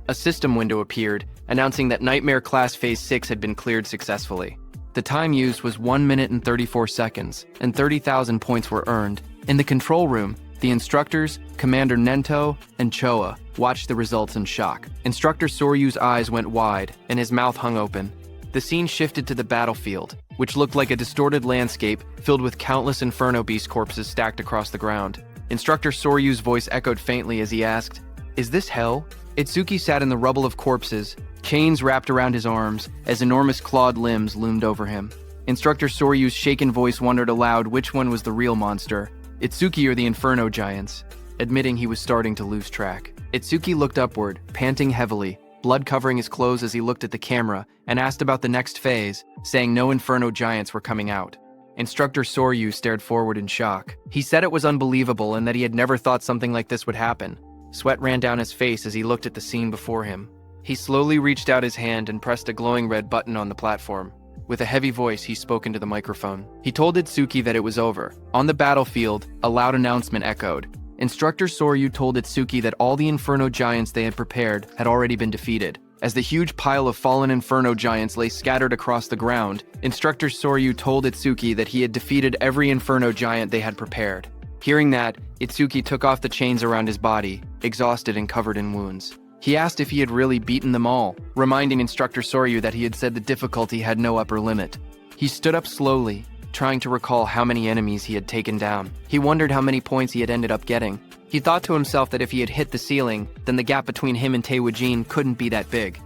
A system window appeared, announcing that Nightmare Class Phase 6 had been cleared successfully. The time used was 1 minute and 34 seconds, and 30,000 points were earned. In the control room, the instructors, Commander Nento and Choa, watched the results in shock. Instructor Soryu's eyes went wide, and his mouth hung open. The scene shifted to the battlefield, which looked like a distorted landscape filled with countless Inferno Beast corpses stacked across the ground. Instructor Soryu's voice echoed faintly as he asked, "Is this hell?" Itsuki sat in the rubble of corpses, chains wrapped around his arms, as enormous clawed limbs loomed over him. Instructor Soryu's shaken voice wondered aloud which one was the real monster, Itsuki or the Inferno Giants, admitting he was starting to lose track. Itsuki looked upward, panting heavily, blood covering his clothes as he looked at the camera, and asked about the next phase, saying no Inferno Giants were coming out. Instructor Soryu stared forward in shock. He said it was unbelievable and that he had never thought something like this would happen. Sweat ran down his face as he looked at the scene before him. He slowly reached out his hand and pressed a glowing red button on the platform. With a heavy voice, he spoke into the microphone. He told Itsuki that it was over. On the battlefield, a loud announcement echoed. Instructor Soryu told Itsuki that all the Inferno Giants they had prepared had already been defeated. As the huge pile of fallen Inferno Giants lay scattered across the ground, Instructor Soryu told Itsuki that he had defeated every Inferno Giant they had prepared. Hearing that, Itsuki took off the chains around his body, exhausted and covered in wounds. He asked if he had really beaten them all, reminding Instructor Soryu that he had said the difficulty had no upper limit. He stood up slowly, trying to recall how many enemies he had taken down. He wondered how many points he had ended up getting. He thought to himself that if he had hit the ceiling, then the gap between him and Taewoo-jin couldn't be that big.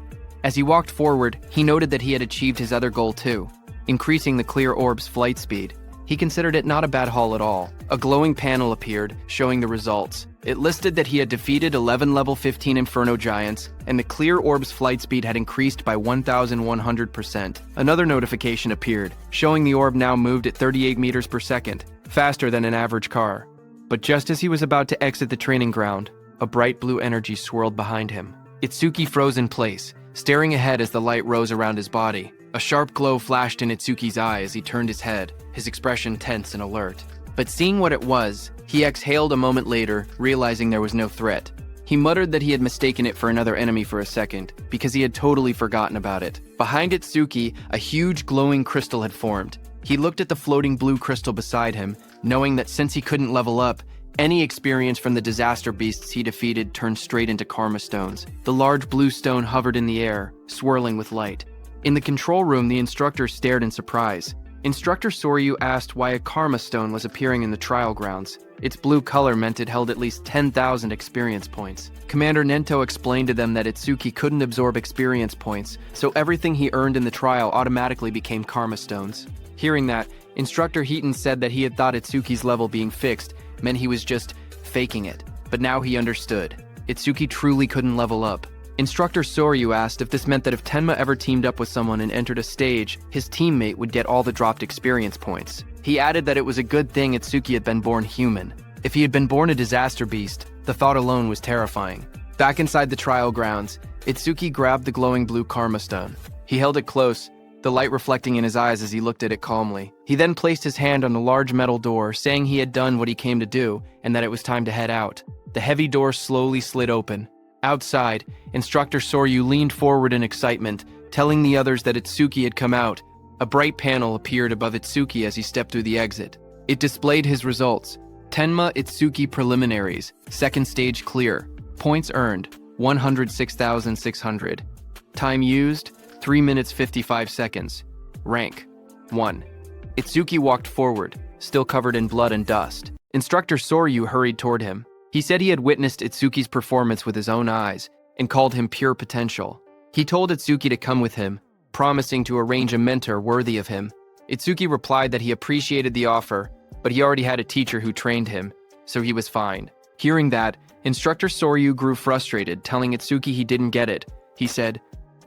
As he walked forward, he noted that he had achieved his other goal too, increasing the clear orb's flight speed. He considered it not a bad haul at all. A glowing panel appeared, showing the results. It listed that he had defeated 11 level 15 Inferno Giants, and the clear orb's flight speed had increased by 1,100%. Another notification appeared, showing the orb now moved at 38 meters per second, faster than an average car. But just as he was about to exit the training ground, a bright blue energy swirled behind him. Itsuki froze in place, staring ahead as the light rose around his body. A sharp glow flashed in Itsuki's eye as he turned his head, his expression tense and alert. But seeing what it was, he exhaled a moment later, realizing there was no threat. He muttered that he had mistaken it for another enemy for a second, because he had totally forgotten about it. Behind Itsuki, a huge glowing crystal had formed. He looked at the floating blue crystal beside him, knowing that since he couldn't level up, any experience from the disaster beasts he defeated turned straight into karma stones. The large blue stone hovered in the air, swirling with light. In the control room, the instructor stared in surprise. Instructor Soryu asked why a karma stone was appearing in the trial grounds. Its blue color meant it held at least 10,000 experience points. Commander Nento explained to them that Itsuki couldn't absorb experience points, so everything he earned in the trial automatically became karma stones. Hearing that, Instructor Heaton said that he had thought Itsuki's level being fixed meant he was just faking it. But now he understood. Itsuki truly couldn't level up. Instructor Soryu asked if this meant that if Tenma ever teamed up with someone and entered a stage, his teammate would get all the dropped experience points. He added that it was a good thing Itsuki had been born human. If he had been born a disaster beast, the thought alone was terrifying. Back inside the trial grounds, Itsuki grabbed the glowing blue karma stone. He held it close, the light reflecting in his eyes as he looked at it calmly. He then placed his hand on the large metal door, saying he had done what he came to do and that it was time to head out. The heavy door slowly slid open. Outside, Instructor Soryu leaned forward in excitement, telling the others that Itsuki had come out. A bright panel appeared above Itsuki as he stepped through the exit. It displayed his results. Tenma Itsuki Preliminaries, second stage clear. Points earned, 106,600. Time used, 3 minutes 55 seconds. Rank, 1. Itsuki walked forward, still covered in blood and dust. Instructor Soryu hurried toward him. He said he had witnessed Itsuki's performance with his own eyes and called him pure potential. He told Itsuki to come with him, promising to arrange a mentor worthy of him. Itsuki replied that he appreciated the offer, but he already had a teacher who trained him, so he was fine. Hearing that, Instructor Soryu grew frustrated, telling Itsuki he didn't get it. He said,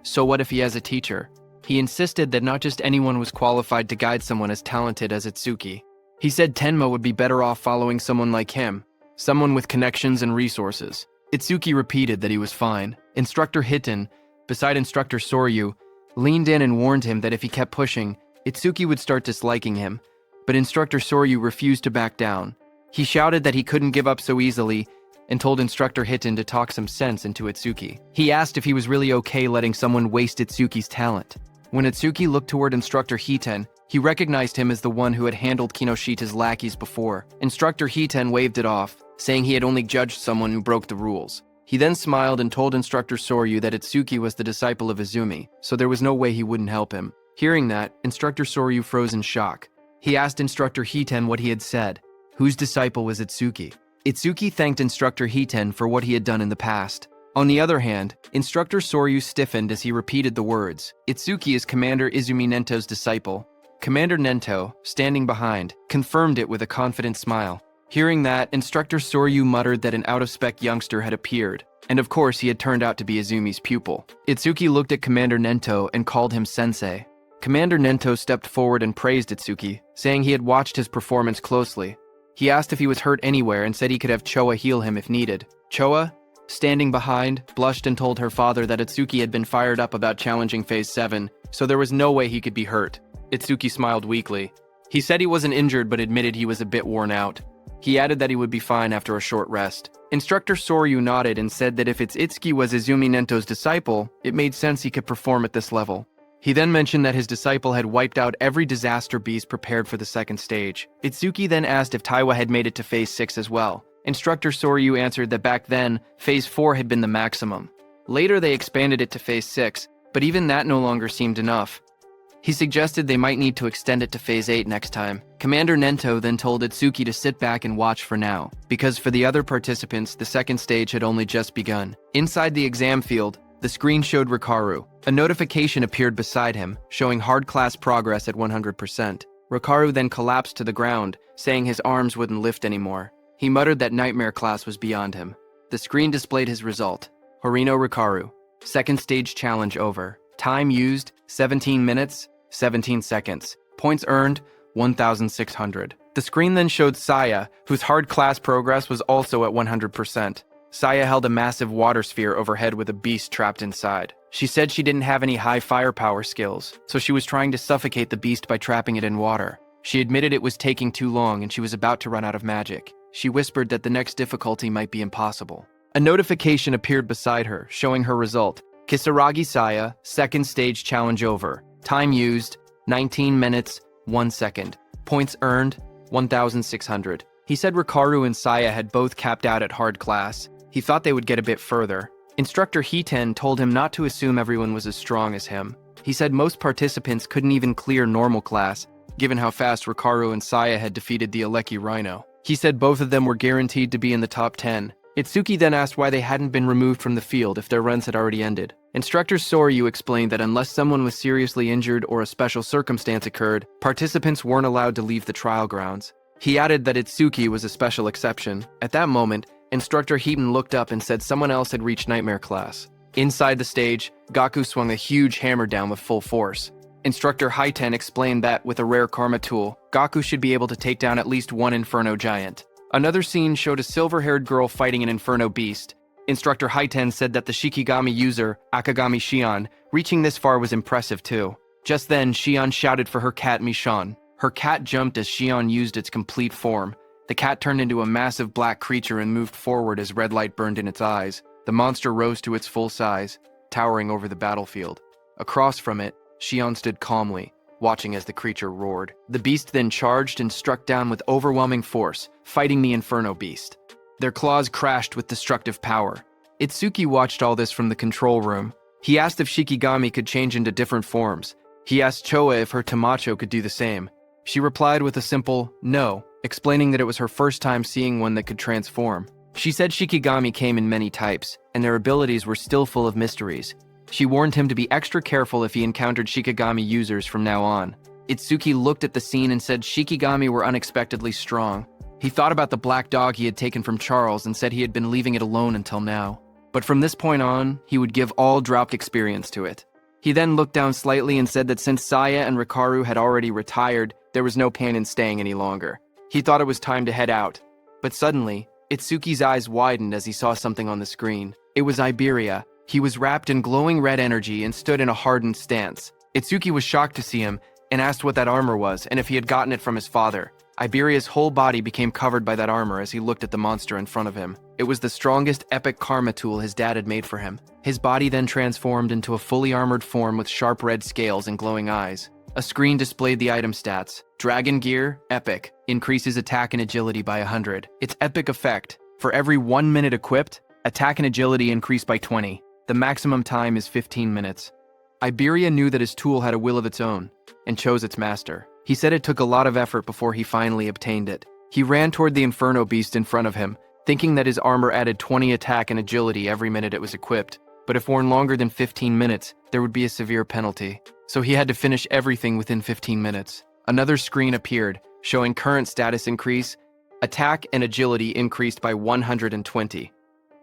"So what if he has a teacher?" He insisted that not just anyone was qualified to guide someone as talented as Itsuki. He said Tenma would be better off following someone like him, someone with connections and resources. Itsuki repeated that he was fine. Instructor Hitten, beside Instructor Soryu, leaned in and warned him that if he kept pushing, Itsuki would start disliking him, but Instructor Soryu refused to back down. He shouted that he couldn't give up so easily and told Instructor Hitten to talk some sense into Itsuki. He asked if he was really okay letting someone waste Itsuki's talent. When Itsuki looked toward Instructor Hitten, he recognized him as the one who had handled Kinoshita's lackeys before. Instructor Hitten waved it off, saying he had only judged someone who broke the rules. He then smiled and told Instructor Soryu that Itsuki was the disciple of Izumi, so there was no way he wouldn't help him. Hearing that, Instructor Soryu froze in shock. He asked Instructor Hitten what he had said. Whose disciple was Itsuki? Itsuki thanked Instructor Hitten for what he had done in the past. On the other hand, Instructor Soryu stiffened as he repeated the words. Itsuki is Commander Izumi Nento's disciple. Commander Nento, standing behind, confirmed it with a confident smile. Hearing that, Instructor Soryu muttered that an out-of-spec youngster had appeared, and of course he had turned out to be Izumi's pupil. Itsuki looked at Commander Nento and called him sensei. Commander Nento stepped forward and praised Itsuki, saying he had watched his performance closely. He asked if he was hurt anywhere and said he could have Choa heal him if needed. Choa, standing behind, blushed and told her father that Itsuki had been fired up about challenging Phase 7, so there was no way he could be hurt. Itsuki smiled weakly. He said he wasn't injured but admitted he was a bit worn out. He added that he would be fine after a short rest. Instructor Soryu nodded and said that if Itsuki was Izumi Nento's disciple, it made sense he could perform at this level. He then mentioned that his disciple had wiped out every disaster beast prepared for the second stage. Itsuki then asked if Taiwa had made it to Phase 6 as well. Instructor Soryu answered that back then, Phase 4 had been the maximum. Later they expanded it to Phase 6, but even that no longer seemed enough. He suggested they might need to extend it to Phase 8 next time. Commander Nento then told Itsuki to sit back and watch for now, because for the other participants, the second stage had only just begun. Inside the exam field, the screen showed Rikaru. A notification appeared beside him, showing hard class progress at 100%. Rikaru then collapsed to the ground, saying his arms wouldn't lift anymore. He muttered that nightmare class was beyond him. The screen displayed his result. Horino Rikaru. Second stage challenge over. Time used, 17 minutes, 17 seconds. Points earned, 1,600. The screen then showed Saya, whose hard class progress was also at 100%. Saya held a massive water sphere overhead with a beast trapped inside. She said she didn't have any high firepower skills, so she was trying to suffocate the beast by trapping it in water. She admitted it was taking too long and she was about to run out of magic. She whispered that the next difficulty might be impossible. A notification appeared beside her, showing her result. Kisaragi Saya, second stage challenge over. Time used, 19 minutes, 1 second. Points earned, 1,600. He said Rikaru and Saya had both capped out at hard class. He thought they would get a bit further. Instructor Hiten told him not to assume everyone was as strong as him. He said most participants couldn't even clear normal class, given how fast Rikaru and Saya had defeated the Aleki Rhino. He said both of them were guaranteed to be in the top 10. Itsuki then asked why they hadn't been removed from the field if their runs had already ended. Instructor Soryu explained that unless someone was seriously injured or a special circumstance occurred, participants weren't allowed to leave the trial grounds. He added that Itsuki was a special exception. At that moment, Instructor Heaton looked up and said someone else had reached Nightmare class. Inside the stage, Gaku swung a huge hammer down with full force. Instructor Haiten explained that, with a rare karma tool, Gaku should be able to take down at least one Inferno giant. Another scene showed a silver-haired girl fighting an Inferno beast. Instructor Haiten said that the Shikigami user, Akagami Shion, reaching this far was impressive too. Just then, Xion shouted for her cat Michon. Her cat jumped as Xion used its complete form. The cat turned into a massive black creature and moved forward as red light burned in its eyes. The monster rose to its full size, towering over the battlefield. Across from it, Xion stood calmly, watching as the creature roared. The beast then charged and struck down with overwhelming force, fighting the Inferno Beast. Their claws crashed with destructive power. Itsuki watched all this from the control room. He asked if Shikigami could change into different forms. He asked Choa if her Tamacho could do the same. She replied with a simple no, explaining that it was her first time seeing one that could transform. She said Shikigami came in many types, and their abilities were still full of mysteries. She warned him to be extra careful if he encountered Shikigami users from now on. Itsuki looked at the scene and said Shikigami were unexpectedly strong. He thought about the black dog he had taken from Charles and said he had been leaving it alone until now. But from this point on, he would give all dropped experience to it. He then looked down slightly and said that since Saya and Rikaru had already retired, there was no pain in staying any longer. He thought it was time to head out. But suddenly, Itsuki's eyes widened as he saw something on the screen. It was Iberia. He was wrapped in glowing red energy and stood in a hardened stance. Itsuki was shocked to see him and asked what that armor was and if he had gotten it from his father. Iberia's whole body became covered by that armor as he looked at the monster in front of him. It was the strongest epic karma tool his dad had made for him. His body then transformed into a fully armored form with sharp red scales and glowing eyes. A screen displayed the item stats. Dragon Gear, Epic, increases attack and agility by 100. Its epic effect, for every 1 minute equipped, attack and agility increase by 20. The maximum time is 15 minutes. Iberia knew that his tool had a will of its own, and chose its master. He said it took a lot of effort before he finally obtained it. He ran toward the Inferno Beast in front of him, thinking that his armor added 20 attack and agility every minute it was equipped. But if worn longer than 15 minutes, there would be a severe penalty. So he had to finish everything within 15 minutes. Another screen appeared, showing current status increase. Attack and agility increased by 120.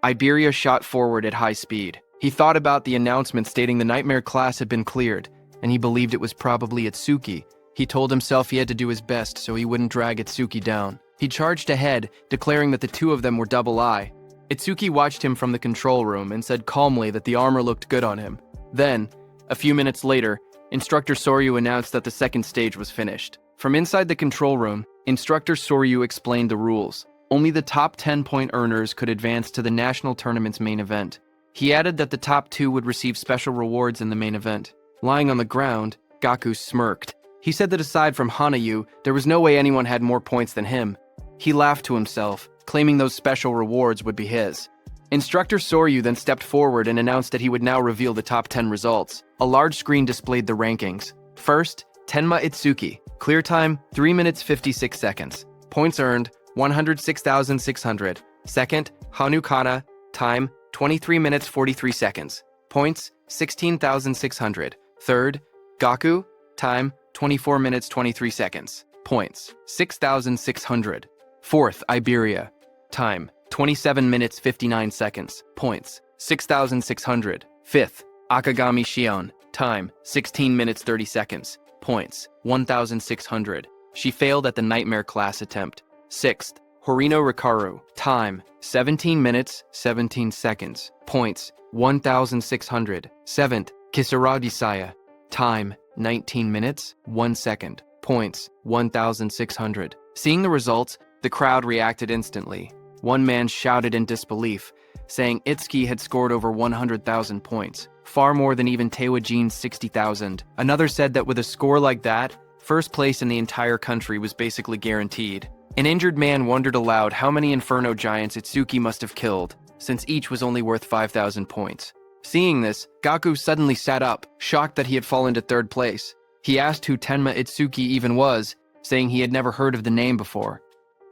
Iberia shot forward at high speed. He thought about the announcement stating the Nightmare class had been cleared, and he believed it was probably Itsuki. He told himself he had to do his best so he wouldn't drag Itsuki down. He charged ahead, declaring that the two of them were double eye. Itsuki watched him from the control room and said calmly that the armor looked good on him. Then, a few minutes later, Instructor Soryu announced that the second stage was finished. From inside the control room, Instructor Soryu explained the rules. Only the top 10-point earners could advance to the national tournament's main event. He added that the top 2 would receive special rewards in the main event. Lying on the ground, Gaku smirked. He said that aside from Hanayu, there was no way anyone had more points than him. He laughed to himself, claiming those special rewards would be his. Instructor Soryu then stepped forward and announced that he would now reveal the top 10 results. A large screen displayed the rankings. First, Tenma Itsuki. Clear time, 3 minutes 56 seconds. Points earned, 106,600. Second, Hanukana. Time, 23 minutes 43 seconds. Points, 16,600. Third, Gaku. Time, 24 minutes 23 seconds. Points, 6,600. Fourth, Iberia. Time, 27 minutes 59 seconds. Points, 6,600. Fifth, Akagami Shion. Time, 16 minutes 30 seconds. Points, 1,600. She failed at the Nightmare class attempt. Sixth, Horino Rikaru. Time, 17 minutes 17 seconds. Points, 1,600. Seventh, Kisaragi Saya. Time, 19 minutes 1 second. Points, 1,600. Seeing the results, the crowd reacted instantly. One man shouted in disbelief, saying Itsuki had scored over 100,000 points, far more than even Tewajin's 60,000. Another said that with a score like that, first place in the entire country was basically guaranteed. An injured man wondered aloud how many Inferno giants Itsuki must have killed, since each was only worth 5,000 points. Seeing this, Gaku suddenly sat up, shocked that he had fallen to third place. He asked who Tenma Itsuki even was, saying he had never heard of the name before.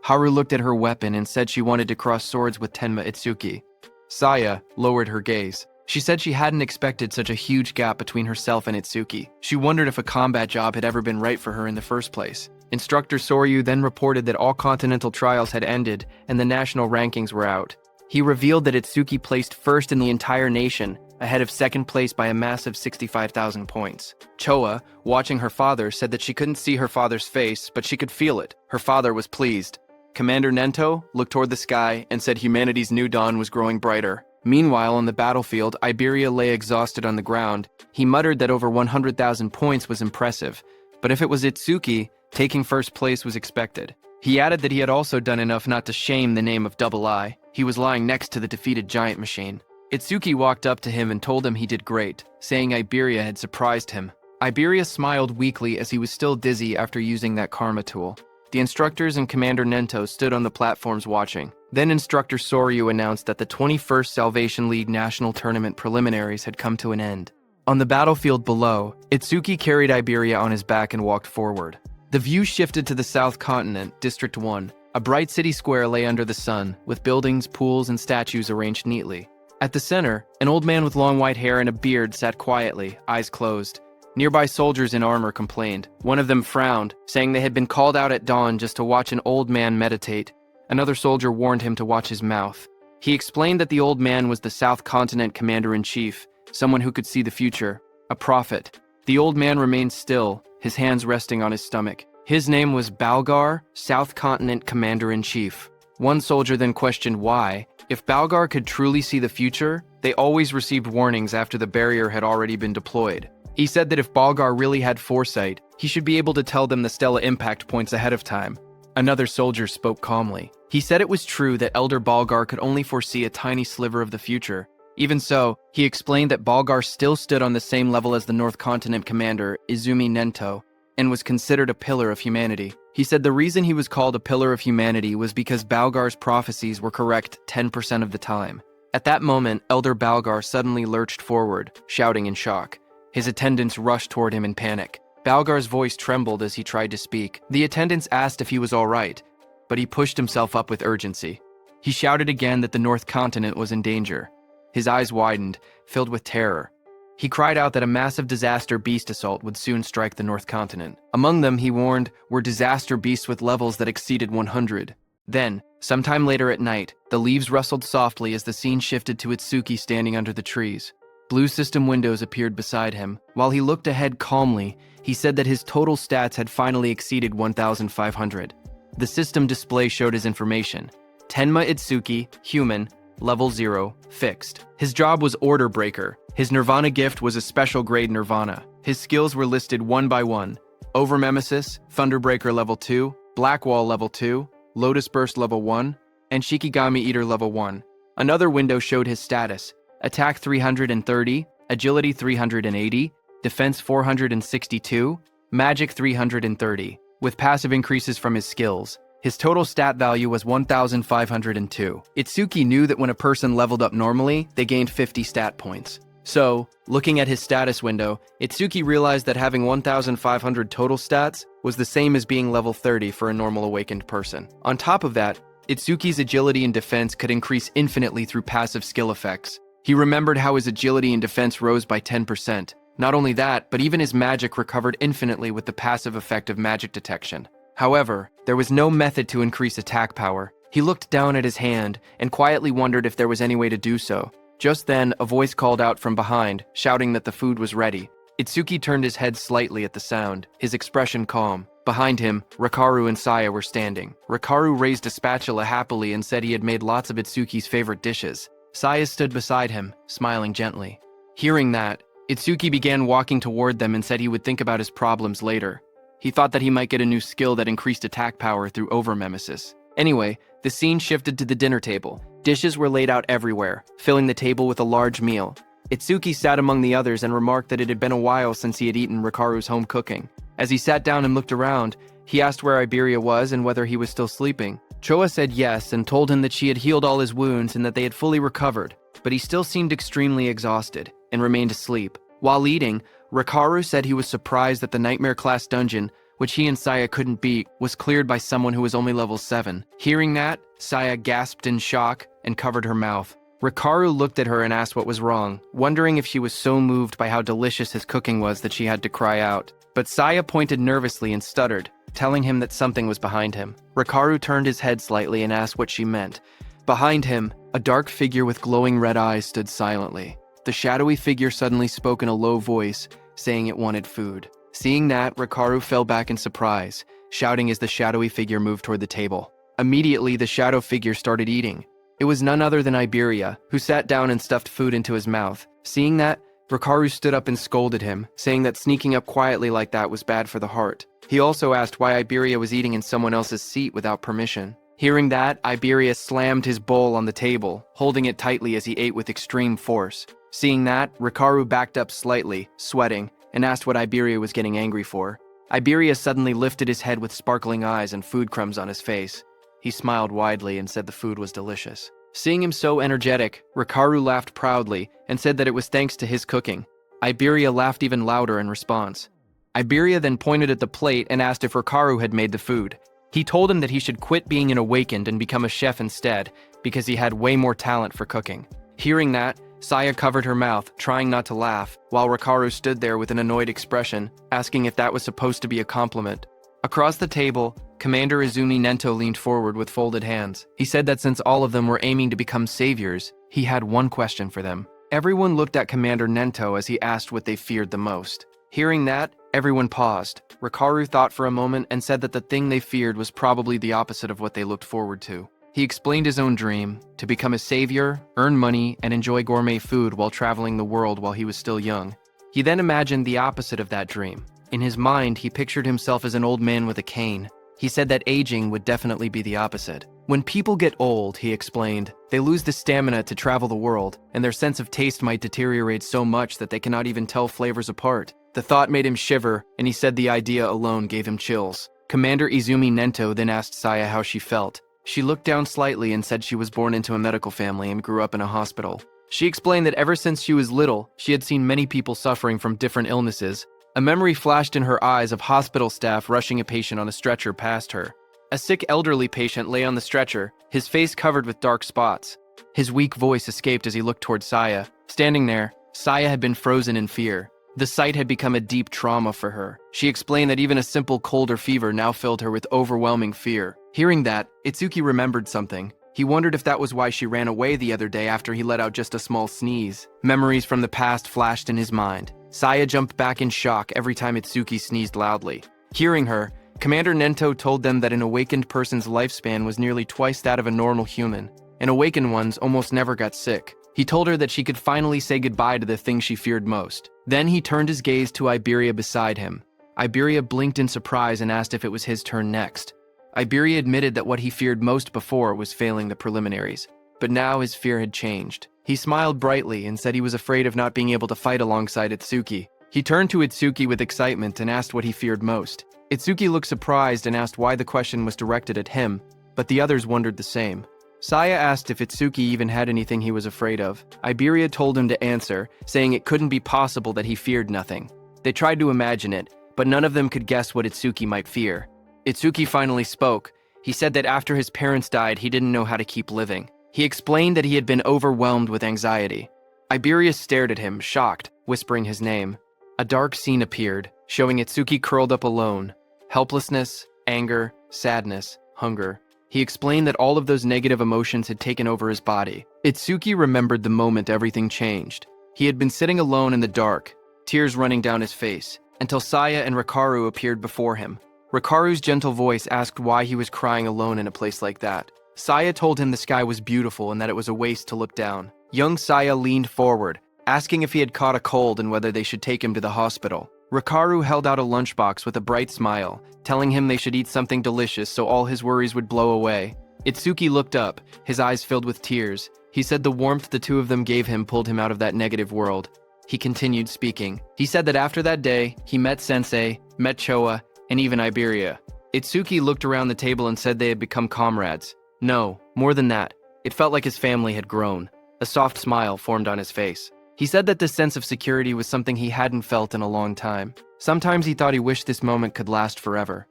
Haru looked at her weapon and said she wanted to cross swords with Tenma Itsuki. Saya lowered her gaze. She said she hadn't expected such a huge gap between herself and Itsuki. She wondered if a combat job had ever been right for her in the first place. Instructor Soryu then reported that all continental trials had ended and the national rankings were out. He revealed that Itsuki placed first in the entire nation, ahead of second place by a massive 65,000 points. Choa, watching her father, said that she couldn't see her father's face, but she could feel it. Her father was pleased. Commander Nento looked toward the sky and said humanity's new dawn was growing brighter. Meanwhile, on the battlefield, Iberia lay exhausted on the ground. He muttered that over 100,000 points was impressive, but if it was Itsuki, taking first place was expected. He added that he had also done enough not to shame the name of Double I. He was lying next to the defeated giant machine. Itsuki walked up to him and told him he did great, saying Iberia had surprised him. Iberia smiled weakly as he was still dizzy after using that karma tool. The instructors and Commander Nento stood on the platforms watching. Then Instructor Soryu announced that the 21st Salvation League National Tournament preliminaries had come to an end. On the battlefield below, Itsuki carried Iberia on his back and walked forward. The view shifted to the South Continent, District 1. A bright city square lay under the sun, with buildings, pools, and statues arranged neatly. At the center, an old man with long white hair and a beard sat quietly, eyes closed. Nearby soldiers in armor complained. One of them frowned, saying they had been called out at dawn just to watch an old man meditate. Another soldier warned him to watch his mouth. He explained that the old man was the South Continent Commander-in-Chief, someone who could see the future, a prophet. The old man remained still, his hands resting on his stomach. His name was Balgar, South Continent Commander-in-Chief. One soldier then questioned why. If Balgar could truly see the future, they always received warnings after the barrier had already been deployed. He said that if Balgar really had foresight, he should be able to tell them the Stella impact points ahead of time. Another soldier spoke calmly. He said it was true that Elder Balgar could only foresee a tiny sliver of the future. Even so, he explained that Balgar still stood on the same level as the North Continent commander, Izumi Nento, and was considered a pillar of humanity. He said the reason he was called a pillar of humanity was because Balgar's prophecies were correct 10% of the time. At that moment, Elder Balgar suddenly lurched forward, shouting in shock. His attendants rushed toward him in panic. Balgar's voice trembled as he tried to speak. The attendants asked if he was all right, but he pushed himself up with urgency. He shouted again that the North Continent was in danger. His eyes widened, filled with terror. He cried out that a massive disaster beast assault would soon strike the North Continent. Among them, he warned, were disaster beasts with levels that exceeded 100. Then, sometime later at night, the leaves rustled softly as the scene shifted to Itsuki standing under the trees. Blue system windows appeared beside him. While he looked ahead calmly, he said that his total stats had finally exceeded 1,500. The system display showed his information. Tenma Itsuki, human, level 0, fixed. His job was Order Breaker. His Nirvana gift was a special grade Nirvana. His skills were listed one by one. Overmemesis, Thunderbreaker level 2, Blackwall level 2, Lotus Burst level 1, and Shikigami Eater level 1. Another window showed his status. Attack 330, Agility 380, Defense 462, Magic 330, with passive increases from his skills. His total stat value was 1,502. Itsuki knew that when a person leveled up normally, they gained 50 stat points. So, looking at his status window, Itsuki realized that having 1,500 total stats was the same as being level 30 for a normal awakened person. On top of that, Itsuki's agility and defense could increase infinitely through passive skill effects. He remembered how his agility and defense rose by 10%. Not only that, but even his magic recovered infinitely with the passive effect of magic detection. However, there was no method to increase attack power. He looked down at his hand and quietly wondered if there was any way to do so. Just then, a voice called out from behind, shouting that the food was ready. Itsuki turned his head slightly at the sound, his expression calm. Behind him, Rikaru and Saya were standing. Rikaru raised a spatula happily and said he had made lots of Itsuki's favorite dishes. Saya stood beside him, smiling gently. Hearing that, Itsuki began walking toward them and said he would think about his problems later. He thought that he might get a new skill that increased attack power through overmemesis. Anyway, the scene shifted to the dinner table. Dishes were laid out everywhere, filling the table with a large meal. Itsuki sat among the others and remarked that it had been a while since he had eaten Rikaru's home cooking. As he sat down and looked around, he asked where Iberia was and whether he was still sleeping. Choa said yes and told him that she had healed all his wounds and that they had fully recovered, but he still seemed extremely exhausted and remained asleep. While eating, Rikaru said he was surprised that the Nightmare class dungeon, which he and Saya couldn't beat, was cleared by someone who was only level 7. Hearing that, Saya gasped in shock and covered her mouth. Rikaru looked at her and asked what was wrong, wondering if she was so moved by how delicious his cooking was that she had to cry out. But Saya pointed nervously and stuttered, telling him that something was behind him. Rikaru turned his head slightly and asked what she meant. Behind him, a dark figure with glowing red eyes stood silently. The shadowy figure suddenly spoke in a low voice, saying it wanted food. Seeing that, Rikaru fell back in surprise, shouting as the shadowy figure moved toward the table. Immediately, the shadow figure started eating. It was none other than Iberia, who sat down and stuffed food into his mouth. Seeing that, Rikaru stood up and scolded him, saying that sneaking up quietly like that was bad for the heart. He also asked why Iberia was eating in someone else's seat without permission. Hearing that, Iberia slammed his bowl on the table, holding it tightly as he ate with extreme force. Seeing that, Rikaru backed up slightly, sweating, and asked what Iberia was getting angry for. Iberia suddenly lifted his head with sparkling eyes and food crumbs on his face. He smiled widely and said the food was delicious. Seeing him so energetic, Rikaru laughed proudly and said that it was thanks to his cooking. Iberia laughed even louder in response. Iberia then pointed at the plate and asked if Rikaru had made the food. He told him that he should quit being an awakened and become a chef instead, because he had way more talent for cooking. Hearing that, Saya covered her mouth, trying not to laugh, while Rikaru stood there with an annoyed expression, asking if that was supposed to be a compliment. Across the table, Commander Izumi Nento leaned forward with folded hands. He said that since all of them were aiming to become saviors, he had one question for them. Everyone looked at Commander Nento as he asked what they feared the most. Hearing that, everyone paused. Rikaru thought for a moment and said that the thing they feared was probably the opposite of what they looked forward to. He explained his own dream, to become a savior, earn money, and enjoy gourmet food while traveling the world while he was still young. He then imagined the opposite of that dream. In his mind, he pictured himself as an old man with a cane. He said that aging would definitely be the opposite. When people get old, he explained, they lose the stamina to travel the world, and their sense of taste might deteriorate so much that they cannot even tell flavors apart. The thought made him shiver, and he said the idea alone gave him chills. Commander Izumi Nento then asked Saya how she felt. She looked down slightly and said she was born into a medical family and grew up in a hospital. She explained that ever since she was little, she had seen many people suffering from different illnesses. A memory flashed in her eyes of hospital staff rushing a patient on a stretcher past her. A sick elderly patient lay on the stretcher, his face covered with dark spots. His weak voice escaped as he looked toward Saya. Standing there, Saya had been frozen in fear. The sight had become a deep trauma for her. She explained that even a simple cold or fever now filled her with overwhelming fear. Hearing that, Itsuki remembered something. He wondered if that was why she ran away the other day after he let out just a small sneeze. Memories from the past flashed in his mind. Saya jumped back in shock every time Itsuki sneezed loudly. Hearing her, Commander Nento told them that an awakened person's lifespan was nearly twice that of a normal human, and awakened ones almost never got sick. He told her that she could finally say goodbye to the thing she feared most. Then he turned his gaze to Iberia beside him. Iberia blinked in surprise and asked if it was his turn next. Iberia admitted that what he feared most before was failing the preliminaries, but now his fear had changed. He smiled brightly and said he was afraid of not being able to fight alongside Itsuki. He turned to Itsuki with excitement and asked what he feared most. Itsuki looked surprised and asked why the question was directed at him, but the others wondered the same. Saya asked if Itsuki even had anything he was afraid of. Iberia told him to answer, saying it couldn't be possible that he feared nothing. They tried to imagine it, but none of them could guess what Itsuki might fear. Itsuki finally spoke. He said that after his parents died, he didn't know how to keep living. He explained that he had been overwhelmed with anxiety. Iberia stared at him, shocked, whispering his name. A dark scene appeared, showing Itsuki curled up alone. Helplessness, anger, sadness, hunger. He explained that all of those negative emotions had taken over his body. Itsuki remembered the moment everything changed. He had been sitting alone in the dark, tears running down his face, until Saya and Rikaru appeared before him. Rikaru's gentle voice asked why he was crying alone in a place like that. Saya told him the sky was beautiful and that it was a waste to look down. Young Saya leaned forward, asking if he had caught a cold and whether they should take him to the hospital. Rikaru held out a lunchbox with a bright smile, telling him they should eat something delicious so all his worries would blow away. Itsuki looked up, his eyes filled with tears. He said the warmth the two of them gave him pulled him out of that negative world. He continued speaking. He said that after that day, he met Sensei, met Choa, and even Iberia. Itsuki looked around the table and said they had become comrades. No, more than that. It felt like his family had grown. A soft smile formed on his face. He said that this sense of security was something he hadn't felt in a long time. Sometimes he thought he wished this moment could last forever.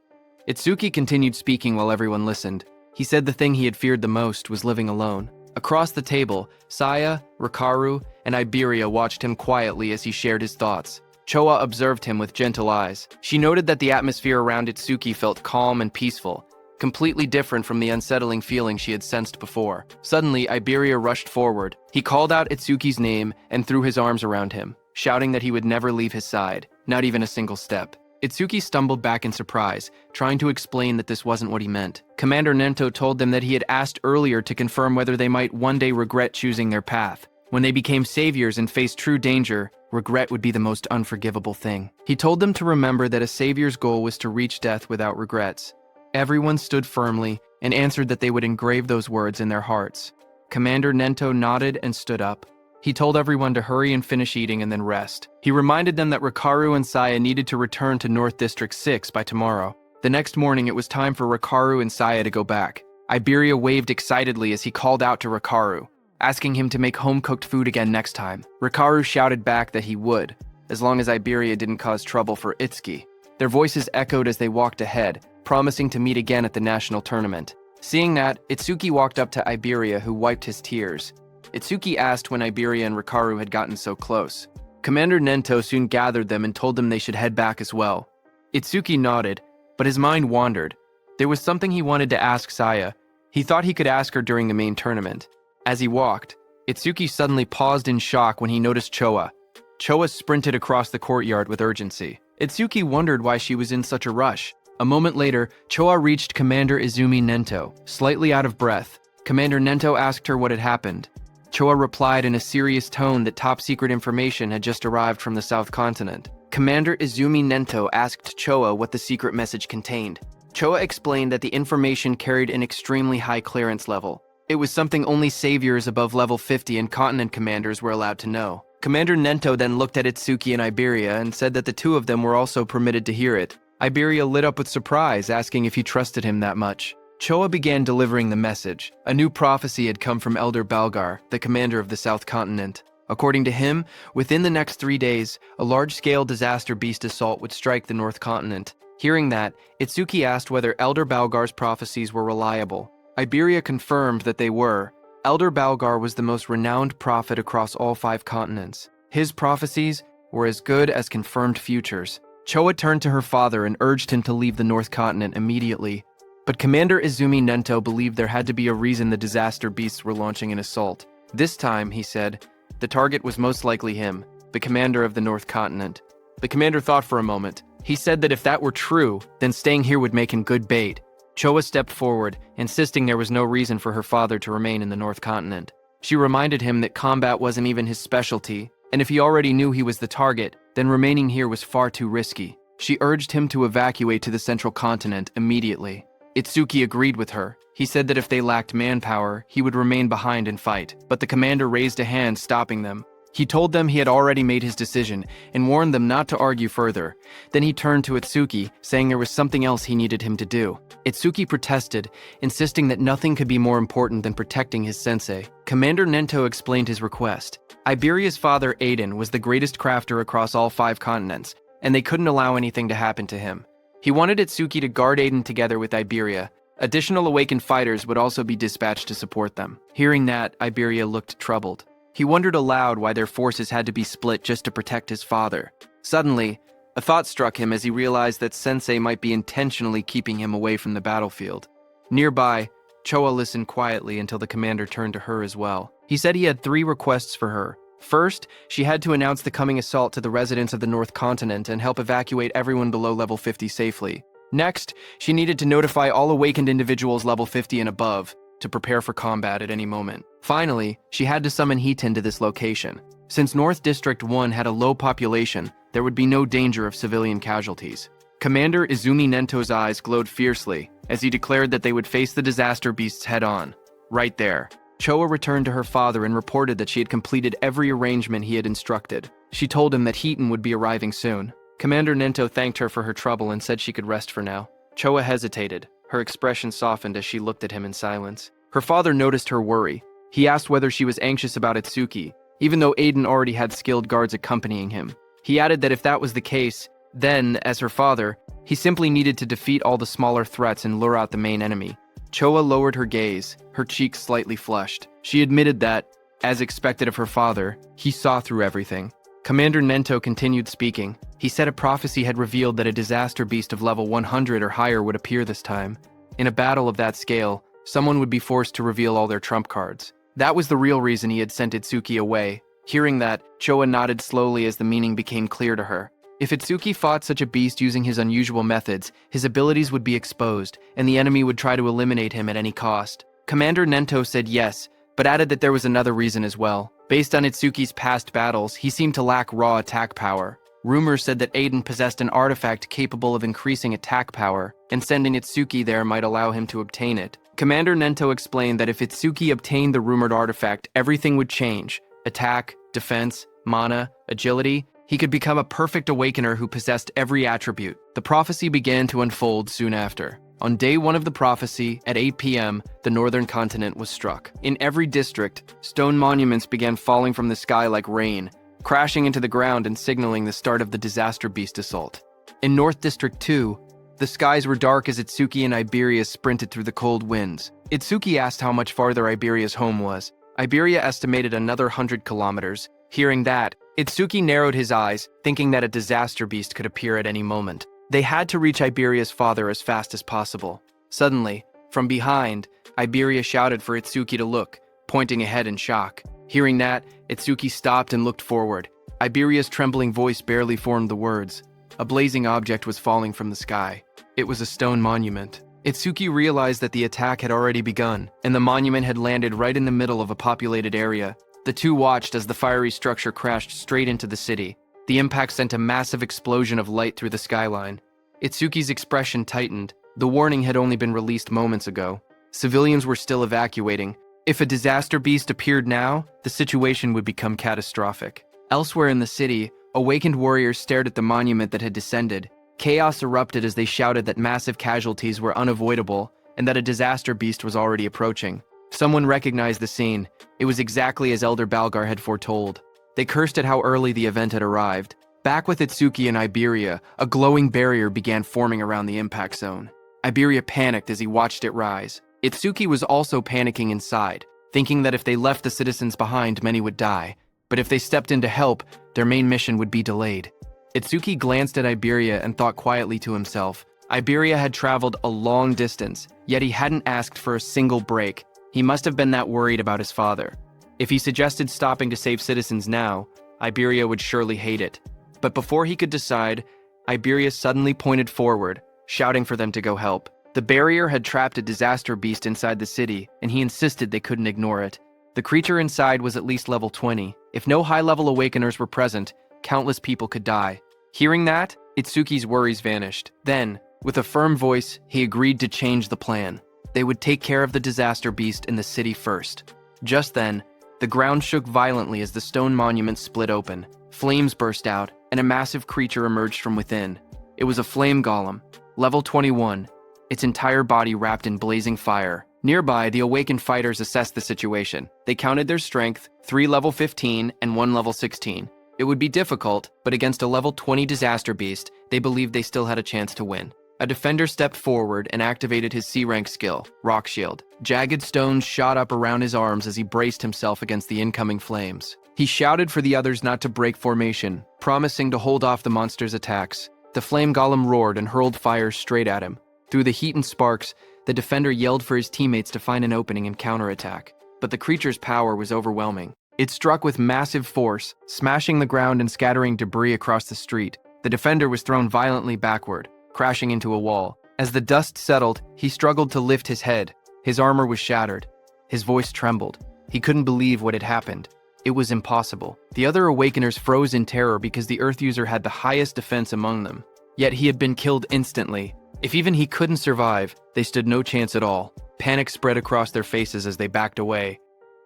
Itsuki continued speaking while everyone listened. He said the thing he had feared the most was living alone. Across the table, Saya, Rikaru, and Iberia watched him quietly as he shared his thoughts. Choa observed him with gentle eyes. She noted that the atmosphere around Itsuki felt calm and peaceful, completely different from the unsettling feeling she had sensed before. Suddenly, Iberia rushed forward. He called out Itsuki's name and threw his arms around him, shouting that he would never leave his side, not even a single step. Itsuki stumbled back in surprise, trying to explain that this wasn't what he meant. Commander Nento told them that he had asked earlier to confirm whether they might one day regret choosing their path. When they became saviors and faced true danger, regret would be the most unforgivable thing. He told them to remember that a savior's goal was to reach death without regrets. Everyone stood firmly and answered that they would engrave those words in their hearts. Commander Nento nodded and stood up. He told everyone to hurry and finish eating and then rest. He reminded them that Rikaru and Saya needed to return to North District 6 by tomorrow. The next morning, it was time for Rikaru and Saya to go back. Iberia waved excitedly as he called out to Rikaru, asking him to make home-cooked food again next time. Rikaru shouted back that he would, as long as Iberia didn't cause trouble for Itsuki. Their voices echoed as they walked ahead, promising to meet again at the national tournament. Seeing that, Itsuki walked up to Iberia, who wiped his tears. Itsuki asked when Iberia and Rikaru had gotten so close. Commander Nento soon gathered them and told them they should head back as well. Itsuki nodded, but his mind wandered. There was something he wanted to ask Saya. He thought he could ask her during the main tournament. As he walked, Itsuki suddenly paused in shock when he noticed Choa. Choa sprinted across the courtyard with urgency. Itsuki wondered why she was in such a rush. A moment later, Choa reached Commander Izumi Nento. Slightly out of breath, Commander Nento asked her what had happened. Choa replied in a serious tone that top-secret information had just arrived from the South Continent. Commander Izumi Nento asked Choa what the secret message contained. Choa explained that the information carried an extremely high clearance level. It was something only saviors above level 50 and continent commanders were allowed to know. Commander Nento then looked at Itsuki and Iberia and said that the two of them were also permitted to hear it. Iberia lit up with surprise, asking if he trusted him that much. Choa began delivering the message. A new prophecy had come from Elder Balgar, the commander of the South Continent. According to him, within the next 3 days, a large-scale disaster beast assault would strike the North Continent. Hearing that, Itsuki asked whether Elder Balgar's prophecies were reliable. Iberia confirmed that they were. Elder Balgar was the most renowned prophet across all 5 continents. His prophecies were as good as confirmed futures. Choa turned to her father and urged him to leave the North Continent immediately. But Commander Izumi Nento believed there had to be a reason the disaster beasts were launching an assault. This time, he said, the target was most likely him, the commander of the North Continent. The commander thought for a moment. He said that if that were true, then staying here would make him good bait. Choa stepped forward, insisting there was no reason for her father to remain in the North Continent. She reminded him that combat wasn't even his specialty, and if he already knew he was the target, then remaining here was far too risky. She urged him to evacuate to the Central Continent immediately. Itsuki agreed with her. He said that if they lacked manpower, he would remain behind and fight, but the commander raised a hand, stopping them. He told them he had already made his decision and warned them not to argue further. Then he turned to Itsuki, saying there was something else he needed him to do. Itsuki protested, insisting that nothing could be more important than protecting his sensei. Commander Nento explained his request. Iberia's father, Aiden, was the greatest crafter across all 5 continents, and they couldn't allow anything to happen to him. He wanted Itsuki to guard Aiden together with Iberia. Additional awakened fighters would also be dispatched to support them. Hearing that, Iberia looked troubled. He wondered aloud why their forces had to be split just to protect his father. Suddenly, a thought struck him as he realized that Sensei might be intentionally keeping him away from the battlefield. Nearby, Choa listened quietly until the commander turned to her as well. He said he had 3 requests for her. First, she had to announce the coming assault to the residents of the North Continent and help evacuate everyone below level 50 safely. Next, she needed to notify all awakened individuals level 50 and above to prepare for combat at any moment. Finally, she had to summon Hiiten to this location. Since North District 1 had a low population, there would be no danger of civilian casualties. Commander Izumi Nento's eyes glowed fiercely as he declared that they would face the disaster beasts head-on. Right there, Choa returned to her father and reported that she had completed every arrangement he had instructed. She told him that Hiiten would be arriving soon. Commander Nento thanked her for her trouble and said she could rest for now. Choa hesitated. Her expression softened as she looked at him in silence. Her father noticed her worry. He asked whether she was anxious about Itsuki, even though Aiden already had skilled guards accompanying him. He added that if that was the case, then, as her father, he simply needed to defeat all the smaller threats and lure out the main enemy. Choa lowered her gaze, her cheeks slightly flushed. She admitted that, as expected of her father, he saw through everything. Commander Nento continued speaking. He said a prophecy had revealed that a disaster beast of level 100 or higher would appear this time. In a battle of that scale, someone would be forced to reveal all their trump cards. That was the real reason he had sent Itsuki away. Hearing that, Choa nodded slowly as the meaning became clear to her. If Itsuki fought such a beast using his unusual methods, his abilities would be exposed, and the enemy would try to eliminate him at any cost. Commander Nento said yes, but added that there was another reason as well. Based on Itsuki's past battles, he seemed to lack raw attack power. Rumors said that Aiden possessed an artifact capable of increasing attack power, and sending Itsuki there might allow him to obtain it. Commander Nento explained that if Itsuki obtained the rumored artifact, everything would change. Attack, defense, mana, agility. He could become a perfect awakener who possessed every attribute. The prophecy began to unfold soon after. On day 1 of the prophecy, at 8 p.m., the northern continent was struck. In every district, stone monuments began falling from the sky like rain, crashing into the ground and signaling the start of the Disaster Beast assault. In North District 2, the skies were dark as Itsuki and Iberia sprinted through the cold winds. Itsuki asked how much farther Iberia's home was. Iberia estimated another 100 kilometers. Hearing that, Itsuki narrowed his eyes, thinking that a disaster beast could appear at any moment. They had to reach Iberia's father as fast as possible. Suddenly, from behind, Iberia shouted for Itsuki to look, pointing ahead in shock. Hearing that, Itsuki stopped and looked forward. Iberia's trembling voice barely formed the words. A blazing object was falling from the sky. It was a stone monument. Itsuki realized that the attack had already begun, and the monument had landed right in the middle of a populated area. The two watched as the fiery structure crashed straight into the city. The impact sent a massive explosion of light through the skyline. Itsuki's expression tightened. The warning had only been released moments ago. Civilians were still evacuating. If a disaster beast appeared now, the situation would become catastrophic. Elsewhere in the city, awakened warriors stared at the monument that had descended. Chaos erupted as they shouted that massive casualties were unavoidable and that a disaster beast was already approaching. Someone recognized the scene. It was exactly as Elder Balgar had foretold. They cursed at how early the event had arrived. Back with Itsuki and Iberia, a glowing barrier began forming around the impact zone. Iberia panicked as he watched it rise. Itsuki was also panicking inside, thinking that if they left the citizens behind, many would die. But if they stepped in to help, their main mission would be delayed. Itsuki glanced at Iberia and thought quietly to himself. Iberia had traveled a long distance, yet he hadn't asked for a single break. He must have been that worried about his father. If he suggested stopping to save citizens now, Iberia would surely hate it. But before he could decide, Iberia suddenly pointed forward, shouting for them to go help. The barrier had trapped a disaster beast inside the city, and he insisted they couldn't ignore it. The creature inside was at least level 20. If no high-level awakeners were present, countless people could die. Hearing that, Itsuki's worries vanished. Then, with a firm voice, he agreed to change the plan. They would take care of the disaster beast in the city first. Just then, the ground shook violently as the stone monument split open. Flames burst out, and a massive creature emerged from within. It was a flame golem, level 21, its entire body wrapped in blazing fire. Nearby, the awakened fighters assessed the situation. They counted their strength, 3 level 15 and 1 level 16. It would be difficult, but against a level 20 disaster beast, they believed they still had a chance to win. A defender stepped forward and activated his C-rank skill, Rock Shield. Jagged stones shot up around his arms as he braced himself against the incoming flames. He shouted for the others not to break formation, promising to hold off the monster's attacks. The flame golem roared and hurled fire straight at him. Through the heat and sparks, the defender yelled for his teammates to find an opening and counterattack. But the creature's power was overwhelming. It struck with massive force, smashing the ground and scattering debris across the street. The defender was thrown violently backward, crashing into a wall. As the dust settled, he struggled to lift his head. His armor was shattered. His voice trembled. He couldn't believe what had happened. It was impossible. The other Awakeners froze in terror because the Earth user had the highest defense among them. Yet he had been killed instantly. If even he couldn't survive, they stood no chance at all. Panic spread across their faces as they backed away,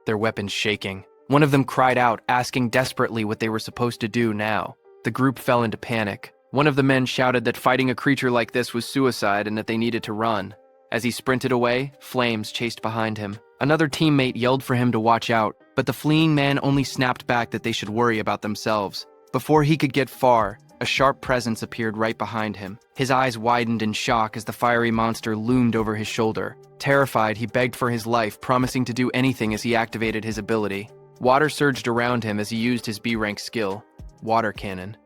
their weapons shaking. One of them cried out, asking desperately what they were supposed to do now. The group fell into panic. One of the men shouted that fighting a creature like this was suicide and that they needed to run. As he sprinted away, flames chased behind him. Another teammate yelled for him to watch out, but the fleeing man only snapped back that they should worry about themselves. Before he could get far, a sharp presence appeared right behind him. His eyes widened in shock as the fiery monster loomed over his shoulder. Terrified, he begged for his life, promising to do anything as he activated his ability. Water surged around him as he used his B-rank skill, Water Cannon.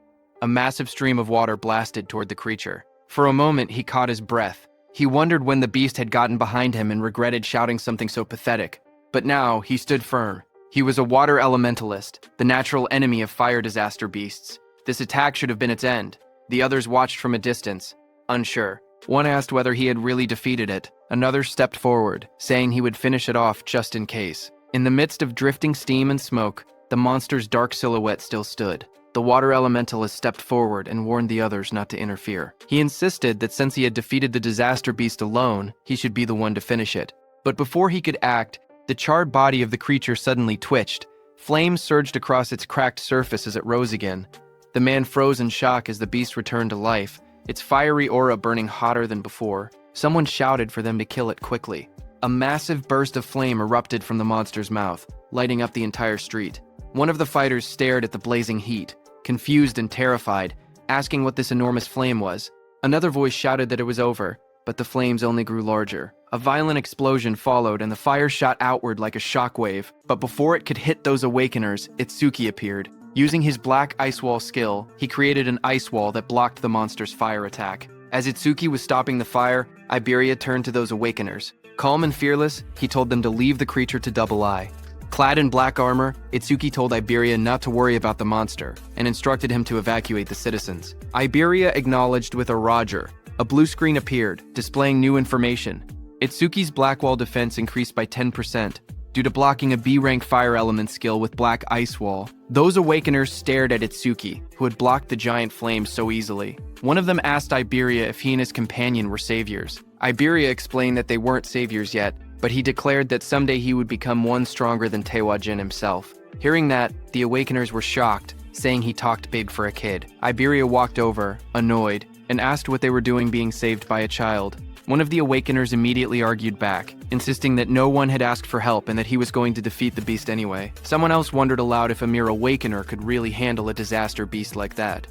A massive stream of water blasted toward the creature. For a moment, he caught his breath. He wondered when the beast had gotten behind him and regretted shouting something so pathetic. But now, he stood firm. He was a water elementalist, the natural enemy of fire disaster beasts. This attack should have been its end. The others watched from a distance, unsure. One asked whether he had really defeated it. Another stepped forward, saying he would finish it off just in case. In the midst of drifting steam and smoke, the monster's dark silhouette still stood. The water elementalist stepped forward and warned the others not to interfere. He insisted that since he had defeated the disaster beast alone, he should be the one to finish it. But before he could act, the charred body of the creature suddenly twitched. Flames surged across its cracked surface as it rose again. The man froze in shock as the beast returned to life, its fiery aura burning hotter than before. Someone shouted for them to kill it quickly. A massive burst of flame erupted from the monster's mouth, lighting up the entire street. One of the fighters stared at the blazing heat, confused and terrified, asking what this enormous flame was. Another voice shouted that it was over, but the flames only grew larger. A violent explosion followed, and the fire shot outward like a shockwave. But before it could hit those awakeners, Itsuki appeared. Using his black ice wall skill, he created an ice wall that blocked the monster's fire attack. As Itsuki was stopping the fire, Iberia turned to those awakeners. Calm and fearless, he told them to leave the creature to Double Eye. Clad in black armor, Itsuki told Iberia not to worry about the monster, and instructed him to evacuate the citizens. Iberia acknowledged with a Roger. A blue screen appeared, displaying new information. Itsuki's black wall defense increased by 10%, due to blocking a B-rank fire element skill with black ice wall. Those awakeners stared at Itsuki, who had blocked the giant flames so easily. One of them asked Iberia if he and his companion were saviors. Iberia explained that they weren't saviors yet, but he declared that someday he would become one stronger than Tewajin himself. Hearing that, the awakeners were shocked, saying he talked big for a kid. Iberia walked over, annoyed, and asked what they were doing being saved by a child. One of the awakeners immediately argued back, insisting that no one had asked for help and that he was going to defeat the beast anyway. Someone else wondered aloud if a mere awakener could really handle a disaster beast like that.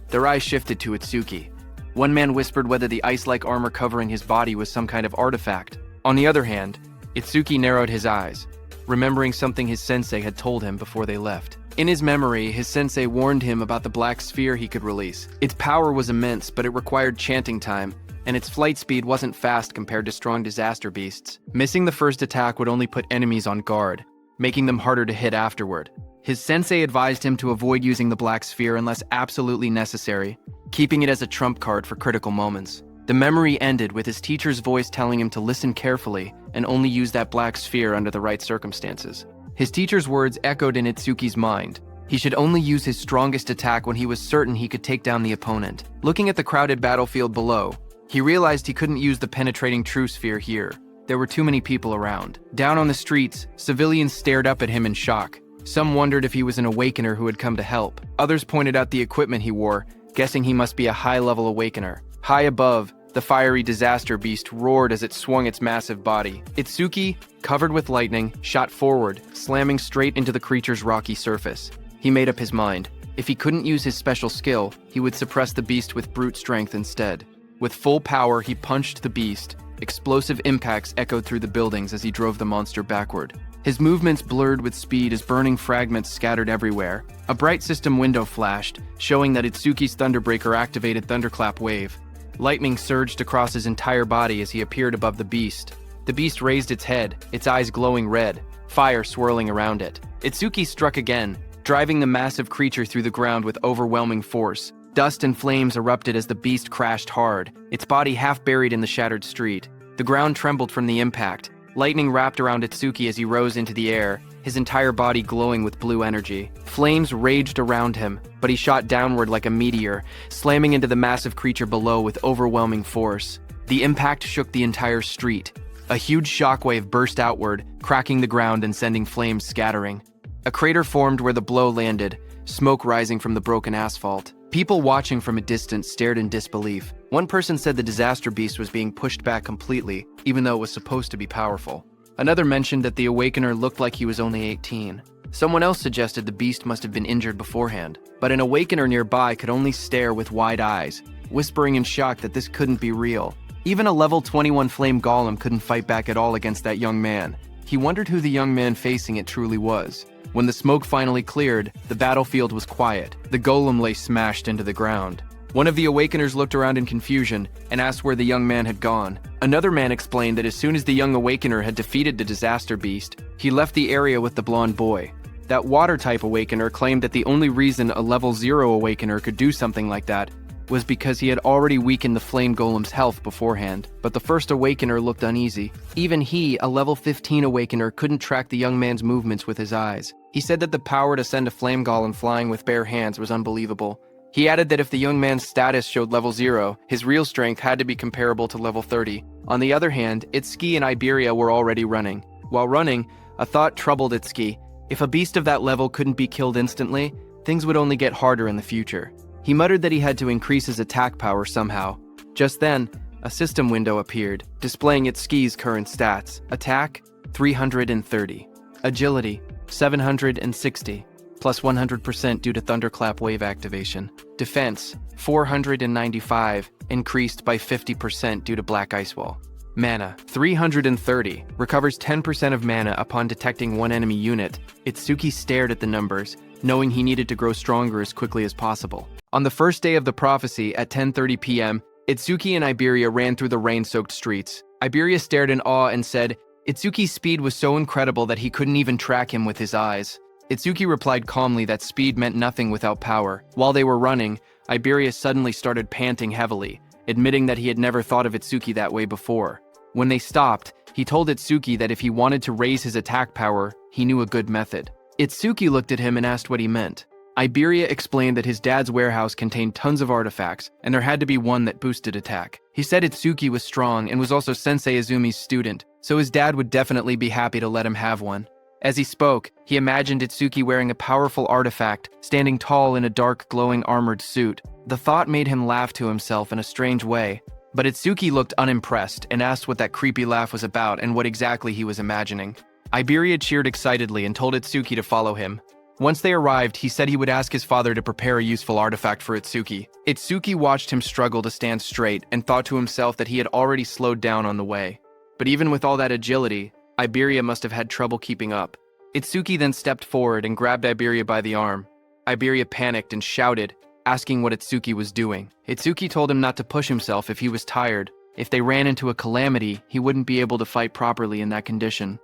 Their eyes shifted to Itsuki. One man whispered whether the ice-like armor covering his body was some kind of artifact. On the other hand, Itsuki narrowed his eyes, remembering something his sensei had told him before they left. In his memory, his sensei warned him about the black sphere he could release. Its power was immense, but it required chanting time, and its flight speed wasn't fast compared to strong disaster beasts. Missing the first attack would only put enemies on guard, making them harder to hit afterward. His sensei advised him to avoid using the black sphere unless absolutely necessary, keeping it as a trump card for critical moments. The memory ended with his teacher's voice telling him to listen carefully and only use that black sphere under the right circumstances. His teacher's words echoed in Itsuki's mind. He should only use his strongest attack when he was certain he could take down the opponent. Looking at the crowded battlefield below, he realized he couldn't use the penetrating true sphere here. There were too many people around. Down on the streets, civilians stared up at him in shock. Some wondered if he was an awakener who had come to help. Others pointed out the equipment he wore, guessing he must be a high-level awakener. High above, the fiery disaster beast roared as it swung its massive body. Itsuki, covered with lightning, shot forward, slamming straight into the creature's rocky surface. He made up his mind. If he couldn't use his special skill, he would suppress the beast with brute strength instead. With full power, he punched the beast. Explosive impacts echoed through the buildings as he drove the monster backward. His movements blurred with speed as burning fragments scattered everywhere. A bright system window flashed, showing that Itsuki's Thunderbreaker activated Thunderclap Wave. Lightning surged across his entire body as he appeared above the beast. The beast raised its head, its eyes glowing red, fire swirling around it. Itsuki struck again, driving the massive creature through the ground with overwhelming force. Dust and flames erupted as the beast crashed hard, its body half buried in the shattered street. The ground trembled from the impact. Lightning wrapped around Itsuki as he rose into the air, his entire body glowing with blue energy. Flames raged around him, but he shot downward like a meteor, slamming into the massive creature below with overwhelming force. The impact shook the entire street. A huge shockwave burst outward, cracking the ground and sending flames scattering. A crater formed where the blow landed, smoke rising from the broken asphalt. People watching from a distance stared in disbelief. One person said the disaster beast was being pushed back completely, even though it was supposed to be powerful. Another mentioned that the awakener looked like he was only 18. Someone else suggested the beast must have been injured beforehand, but an awakener nearby could only stare with wide eyes, whispering in shock that this couldn't be real. Even a level 21 flame golem couldn't fight back at all against that young man. He wondered who the young man facing it truly was. When the smoke finally cleared, the battlefield was quiet. The golem lay smashed into the ground. One of the awakeners looked around in confusion and asked where the young man had gone. Another man explained that as soon as the young awakener had defeated the disaster beast, he left the area with the blonde boy. That water-type awakener claimed that the only reason a level 0 awakener could do something like that was because he had already weakened the flame golem's health beforehand. But the first awakener looked uneasy. Even he, a level 15 awakener, couldn't track the young man's movements with his eyes. He said that the power to send a flame golem flying with bare hands was unbelievable. He added that if the young man's status showed level 0, his real strength had to be comparable to level 30. On the other hand, Itsuki and Iberia were already running. While running, a thought troubled Itsuki. If a beast of that level couldn't be killed instantly, things would only get harder in the future. He muttered that he had to increase his attack power somehow. Just then, a system window appeared, displaying Itsuki's current stats. Attack, 330. Agility, 760, plus 100% due to Thunderclap wave activation. Defense, 495, increased by 50% due to Black Ice Wall. Mana, 330, recovers 10% of mana upon detecting one enemy unit. Itsuki stared at the numbers, knowing he needed to grow stronger as quickly as possible. On the first day of the prophecy, at 10:30 p.m., Itsuki and Iberia ran through the rain-soaked streets. Iberia stared in awe and said, Itsuki's speed was so incredible that he couldn't even track him with his eyes. Itsuki replied calmly that speed meant nothing without power. While they were running, Iberia suddenly started panting heavily, admitting that he had never thought of Itsuki that way before. When they stopped, he told Itsuki that if he wanted to raise his attack power, he knew a good method. Itsuki looked at him and asked what he meant. Iberia explained that his dad's warehouse contained tons of artifacts, and there had to be one that boosted attack. He said Itsuki was strong and was also Sensei Izumi's student, so his dad would definitely be happy to let him have one. As he spoke, he imagined Itsuki wearing a powerful artifact, standing tall in a dark, glowing armored suit. The thought made him laugh to himself in a strange way, but Itsuki looked unimpressed and asked what that creepy laugh was about and what exactly he was imagining. Iberia cheered excitedly and told Itsuki to follow him. Once they arrived, he said he would ask his father to prepare a useful artifact for Itsuki. Itsuki watched him struggle to stand straight and thought to himself that he had already slowed down on the way. But even with all that agility, Iberia must have had trouble keeping up. Itsuki then stepped forward and grabbed Iberia by the arm. Iberia panicked and shouted, asking what Itsuki was doing. Itsuki told him not to push himself if he was tired. If they ran into a calamity, he wouldn't be able to fight properly in that condition.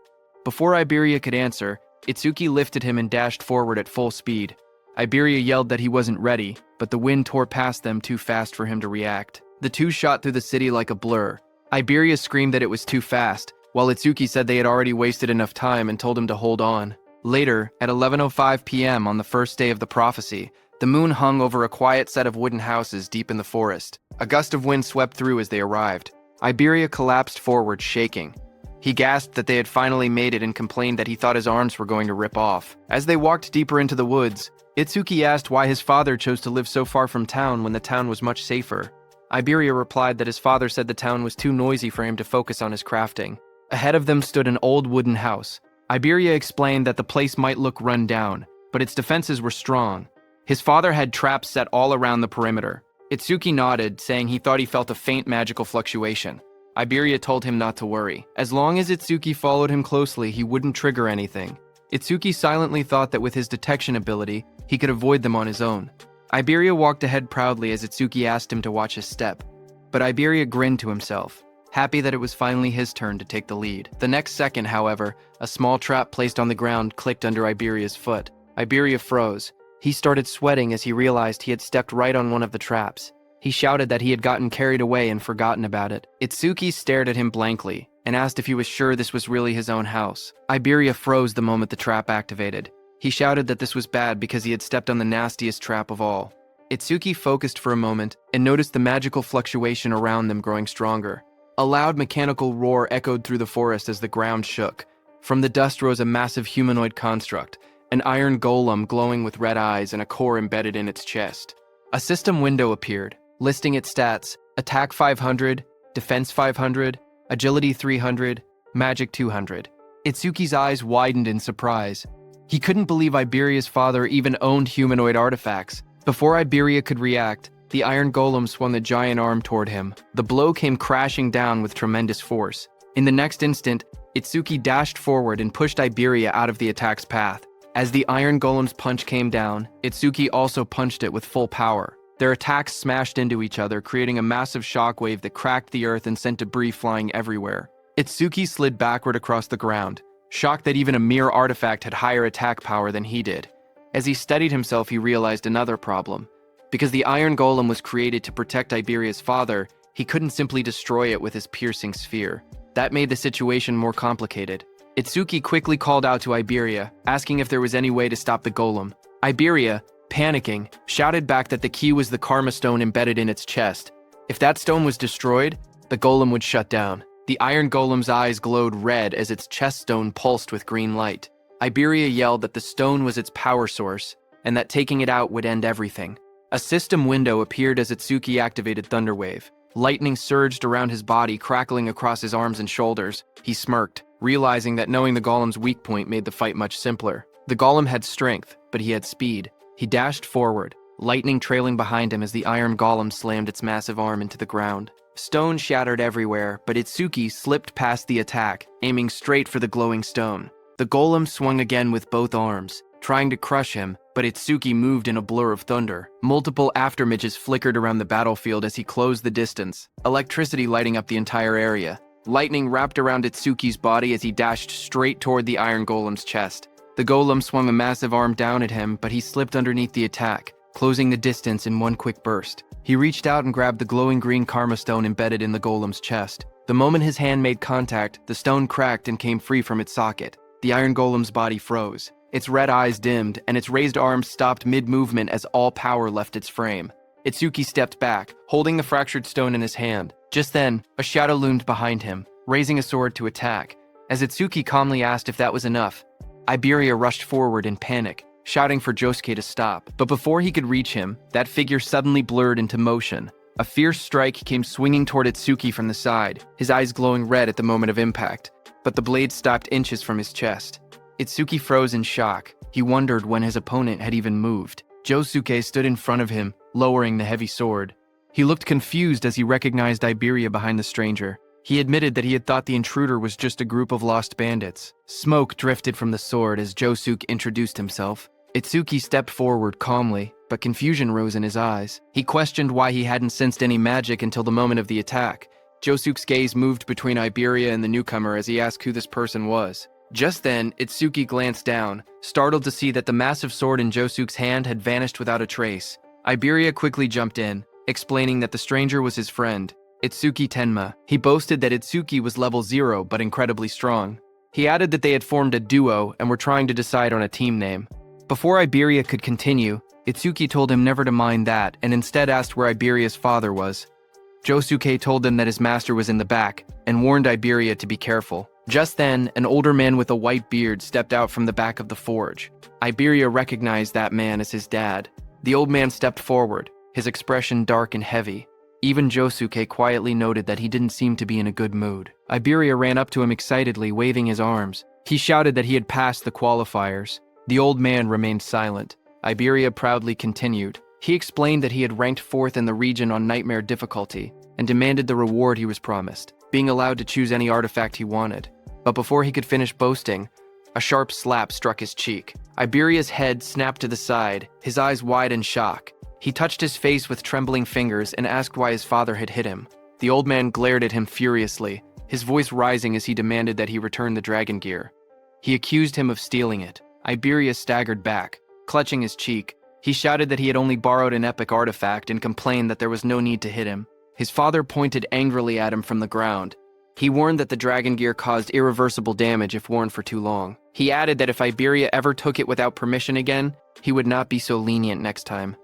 Before Iberia could answer, Itsuki lifted him and dashed forward at full speed. Iberia yelled that he wasn't ready, but the wind tore past them too fast for him to react. The two shot through the city like a blur. Iberia screamed that it was too fast, while Itsuki said they had already wasted enough time and told him to hold on. Later, at 11:05 p.m. on the first day of the prophecy, the moon hung over a quiet set of wooden houses deep in the forest. A gust of wind swept through as they arrived. Iberia collapsed forward, shaking. He gasped that they had finally made it and complained that he thought his arms were going to rip off. As they walked deeper into the woods, Itsuki asked why his father chose to live so far from town when the town was much safer. Iberia replied that his father said the town was too noisy for him to focus on his crafting. Ahead of them stood an old wooden house. Iberia explained that the place might look run down, but its defenses were strong. His father had traps set all around the perimeter. Itsuki nodded, saying he thought he felt a faint magical fluctuation. Iberia told him not to worry. As long as Itsuki followed him closely, he wouldn't trigger anything. Itsuki silently thought that with his detection ability, he could avoid them on his own. Iberia walked ahead proudly as Itsuki asked him to watch his step. But Iberia grinned to himself, happy that it was finally his turn to take the lead. The next second, however, a small trap placed on the ground clicked under Iberia's foot. Iberia froze. He started sweating as he realized he had stepped right on one of the traps. He shouted that he had gotten carried away and forgotten about it. Itsuki stared at him blankly and asked if he was sure this was really his own house. Iberia froze the moment the trap activated. He shouted that this was bad because he had stepped on the nastiest trap of all. Itsuki focused for a moment and noticed the magical fluctuation around them growing stronger. A loud mechanical roar echoed through the forest as the ground shook. From the dust rose a massive humanoid construct, an iron golem glowing with red eyes and a core embedded in its chest. A system window appeared, listing its stats: attack 500, defense 500, agility 300, magic 200. Itsuki's eyes widened in surprise. He couldn't believe Iberia's father even owned humanoid artifacts. Before Iberia could react, the iron golem swung a giant arm toward him. The blow came crashing down with tremendous force. In the next instant, Itsuki dashed forward and pushed Iberia out of the attack's path. As the iron golem's punch came down, Itsuki also punched it with full power. Their attacks smashed into each other, creating a massive shockwave that cracked the earth and sent debris flying everywhere. Itsuki slid backward across the ground, shocked that even a mere artifact had higher attack power than he did. As he steadied himself, he realized another problem. Because the iron golem was created to protect Iberia's father, he couldn't simply destroy it with his piercing sphere. That made the situation more complicated. Itsuki quickly called out to Iberia, asking if there was any way to stop the golem. Iberia, panicking, shouted back that the key was the karma stone embedded in its chest. If that stone was destroyed, the golem would shut down. The iron golem's eyes glowed red as its chest stone pulsed with green light. Iberia yelled that the stone was its power source, and that taking it out would end everything. A system window appeared as Itsuki activated Thunderwave. Lightning surged around his body, crackling across his arms and shoulders. He smirked, realizing that knowing the golem's weak point made the fight much simpler. The golem had strength, but he had speed. He dashed forward, lightning trailing behind him as the iron golem slammed its massive arm into the ground. Stone shattered everywhere, but Itsuki slipped past the attack, aiming straight for the glowing stone. The golem swung again with both arms, trying to crush him, but Itsuki moved in a blur of thunder. Multiple aftermages flickered around the battlefield as he closed the distance, electricity lighting up the entire area. Lightning wrapped around Itsuki's body as he dashed straight toward the iron golem's chest. The golem swung a massive arm down at him, but he slipped underneath the attack, closing the distance in one quick burst. He reached out and grabbed the glowing green karma stone embedded in the golem's chest. The moment his hand made contact, the stone cracked and came free from its socket. The iron golem's body froze. Its red eyes dimmed, and its raised arms stopped mid-movement as all power left its frame. Itsuki stepped back, holding the fractured stone in his hand. Just then, a shadow loomed behind him, raising a sword to attack. As Itsuki calmly asked if that was enough, Iberia rushed forward in panic, shouting for Josuke to stop. But before he could reach him, that figure suddenly blurred into motion. A fierce strike came swinging toward Itsuki from the side, his eyes glowing red at the moment of impact. But the blade stopped inches from his chest. Itsuki froze in shock. He wondered when his opponent had even moved. Josuke stood in front of him, lowering the heavy sword. He looked confused as he recognized Iberia behind the stranger. He admitted that he had thought the intruder was just a group of lost bandits. Smoke drifted from the sword as Josuke introduced himself. Itsuki stepped forward calmly, but confusion rose in his eyes. He questioned why he hadn't sensed any magic until the moment of the attack. Josuke's gaze moved between Iberia and the newcomer as he asked who this person was. Just then, Itsuki glanced down, startled to see that the massive sword in Josuke's hand had vanished without a trace. Iberia quickly jumped in, explaining that the stranger was his friend, Itsuki Tenma. He boasted that Itsuki was level 0 but incredibly strong. He added that they had formed a duo and were trying to decide on a team name. Before Iberia could continue, Itsuki told him never to mind that and instead asked where Iberia's father was. Josuke told them that his master was in the back and warned Iberia to be careful. Just then, an older man with a white beard stepped out from the back of the forge. Iberia recognized that man as his dad. The old man stepped forward, his expression dark and heavy. Even Josuke quietly noted that he didn't seem to be in a good mood. Iberia ran up to him excitedly, waving his arms. He shouted that he had passed the qualifiers. The old man remained silent. Iberia proudly continued. He explained that he had ranked 4th in the region on nightmare difficulty and demanded the reward he was promised, being allowed to choose any artifact he wanted. But before he could finish boasting, a sharp slap struck his cheek. Iberia's head snapped to the side, his eyes wide in shock. He touched his face with trembling fingers and asked why his father had hit him. The old man glared at him furiously, his voice rising as he demanded that he return the dragon gear. He accused him of stealing it. Iberia staggered back, clutching his cheek. He shouted that he had only borrowed an epic artifact and complained that there was no need to hit him. His father pointed angrily at him from the ground. He warned that the dragon gear caused irreversible damage if worn for too long. He added that if Iberia ever took it without permission again, he would not be so lenient next time.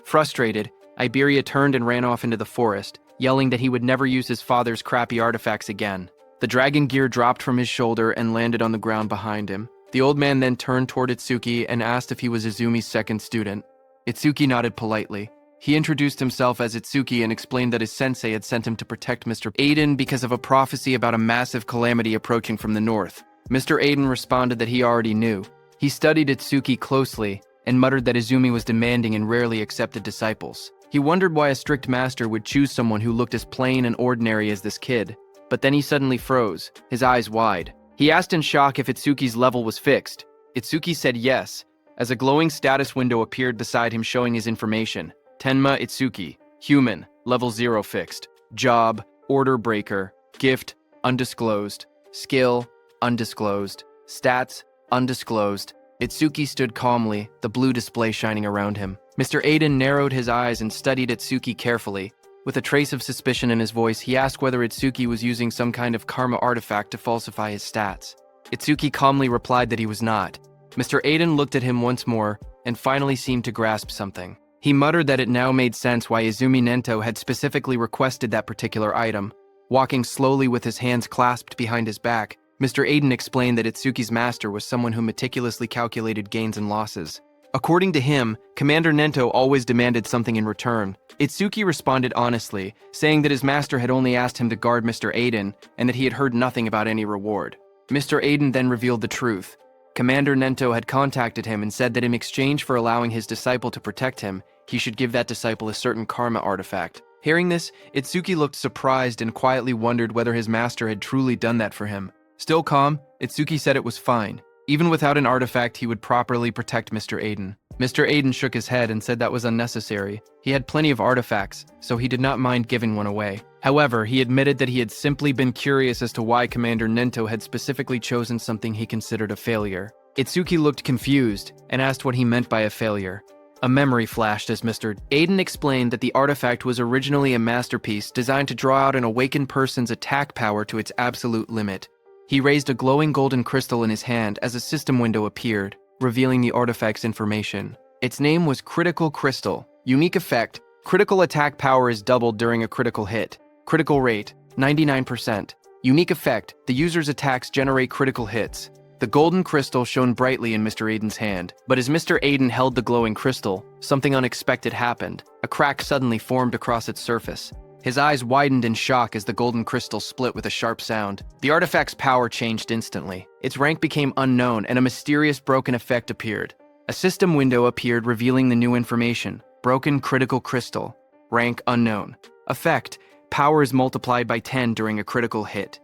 Frustrated, Iberia turned and ran off into the forest, yelling that he would never use his father's crappy artifacts again. The dragon gear dropped from his shoulder and landed on the ground behind him. The old man then turned toward Itsuki and asked if he was Izumi's second student. Itsuki nodded politely. He introduced himself as Itsuki and explained that his sensei had sent him to protect Mr. Aiden because of a prophecy about a massive calamity approaching from the north. Mr. Aiden responded that he already knew. He studied Itsuki closely and muttered that Izumi was demanding and rarely accepted disciples. He wondered why a strict master would choose someone who looked as plain and ordinary as this kid. But then he suddenly froze, his eyes wide. He asked in shock if Itsuki's level was fixed. Itsuki said yes, as a glowing status window appeared beside him showing his information. Tenma Itsuki, human, level 0 fixed. Job, order breaker. Gift, undisclosed. Skill, undisclosed. Stats, undisclosed. Itsuki stood calmly, the blue display shining around him. Mr. Aiden narrowed his eyes and studied Itsuki carefully. With a trace of suspicion in his voice, he asked whether Itsuki was using some kind of karma artifact to falsify his stats. Itsuki calmly replied that he was not. Mr. Aiden looked at him once more and finally seemed to grasp something. He muttered that it now made sense why Izumi Nento had specifically requested that particular item. Walking slowly with his hands clasped behind his back, Mr. Aiden explained that Itsuki's master was someone who meticulously calculated gains and losses. According to him, Commander Nento always demanded something in return. Itsuki responded honestly, saying that his master had only asked him to guard Mr. Aiden and that he had heard nothing about any reward. Mr. Aiden then revealed the truth. Commander Nento had contacted him and said that in exchange for allowing his disciple to protect him, he should give that disciple a certain karma artifact. Hearing this, Itsuki looked surprised and quietly wondered whether his master had truly done that for him. Still calm, Itsuki said it was fine. Even without an artifact, he would properly protect Mr. Aiden. Mr. Aiden shook his head and said that was unnecessary. He had plenty of artifacts, so he did not mind giving one away. However, he admitted that he had simply been curious as to why Commander Nento had specifically chosen something he considered a failure. Itsuki looked confused and asked what he meant by a failure. A memory flashed as Mr. Aiden explained that the artifact was originally a masterpiece designed to draw out an awakened person's attack power to its absolute limit. He raised a glowing golden crystal in his hand as a system window appeared, revealing the artifact's information. Its name was Critical Crystal. Unique effect: critical attack power is doubled during a critical hit. Critical rate: 99%. Unique effect: the user's attacks generate critical hits. The golden crystal shone brightly in Mr. Aiden's hand, but as Mr. Aiden held the glowing crystal, something unexpected happened. A crack suddenly formed across its surface. His eyes widened in shock as the golden crystal split with a sharp sound. The artifact's power changed instantly. Its rank became unknown, and a mysterious broken effect appeared. A system window appeared revealing the new information. Broken critical crystal. Rank unknown. Effect: power is multiplied by 10 during a critical hit.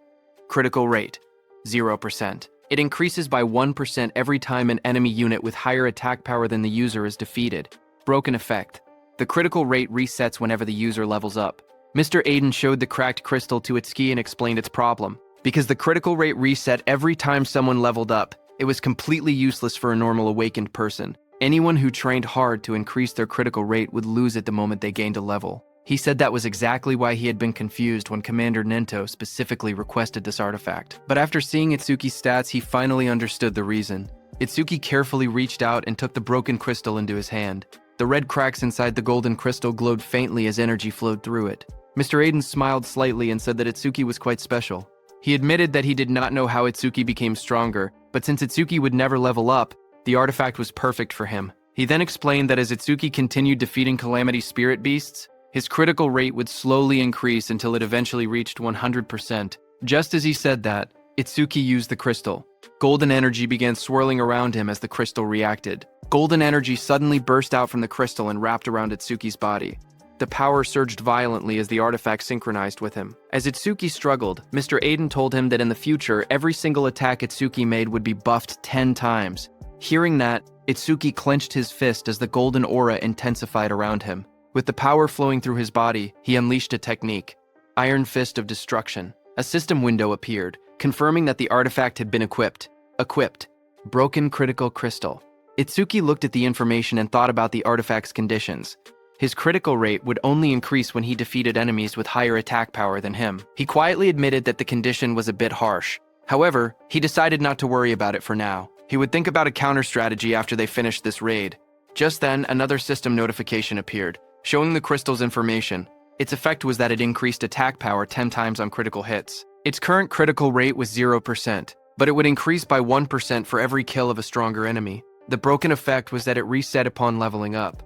Critical rate: 0%. It increases by 1% every time an enemy unit with higher attack power than the user is defeated. Broken effect: the critical rate resets whenever the user levels up. Mr. Aiden showed the cracked crystal to Itsuki and explained its problem. Because the critical rate reset every time someone leveled up, it was completely useless for a normal awakened person. Anyone who trained hard to increase their critical rate would lose it the moment they gained a level. He said that was exactly why he had been confused when Commander Nento specifically requested this artifact. But after seeing Itsuki's stats, he finally understood the reason. Itsuki carefully reached out and took the broken crystal into his hand. The red cracks inside the golden crystal glowed faintly as energy flowed through it. Mr. Aiden smiled slightly and said that Itsuki was quite special. He admitted that he did not know how Itsuki became stronger, but since Itsuki would never level up, the artifact was perfect for him. He then explained that as Itsuki continued defeating Calamity Spirit Beasts, his critical rate would slowly increase until it eventually reached 100%. Just as he said that, Itsuki used the crystal. Golden energy began swirling around him as the crystal reacted. Golden energy suddenly burst out from the crystal and wrapped around Itsuki's body. The power surged violently as the artifact synchronized with him. As Itsuki struggled, Mr. Aiden told him that in the future, every single attack Itsuki made would be buffed 10 times. Hearing that, Itsuki clenched his fist as the golden aura intensified around him. With the power flowing through his body, he unleashed a technique. Iron Fist of Destruction. A system window appeared, confirming that the artifact had been equipped. Equipped. Broken Critical Crystal. Itsuki looked at the information and thought about the artifact's conditions. His critical rate would only increase when he defeated enemies with higher attack power than him. He quietly admitted that the condition was a bit harsh. However, he decided not to worry about it for now. He would think about a counter strategy after they finished this raid. Just then, another system notification appeared, showing the crystal's information. Its effect was that it increased attack power 10 times on critical hits. Its current critical rate was 0%, but it would increase by 1% for every kill of a stronger enemy. The broken effect was that it reset upon leveling up.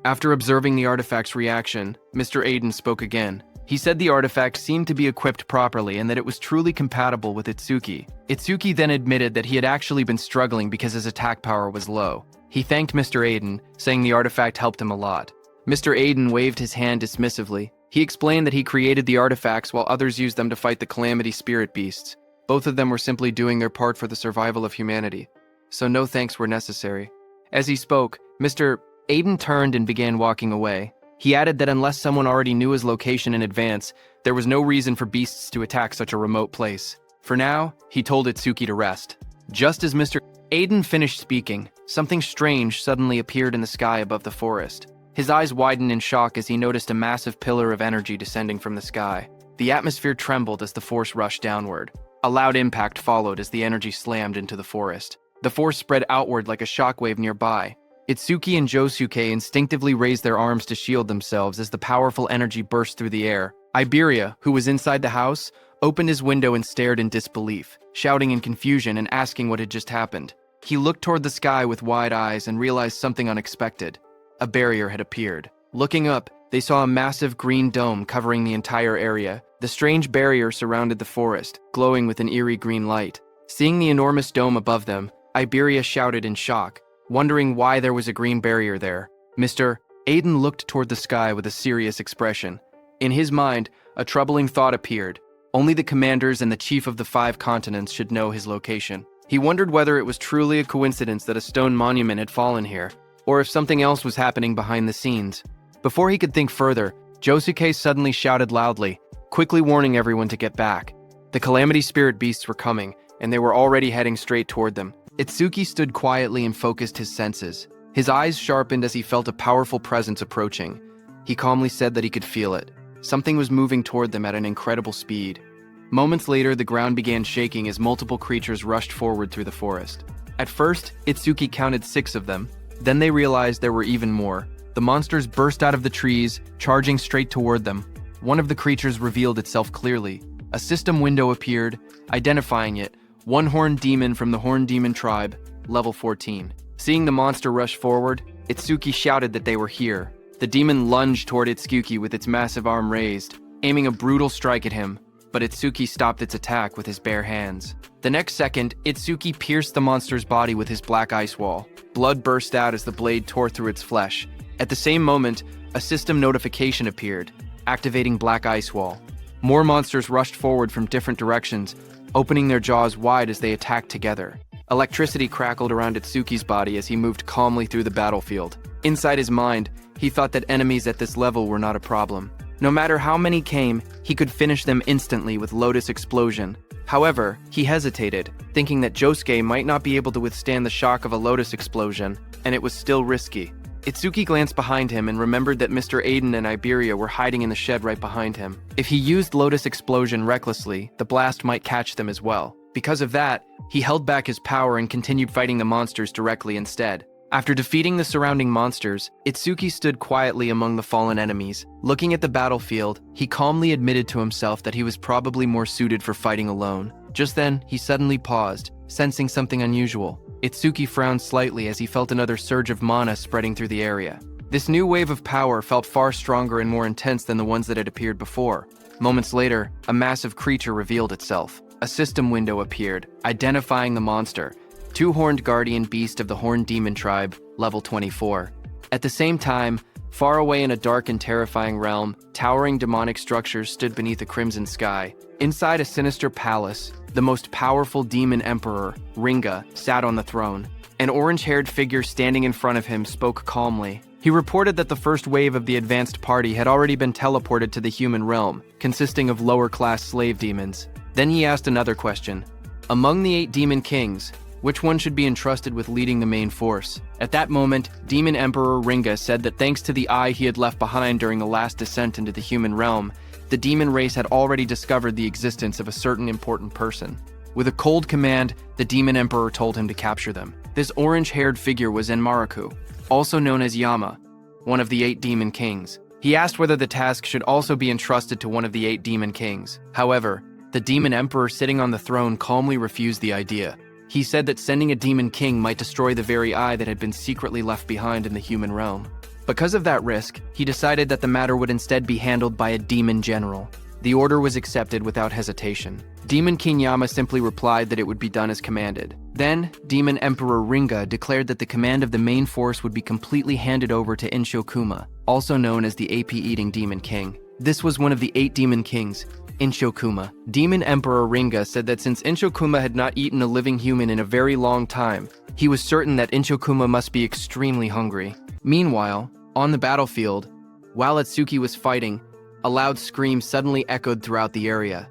After observing the artifact's reaction, Mr. Aiden spoke again. He said the artifact seemed to be equipped properly and that it was truly compatible with Itsuki. Itsuki then admitted that he had actually been struggling because his attack power was low. He thanked Mr. Aiden, saying the artifact helped him a lot. Mr. Aiden waved his hand dismissively. He explained that he created the artifacts while others used them to fight the Calamity Spirit Beasts. Both of them were simply doing their part for the survival of humanity, so no thanks were necessary. As he spoke, Mr. Aiden turned and began walking away. He added that unless someone already knew his location in advance, there was no reason for beasts to attack such a remote place. For now, he told Itsuki to rest. Just as Mr. Aiden finished speaking, something strange suddenly appeared in the sky above the forest. His eyes widened in shock as he noticed a massive pillar of energy descending from the sky. The atmosphere trembled as the force rushed downward. A loud impact followed as the energy slammed into the forest. The force spread outward like a shockwave nearby. Itsuki and Josuke instinctively raised their arms to shield themselves as the powerful energy burst through the air. Iberia, who was inside the house, opened his window and stared in disbelief, shouting in confusion and asking what had just happened. He looked toward the sky with wide eyes and realized something unexpected. A barrier had appeared. Looking up, they saw a massive green dome covering the entire area. The strange barrier surrounded the forest, glowing with an eerie green light. Seeing the enormous dome above them, Iberia shouted in shock, wondering why there was a green barrier there. Mr. Aiden looked toward the sky with a serious expression. In his mind, a troubling thought appeared. Only the commanders and the chief of the 5 continents should know his location. He wondered whether it was truly a coincidence that a stone monument had fallen here, or if something else was happening behind the scenes. Before he could think further, Josuke suddenly shouted loudly, quickly warning everyone to get back. The Calamity Spirit beasts were coming, and they were already heading straight toward them. Itsuki stood quietly and focused his senses. His eyes sharpened as he felt a powerful presence approaching. He calmly said that he could feel it. Something was moving toward them at an incredible speed. Moments later, the ground began shaking as multiple creatures rushed forward through the forest. At first, Itsuki counted 6 of them. Then they realized there were even more. The monsters burst out of the trees, charging straight toward them. One of the creatures revealed itself clearly. A system window appeared, identifying it. One horned demon from the Horned Demon tribe, level 14. Seeing the monster rush forward, Itsuki shouted that they were here. The demon lunged toward Itsuki with its massive arm raised, aiming a brutal strike at him, but Itsuki stopped its attack with his bare hands. The next second, Itsuki pierced the monster's body with his black ice wall. Blood burst out as the blade tore through its flesh. At the same moment, a system notification appeared, activating Black Ice Wall. More monsters rushed forward from different directions, opening their jaws wide as they attacked together. Electricity crackled around Itsuki's body as he moved calmly through the battlefield. Inside his mind, he thought that enemies at this level were not a problem. No matter how many came, he could finish them instantly with Lotus Explosion. However, he hesitated, thinking that Josuke might not be able to withstand the shock of a Lotus Explosion, and it was still risky. Itsuki glanced behind him and remembered that Mr. Aiden and Iberia were hiding in the shed right behind him. If he used Lotus Explosion recklessly, the blast might catch them as well. Because of that, he held back his power and continued fighting the monsters directly instead. After defeating the surrounding monsters, Itsuki stood quietly among the fallen enemies. Looking at the battlefield, he calmly admitted to himself that he was probably more suited for fighting alone. Just then, he suddenly paused, sensing something unusual. Itsuki frowned slightly as he felt another surge of mana spreading through the area. This new wave of power felt far stronger and more intense than the ones that had appeared before. Moments later, a massive creature revealed itself. A system window appeared, identifying the monster. 2-horned guardian beast of the Horned Demon tribe, level 24. At the same time, far away in a dark and terrifying realm, towering demonic structures stood beneath a crimson sky. Inside a sinister palace, the most powerful demon emperor, Ringa, sat on the throne. An orange-haired figure standing in front of him spoke calmly. He reported that the first wave of the advanced party had already been teleported to the human realm, consisting of lower-class slave demons. Then he asked another question. Among the 8 demon kings, which one should be entrusted with leading the main force? At that moment, Demon Emperor Ringa said that thanks to the eye he had left behind during the last descent into the human realm, the demon race had already discovered the existence of a certain important person. With a cold command, the Demon Emperor told him to capture them. This orange-haired figure was Enmaraku, also known as Yama, one of the 8 demon kings. He asked whether the task should also be entrusted to one of the 8 demon kings. However, the Demon Emperor sitting on the throne calmly refused the idea. He said that sending a demon king might destroy the very eye that had been secretly left behind in the human realm. Because of that risk, he decided that the matter would instead be handled by a demon general. The order was accepted without hesitation. Demon King Yama simply replied that it would be done as commanded. Then, Demon Emperor Ringa declared that the command of the main force would be completely handed over to Inshokuma, also known as the AP-eating Demon King. This was one of the 8 demon kings, Inshokuma. Demon Emperor Ringa said that since Inshokuma had not eaten a living human in a very long time, he was certain that Inshokuma must be extremely hungry. Meanwhile, on the battlefield, while Itsuki was fighting, a loud scream suddenly echoed throughout the area.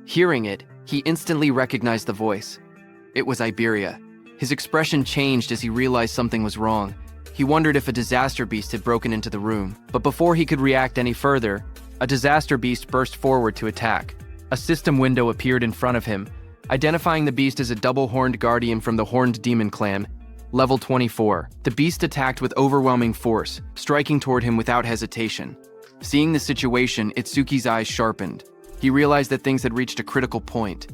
Hearing it, he instantly recognized the voice. It was Iberia. His expression changed as he realized something was wrong. He wondered if a disaster beast had broken into the room. But before he could react any further, a disaster beast burst forward to attack. A system window appeared in front of him, identifying the beast as a double-horned guardian from the Horned Demon clan. Level 24. The beast attacked with overwhelming force, striking toward him without hesitation. Seeing the situation, Itsuki's eyes sharpened. He realized that things had reached a critical point,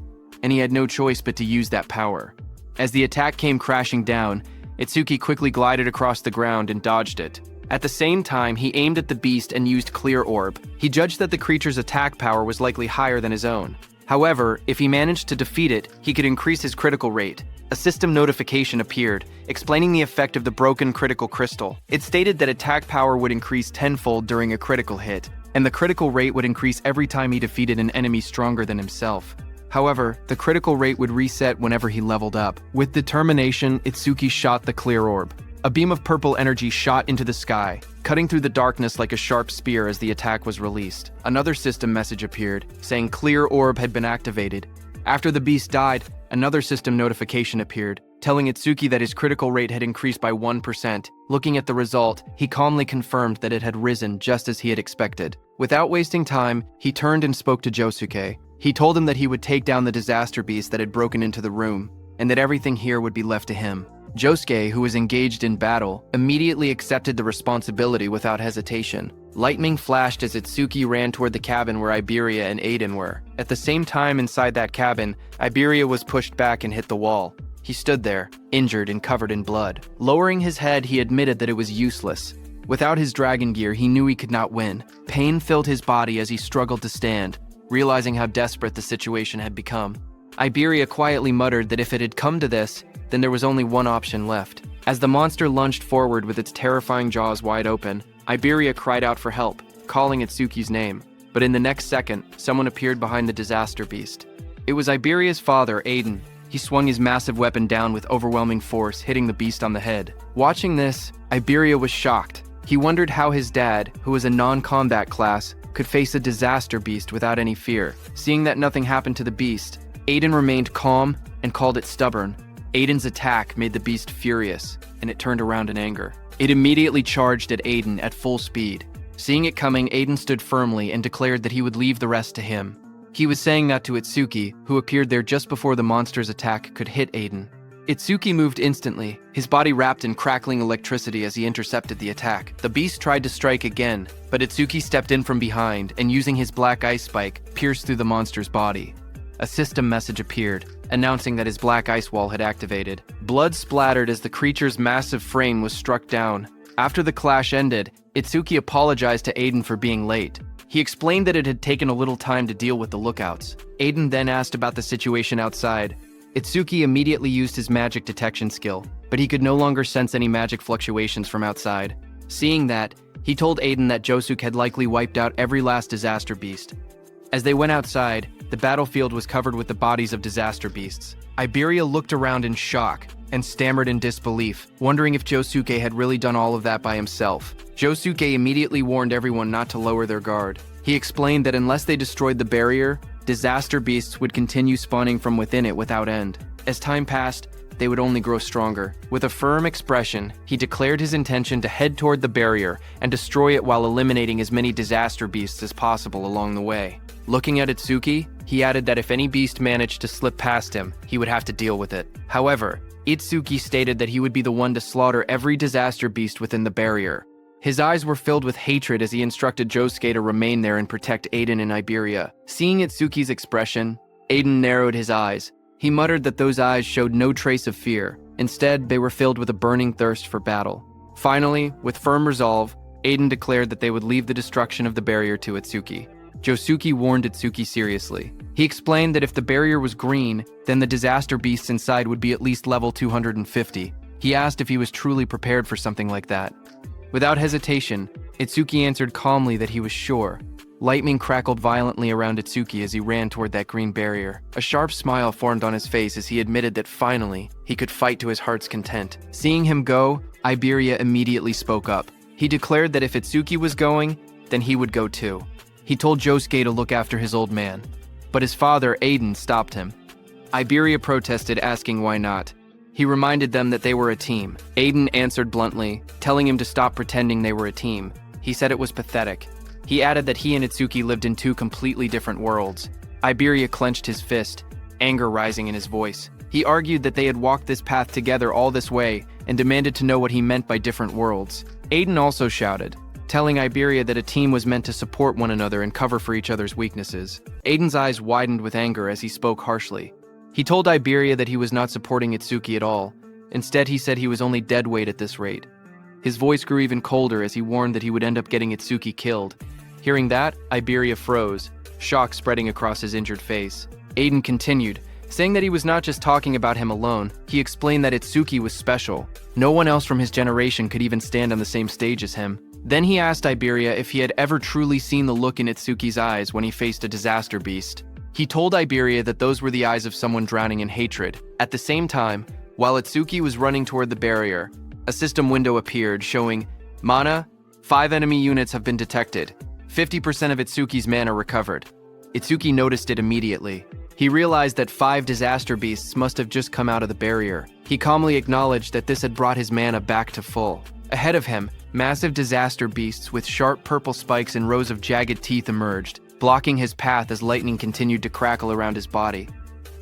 and he had no choice but to use that power. As the attack came crashing down, Itsuki quickly glided across the ground and dodged it. At the same time, he aimed at the beast and used Clear Orb. He judged that the creature's attack power was likely higher than his own. However, if he managed to defeat it, he could increase his critical rate. A system notification appeared, explaining the effect of the broken critical crystal. It stated that attack power would increase tenfold during a critical hit, and the critical rate would increase every time he defeated an enemy stronger than himself. However, the critical rate would reset whenever he leveled up. With determination, Itsuki shot the Clear Orb. A beam of purple energy shot into the sky, cutting through the darkness like a sharp spear as the attack was released. Another system message appeared, saying Clear Orb had been activated. After the beast died, another system notification appeared, telling Itsuki that his critical rate had increased by 1%. Looking at the result, he calmly confirmed that it had risen just as he had expected. Without wasting time, he turned and spoke to Josuke. He told him that he would take down the disaster beast that had broken into the room, and that everything here would be left to him. Josuke, who was engaged in battle, immediately accepted the responsibility without hesitation. Lightning flashed as Itsuki ran toward the cabin where Iberia and Aiden were. At the same time inside that cabin, Iberia was pushed back and hit the wall. He stood there, injured and covered in blood. Lowering his head, he admitted that it was useless. Without his dragon gear, he knew he could not win. Pain filled his body as he struggled to stand, realizing how desperate the situation had become. Iberia quietly muttered that if it had come to this, then there was only one option left. As the monster lunged forward with its terrifying jaws wide open, Iberia cried out for help, calling Itsuki's name. But in the next second, someone appeared behind the disaster beast. It was Iberia's father, Aiden. He swung his massive weapon down with overwhelming force, hitting the beast on the head. Watching this, Iberia was shocked. He wondered how his dad, who was a non-combat class, could face a disaster beast without any fear. Seeing that nothing happened to the beast, Aiden remained calm and called it stubborn. Aiden's attack made the beast furious, and it turned around in anger. It immediately charged at Aiden at full speed. Seeing it coming, Aiden stood firmly and declared that he would leave the rest to him. He was saying that to Itsuki, who appeared there just before the monster's attack could hit Aiden. Itsuki moved instantly, his body wrapped in crackling electricity as he intercepted the attack. The beast tried to strike again, but Itsuki stepped in from behind and using his black ice spike, pierced through the monster's body. A system message appeared, announcing that his black ice wall had activated. Blood splattered as the creature's massive frame was struck down. After the clash ended, Itsuki apologized to Aiden for being late. He explained that it had taken a little time to deal with the lookouts. Aiden then asked about the situation outside. Itsuki immediately used his magic detection skill, but he could no longer sense any magic fluctuations from outside. Seeing that, he told Aiden that Josuke had likely wiped out every last disaster beast. As they went outside, the battlefield was covered with the bodies of disaster beasts. Iberia looked around in shock and stammered in disbelief, wondering if Josuke had really done all of that by himself. Josuke immediately warned everyone not to lower their guard. He explained that unless they destroyed the barrier, disaster beasts would continue spawning from within it without end. As time passed, they would only grow stronger. With a firm expression, he declared his intention to head toward the barrier and destroy it while eliminating as many disaster beasts as possible along the way. Looking at Itsuki, he added that if any beast managed to slip past him, he would have to deal with it. However, Itsuki stated that he would be the one to slaughter every disaster beast within the barrier. His eyes were filled with hatred as he instructed Josuke to remain there and protect Aiden and Iberia. Seeing Itsuki's expression, Aiden narrowed his eyes. He muttered that those eyes showed no trace of fear. Instead, they were filled with a burning thirst for battle. Finally, with firm resolve, Aiden declared that they would leave the destruction of the barrier to Itsuki. Josuke warned Itsuki seriously. He explained that if the barrier was green, then the disaster beasts inside would be at least level 250. He asked if he was truly prepared for something like that. Without hesitation, Itsuki answered calmly that he was sure. Lightning crackled violently around Itsuki as he ran toward that green barrier. A sharp smile formed on his face as he admitted that finally, he could fight to his heart's content. Seeing him go, Iberia immediately spoke up. He declared that if Itsuki was going, then he would go too. He told Josuke to look after his old man, but his father, Aiden, stopped him. Iberia protested, asking why not. He reminded them that they were a team. Aiden answered bluntly, telling him to stop pretending they were a team. He said it was pathetic. He added that he and Itsuki lived in two completely different worlds. Iberia clenched his fist, anger rising in his voice. He argued that they had walked this path together all this way and demanded to know what he meant by different worlds. Aiden also shouted, telling Iberia that a team was meant to support one another and cover for each other's weaknesses. Aiden's eyes widened with anger as he spoke harshly. He told Iberia that he was not supporting Itsuki at all. Instead, he said he was only dead weight at this rate. His voice grew even colder as he warned that he would end up getting Itsuki killed. Hearing that, Iberia froze, shock spreading across his injured face. Aiden continued, saying that he was not just talking about him alone. He explained that Itsuki was special. No one else from his generation could even stand on the same stage as him. Then he asked Iberia if he had ever truly seen the look in Itsuki's eyes when he faced a disaster beast. He told Iberia that those were the eyes of someone drowning in hatred. At the same time, while Itsuki was running toward the barrier, a system window appeared showing, "Mana, 5 enemy units have been detected. 50% of Itsuki's mana recovered." Itsuki noticed it immediately. He realized that 5 disaster beasts must have just come out of the barrier. He calmly acknowledged that this had brought his mana back to full. Ahead of him, massive disaster beasts with sharp purple spikes and rows of jagged teeth emerged, blocking his path as lightning continued to crackle around his body.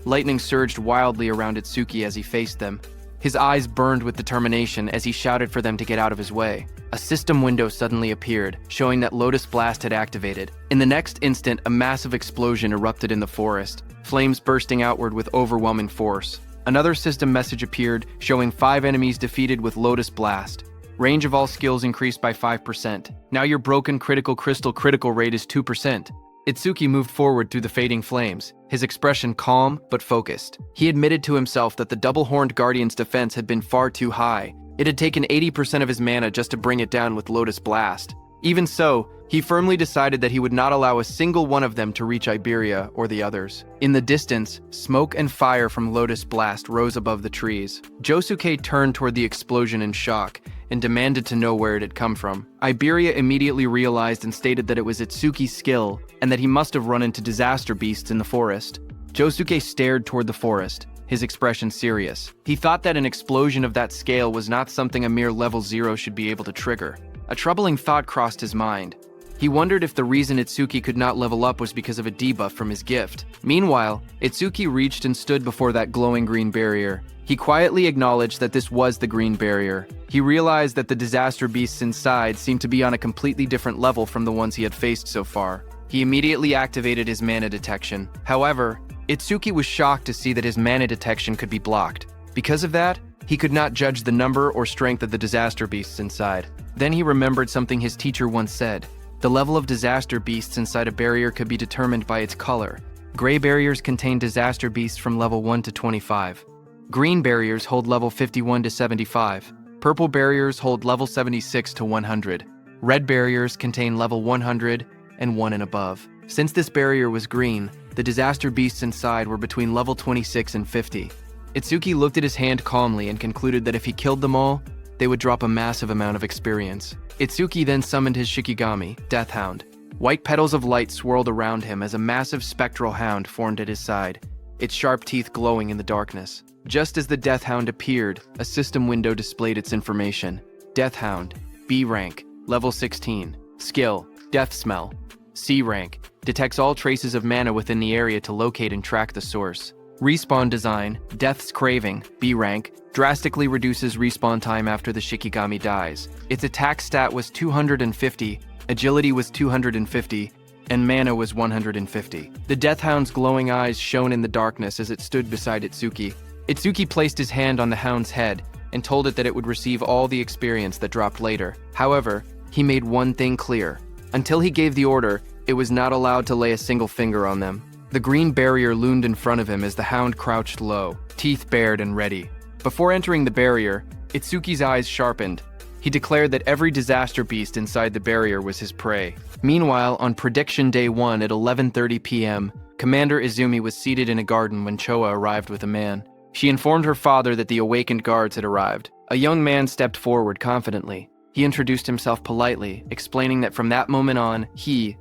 Lightning surged wildly around Itsuki as he faced them. His eyes burned with determination as he shouted for them to get out of his way. A system window suddenly appeared, showing that Lotus Blast had activated. In the next instant, a massive explosion erupted in the forest, flames bursting outward with overwhelming force. Another system message appeared, showing 5 enemies defeated with Lotus Blast. Range of all skills increased by 5%. Now your broken critical crystal critical rate is 2%. Itsuki moved forward through the fading flames, his expression calm but focused. He admitted to himself that the double-horned guardian's defense had been far too high. It had taken 80% of his mana just to bring it down with Lotus Blast. Even so, he firmly decided that he would not allow a single one of them to reach Iberia or the others. In the distance, smoke and fire from Lotus Blast rose above the trees. Josuke turned toward the explosion in shock and demanded to know where it had come from. Iberia immediately realized and stated that it was Itsuki's skill and that he must have run into disaster beasts in the forest. Josuke stared toward the forest, his expression serious. He thought that an explosion of that scale was not something a mere level 0 should be able to trigger. A troubling thought crossed his mind. He wondered if the reason Itsuki could not level up was because of a debuff from his gift. Meanwhile, Itsuki reached and stood before that glowing green barrier. He quietly acknowledged that this was the green barrier. He realized that the disaster beasts inside seemed to be on a completely different level from the ones he had faced so far. He immediately activated his mana detection. However, Itsuki was shocked to see that his mana detection could be blocked. Because of that, he could not judge the number or strength of the disaster beasts inside. Then he remembered something his teacher once said. The level of disaster beasts inside a barrier could be determined by its color. Gray barriers contain disaster beasts from level 1 to 25. Green barriers hold level 51 to 75. Purple barriers hold level 76 to 100. Red barriers contain level 100 and 1 and above. Since this barrier was green, the disaster beasts inside were between level 26 and 50. Itsuki looked at his hand calmly and concluded that if he killed them all, they would drop a massive amount of experience. Itsuki then summoned his Shikigami, Death Hound. White petals of light swirled around him as a massive spectral hound formed at his side, its sharp teeth glowing in the darkness. Just as the Death Hound appeared, a system window displayed its information. Death Hound, B rank, level 16. Skill, Death Smell. C rank, detects all traces of mana within the area to locate and track the source. Respawn design, Death's Craving, B rank, drastically reduces respawn time after the Shikigami dies. Its attack stat was 250, agility was 250, and mana was 150. The Death Hound's glowing eyes shone in the darkness as it stood beside Itsuki. Itsuki placed his hand on the hound's head and told it that it would receive all the experience that dropped later. However, he made one thing clear. Until he gave the order, it was not allowed to lay a single finger on them. The green barrier loomed in front of him as the hound crouched low, teeth bared and ready. Before entering the barrier, Itsuki's eyes sharpened. He declared that every disaster beast inside the barrier was his prey. Meanwhile, on prediction day 1 at 11:30 p.m., Commander Izumi was seated in a garden when Choa arrived with a man. She informed her father that the awakened guards had arrived. A young man stepped forward confidently. He introduced himself politely, explaining that from that moment on, he,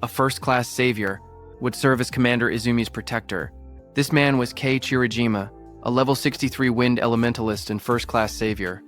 a first-class savior, would serve as Commander Izumi's protector. This man was Kei Chirajima, a level 63 wind elementalist and first-class savior.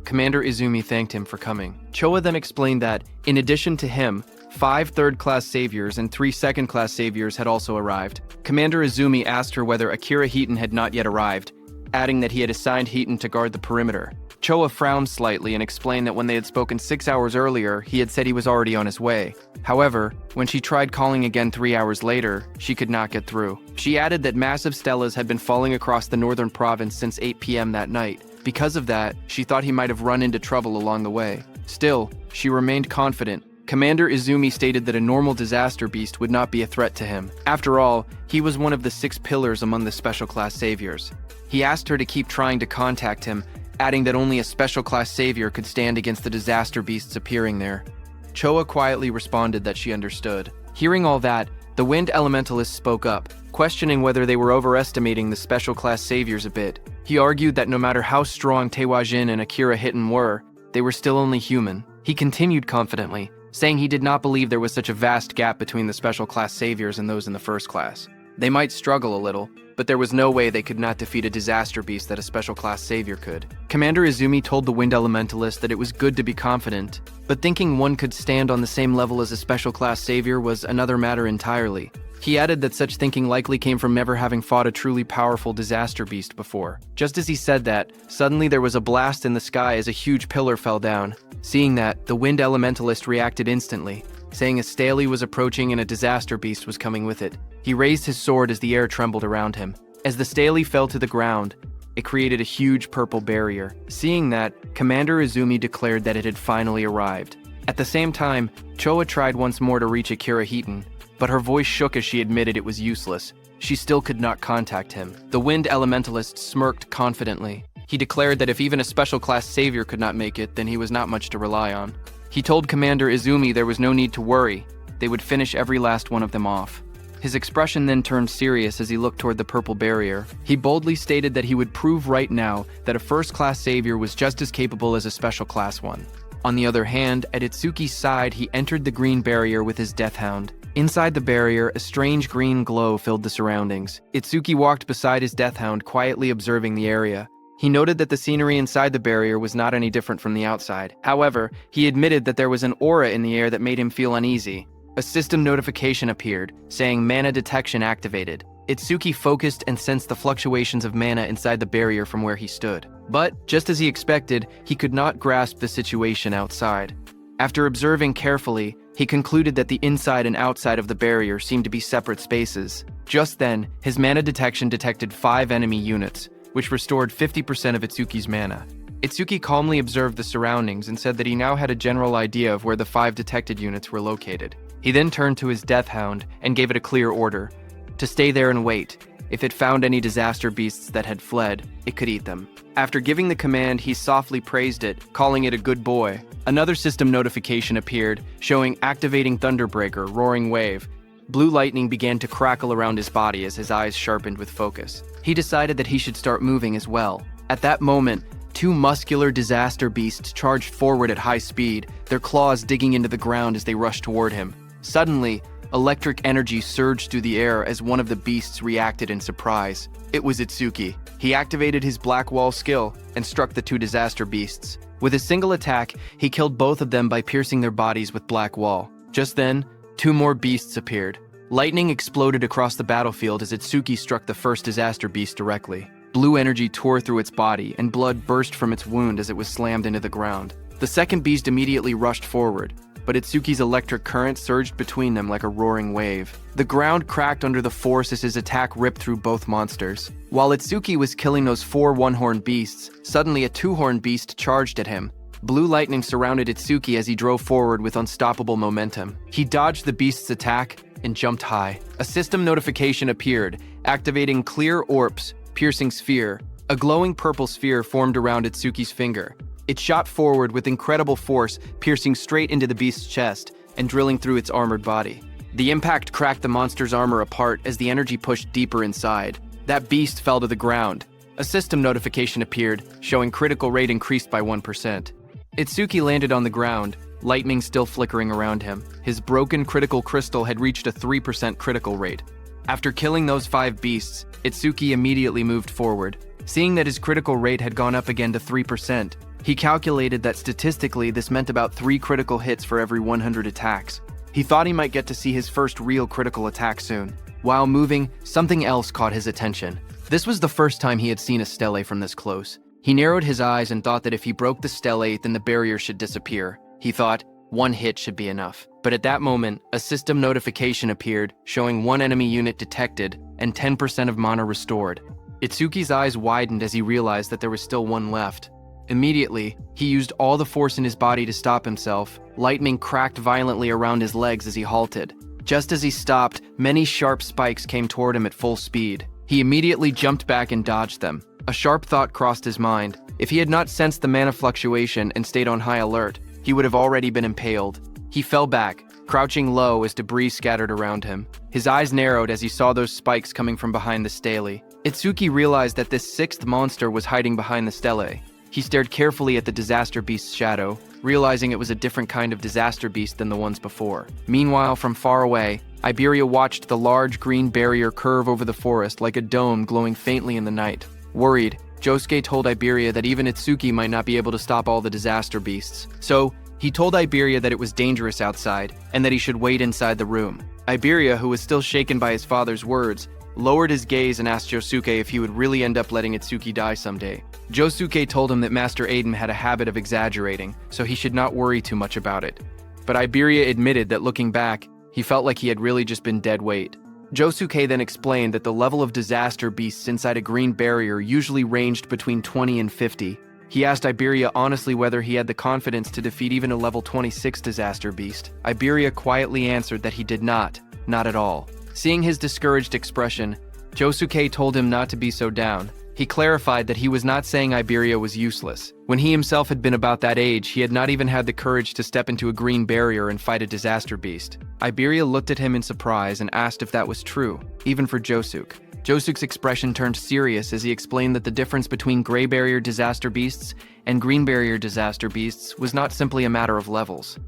Commander Izumi thanked him for coming. Choa then explained that, in addition to him, 5 third-class saviors and 3 second-class saviors had also arrived. Commander Izumi asked her whether Akira Heaton had not yet arrived, adding that he had assigned Heaton to guard the perimeter. Choa frowned slightly and explained that when they had spoken 6 hours earlier, he had said he was already on his way. However, when she tried calling again 3 hours later, she could not get through. She added that massive stelas had been falling across the northern province since 8 p.m. that night. Because of that, she thought he might have run into trouble along the way. Still, she remained confident. Commander Izumi stated that a normal disaster beast would not be a threat to him. After all, he was one of the 6 pillars among the special class saviors. He asked her to keep trying to contact him, adding that only a special class savior could stand against the disaster beasts appearing there. Choa quietly responded that she understood. Hearing all that, the wind elementalist spoke up, questioning whether they were overestimating the special class saviors a bit. He argued that no matter how strong Tewajin and Akira Hitten were, they were still only human. He continued confidently, saying he did not believe there was such a vast gap between the special class saviors and those in the first class. They might struggle a little, but there was no way they could not defeat a disaster beast that a special class savior could. Commander Izumi told the wind elementalist that it was good to be confident, but thinking one could stand on the same level as a special class savior was another matter entirely. He added that such thinking likely came from never having fought a truly powerful disaster beast before. Just as he said that, suddenly there was a blast in the sky as a huge pillar fell down. Seeing that, the wind elementalist reacted instantly, saying a stele was approaching and a disaster beast was coming with it. He raised his sword as the air trembled around him. As the stele fell to the ground, it created a huge purple barrier. Seeing that, Commander Izumi declared that it had finally arrived. At the same time, Choa tried once more to reach Akira Heaton, but her voice shook as she admitted it was useless. She still could not contact him. The wind elementalist smirked confidently. He declared that if even a special class savior could not make it, then he was not much to rely on. He told Commander Izumi there was no need to worry. They would finish every last one of them off. His expression then turned serious as he looked toward the purple barrier. He boldly stated that he would prove right now that a first-class savior was just as capable as a special class one. On the other hand, at Itsuki's side, he entered the green barrier with his death hound. Inside the barrier, a strange green glow filled the surroundings. Itsuki walked beside his death hound, quietly observing the area. He noted that the scenery inside the barrier was not any different from the outside. However, he admitted that there was an aura in the air that made him feel uneasy. A system notification appeared, saying mana detection activated. Itsuki focused and sensed the fluctuations of mana inside the barrier from where he stood. But, just as he expected, he could not grasp the situation outside. After observing carefully, he concluded that the inside and outside of the barrier seemed to be separate spaces. Just then, his mana detection detected 5 enemy units, which restored 50% of Itsuki's mana. Itsuki calmly observed the surroundings and said that he now had a general idea of where the 5 detected units were located. He then turned to his death hound and gave it a clear order to stay there and wait. If it found any disaster beasts that had fled, it could eat them. After giving the command, he softly praised it, calling it a good boy. Another system notification appeared, showing activating Thunderbreaker, roaring wave. Blue lightning began to crackle around his body as his eyes sharpened with focus. He decided that he should start moving as well. At that moment, 2 muscular disaster beasts charged forward at high speed, their claws digging into the ground as they rushed toward him. Suddenly, electric energy surged through the air as one of the beasts reacted in surprise. It was Itsuki. He activated his Black Wall skill and struck the 2 disaster beasts. With a single attack, he killed both of them by piercing their bodies with Black Wall. Just then, 2 more beasts appeared. Lightning exploded across the battlefield as Itsuki struck the first disaster beast directly. Blue energy tore through its body, and blood burst from its wound as it was slammed into the ground. The second beast immediately rushed forward, but Itsuki's electric current surged between them like a roaring wave. The ground cracked under the force as his attack ripped through both monsters. While Itsuki was killing those 4 one-horned beasts, suddenly a 2-horned beast charged at him. Blue lightning surrounded Itsuki as he drove forward with unstoppable momentum. He dodged the beast's attack and jumped high. A system notification appeared, activating Clear Orbs, Piercing Sphere. A glowing purple sphere formed around Itsuki's finger. It shot forward with incredible force, piercing straight into the beast's chest and drilling through its armored body. The impact cracked the monster's armor apart as the energy pushed deeper inside. That beast fell to the ground. A system notification appeared, showing critical rate increased by 1%. Itsuki landed on the ground, lightning still flickering around him. His broken critical crystal had reached a 3% critical rate. After killing those 5 beasts, Itsuki immediately moved forward. Seeing that his critical rate had gone up again to 3%, he calculated that statistically this meant about 3 critical hits for every 100 attacks. He thought he might get to see his first real critical attack soon. While moving, something else caught his attention. This was the first time he had seen a stele from this close. He narrowed his eyes and thought that if he broke the stele, then the barrier should disappear. He thought, 1 hit should be enough. But at that moment, a system notification appeared, showing 1 enemy unit detected and 10% of mana restored. Itsuki's eyes widened as he realized that there was still 1 left. Immediately, he used all the force in his body to stop himself. Lightning cracked violently around his legs as he halted. Just as he stopped, many sharp spikes came toward him at full speed. He immediately jumped back and dodged them. A sharp thought crossed his mind. If he had not sensed the mana fluctuation and stayed on high alert, he would have already been impaled. He fell back, crouching low as debris scattered around him. His eyes narrowed as he saw those spikes coming from behind the stele. Itsuki realized that this 6th monster was hiding behind the stele. He stared carefully at the disaster beast's shadow, realizing it was a different kind of disaster beast than the ones before. Meanwhile, from far away, Iberia watched the large green barrier curve over the forest like a dome glowing faintly in the night. Worried, Josuke told Iberia that even Itsuki might not be able to stop all the disaster beasts. So, he told Iberia that it was dangerous outside, and that he should wait inside the room. Iberia, who was still shaken by his father's words, lowered his gaze and asked Josuke if he would really end up letting Itsuki die someday. Josuke told him that Master Aiden had a habit of exaggerating, so he should not worry too much about it. But Iberia admitted that looking back, he felt like he had really just been dead weight. Josuke then explained that the level of disaster beasts inside a green barrier usually ranged between 20 and 50. He asked Iberia honestly whether he had the confidence to defeat even a level 26 disaster beast. Iberia quietly answered that he did not at all. Seeing his discouraged expression, Josuke told him not to be so down. He clarified that he was not saying Iberia was useless. When he himself had been about that age, he had not even had the courage to step into a green barrier and fight a disaster beast. Iberia looked at him in surprise and asked if that was true, even for Josuke. Josuke's expression turned serious as he explained that the difference between gray barrier disaster beasts and green barrier disaster beasts was not simply a matter of levels.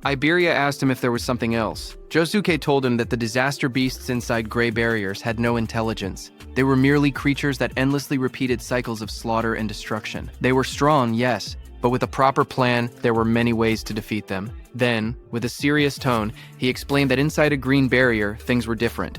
Iberia asked him if there was something else. Josuke told him that the disaster beasts inside gray barriers had no intelligence. They were merely creatures that endlessly repeated cycles of slaughter and destruction. They were strong, yes, but with a proper plan, there were many ways to defeat them. Then, with a serious tone, he explained that inside a green barrier, things were different.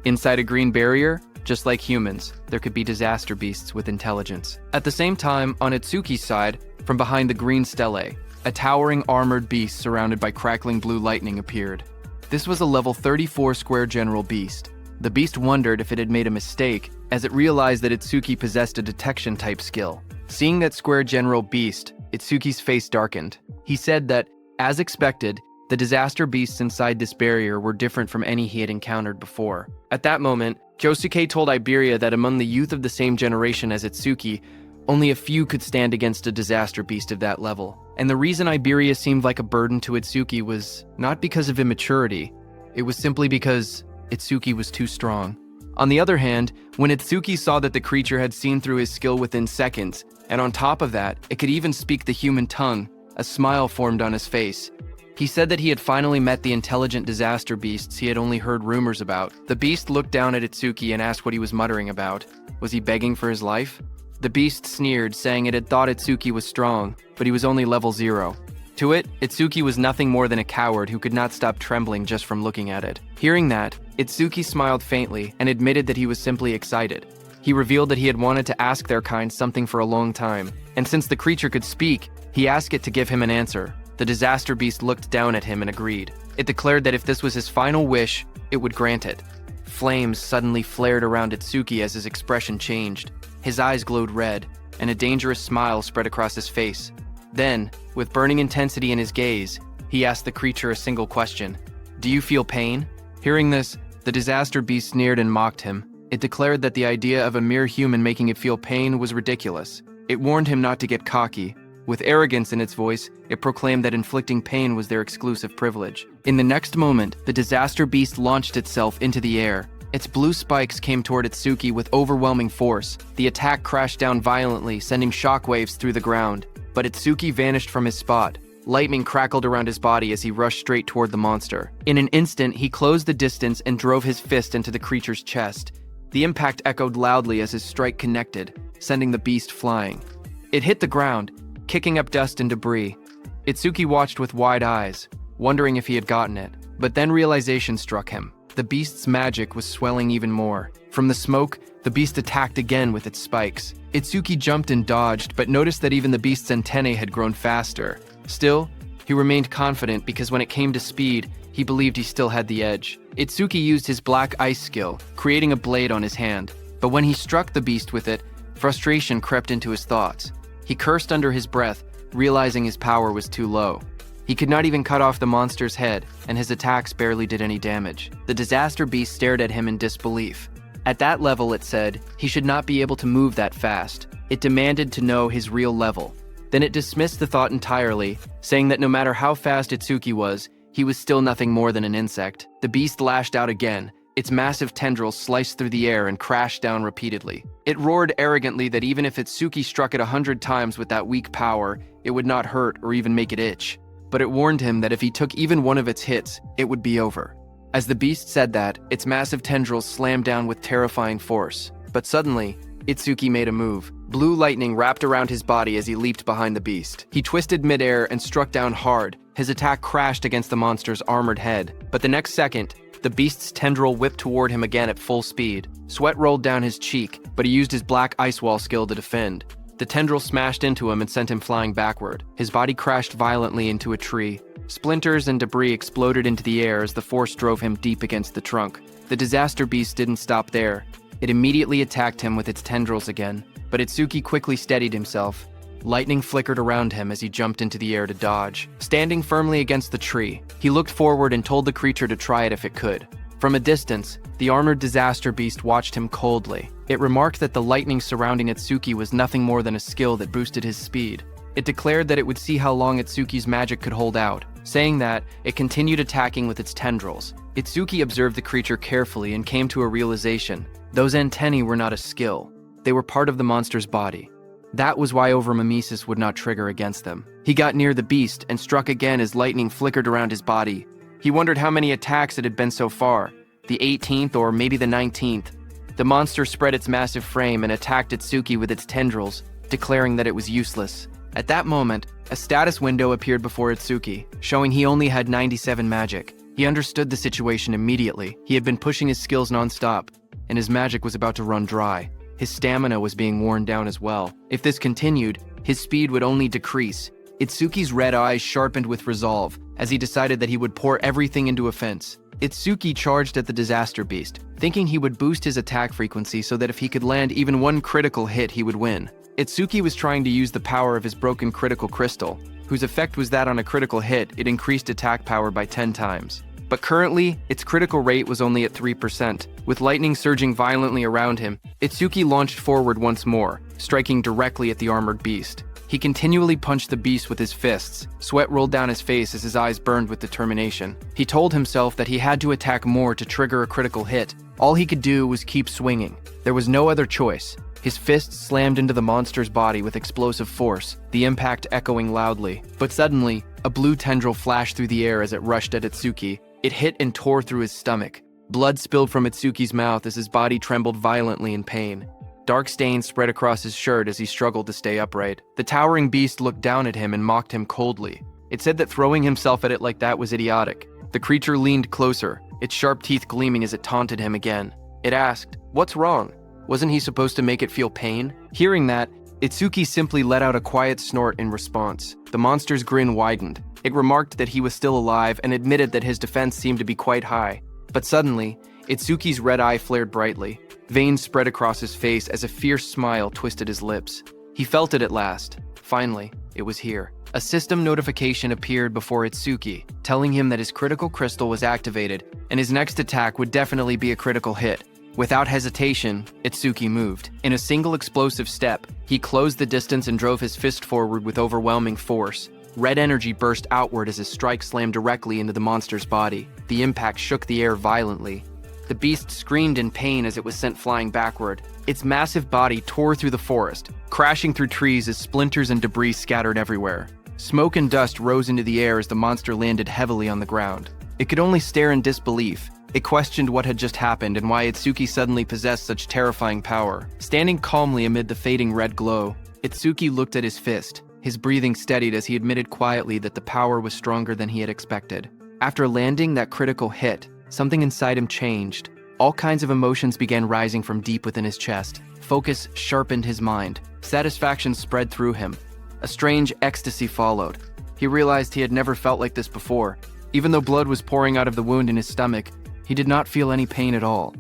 Inside a green barrier, just like humans, there could be disaster beasts with intelligence. At the same time, on Itsuki's side, from behind the green stele, a towering armored beast surrounded by crackling blue lightning appeared. This was a level 34 square general beast. The beast wondered if it had made a mistake, as it realized that Itsuki possessed a detection type skill. Seeing that square general beast, Itsuki's face darkened. He said that, as expected, the disaster beasts inside this barrier were different from any he had encountered before. At that moment, Josuke told Iberia that among the youth of the same generation as Itsuki, only a few could stand against a disaster beast of that level. And the reason Iberia seemed like a burden to Itsuki was not because of immaturity, it was simply because Itsuki was too strong. On the other hand, when Itsuki saw that the creature had seen through his skill within seconds, and on top of that, it could even speak the human tongue, a smile formed on his face. He said that he had finally met the intelligent disaster beasts he had only heard rumors about. The beast looked down at Itsuki and asked what he was muttering about. Was he begging for his life? The beast sneered, saying it had thought Itsuki was strong, but he was only level 0. To it, Itsuki was nothing more than a coward who could not stop trembling just from looking at it. Hearing that, Itsuki smiled faintly and admitted that he was simply excited. He revealed that he had wanted to ask their kind something for a long time, and since the creature could speak, he asked it to give him an answer. The disaster beast looked down at him and agreed. It declared that if this was his final wish, it would grant it. Flames suddenly flared around Itsuki as his expression changed. His eyes glowed red, and a dangerous smile spread across his face. Then, with burning intensity in his gaze, he asked the creature a single question. "Do you feel pain?" Hearing this, the disaster beast sneered and mocked him. It declared that the idea of a mere human making it feel pain was ridiculous. It warned him not to get cocky. With arrogance in its voice, it proclaimed that inflicting pain was their exclusive privilege. In the next moment, the disaster beast launched itself into the air. Its blue spikes came toward Itsuki with overwhelming force. The attack crashed down violently, sending shockwaves through the ground. But Itsuki vanished from his spot. Lightning crackled around his body as he rushed straight toward the monster. In an instant, he closed the distance and drove his fist into the creature's chest. The impact echoed loudly as his strike connected, sending the beast flying. It hit the ground, kicking up dust and debris. Itsuki watched with wide eyes, wondering if he had gotten it. But then realization struck him. The beast's magic was swelling even more. From the smoke, the beast attacked again with its spikes. Itsuki jumped and dodged, but noticed that even the beast's antennae had grown faster. Still, he remained confident because when it came to speed, he believed he still had the edge. Itsuki used his black ice skill, creating a blade on his hand. But when he struck the beast with it, frustration crept into his thoughts. He cursed under his breath, realizing his power was too low. He could not even cut off the monster's head, and his attacks barely did any damage. The disaster beast stared at him in disbelief. At that level, it said, he should not be able to move that fast. It demanded to know his real level. Then it dismissed the thought entirely, saying that no matter how fast Itsuki was, he was still nothing more than an insect. The beast lashed out again. Its massive tendrils sliced through the air and crashed down repeatedly. It roared arrogantly that even if Itsuki struck it 100 times with that weak power, it would not hurt or even make it itch. But it warned him that if he took even one of its hits, it would be over. As the beast said that, its massive tendrils slammed down with terrifying force. But suddenly, Itsuki made a move. Blue lightning wrapped around his body as he leaped behind the beast. He twisted midair and struck down hard. His attack crashed against the monster's armored head. But the next second, the beast's tendril whipped toward him again at full speed. Sweat rolled down his cheek, but he used his black ice wall skill to defend. The tendril smashed into him and sent him flying backward. His body crashed violently into a tree. Splinters and debris exploded into the air as the force drove him deep against the trunk. The disaster beast didn't stop there. It immediately attacked him with its tendrils again, but Itsuki quickly steadied himself. Lightning flickered around him as he jumped into the air to dodge. Standing firmly against the tree, he looked forward and told the creature to try it if it could. From a distance, the armored disaster beast watched him coldly. It remarked that the lightning surrounding Itsuki was nothing more than a skill that boosted his speed. It declared that it would see how long Itsuki's magic could hold out. Saying that, it continued attacking with its tendrils. Itsuki observed the creature carefully and came to a realization. Those antennae were not a skill. They were part of the monster's body. That was why overmimesis would not trigger against them. He got near the beast and struck again as lightning flickered around his body. He wondered how many attacks it had been so far. The 18th or maybe the 19th. The monster spread its massive frame and attacked Itsuki with its tendrils, declaring that it was useless. At that moment, a status window appeared before Itsuki, showing he only had 97 magic. He understood the situation immediately. He had been pushing his skills non-stop, and his magic was about to run dry. His stamina was being worn down as well. If this continued, his speed would only decrease. Itsuki's red eyes sharpened with resolve as he decided that he would pour everything into offense. Itsuki charged at the disaster beast, thinking he would boost his attack frequency so that if he could land even one critical hit, he would win. Itsuki was trying to use the power of his broken critical crystal, whose effect was that on a critical hit, it increased attack power by 10 times. But currently, its critical rate was only at 3%. With lightning surging violently around him, Itsuki launched forward once more, striking directly at the armored beast. He continually punched the beast with his fists. Sweat rolled down his face as his eyes burned with determination. He told himself that he had to attack more to trigger a critical hit. All he could do was keep swinging. There was no other choice. His fists slammed into the monster's body with explosive force, the impact echoing loudly. But suddenly, a blue tendril flashed through the air as it rushed at Itsuki. It hit and tore through his stomach. Blood spilled from Itsuki's mouth as his body trembled violently in pain. Dark stains spread across his shirt as he struggled to stay upright. The towering beast looked down at him and mocked him coldly. It said that throwing himself at it like that was idiotic. The creature leaned closer, its sharp teeth gleaming as it taunted him again. It asked, "What's wrong? Wasn't he supposed to make it feel pain?" Hearing that, Itsuki simply let out a quiet snort in response. The monster's grin widened. It remarked that he was still alive and admitted that his defense seemed to be quite high. But suddenly, Itsuki's red eye flared brightly. Veins spread across his face as a fierce smile twisted his lips. He felt it at last. Finally, it was here. A system notification appeared before Itsuki, telling him that his critical crystal was activated and his next attack would definitely be a critical hit. Without hesitation, Itsuki moved. In a single explosive step, he closed the distance and drove his fist forward with overwhelming force. Red energy burst outward as his strike slammed directly into the monster's body. The impact shook the air violently. The beast screamed in pain as it was sent flying backward. Its massive body tore through the forest, crashing through trees as splinters and debris scattered everywhere. Smoke and dust rose into the air as the monster landed heavily on the ground. It could only stare in disbelief. It questioned what had just happened and why Itsuki suddenly possessed such terrifying power. Standing calmly amid the fading red glow, Itsuki looked at his fist. His breathing steadied as he admitted quietly that the power was stronger than he had expected. After landing that critical hit, something inside him changed. All kinds of emotions began rising from deep within his chest. Focus sharpened his mind. Satisfaction spread through him. A strange ecstasy followed. He realized he had never felt like this before. Even though blood was pouring out of the wound in his stomach, he did not feel any pain at all.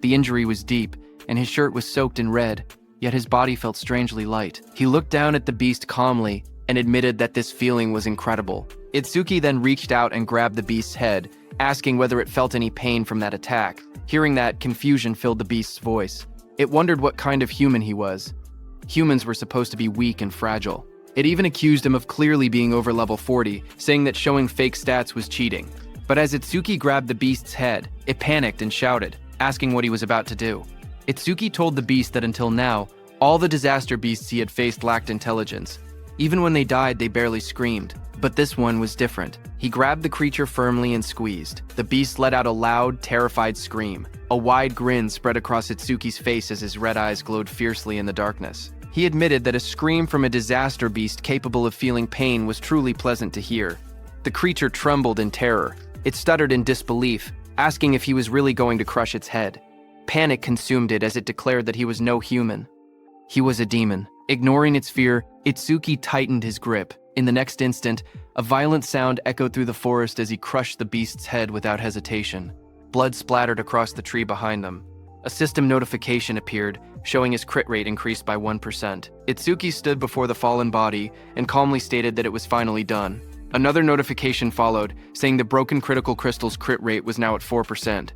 The injury was deep, and his shirt was soaked in red, yet his body felt strangely light. He looked down at the beast calmly and admitted that this feeling was incredible. Itsuki then reached out and grabbed the beast's head, asking whether it felt any pain from that attack. Hearing that, confusion filled the beast's voice. It wondered what kind of human he was. Humans were supposed to be weak and fragile. It even accused him of clearly being over level 40, saying that showing fake stats was cheating. But as Itsuki grabbed the beast's head, it panicked and shouted, asking what he was about to do. Itsuki told the beast that until now, all the disaster beasts he had faced lacked intelligence. Even when they died, they barely screamed. But this one was different. He grabbed the creature firmly and squeezed. The beast let out a loud, terrified scream. A wide grin spread across Itsuki's face as his red eyes glowed fiercely in the darkness. He admitted that a scream from a disaster beast capable of feeling pain was truly pleasant to hear. The creature trembled in terror. It stuttered in disbelief, asking if he was really going to crush its head. Panic consumed it as it declared that he was no human. He was a demon. Ignoring its fear, Itsuki tightened his grip. In the next instant, a violent sound echoed through the forest as he crushed the beast's head without hesitation. Blood splattered across the tree behind them. A system notification appeared, showing his crit rate increased by 1%. Itsuki stood before the fallen body and calmly stated that it was finally done. Another notification followed, saying the broken critical crystal's crit rate was now at 4%.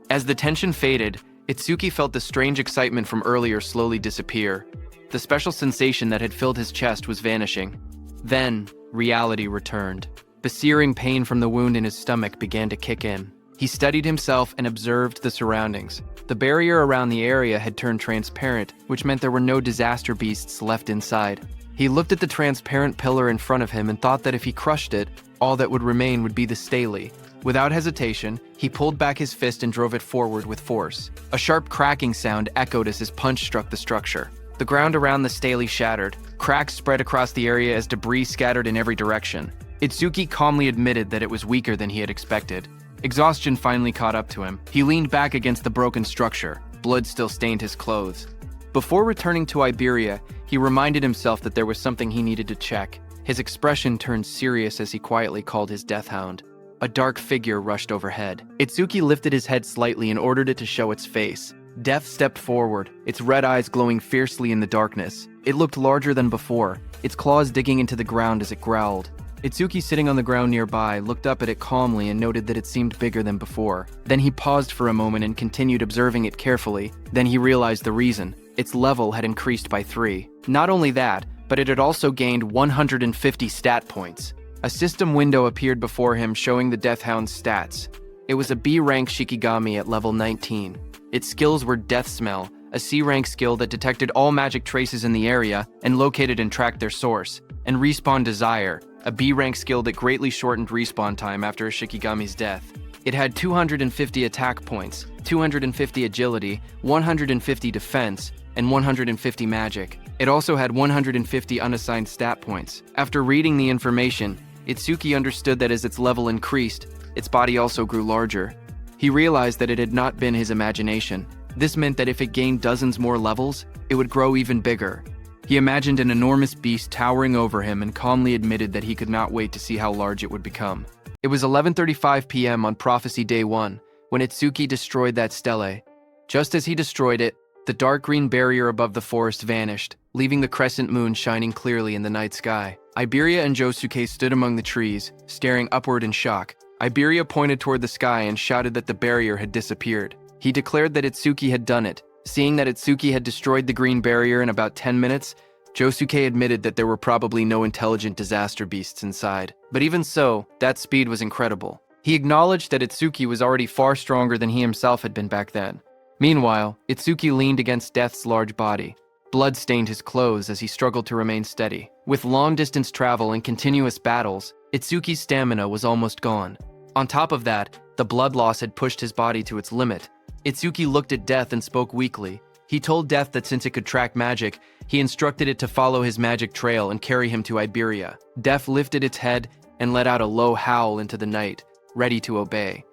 As the tension faded, Itsuki felt the strange excitement from earlier slowly disappear. The special sensation that had filled his chest was vanishing. Then, reality returned. The searing pain from the wound in his stomach began to kick in. He steadied himself and observed the surroundings. The barrier around the area had turned transparent, which meant there were no disaster beasts left inside. He looked at the transparent pillar in front of him and thought that if he crushed it, all that would remain would be the stele. Without hesitation, he pulled back his fist and drove it forward with force. A sharp cracking sound echoed as his punch struck the structure. The ground around the stele shattered. Cracks spread across the area as debris scattered in every direction. Itsuki calmly admitted that it was weaker than he had expected. Exhaustion finally caught up to him. He leaned back against the broken structure. Blood still stained his clothes. Before returning to Iberia, he reminded himself that there was something he needed to check. His expression turned serious as he quietly called his death hound. A dark figure rushed overhead. Itsuki lifted his head slightly and ordered it to show its face. Death stepped forward, its red eyes glowing fiercely in the darkness. It looked larger than before, its claws digging into the ground as it growled. Itsuki, sitting on the ground nearby, looked up at it calmly and noted that it seemed bigger than before. Then he paused for a moment and continued observing it carefully. Then he realized the reason. Its level had increased by 3. Not only that, but it had also gained 150 stat points. A system window appeared before him showing the Death Hound's stats. It was a B-rank Shikigami at level 19. Its skills were Death Smell, a C-rank skill that detected all magic traces in the area and located and tracked their source, and Respawn Desire, a B-rank skill that greatly shortened respawn time after a Shikigami's death. It had 250 attack points, 250 agility, 150 defense, and 150 magic. It also had 150 unassigned stat points. After reading the information, Itsuki understood that as its level increased, its body also grew larger. He realized that it had not been his imagination. This meant that if it gained dozens more levels, it would grow even bigger. He imagined an enormous beast towering over him and calmly admitted that he could not wait to see how large it would become. It was 11:35 p.m. on Prophecy Day 1 when Itsuki destroyed that stele. Just as he destroyed it, the dark green barrier above the forest vanished, leaving the crescent moon shining clearly in the night sky. Iberia and Josuke stood among the trees, staring upward in shock. Iberia pointed toward the sky and shouted that the barrier had disappeared. He declared that Itsuki had done it. Seeing that Itsuki had destroyed the green barrier in about 10 minutes, Josuke admitted that there were probably no intelligent disaster beasts inside. But even so, that speed was incredible. He acknowledged that Itsuki was already far stronger than he himself had been back then. Meanwhile, Itsuki leaned against Death's large body. Blood stained his clothes as he struggled to remain steady. With long-distance travel and continuous battles, Itsuki's stamina was almost gone. On top of that, the blood loss had pushed his body to its limit. Itsuki looked at Death and spoke weakly. He told Death that since it could track magic, he instructed it to follow his magic trail and carry him to Iberia. Death lifted its head and let out a low howl into the night, ready to obey.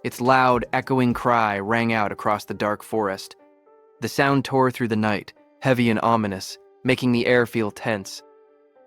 Its loud, echoing cry rang out across the dark forest. The sound tore through the night, heavy and ominous, making the air feel tense.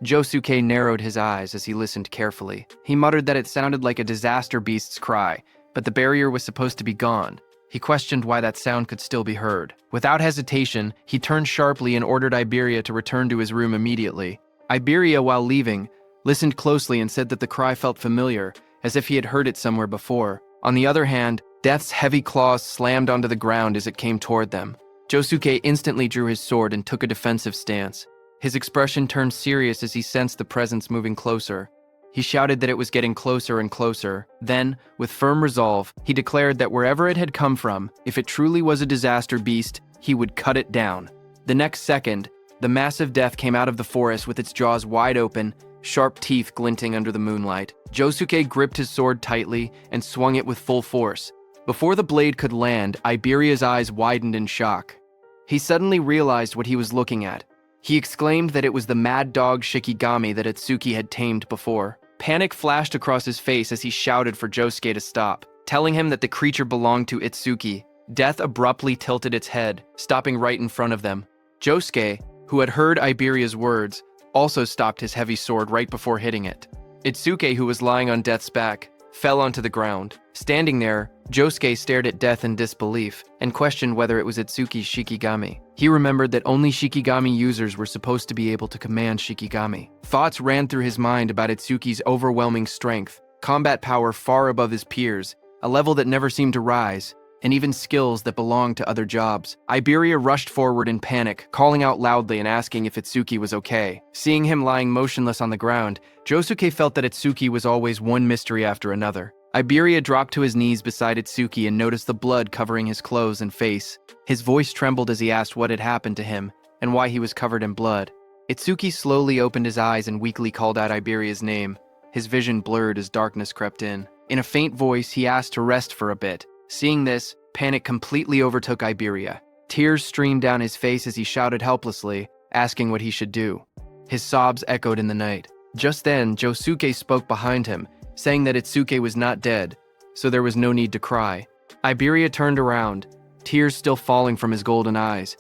Josuke narrowed his eyes as he listened carefully. He muttered that it sounded like a disaster beast's cry, but the barrier was supposed to be gone. He questioned why that sound could still be heard. Without hesitation, he turned sharply and ordered Iberia to return to his room immediately. Iberia, while leaving, listened closely and said that the cry felt familiar, as if he had heard it somewhere before. On the other hand, Death's heavy claws slammed onto the ground as it came toward them. Josuke instantly drew his sword and took a defensive stance. His expression turned serious as he sensed the presence moving closer. He shouted that it was getting closer and closer. Then, with firm resolve, he declared that wherever it had come from, if it truly was a disaster beast, he would cut it down. The next second, the massive Death came out of the forest with its jaws wide open, sharp teeth glinting under the moonlight. Josuke gripped his sword tightly and swung it with full force. Before the blade could land, Iberia's eyes widened in shock. He suddenly realized what he was looking at. He exclaimed that it was the mad dog Shikigami that Itsuki had tamed before. Panic flashed across his face as he shouted for Josuke to stop, telling him that the creature belonged to Itsuki. Death abruptly tilted its head, stopping right in front of them. Josuke, who had heard Iberia's words, also stopped his heavy sword right before hitting it. Itsuki, who was lying on Death's back, fell onto the ground. Standing there, Josuke stared at Death in disbelief and questioned whether it was Itsuki's Shikigami. He remembered that only Shikigami users were supposed to be able to command Shikigami. Thoughts ran through his mind about Itsuki's overwhelming strength, combat power far above his peers, a level that never seemed to rise, and even skills that belonged to other jobs. Iberia rushed forward in panic, calling out loudly and asking if Itsuki was okay. Seeing him lying motionless on the ground, Josuke felt that Itsuki was always one mystery after another. Iberia dropped to his knees beside Itsuki and noticed the blood covering his clothes and face. His voice trembled as he asked what had happened to him and why he was covered in blood. Itsuki slowly opened his eyes and weakly called out Iberia's name. His vision blurred as darkness crept in. In a faint voice, he asked to rest for a bit. Seeing this, panic completely overtook Iberia. Tears streamed down his face as he shouted helplessly, asking what he should do. His sobs echoed in the night. Just then, Josuke spoke behind him, saying that Itsuki was not dead, so there was no need to cry. Iberia turned around, tears still falling from his golden eyes,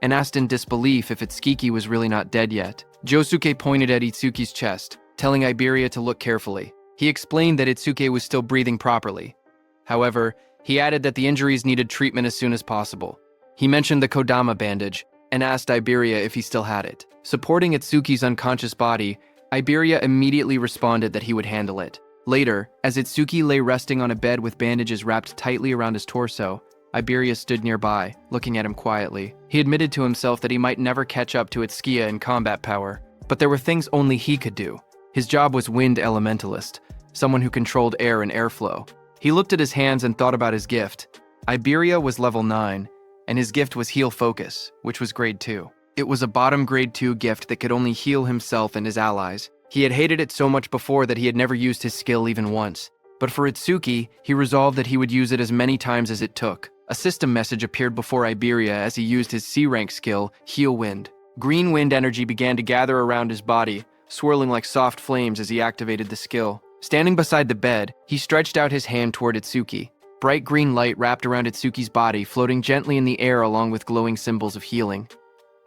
and asked in disbelief if Itsuki was really not dead yet. Josuke pointed at Itsuki's chest, telling Iberia to look carefully. He explained that Itsuki was still breathing properly. However, he added that the injuries needed treatment as soon as possible. He mentioned the Kodama bandage and asked Iberia if he still had it. Supporting Itsuki's unconscious body, Iberia immediately responded that he would handle it. Later, as Itsuki lay resting on a bed with bandages wrapped tightly around his torso, Iberia stood nearby, looking at him quietly. He admitted to himself that he might never catch up to Itsuki in combat power, but there were things only he could do. His job was Wind Elementalist, someone who controlled air and airflow. He looked at his hands and thought about his gift. Iberia was level 9, and his gift was Heal Focus, which was grade 2. It was a bottom grade 2 gift that could only heal himself and his allies. He had hated it so much before that he had never used his skill even once. But for Itsuki, he resolved that he would use it as many times as it took. A system message appeared before Iberia as he used his C-rank skill, Heal Wind. Green wind energy began to gather around his body, swirling like soft flames as he activated the skill. Standing beside the bed, he stretched out his hand toward Itsuki. Bright green light wrapped around Itsuki's body, floating gently in the air along with glowing symbols of healing.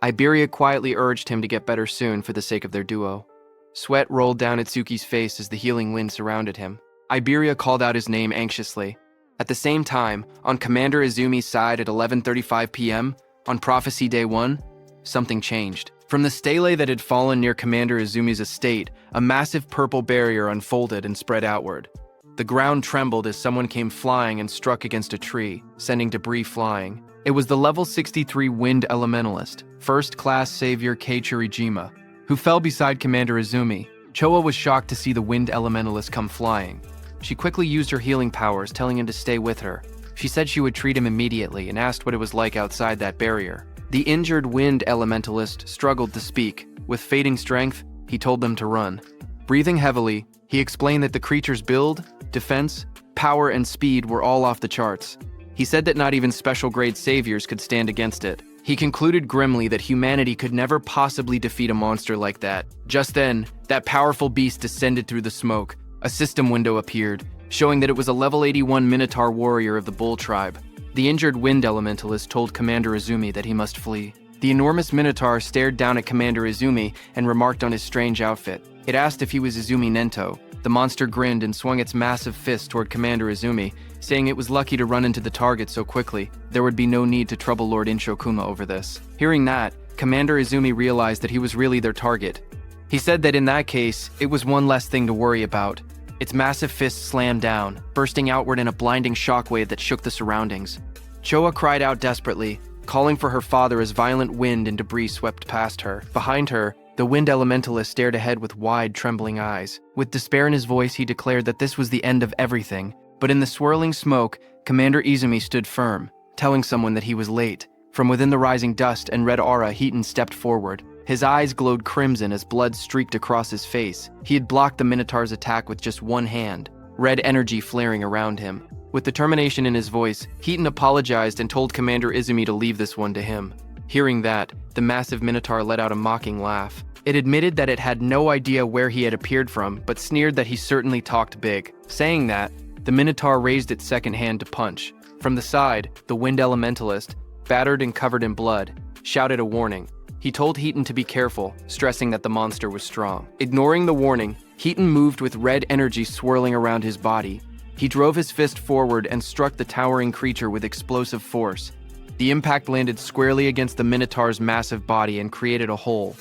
Iberia quietly urged him to get better soon for the sake of their duo. Sweat rolled down Itsuki's face as the healing wind surrounded him. Iberia called out his name anxiously. At the same time, on Commander Izumi's side at 11:35 p.m., on Prophecy Day 1, something changed. From the stele that had fallen near Commander Izumi's estate, a massive purple barrier unfolded and spread outward. The ground trembled as someone came flying and struck against a tree, sending debris flying. It was the level 63 Wind Elementalist, First Class Savior Kei Churijima, who fell beside Commander Izumi. Choa was shocked to see the Wind Elementalist come flying. She quickly used her healing powers, telling him to stay with her. She said she would treat him immediately and asked what it was like outside that barrier. The injured wind elementalist struggled to speak. With fading strength, he told them to run. Breathing heavily, he explained that the creature's build, defense, power, and speed were all off the charts. He said that not even special-grade saviors could stand against it. He concluded grimly that humanity could never possibly defeat a monster like that. Just then, that powerful beast descended through the smoke. A system window appeared, showing that it was a level 81 Minotaur warrior of the Bull tribe. The injured wind elementalist told Commander Izumi that he must flee. The enormous Minotaur stared down at Commander Izumi and remarked on his strange outfit. It asked if he was Izumi Nento. The monster grinned and swung its massive fist toward Commander Izumi, saying it was lucky to run into the target so quickly. There would be no need to trouble Lord Inshokuma over this. Hearing that, Commander Izumi realized that he was really their target. He said that in that case, it was one less thing to worry about. Its massive fist slammed down, bursting outward in a blinding shockwave that shook the surroundings. Choa cried out desperately, calling for her father as violent wind and debris swept past her. Behind her, the wind elementalist stared ahead with wide, trembling eyes. With despair in his voice, he declared that this was the end of everything. But in the swirling smoke, Commander Izumi stood firm, telling someone that he was late. From within the rising dust and red aura, Heaton stepped forward. His eyes glowed crimson as blood streaked across his face. He had blocked the Minotaur's attack with just one hand, red energy flaring around him. With determination in his voice, Heaton apologized and told Commander Izumi to leave this one to him. Hearing that, the massive Minotaur let out a mocking laugh. It admitted that it had no idea where he had appeared from, but sneered that he certainly talked big. Saying that, the Minotaur raised its second hand to punch. From the side, the wind elementalist, battered and covered in blood, shouted a warning. He told Heaton to be careful, stressing that the monster was strong. Ignoring the warning, Heaton moved with red energy swirling around his body. He drove his fist forward and struck the towering creature with explosive force. The impact landed squarely against the Minotaur's massive body and created a hole.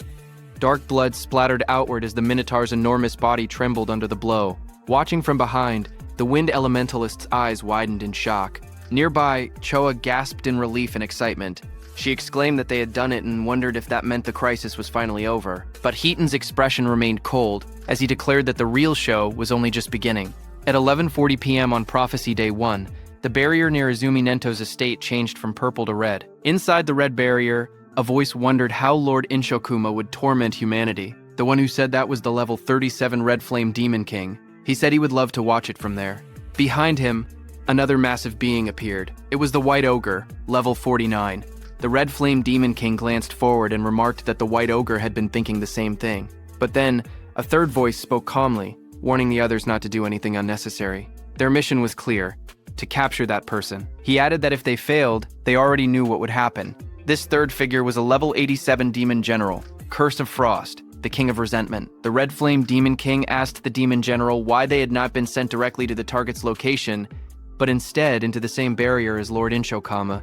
Dark blood splattered outward as the Minotaur's enormous body trembled under the blow. Watching from behind, the wind elementalist's eyes widened in shock. Nearby, Choa gasped in relief and excitement. She exclaimed that they had done it and wondered if that meant the crisis was finally over. But Heaton's expression remained cold, as he declared that the real show was only just beginning. At 11:40 p.m. on Prophecy Day 1, the barrier near Izumi Nento's estate changed from purple to red. Inside the red barrier, a voice wondered how Lord Inshokuma would torment humanity. The one who said that was the level 37 Red Flame Demon King. He said he would love to watch it from there. Behind him, another massive being appeared. It was the White Ogre, level 49. The Red Flame Demon King glanced forward and remarked that the White Ogre had been thinking the same thing. But then, a third voice spoke calmly, warning the others not to do anything unnecessary. Their mission was clear: to capture that person. He added that if they failed, they already knew what would happen. This third figure was a level 87 Demon General, Curse of Frost, the King of Resentment. The Red Flame Demon King asked the Demon General why they had not been sent directly to the target's location, but instead into the same barrier as Lord Inshokama.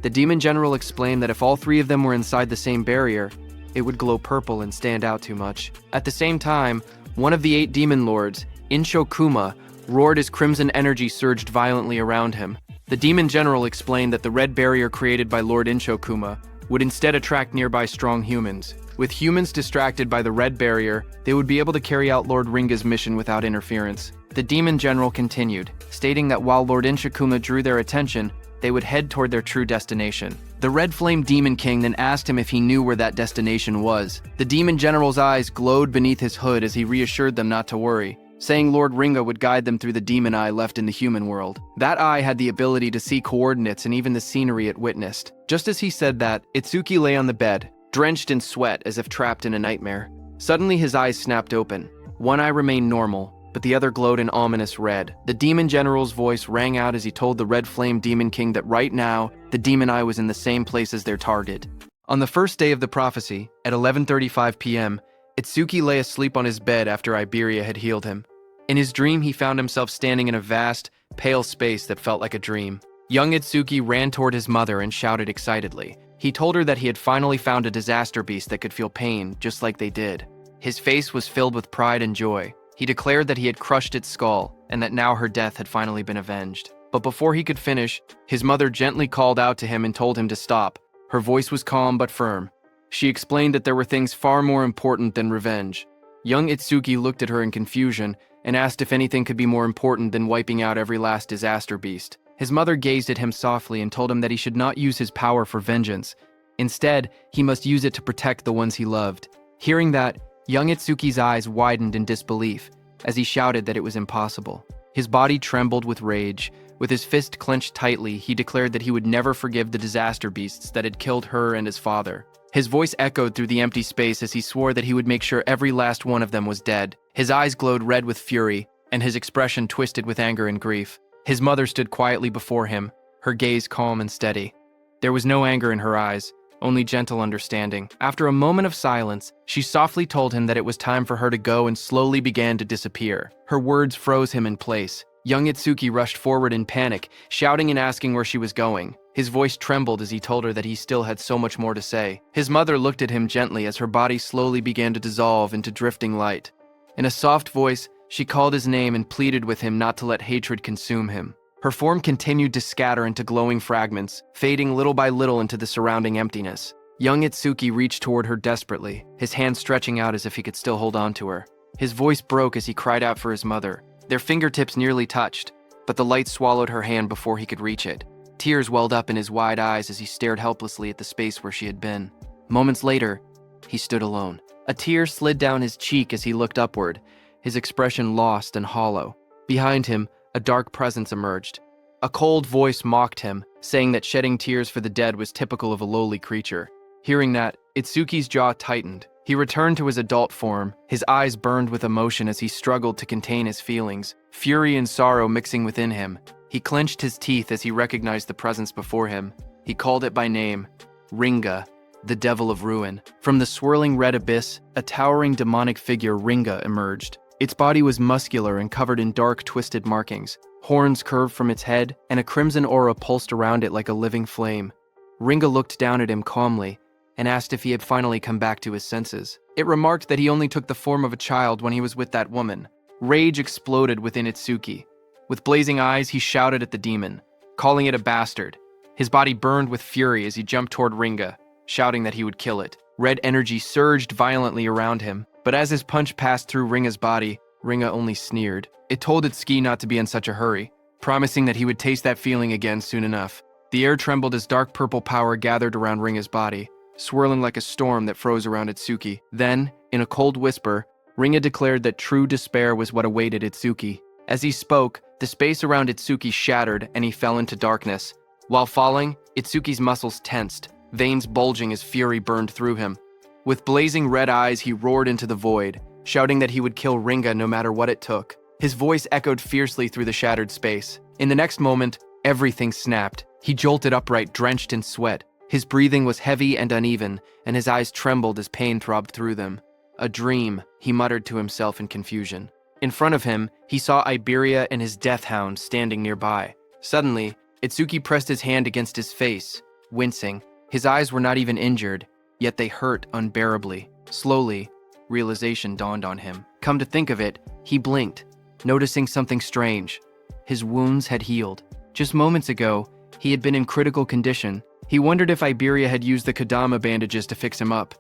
The Demon General explained that if all three of them were inside the same barrier, it would glow purple and stand out too much. At the same time, one of the 8 Demon Lords, Inshokuma, roared as crimson energy surged violently around him. The Demon General explained that the red barrier created by Lord Inshokuma would instead attract nearby strong humans. With humans distracted by the red barrier, they would be able to carry out Lord Ringa's mission without interference. The Demon General continued, stating that while Lord Inshokuma drew their attention, they would head toward their true destination. The Red Flame Demon King then asked him if he knew where that destination was. The Demon General's eyes glowed beneath his hood as he reassured them not to worry, saying Lord Ringa would guide them through the demon eye left in the human world. That eye had the ability to see coordinates and even the scenery it witnessed. Just as he said that, Itsuki lay on the bed, drenched in sweat as if trapped in a nightmare. Suddenly his eyes snapped open. One eye remained normal, but the other glowed an ominous red. The Demon General's voice rang out as he told the Red Flame Demon King that right now, the demon eye was in the same place as their target. On the first day of the prophecy, at 11:35 p.m., Itsuki lay asleep on his bed after Iberia had healed him. In his dream, he found himself standing in a vast, pale space that felt like a dream. Young Itsuki ran toward his mother and shouted excitedly. He told her that he had finally found a disaster beast that could feel pain just like they did. His face was filled with pride and joy. He declared that he had crushed its skull and that now her death had finally been avenged. But before he could finish, his mother gently called out to him and told him to stop. Her voice was calm but firm. She explained that there were things far more important than revenge. Young Itsuki looked at her in confusion and asked if anything could be more important than wiping out every last disaster beast. His mother gazed at him softly and told him that he should not use his power for vengeance. Instead, he must use it to protect the ones he loved. Hearing that, young Itsuki's eyes widened in disbelief as he shouted that it was impossible. His body trembled with rage. With his fist clenched tightly, he declared that he would never forgive the disaster beasts that had killed her and his father. His voice echoed through the empty space as he swore that he would make sure every last one of them was dead. His eyes glowed red with fury, and his expression twisted with anger and grief. His mother stood quietly before him, her gaze calm and steady. There was no anger in her eyes, only gentle understanding. After a moment of silence, she softly told him that it was time for her to go and slowly began to disappear. Her words froze him in place. Young Itsuki rushed forward in panic, shouting and asking where she was going. His voice trembled as he told her that he still had so much more to say. His mother looked at him gently as her body slowly began to dissolve into drifting light. In a soft voice, she called his name and pleaded with him not to let hatred consume him. Her form continued to scatter into glowing fragments, fading little by little into the surrounding emptiness. Young Itsuki reached toward her desperately, his hand stretching out as if he could still hold on to her. His voice broke as he cried out for his mother. Their fingertips nearly touched, but the light swallowed her hand before he could reach it. Tears welled up in his wide eyes as he stared helplessly at the space where she had been. Moments later, he stood alone. A tear slid down his cheek as he looked upward, his expression lost and hollow. Behind him, a dark presence emerged. A cold voice mocked him, saying that shedding tears for the dead was typical of a lowly creature. Hearing that, Itsuki's jaw tightened. He returned to his adult form, his eyes burned with emotion as he struggled to contain his feelings, fury and sorrow mixing within him. He clenched his teeth as he recognized the presence before him. He called it by name, Ringa, the devil of ruin. From the swirling red abyss, a towering demonic figure, Ringa, emerged. Its body was muscular and covered in dark, twisted markings. Horns curved from its head, and a crimson aura pulsed around it like a living flame. Ringa looked down at him calmly and asked if he had finally come back to his senses. It remarked that he only took the form of a child when he was with that woman. Rage exploded within Itsuki. With blazing eyes, he shouted at the demon, calling it a bastard. His body burned with fury as he jumped toward Ringa, shouting that he would kill it. Red energy surged violently around him, but as his punch passed through Ringa's body, Ringa only sneered. It told Itsuki not to be in such a hurry, promising that he would taste that feeling again soon enough. The air trembled as dark purple power gathered around Ringa's body, swirling like a storm that froze around Itsuki. Then, in a cold whisper, Ringa declared that true despair was what awaited Itsuki. As he spoke, the space around Itsuki shattered and he fell into darkness. While falling, Itsuki's muscles tensed, veins bulging as fury burned through him. With blazing red eyes, he roared into the void, shouting that he would kill Ringa no matter what it took. His voice echoed fiercely through the shattered space. In the next moment, everything snapped. He jolted upright, drenched in sweat. His breathing was heavy and uneven, and his eyes trembled as pain throbbed through them. A dream, he muttered to himself in confusion. In front of him, he saw Iberia and his death hound standing nearby. Suddenly, Itsuki pressed his hand against his face, wincing. His eyes were not even injured, yet they hurt unbearably. Slowly, realization dawned on him. Come to think of it, he blinked, noticing something strange. His wounds had healed. Just moments ago, he had been in critical condition. He wondered if Iberia had used the Kodama bandages to fix him up.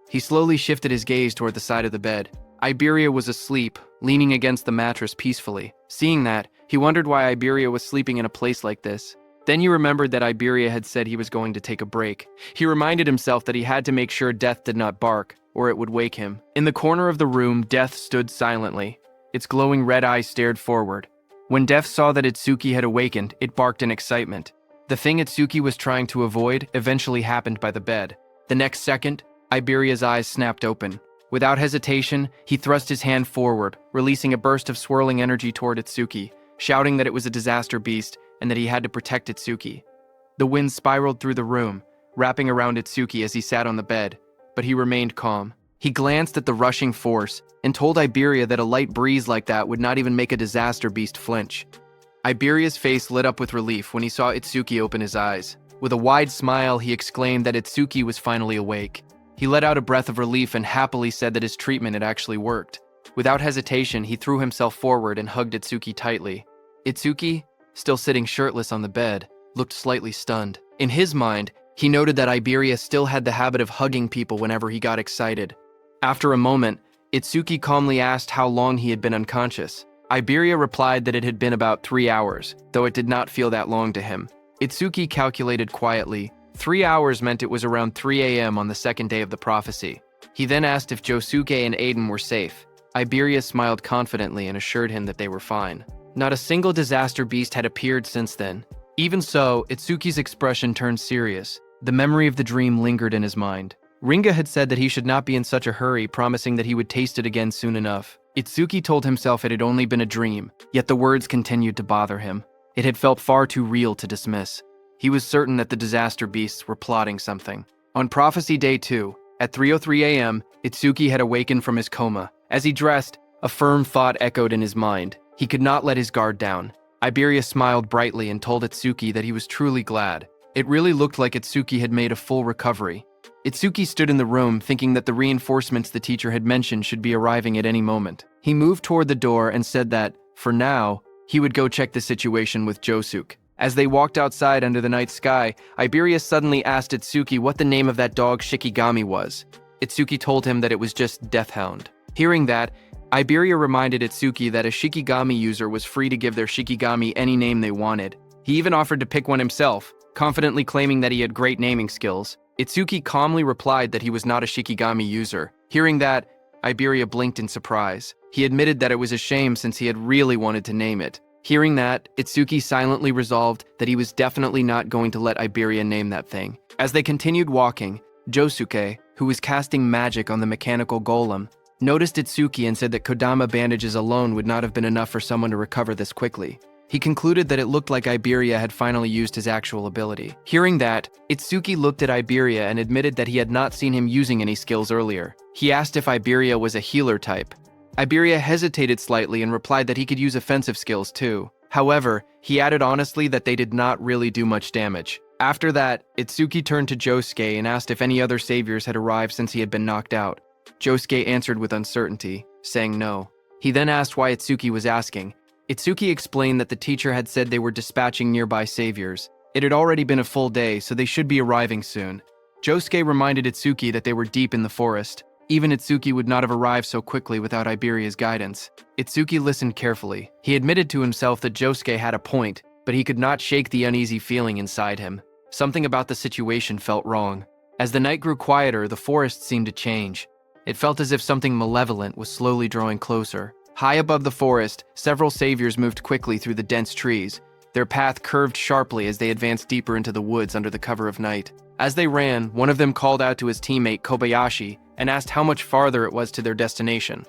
He slowly shifted his gaze toward the side of the bed. Iberia was asleep, leaning against the mattress peacefully. Seeing that, he wondered why Iberia was sleeping in a place like this. Then he remembered that Iberia had said he was going to take a break. He reminded himself that he had to make sure Death did not bark, or it would wake him. In the corner of the room, Death stood silently. Its glowing red eyes stared forward. When Death saw that Itsuki had awakened, it barked in excitement. The thing Itsuki was trying to avoid eventually happened by the bed. The next second, Iberia's eyes snapped open. Without hesitation, he thrust his hand forward, releasing a burst of swirling energy toward Itsuki, shouting that it was a disaster beast and that he had to protect Itsuki. The wind spiraled through the room, wrapping around Itsuki as he sat on the bed, but he remained calm. He glanced at the rushing force and told Iberia that a light breeze like that would not even make a disaster beast flinch. Iberia's face lit up with relief when he saw Itsuki open his eyes. With a wide smile, he exclaimed that Itsuki was finally awake. He let out a breath of relief and happily said that his treatment had actually worked. Without hesitation, he threw himself forward and hugged Itsuki tightly. Itsuki, still sitting shirtless on the bed, looked slightly stunned. In his mind, he noted that Iberia still had the habit of hugging people whenever he got excited. After a moment, Itsuki calmly asked how long he had been unconscious. Iberia replied that it had been about 3 hours, though it did not feel that long to him. Itsuki calculated quietly, 3 hours meant it was around 3 a.m. on the second day of the prophecy. He then asked if Josuke and Aiden were safe. Iberia smiled confidently and assured him that they were fine. Not a single disaster beast had appeared since then. Even so, Itsuki's expression turned serious. The memory of the dream lingered in his mind. Ringa had said that he should not be in such a hurry, promising that he would taste it again soon enough. Itsuki told himself it had only been a dream, yet the words continued to bother him. It had felt far too real to dismiss. He was certain that the disaster beasts were plotting something. On Prophecy Day 2, at 3:03 a.m., Itsuki had awakened from his coma. As he dressed, a firm thought echoed in his mind. He could not let his guard down. Iberia smiled brightly and told Itsuki that he was truly glad. It really looked like Itsuki had made a full recovery. Itsuki stood in the room thinking that the reinforcements the teacher had mentioned should be arriving at any moment. He moved toward the door and said that, for now, he would go check the situation with Josuke. As they walked outside under the night sky, Iberia suddenly asked Itsuki what the name of that dog Shikigami was. Itsuki told him that it was just Deathhound. Hearing that, Iberia reminded Itsuki that a Shikigami user was free to give their Shikigami any name they wanted. He even offered to pick one himself, confidently claiming that he had great naming skills. Itsuki calmly replied that he was not a Shikigami user. Hearing that, Iberia blinked in surprise. He admitted that it was a shame since he had really wanted to name it. Hearing that, Itsuki silently resolved that he was definitely not going to let Iberia name that thing. As they continued walking, Josuke, who was casting magic on the mechanical golem, noticed Itsuki and said that Kodama bandages alone would not have been enough for someone to recover this quickly. He concluded that it looked like Iberia had finally used his actual ability. Hearing that, Itsuki looked at Iberia and admitted that he had not seen him using any skills earlier. He asked if Iberia was a healer type. Iberia hesitated slightly and replied that he could use offensive skills too. However, he added honestly that they did not really do much damage. After that, Itsuki turned to Josuke and asked if any other saviors had arrived since he had been knocked out. Josuke answered with uncertainty, saying no. He then asked why Itsuki was asking. Itsuki explained that the teacher had said they were dispatching nearby saviors. It had already been a full day, so they should be arriving soon. Josuke reminded Itsuki that they were deep in the forest. Even Itsuki would not have arrived so quickly without Iberia's guidance. Itsuki listened carefully. He admitted to himself that Josuke had a point, but he could not shake the uneasy feeling inside him. Something about the situation felt wrong. As the night grew quieter, the forest seemed to change. It felt as if something malevolent was slowly drawing closer. High above the forest, several saviors moved quickly through the dense trees. Their path curved sharply as they advanced deeper into the woods under the cover of night. As they ran, one of them called out to his teammate Kobayashi and asked how much farther it was to their destination.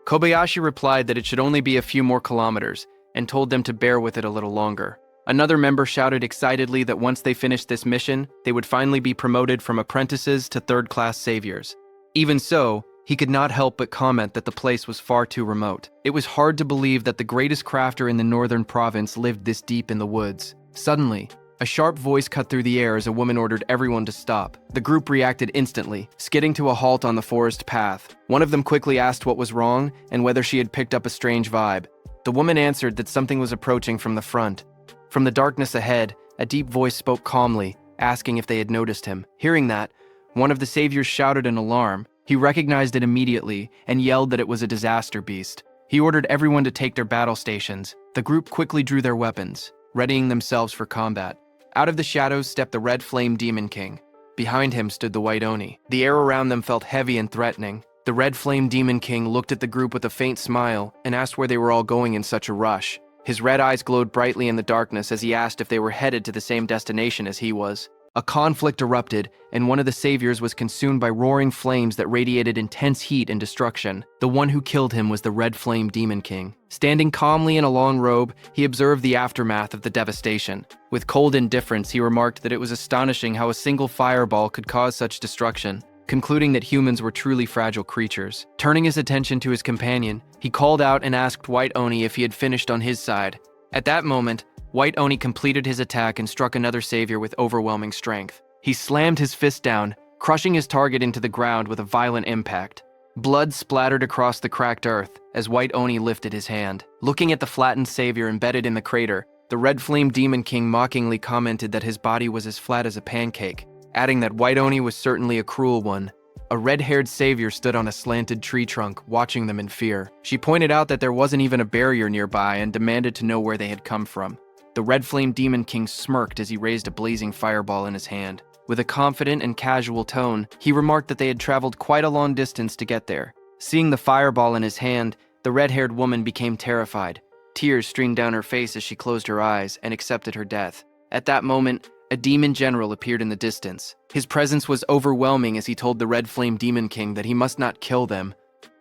Kobayashi replied that it should only be a few more kilometers and told them to bear with it a little longer. Another member shouted excitedly that once they finished this mission, they would finally be promoted from apprentices to third-class saviors. Even so, he could not help but comment that the place was far too remote. It was hard to believe that the greatest crafter in the northern province lived this deep in the woods. Suddenly, a sharp voice cut through the air as a woman ordered everyone to stop. The group reacted instantly, skidding to a halt on the forest path. One of them quickly asked what was wrong and whether she had picked up a strange vibe. The woman answered that something was approaching from the front. From the darkness ahead, a deep voice spoke calmly, asking if they had noticed him. Hearing that, one of the saviors shouted in alarm. He recognized it immediately and yelled that it was a disaster beast. He ordered everyone to take their battle stations. The group quickly drew their weapons, readying themselves for combat. Out of the shadows stepped the Red Flame Demon King. Behind him stood the White Oni. The air around them felt heavy and threatening. The Red Flame Demon King looked at the group with a faint smile and asked where they were all going in such a rush. His red eyes glowed brightly in the darkness as he asked if they were headed to the same destination as he was. A conflict erupted, and one of the saviors was consumed by roaring flames that radiated intense heat and destruction. The one who killed him was the Red Flame Demon King. Standing calmly in a long robe, he observed the aftermath of the devastation. With cold indifference, he remarked that it was astonishing how a single fireball could cause such destruction, concluding that humans were truly fragile creatures. Turning his attention to his companion, he called out and asked White Oni if he had finished on his side. At that moment, White Oni completed his attack and struck another savior with overwhelming strength. He slammed his fist down, crushing his target into the ground with a violent impact. Blood splattered across the cracked earth as White Oni lifted his hand. Looking at the flattened savior embedded in the crater, the Red Flame Demon King mockingly commented that his body was as flat as a pancake, adding that White Oni was certainly a cruel one. A red-haired savior stood on a slanted tree trunk, watching them in fear. She pointed out that there wasn't even a barrier nearby and demanded to know where they had come from. The Red Flame Demon King smirked as he raised a blazing fireball in his hand. With a confident and casual tone, he remarked that they had traveled quite a long distance to get there. Seeing the fireball in his hand, the red-haired woman became terrified. Tears streamed down her face as she closed her eyes and accepted her death. At that moment, a demon general appeared in the distance. His presence was overwhelming as he told the Red Flame Demon King that he must not kill them.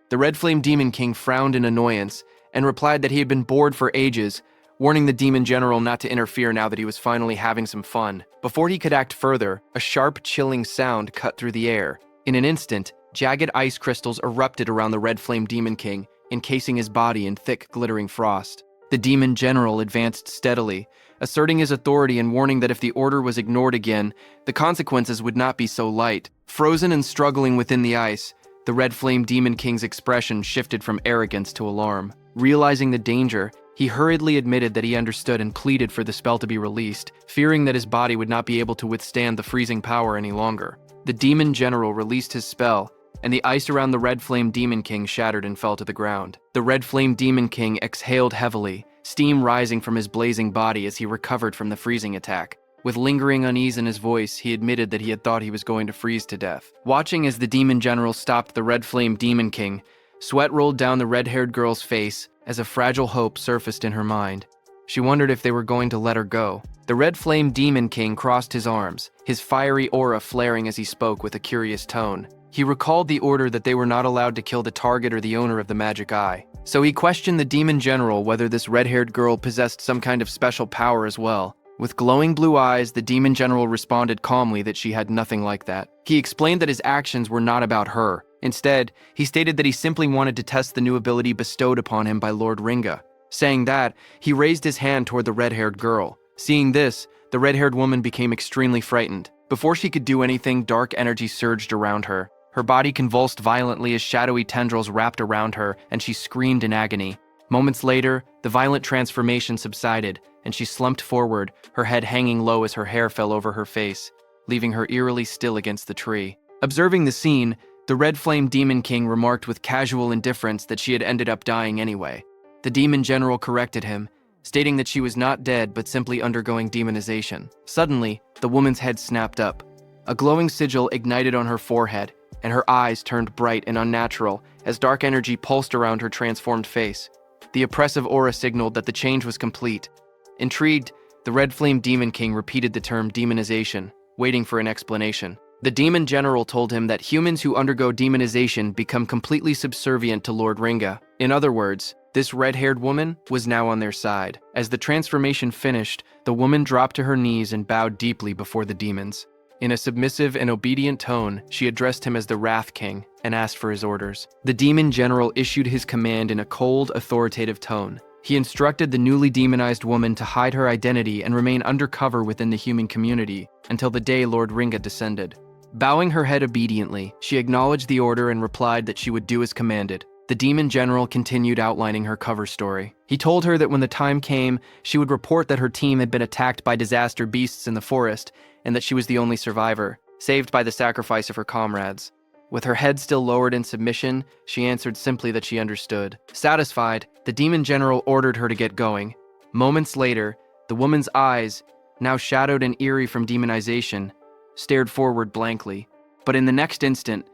The Red Flame Demon King frowned in annoyance and replied that he had been bored for ages, warning the demon general not to interfere now that he was finally having some fun. Before he could act further, a sharp, chilling sound cut through the air. In an instant, jagged ice crystals erupted around the Red Flame Demon King, encasing his body in thick, glittering frost. The demon general advanced steadily, asserting his authority and warning that if the order was ignored again, the consequences would not be so light. Frozen and struggling within the ice, the Red Flame Demon King's expression shifted from arrogance to alarm. Realizing the danger, he hurriedly admitted that he understood and pleaded for the spell to be released, fearing that his body would not be able to withstand the freezing power any longer. The demon general released his spell, and the ice around the Red Flame Demon King shattered and fell to the ground. The Red Flame Demon King exhaled heavily, steam rising from his blazing body as he recovered from the freezing attack. With lingering unease in his voice, he admitted that he had thought he was going to freeze to death. Watching as the demon general stopped the Red Flame Demon King, sweat rolled down the red-haired girl's face as a fragile hope surfaced in her mind. She wondered if they were going to let her go. The Red Flame Demon King crossed his arms, his fiery aura flaring as he spoke with a curious tone. He recalled the order that they were not allowed to kill the target or the owner of the magic eye. So he questioned the demon general whether this red-haired girl possessed some kind of special power as well. With glowing blue eyes, the demon general responded calmly that she had nothing like that. He explained that his actions were not about her. Instead, he stated that he simply wanted to test the new ability bestowed upon him by Lord Ringa. Saying that, he raised his hand toward the red-haired girl. Seeing this, the red-haired woman became extremely frightened. Before she could do anything, dark energy surged around her. Her body convulsed violently as shadowy tendrils wrapped around her, and she screamed in agony. Moments later, the violent transformation subsided, and she slumped forward, her head hanging low as her hair fell over her face, leaving her eerily still against the tree. Observing the scene, the Red Flame Demon King remarked with casual indifference that she had ended up dying anyway. The demon general corrected him, stating that she was not dead but simply undergoing demonization. Suddenly, the woman's head snapped up. A glowing sigil ignited on her forehead, and her eyes turned bright and unnatural as dark energy pulsed around her transformed face. The oppressive aura signaled that the change was complete. Intrigued, the Red Flame Demon King repeated the term demonization, waiting for an explanation. The demon general told him that humans who undergo demonization become completely subservient to Lord Ringa. In other words, this red-haired woman was now on their side. As the transformation finished, the woman dropped to her knees and bowed deeply before the demons. In a submissive and obedient tone, she addressed him as the Wrath King and asked for his orders. The demon general issued his command in a cold, authoritative tone. He instructed the newly demonized woman to hide her identity and remain undercover within the human community until the day Lord Ringa descended. Bowing her head obediently, she acknowledged the order and replied that she would do as commanded. The demon general continued outlining her cover story. He told her that when the time came, she would report that her team had been attacked by disaster beasts in the forest and that she was the only survivor, saved by the sacrifice of her comrades. With her head still lowered in submission, she answered simply that she understood. Satisfied, the demon general ordered her to get going. Moments later, the woman's eyes, now shadowed and eerie from demonization, stared forward blankly. But in the next instant,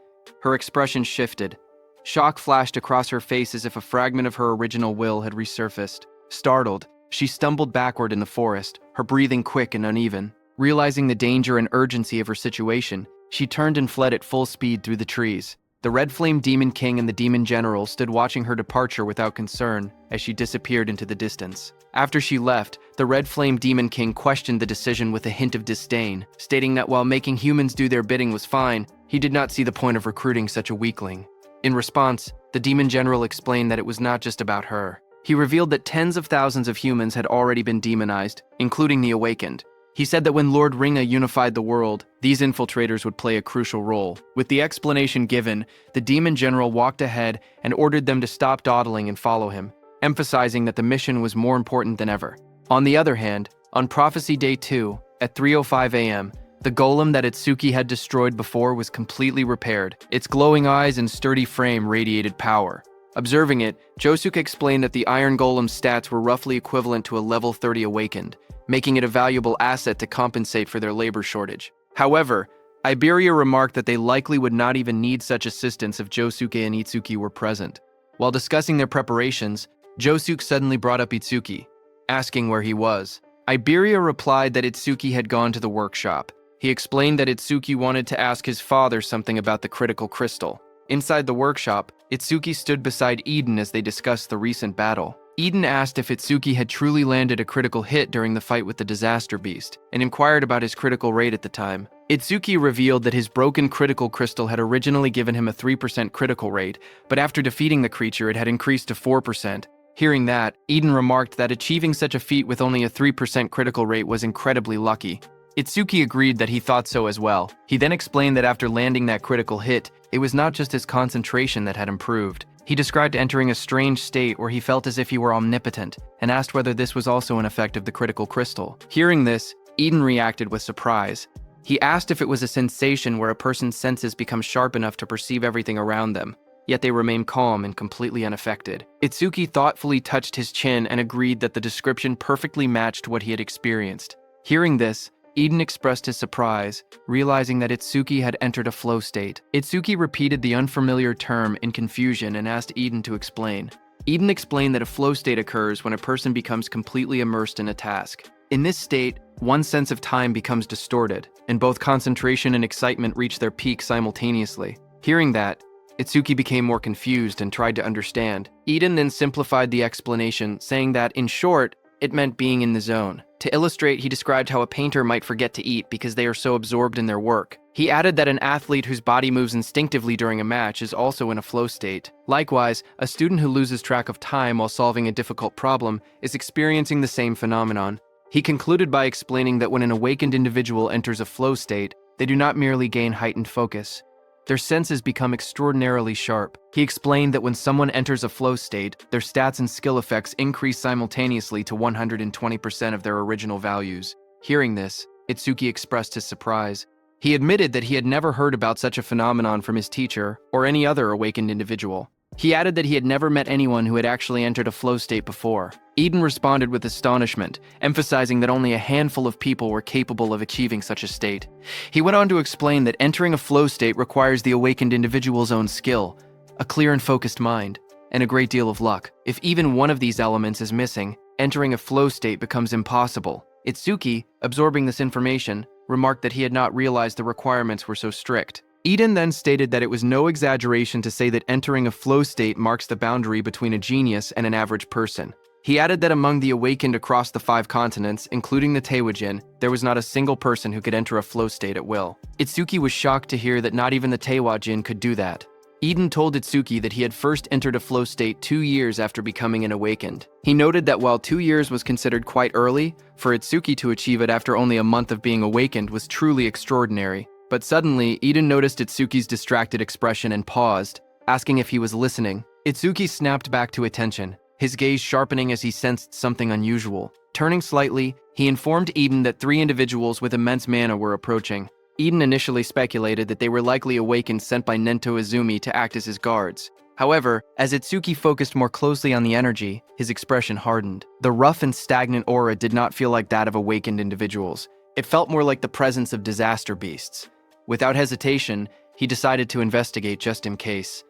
her expression shifted. Shock flashed across her face as if a fragment of her original will had resurfaced. Startled, she stumbled backward in the forest, her breathing quick and uneven. Realizing the danger and urgency of her situation, she turned and fled at full speed through the trees. The Red Flame Demon King and the Demon General stood watching her departure without concern as she disappeared into the distance. After she left, the Red Flame Demon King questioned the decision with a hint of disdain, stating that while making humans do their bidding was fine, he did not see the point of recruiting such a weakling. In response, the Demon General explained that it was not just about her. He revealed that tens of thousands of humans had already been demonized, including the Awakened. He said that when Lord Ringa unified the world, these infiltrators would play a crucial role. With the explanation given, the Demon General walked ahead and ordered them to stop dawdling and follow him, emphasizing that the mission was more important than ever. On the other hand, on Prophecy Day 2, at 3:05 a.m., the golem that Itsuki had destroyed before was completely repaired. Its glowing eyes and sturdy frame radiated power. Observing it, Josuke explained that the Iron Golem's stats were roughly equivalent to a level 30 Awakened, making it a valuable asset to compensate for their labor shortage. However, Iberia remarked that they likely would not even need such assistance if Josuke and Itsuki were present. While discussing their preparations, Josuke suddenly brought up Itsuki, asking where he was. Iberia replied that Itsuki had gone to the workshop. He explained that Itsuki wanted to ask his father something about the critical crystal. Inside the workshop, Itsuki stood beside Eden as they discussed the recent battle. Eden asked if Itsuki had truly landed a critical hit during the fight with the Disaster Beast, and inquired about his critical rate at the time. Itsuki revealed that his broken critical crystal had originally given him a 3% critical rate, but after defeating the creature it had increased to 4%. Hearing that, Eden remarked that achieving such a feat with only a 3% critical rate was incredibly lucky. Itsuki agreed that he thought so as well. He then explained that after landing that critical hit, it was not just his concentration that had improved. He described entering a strange state where he felt as if he were omnipotent, and asked whether this was also an effect of the critical crystal. Hearing this, Eden reacted with surprise. He asked if it was a sensation where a person's senses become sharp enough to perceive everything around them, yet they remain calm and completely unaffected. Itsuki thoughtfully touched his chin and agreed that the description perfectly matched what he had experienced. Hearing this, Eden expressed his surprise, realizing that Itsuki had entered a flow state. Itsuki repeated the unfamiliar term in confusion and asked Eden to explain. Eden explained that a flow state occurs when a person becomes completely immersed in a task. In this state, one's sense of time becomes distorted, and both concentration and excitement reach their peak simultaneously. Hearing that, Itsuki became more confused and tried to understand. Eden then simplified the explanation, saying that, in short, it meant being in the zone. To illustrate, he described how a painter might forget to eat because they are so absorbed in their work. He added that an athlete whose body moves instinctively during a match is also in a flow state. Likewise, a student who loses track of time while solving a difficult problem is experiencing the same phenomenon. He concluded by explaining that when an awakened individual enters a flow state, they do not merely gain heightened focus. Their senses become extraordinarily sharp. He explained that when someone enters a flow state, their stats and skill effects increase simultaneously to 120% of their original values. Hearing this, Itsuki expressed his surprise. He admitted that he had never heard about such a phenomenon from his teacher or any other awakened individual. He added that he had never met anyone who had actually entered a flow state before. Eden responded with astonishment, emphasizing that only a handful of people were capable of achieving such a state. He went on to explain that entering a flow state requires the awakened individual's own skill, a clear and focused mind, and a great deal of luck. If even one of these elements is missing, entering a flow state becomes impossible. Itsuki, absorbing this information, remarked that he had not realized the requirements were so strict. Eden then stated that it was no exaggeration to say that entering a flow state marks the boundary between a genius and an average person. He added that among the awakened across the 5 continents, including the Teijin, there was not a single person who could enter a flow state at will. Itsuki was shocked to hear that not even the Teijin could do that. Eden told Itsuki that he had first entered a flow state 2 years after becoming an awakened. He noted that while 2 years was considered quite early, for Itsuki to achieve it after only a month of being awakened was truly extraordinary. But suddenly, Eden noticed Itsuki's distracted expression and paused, asking if he was listening. Itsuki snapped back to attention, his gaze sharpening as he sensed something unusual. Turning slightly, he informed Eden that 3 individuals with immense mana were approaching. Eden initially speculated that they were likely awakened sent by Nento Izumi to act as his guards. However, as Itsuki focused more closely on the energy, his expression hardened. The rough and stagnant aura did not feel like that of awakened individuals. It felt more like the presence of disaster beasts. Without hesitation, he decided to investigate just in case.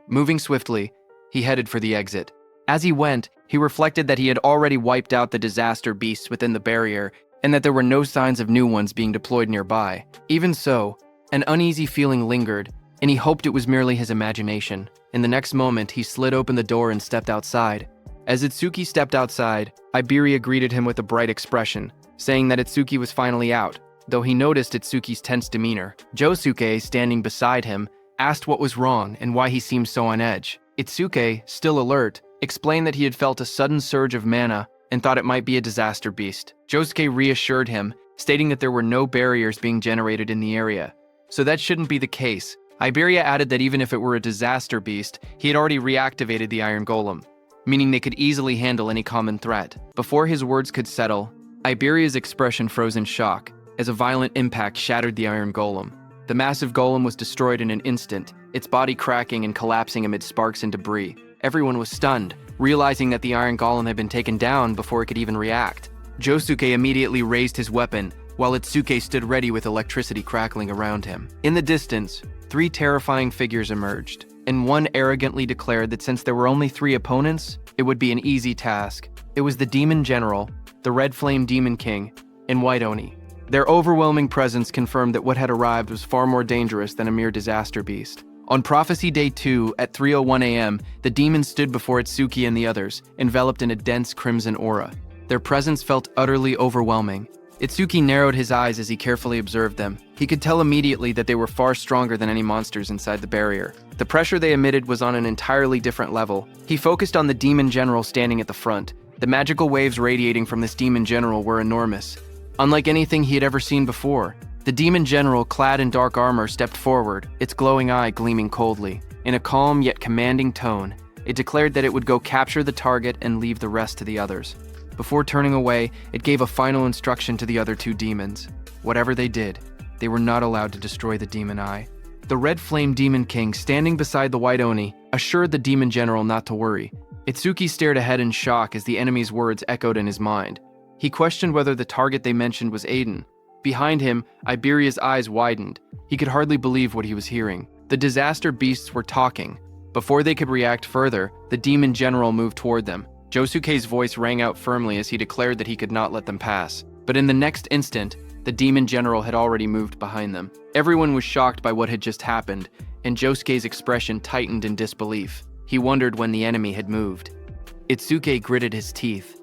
Moving swiftly, he headed for the exit. As he went, he reflected that he had already wiped out the disaster beasts within the barrier and that there were no signs of new ones being deployed nearby. Even so, an uneasy feeling lingered, and he hoped it was merely his imagination. In the next moment, he slid open the door and stepped outside. As Itsuki stepped outside, Iberia greeted him with a bright expression, saying that Itsuki was finally out, though he noticed Itsuki's tense demeanor. Josuke, standing beside him, asked what was wrong and why he seemed so on edge. Itsuke, still alert, explained that he had felt a sudden surge of mana and thought it might be a disaster beast. Josuke reassured him, stating that there were no barriers being generated in the area. So that shouldn't be the case. Iberia added that even if it were a disaster beast, he had already reactivated the Iron Golem, meaning they could easily handle any common threat. Before his words could settle, Iberia's expression froze in shock, as a violent impact shattered the Iron Golem. The massive golem was destroyed in an instant, its body cracking and collapsing amid sparks and debris. Everyone was stunned, realizing that the Iron Golem had been taken down before it could even react. Josuke immediately raised his weapon, while Itsuki stood ready with electricity crackling around him. In the distance, 3 terrifying figures emerged, and one arrogantly declared that since there were only 3 opponents, it would be an easy task. It was the Demon General, the Red Flame Demon King, and White Oni. Their overwhelming presence confirmed that what had arrived was far more dangerous than a mere disaster beast. On Prophecy Day 2, at 3:01 a.m., the demons stood before Itsuki and the others, enveloped in a dense crimson aura. Their presence felt utterly overwhelming. Itsuki narrowed his eyes as he carefully observed them. He could tell immediately that they were far stronger than any monsters inside the barrier. The pressure they emitted was on an entirely different level. He focused on the Demon General standing at the front. The magical waves radiating from this Demon General were enormous. Unlike anything he had ever seen before, the Demon General, clad in dark armor, stepped forward, its glowing eye gleaming coldly. In a calm yet commanding tone, it declared that it would go capture the target and leave the rest to the others. Before turning away, it gave a final instruction to the other 2 demons. Whatever they did, they were not allowed to destroy the Demon Eye. The Red Flame Demon King, standing beside the White Oni, assured the Demon General not to worry. Itsuki stared ahead in shock as the enemy's words echoed in his mind. He questioned whether the target they mentioned was Aiden. Behind him, Iberia's eyes widened. He could hardly believe what he was hearing. The disaster beasts were talking. Before they could react further, the Demon General moved toward them. Josuke's voice rang out firmly as he declared that he could not let them pass. But in the next instant, the Demon General had already moved behind them. Everyone was shocked by what had just happened, and Josuke's expression tightened in disbelief. He wondered when the enemy had moved. Itsuki gritted his teeth.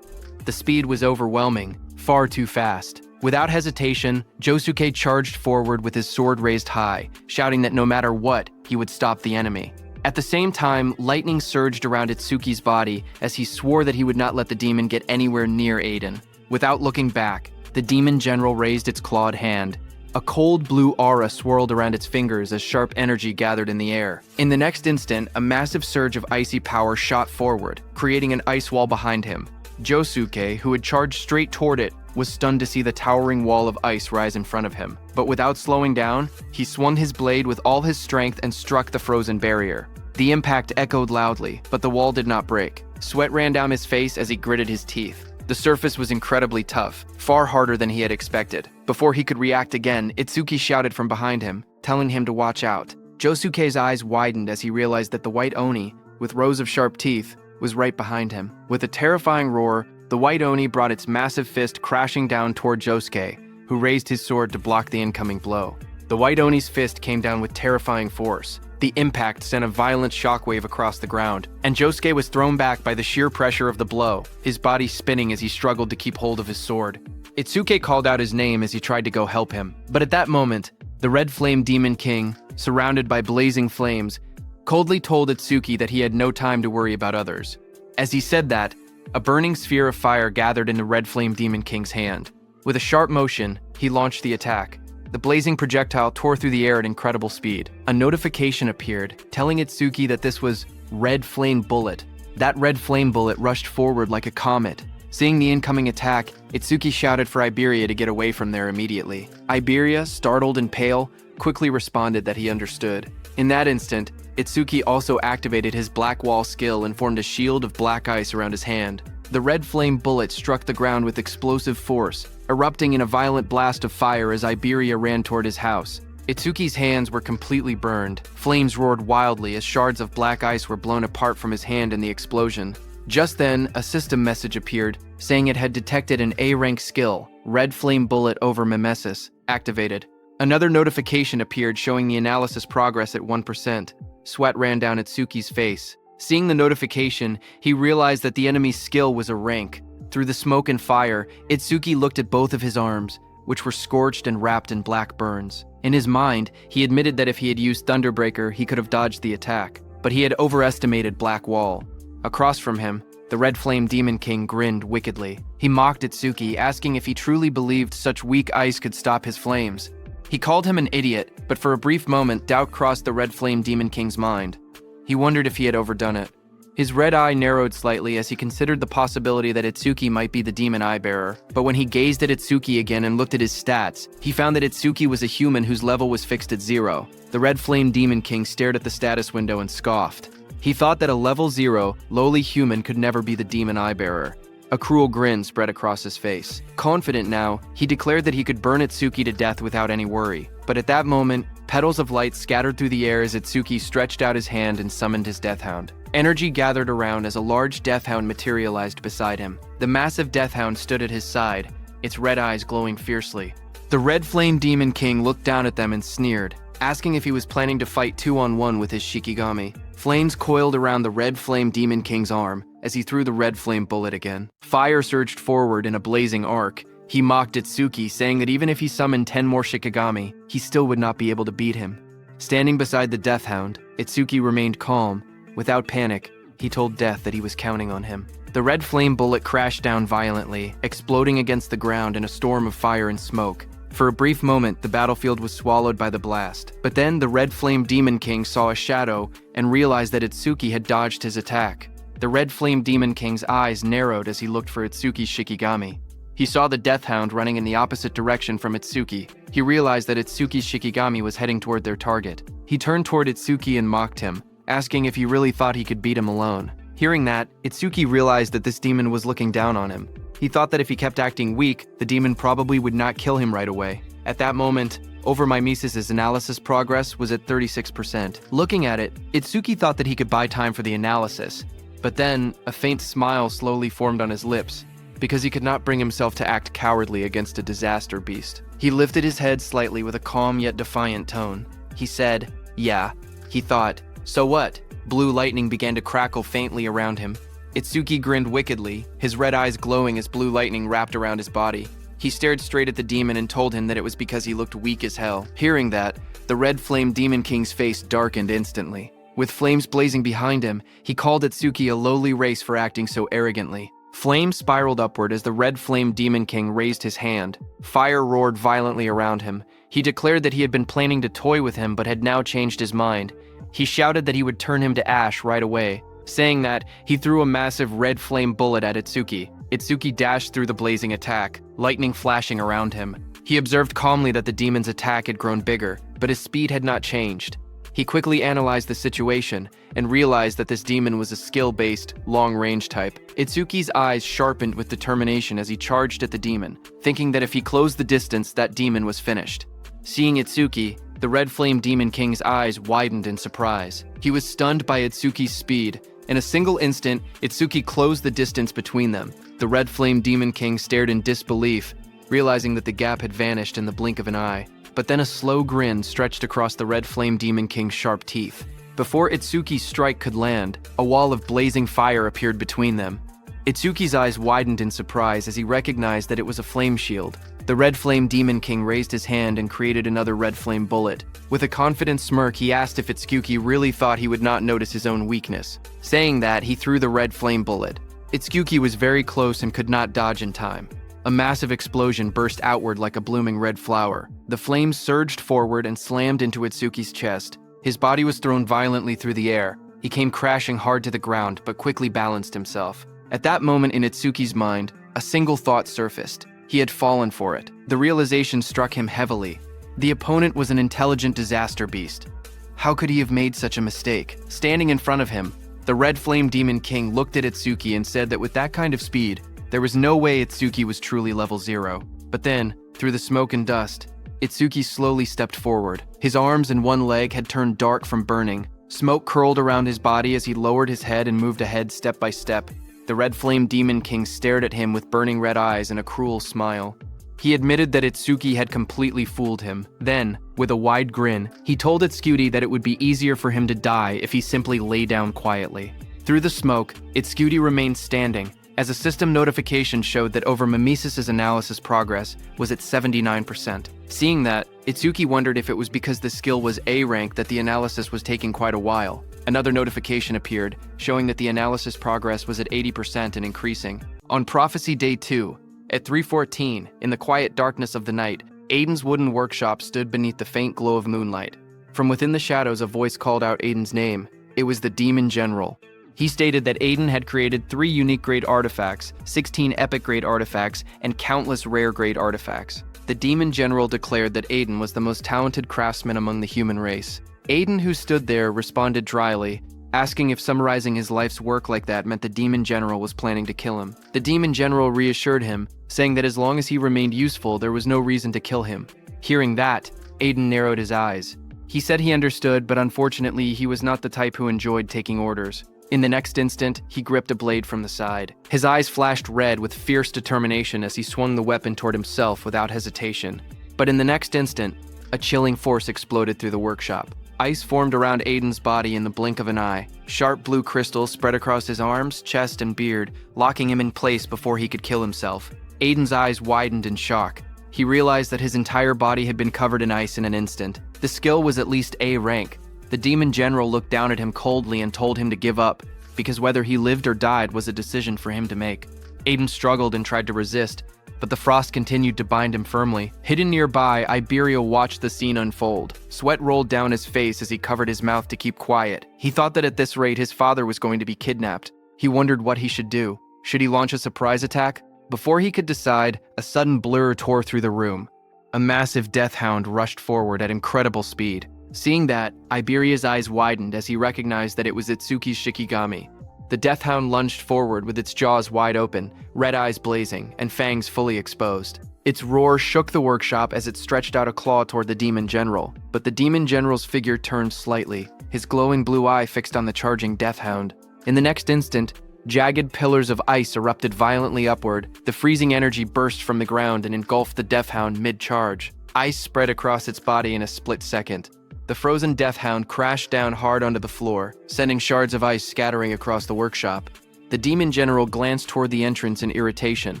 The speed was overwhelming, far too fast. Without hesitation, Josuke charged forward with his sword raised high, shouting that no matter what, he would stop the enemy. At the same time, lightning surged around Itsuki's body as he swore that he would not let the demon get anywhere near Aiden. Without looking back, the Demon General raised its clawed hand. A cold blue aura swirled around its fingers as sharp energy gathered in the air. In the next instant, a massive surge of icy power shot forward, creating an ice wall behind him. Josuke, who had charged straight toward it, was stunned to see the towering wall of ice rise in front of him. But without slowing down, he swung his blade with all his strength and struck the frozen barrier. The impact echoed loudly, but the wall did not break. Sweat ran down his face as he gritted his teeth. The surface was incredibly tough, far harder than he had expected. Before he could react again, Itsuki shouted from behind him, telling him to watch out. Josuke's eyes widened as he realized that the White Oni, with rows of sharp teeth, was right behind him. With a terrifying roar, the White Oni brought its massive fist crashing down toward Josuke, who raised his sword to block the incoming blow. The White Oni's fist came down with terrifying force. The impact sent a violent shockwave across the ground, and Josuke was thrown back by the sheer pressure of the blow, his body spinning as he struggled to keep hold of his sword. Itsuki called out his name as he tried to go help him, but at that moment, the Red Flame Demon King, surrounded by blazing flames, coldly told Itsuki that he had no time to worry about others. As he said that, a burning sphere of fire gathered in the Red Flame Demon King's hand. With a sharp motion, he launched the attack. The blazing projectile tore through the air at incredible speed. A notification appeared, telling Itsuki that this was Red Flame Bullet. That Red Flame Bullet rushed forward like a comet. Seeing the incoming attack, Itsuki shouted for Iberia to get away from there immediately. Iberia, startled and pale, quickly responded that he understood. In that instant, Itsuki also activated his Black Wall skill and formed a shield of black ice around his hand. The Red Flame Bullet struck the ground with explosive force, erupting in a violent blast of fire as Iberia ran toward his house. Itsuki's hands were completely burned. Flames roared wildly as shards of black ice were blown apart from his hand in the explosion. Just then, a system message appeared, saying it had detected an A-rank skill, Red Flame Bullet over Mimesis, activated. Another notification appeared showing the analysis progress at 1%. Sweat ran down Itsuki's face. Seeing the notification, he realized that the enemy's skill was a rank. Through the smoke and fire, Itsuki looked at both of his arms, which were scorched and wrapped in black burns. In his mind, he admitted that if he had used Thunderbreaker, he could have dodged the attack, but he had overestimated Black Wall. Across from him, the Red Flame Demon King grinned wickedly. He mocked Itsuki, asking if he truly believed such weak ice could stop his flames. He called him an idiot, but for a brief moment, doubt crossed the Red Flame Demon King's mind. He wondered if he had overdone it. His red eye narrowed slightly as he considered the possibility that Itsuki might be the Demon Eye-bearer. But when he gazed at Itsuki again and looked at his stats, he found that Itsuki was a human whose level was fixed at 0. The Red Flame Demon King stared at the status window and scoffed. He thought that a level 0, lowly human could never be the Demon Eye-bearer. A cruel grin spread across his face. Confident now, he declared that he could burn Itsuki to death without any worry. But at that moment, petals of light scattered through the air as Itsuki stretched out his hand and summoned his death hound. Energy gathered around as a large death hound materialized beside him. The massive death hound stood at his side, its red eyes glowing fiercely. The Red Flame Demon King looked down at them and sneered, asking if he was planning to fight 2-on-1 with his Shikigami. Flames coiled around the Red Flame Demon King's arm as he threw the red flame bullet again. Fire surged forward in a blazing arc. He mocked Itsuki, saying that even if he summoned 10 more Shikigami, he still would not be able to beat him. Standing beside the Death Hound, Itsuki remained calm. Without panic, he told Death that he was counting on him. The red flame bullet crashed down violently, exploding against the ground in a storm of fire and smoke. For a brief moment, the battlefield was swallowed by the blast. But then the Red Flame Demon King saw a shadow and realized that Itsuki had dodged his attack. The Red Flame Demon King's eyes narrowed as he looked for Itsuki's Shikigami. He saw the Death Hound running in the opposite direction from Itsuki. He realized that Itsuki's Shikigami was heading toward their target. He turned toward Itsuki and mocked him, asking if he really thought he could beat him alone. Hearing that, Itsuki realized that this demon was looking down on him. He thought that if he kept acting weak, the demon probably would not kill him right away. At that moment, Mimesis' analysis progress was at 36%. Looking at it, Itsuki thought that he could buy time for the analysis. But then, a faint smile slowly formed on his lips, because he could not bring himself to act cowardly against a disaster beast. He lifted his head slightly with a calm yet defiant tone. He said, "Yeah." He thought, "So what?" Blue lightning began to crackle faintly around him. Itsuki grinned wickedly, his red eyes glowing as blue lightning wrapped around his body. He stared straight at the demon and told him that it was because he looked weak as hell. Hearing that, the Red Flame Demon King's face darkened instantly. With flames blazing behind him, he called Itsuki a lowly race for acting so arrogantly. Flames spiraled upward as the Red Flame Demon King raised his hand. Fire roared violently around him. He declared that he had been planning to toy with him but had now changed his mind. He shouted that he would turn him to ash right away. Saying that, he threw a massive red flame bullet at Itsuki. Itsuki dashed through the blazing attack, lightning flashing around him. He observed calmly that the demon's attack had grown bigger, but his speed had not changed. He quickly analyzed the situation and realized that this demon was a skill-based, long-range type. Itsuki's eyes sharpened with determination as he charged at the demon, thinking that if he closed the distance, that demon was finished. Seeing Itsuki, the Red Flame Demon King's eyes widened in surprise. He was stunned by Itsuki's speed. In a single instant, Itsuki closed the distance between them. The Red Flame Demon King stared in disbelief, realizing that the gap had vanished in the blink of an eye. But then a slow grin stretched across the Red Flame Demon King's sharp teeth. Before Itsuki's strike could land, a wall of blazing fire appeared between them. Itsuki's eyes widened in surprise as he recognized that it was a flame shield. The Red Flame Demon King raised his hand and created another red flame bullet. With a confident smirk, he asked if Itsuki really thought he would not notice his own weakness. Saying that, he threw the red flame bullet. Itsuki was very close and could not dodge in time. A massive explosion burst outward like a blooming red flower. The flames surged forward and slammed into Itsuki's chest. His body was thrown violently through the air. He came crashing hard to the ground, but quickly balanced himself. At that moment in Itsuki's mind, a single thought surfaced. He had fallen for it. The realization struck him heavily. The opponent was an intelligent disaster beast. How could he have made such a mistake? Standing in front of him, the Red Flame Demon King looked at Itsuki and said that with that kind of speed, there was no way Itsuki was truly level 0. But then, through the smoke and dust, Itsuki slowly stepped forward. His arms and one leg had turned dark from burning. Smoke curled around his body as he lowered his head and moved ahead step by step. The Red Flame Demon King stared at him with burning red eyes and a cruel smile. He admitted that Itsuki had completely fooled him. Then, with a wide grin, he told Itsuki that it would be easier for him to die if he simply lay down quietly. Through the smoke, Itsuki remained standing, as a system notification showed that Mimesis' analysis progress was at 79%. Seeing that, Itsuki wondered if it was because the skill was A rank that the analysis was taking quite a while. Another notification appeared, showing that the analysis progress was at 80% and increasing. On Prophecy Day 2, at 3:14, in the quiet darkness of the night, Aiden's wooden workshop stood beneath the faint glow of moonlight. From within the shadows, a voice called out Aiden's name. It was the Demon General. He stated that Aiden had created 3 unique grade artifacts, 16 epic grade artifacts, and countless rare grade artifacts. The Demon General declared that Aiden was the most talented craftsman among the human race. Aiden, who stood there, responded dryly, asking if summarizing his life's work like that meant the demon general was planning to kill him. The demon general reassured him, saying that as long as he remained useful, there was no reason to kill him. Hearing that, Aiden narrowed his eyes. He said he understood, but unfortunately, he was not the type who enjoyed taking orders. In the next instant, he gripped a blade from the side. His eyes flashed red with fierce determination as he swung the weapon toward himself without hesitation. But in the next instant, a chilling force exploded through the workshop. Ice formed around Aiden's body in the blink of an eye. Sharp blue crystals spread across his arms, chest, and beard, locking him in place before he could kill himself. Aiden's eyes widened in shock. He realized that his entire body had been covered in ice in an instant. The skill was at least A rank. The demon general looked down at him coldly and told him to give up, because whether he lived or died was a decision for him to make. Aiden struggled and tried to resist, but the frost continued to bind him firmly. Hidden nearby, Iberia watched the scene unfold. Sweat rolled down his face as he covered his mouth to keep quiet. He thought that at this rate his father was going to be kidnapped. He wondered what he should do. Should he launch a surprise attack? Before he could decide, a sudden blur tore through the room. A massive death hound rushed forward at incredible speed. Seeing that, Iberia's eyes widened as he recognized that it was Itsuki's Shikigami. The death hound lunged forward with its jaws wide open, red eyes blazing, and fangs fully exposed. Its roar shook the workshop as it stretched out a claw toward the demon general, but the demon general's figure turned slightly, his glowing blue eye fixed on the charging death hound. In the next instant, jagged pillars of ice erupted violently upward. The freezing energy burst from the ground and engulfed the death hound mid-charge. Ice spread across its body in a split second. The frozen death hound crashed down hard onto the floor, sending shards of ice scattering across the workshop. The demon general glanced toward the entrance in irritation.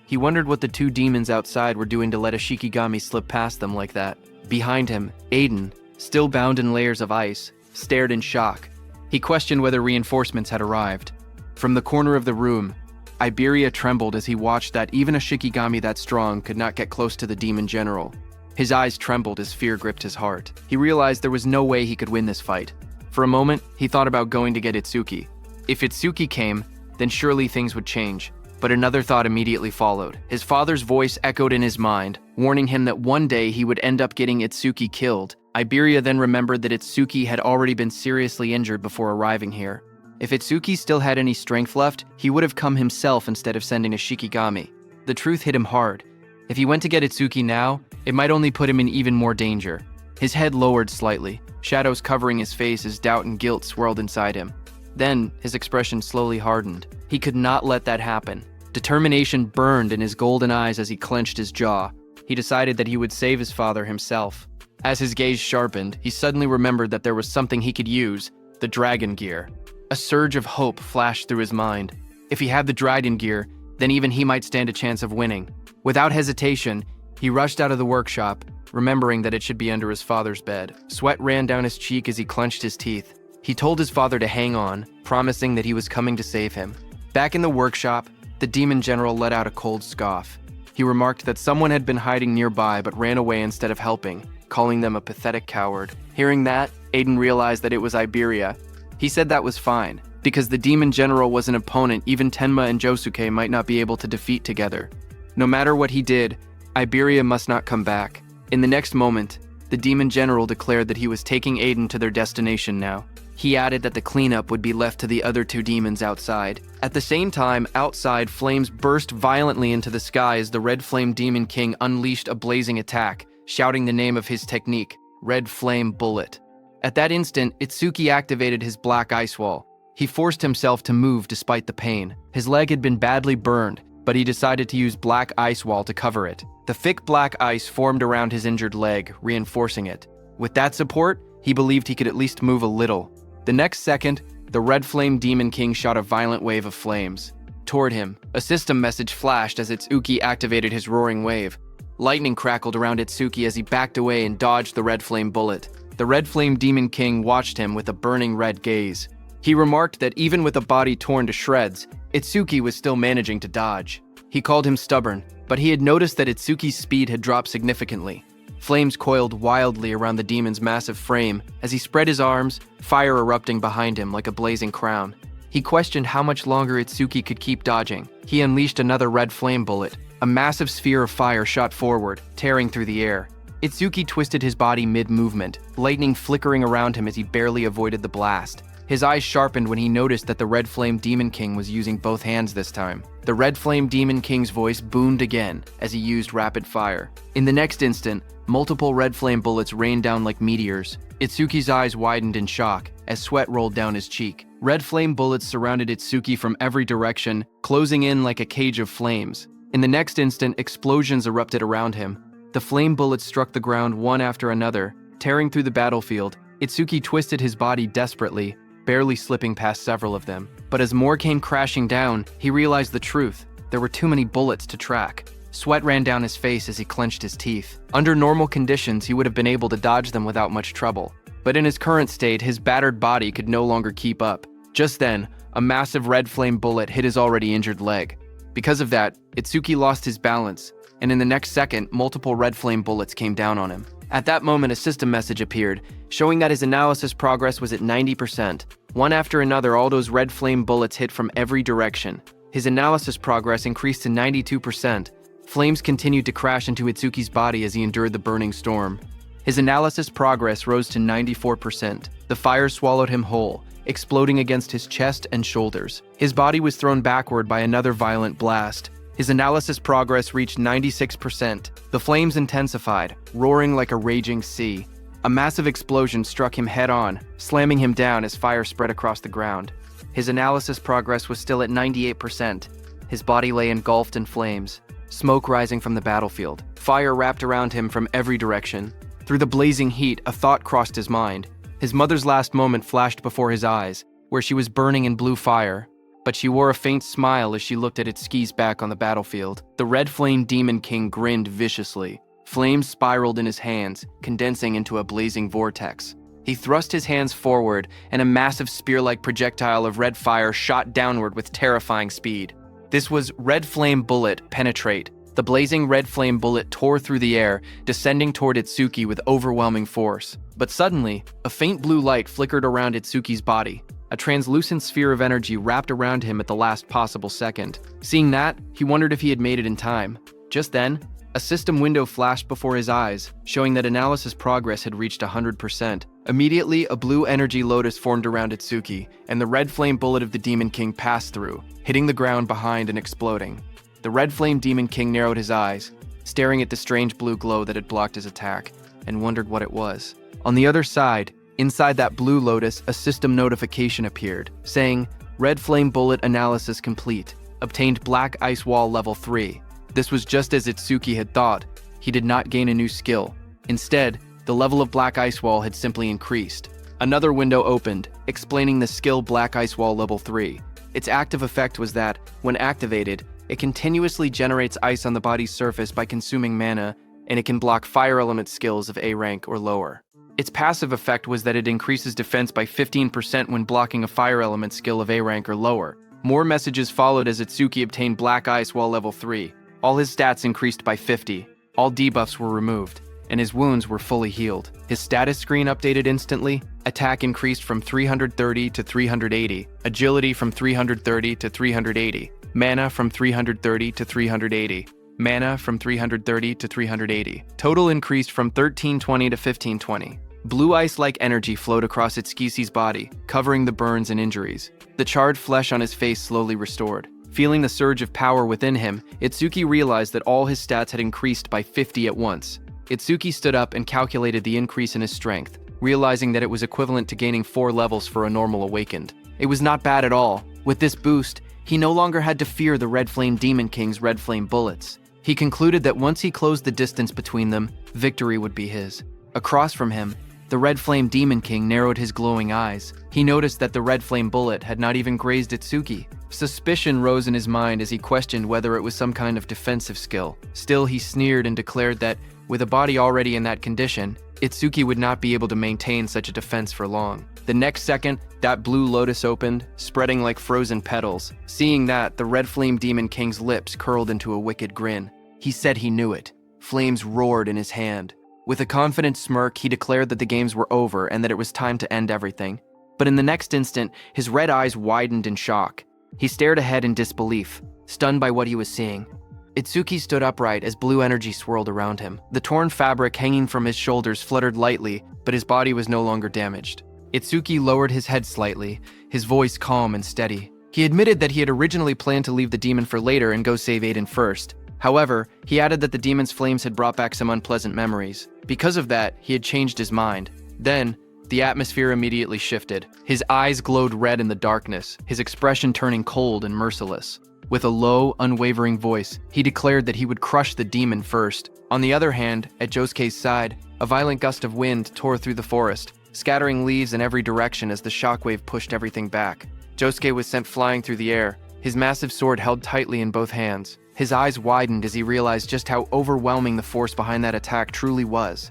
He wondered what the two demons outside were doing to let a Shikigami slip past them like that. Behind him, Aiden, still bound in layers of ice, stared in shock. He questioned whether reinforcements had arrived. From the corner of the room, Iberia trembled as he watched that even a Shikigami that strong could not get close to the demon general. His eyes trembled as fear gripped his heart. He realized there was no way he could win this fight. For a moment, he thought about going to get Itsuki. If Itsuki came, then surely things would change. But another thought immediately followed. His father's voice echoed in his mind, warning him that one day he would end up getting Itsuki killed. Iberia then remembered that Itsuki had already been seriously injured before arriving here. If Itsuki still had any strength left, he would have come himself instead of sending a Shikigami. The truth hit him hard. If he went to get Itsuki now, it might only put him in even more danger. His head lowered slightly, shadows covering his face as doubt and guilt swirled inside him. Then, his expression slowly hardened. He could not let that happen. Determination burned in his golden eyes as he clenched his jaw. He decided that he would save his father himself. As his gaze sharpened, he suddenly remembered that there was something he could use, the dragon gear. A surge of hope flashed through his mind. If he had the dragon gear, then even he might stand a chance of winning. Without hesitation, he rushed out of the workshop, remembering that it should be under his father's bed. Sweat ran down his cheek as he clenched his teeth. He told his father to hang on, promising that he was coming to save him. Back in the workshop, the demon general let out a cold scoff. He remarked that someone had been hiding nearby but ran away instead of helping, calling them a pathetic coward. Hearing that, Aiden realized that it was Iberia. He said that was fine, because the demon general was an opponent even Tenma and Josuke might not be able to defeat together. No matter what he did, Iberia must not come back. In the next moment, the demon general declared that he was taking Aiden to their destination now. He added that the cleanup would be left to the other two demons outside. At the same time, outside, flames burst violently into the sky as the Red Flame Demon King unleashed a blazing attack, shouting the name of his technique, Red Flame Bullet. At that instant, Itsuki activated his black ice wall. He forced himself to move despite the pain. His leg had been badly burned, but he decided to use black ice wall to cover it. The thick black ice formed around his injured leg, reinforcing it. With that support, he believed he could at least move a little. The next second, the Red Flame Demon King shot a violent wave of flames. Toward him, a system message flashed as Itsuki activated his roaring wave. Lightning crackled around Itsuki as he backed away and dodged the Red Flame bullet. The Red Flame Demon King watched him with a burning red gaze. He remarked that even with a body torn to shreds, Itsuki was still managing to dodge. He called him stubborn, but he had noticed that Itsuki's speed had dropped significantly. Flames coiled wildly around the demon's massive frame as he spread his arms, fire erupting behind him like a blazing crown. He questioned how much longer Itsuki could keep dodging. He unleashed another red flame bullet. A massive sphere of fire shot forward, tearing through the air. Itsuki twisted his body mid-movement, lightning flickering around him as he barely avoided the blast. His eyes sharpened when he noticed that the Red Flame Demon King was using both hands this time. The Red Flame Demon King's voice boomed again as he used rapid fire. In the next instant, multiple red flame bullets rained down like meteors. Itsuki's eyes widened in shock as sweat rolled down his cheek. Red flame bullets surrounded Itsuki from every direction, closing in like a cage of flames. In the next instant, explosions erupted around him. The flame bullets struck the ground one after another, tearing through the battlefield. Itsuki twisted his body desperately, barely slipping past several of them. But as more came crashing down, he realized the truth. There were too many bullets to track. Sweat ran down his face as he clenched his teeth. Under normal conditions, he would have been able to dodge them without much trouble. But in his current state, his battered body could no longer keep up. Just then, a massive red flame bullet hit his already injured leg. Because of that, Itsuki lost his balance, and in the next second, multiple red flame bullets came down on him. At that moment, a system message appeared, showing that his analysis progress was at 90%. One after another, all those red flame bullets hit from every direction. His analysis progress increased to 92%. Flames continued to crash into Itsuki's body as he endured the burning storm. His analysis progress rose to 94%. The fire swallowed him whole, exploding against his chest and shoulders. His body was thrown backward by another violent blast. His analysis progress reached 96%. The flames intensified, roaring like a raging sea. A massive explosion struck him head-on, slamming him down as fire spread across the ground. His analysis progress was still at 98%. His body lay engulfed in flames, smoke rising from the battlefield. Fire wrapped around him from every direction. Through the blazing heat, a thought crossed his mind. His mother's last moment flashed before his eyes, where she was burning in blue fire. But she wore a faint smile as she looked at Itsuki's back on the battlefield. The Red Flame Demon King grinned viciously. Flames spiraled in his hands, condensing into a blazing vortex. He thrust his hands forward, and a massive spear-like projectile of red fire shot downward with terrifying speed. This was Red Flame Bullet Penetrate. The blazing red flame bullet tore through the air, descending toward Itsuki with overwhelming force. But suddenly, a faint blue light flickered around Itsuki's body. A translucent sphere of energy wrapped around him at the last possible second. Seeing that, he wondered if he had made it in time. Just then, a system window flashed before his eyes, showing that analysis progress had reached 100%. Immediately, a blue energy lotus formed around Itsuki, and the red flame bullet of the Demon King passed through, hitting the ground behind and exploding. The Red Flame Demon King narrowed his eyes, staring at the strange blue glow that had blocked his attack, and wondered what it was. On the other side, inside that blue lotus, a system notification appeared, saying, Red Flame Bullet Analysis Complete. Obtained Black Ice Wall Level 3. This was just as Itsuki had thought. He did not gain a new skill. Instead, the level of Black Ice Wall had simply increased. Another window opened, explaining the skill Black Ice Wall Level 3. Its active effect was that, when activated, it continuously generates ice on the body's surface by consuming mana, and it can block fire element skills of A rank or lower. Its passive effect was that it increases defense by 15% when blocking a fire element skill of A rank or lower. More messages followed as Itsuki obtained Black Ice Wall Level 3. All his stats increased by 50. All debuffs were removed, and his wounds were fully healed. His status screen updated instantly. Attack increased from 330 to 380. Agility from 330 to 380. Mana from 330 to 380. Mana from 330 to 380. Total increased from 1320 to 1520. Blue ice-like energy flowed across Itsuki's body, covering the burns and injuries. The charred flesh on his face slowly restored. Feeling the surge of power within him, Itsuki realized that all his stats had increased by 50 at once. Itsuki stood up and calculated the increase in his strength, realizing that it was equivalent to gaining 4 levels for a normal awakened. It was not bad at all. With this boost, he no longer had to fear the Red Flame Demon King's red flame bullets. He concluded that once he closed the distance between them, victory would be his. Across from him, the Red Flame Demon King narrowed his glowing eyes. He noticed that the red flame bullet had not even grazed Itsuki. Suspicion rose in his mind as he questioned whether it was some kind of defensive skill. Still, he sneered and declared that, with a body already in that condition, Itsuki would not be able to maintain such a defense for long. The next second, that blue lotus opened, spreading like frozen petals. Seeing that, the Red Flame Demon King's lips curled into a wicked grin. He said he knew it. Flames roared in his hand. With a confident smirk, he declared that the games were over and that it was time to end everything. But in the next instant, his red eyes widened in shock. He stared ahead in disbelief, stunned by what he was seeing. Itsuki stood upright as blue energy swirled around him. The torn fabric hanging from his shoulders fluttered lightly, but his body was no longer damaged. Itsuki lowered his head slightly, his voice calm and steady. He admitted that he had originally planned to leave the demon for later and go save Aiden first. However, he added that the demon's flames had brought back some unpleasant memories. Because of that, he had changed his mind. Then, the atmosphere immediately shifted. His eyes glowed red in the darkness, his expression turning cold and merciless. With a low, unwavering voice, he declared that he would crush the demon first. On the other hand, at Josuke's side, a violent gust of wind tore through the forest, scattering leaves in every direction as the shockwave pushed everything back. Josuke was sent flying through the air, his massive sword held tightly in both hands. His eyes widened as he realized just how overwhelming the force behind that attack truly was.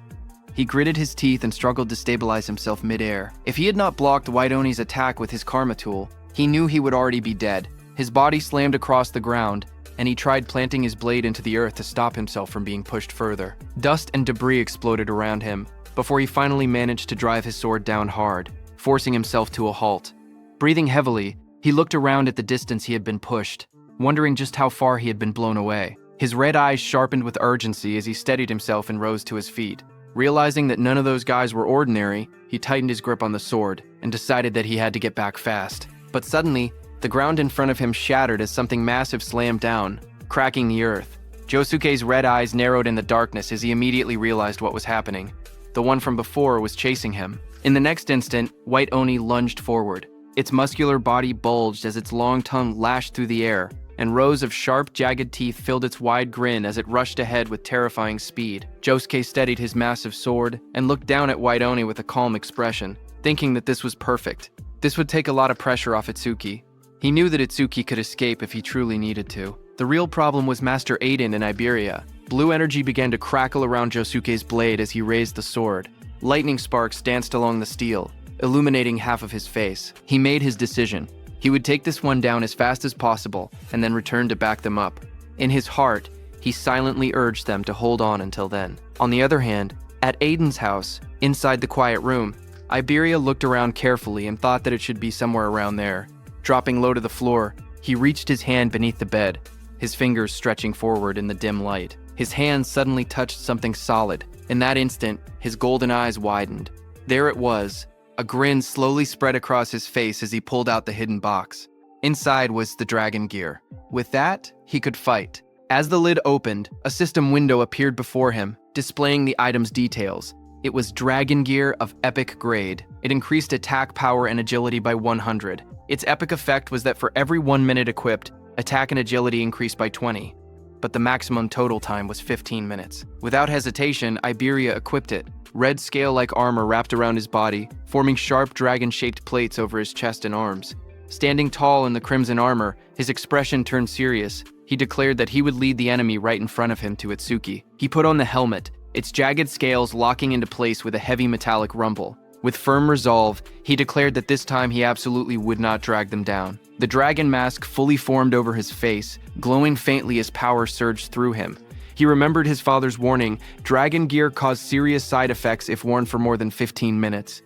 He gritted his teeth and struggled to stabilize himself mid-air. If he had not blocked White Oni's attack with his karma tool, he knew he would already be dead. His body slammed across the ground, and he tried planting his blade into the earth to stop himself from being pushed further. Dust and debris exploded around him, before he finally managed to drive his sword down hard, forcing himself to a halt. Breathing heavily, he looked around at the distance he had been pushed, wondering just how far he had been blown away. His red eyes sharpened with urgency as he steadied himself and rose to his feet. Realizing that none of those guys were ordinary, he tightened his grip on the sword and decided that he had to get back fast. But suddenly, the ground in front of him shattered as something massive slammed down, cracking the earth. Josuke's red eyes narrowed in the darkness as he immediately realized what was happening. The one from before was chasing him. In the next instant, White Oni lunged forward. Its muscular body bulged as its long tongue lashed through the air, and rows of sharp, jagged teeth filled its wide grin as it rushed ahead with terrifying speed. Josuke steadied his massive sword and looked down at White Oni with a calm expression, thinking that this was perfect. This would take a lot of pressure off Itsuki. He knew that Itsuki could escape if he truly needed to. The real problem was Master Aiden in Iberia. Blue energy began to crackle around Josuke's blade as he raised the sword. Lightning sparks danced along the steel, illuminating half of his face. He made his decision. He would take this one down as fast as possible and then return to back them up. In his heart, he silently urged them to hold on until then. On the other hand, at Aiden's house, inside the quiet room, Iberia looked around carefully and thought that it should be somewhere around there. Dropping low to the floor, he reached his hand beneath the bed, his fingers stretching forward in the dim light. His hand suddenly touched something solid. In that instant, his golden eyes widened. There it was. A grin slowly spread across his face as he pulled out the hidden box. Inside was the dragon gear. With that, he could fight. As the lid opened, a system window appeared before him, displaying the item's details. It was dragon gear of epic grade. It increased attack power and agility by 100. Its epic effect was that for every 1 minute equipped, attack and agility increased by 20. But the maximum total time was 15 minutes. Without hesitation, Iberia equipped it. Red scale-like armor wrapped around his body, forming sharp dragon-shaped plates over his chest and arms. Standing tall in the crimson armor, his expression turned serious. He declared that he would lead the enemy right in front of him to Itsuki. He put on the helmet, its jagged scales locking into place with a heavy metallic rumble. With firm resolve, he declared that this time he absolutely would not drag them down. The dragon mask fully formed over his face, glowing faintly as power surged through him. He remembered his father's warning, dragon gear caused serious side effects if worn for more than 15 minutes.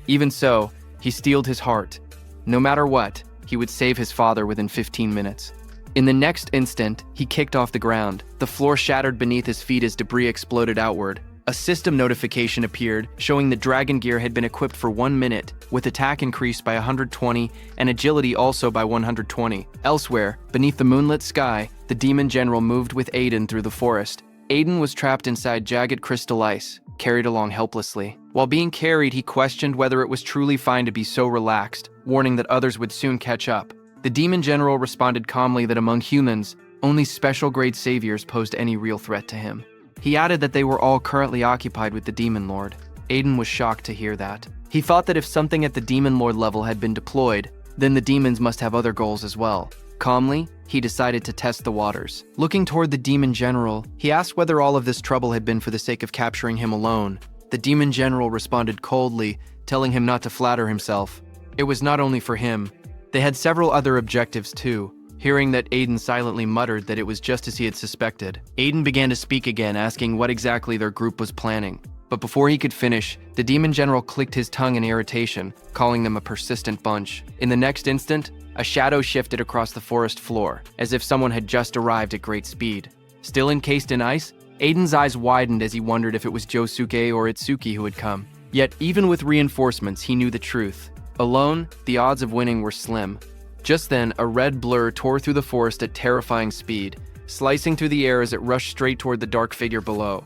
Even so, he steeled his heart. No matter what, he would save his father within 15 minutes. In the next instant, he kicked off the ground. The floor shattered beneath his feet as debris exploded outward. A system notification appeared, showing the dragon gear had been equipped for 1 minute, with attack increased by 120 and agility also by 120. Elsewhere, beneath the moonlit sky, the demon general moved with Aiden through the forest. Aiden was trapped inside jagged crystal ice, carried along helplessly. While being carried, he questioned whether it was truly fine to be so relaxed, warning that others would soon catch up. The demon general responded calmly that among humans, only special-grade saviors posed any real threat to him. He added that they were all currently occupied with the Demon Lord. Aiden was shocked to hear that. He thought that if something at the Demon Lord level had been deployed, then the demons must have other goals as well. Calmly, he decided to test the waters. Looking toward the Demon General, he asked whether all of this trouble had been for the sake of capturing him alone. The Demon General responded coldly, telling him not to flatter himself. It was not only for him. They had several other objectives too. Hearing that, Aiden silently muttered that it was just as he had suspected. Aiden began to speak again, asking what exactly their group was planning. But before he could finish, the Demon General clicked his tongue in irritation, calling them a persistent bunch. In the next instant, a shadow shifted across the forest floor, as if someone had just arrived at great speed. Still encased in ice, Aiden's eyes widened as he wondered if it was Josuke or Itsuki who had come. Yet, even with reinforcements, he knew the truth. Alone, the odds of winning were slim. Just then, a red blur tore through the forest at terrifying speed, slicing through the air as it rushed straight toward the dark figure below.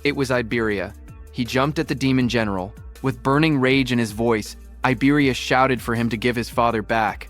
It was Iberia. He jumped at the demon general. With burning rage in his voice, Iberia shouted for him to give his father back.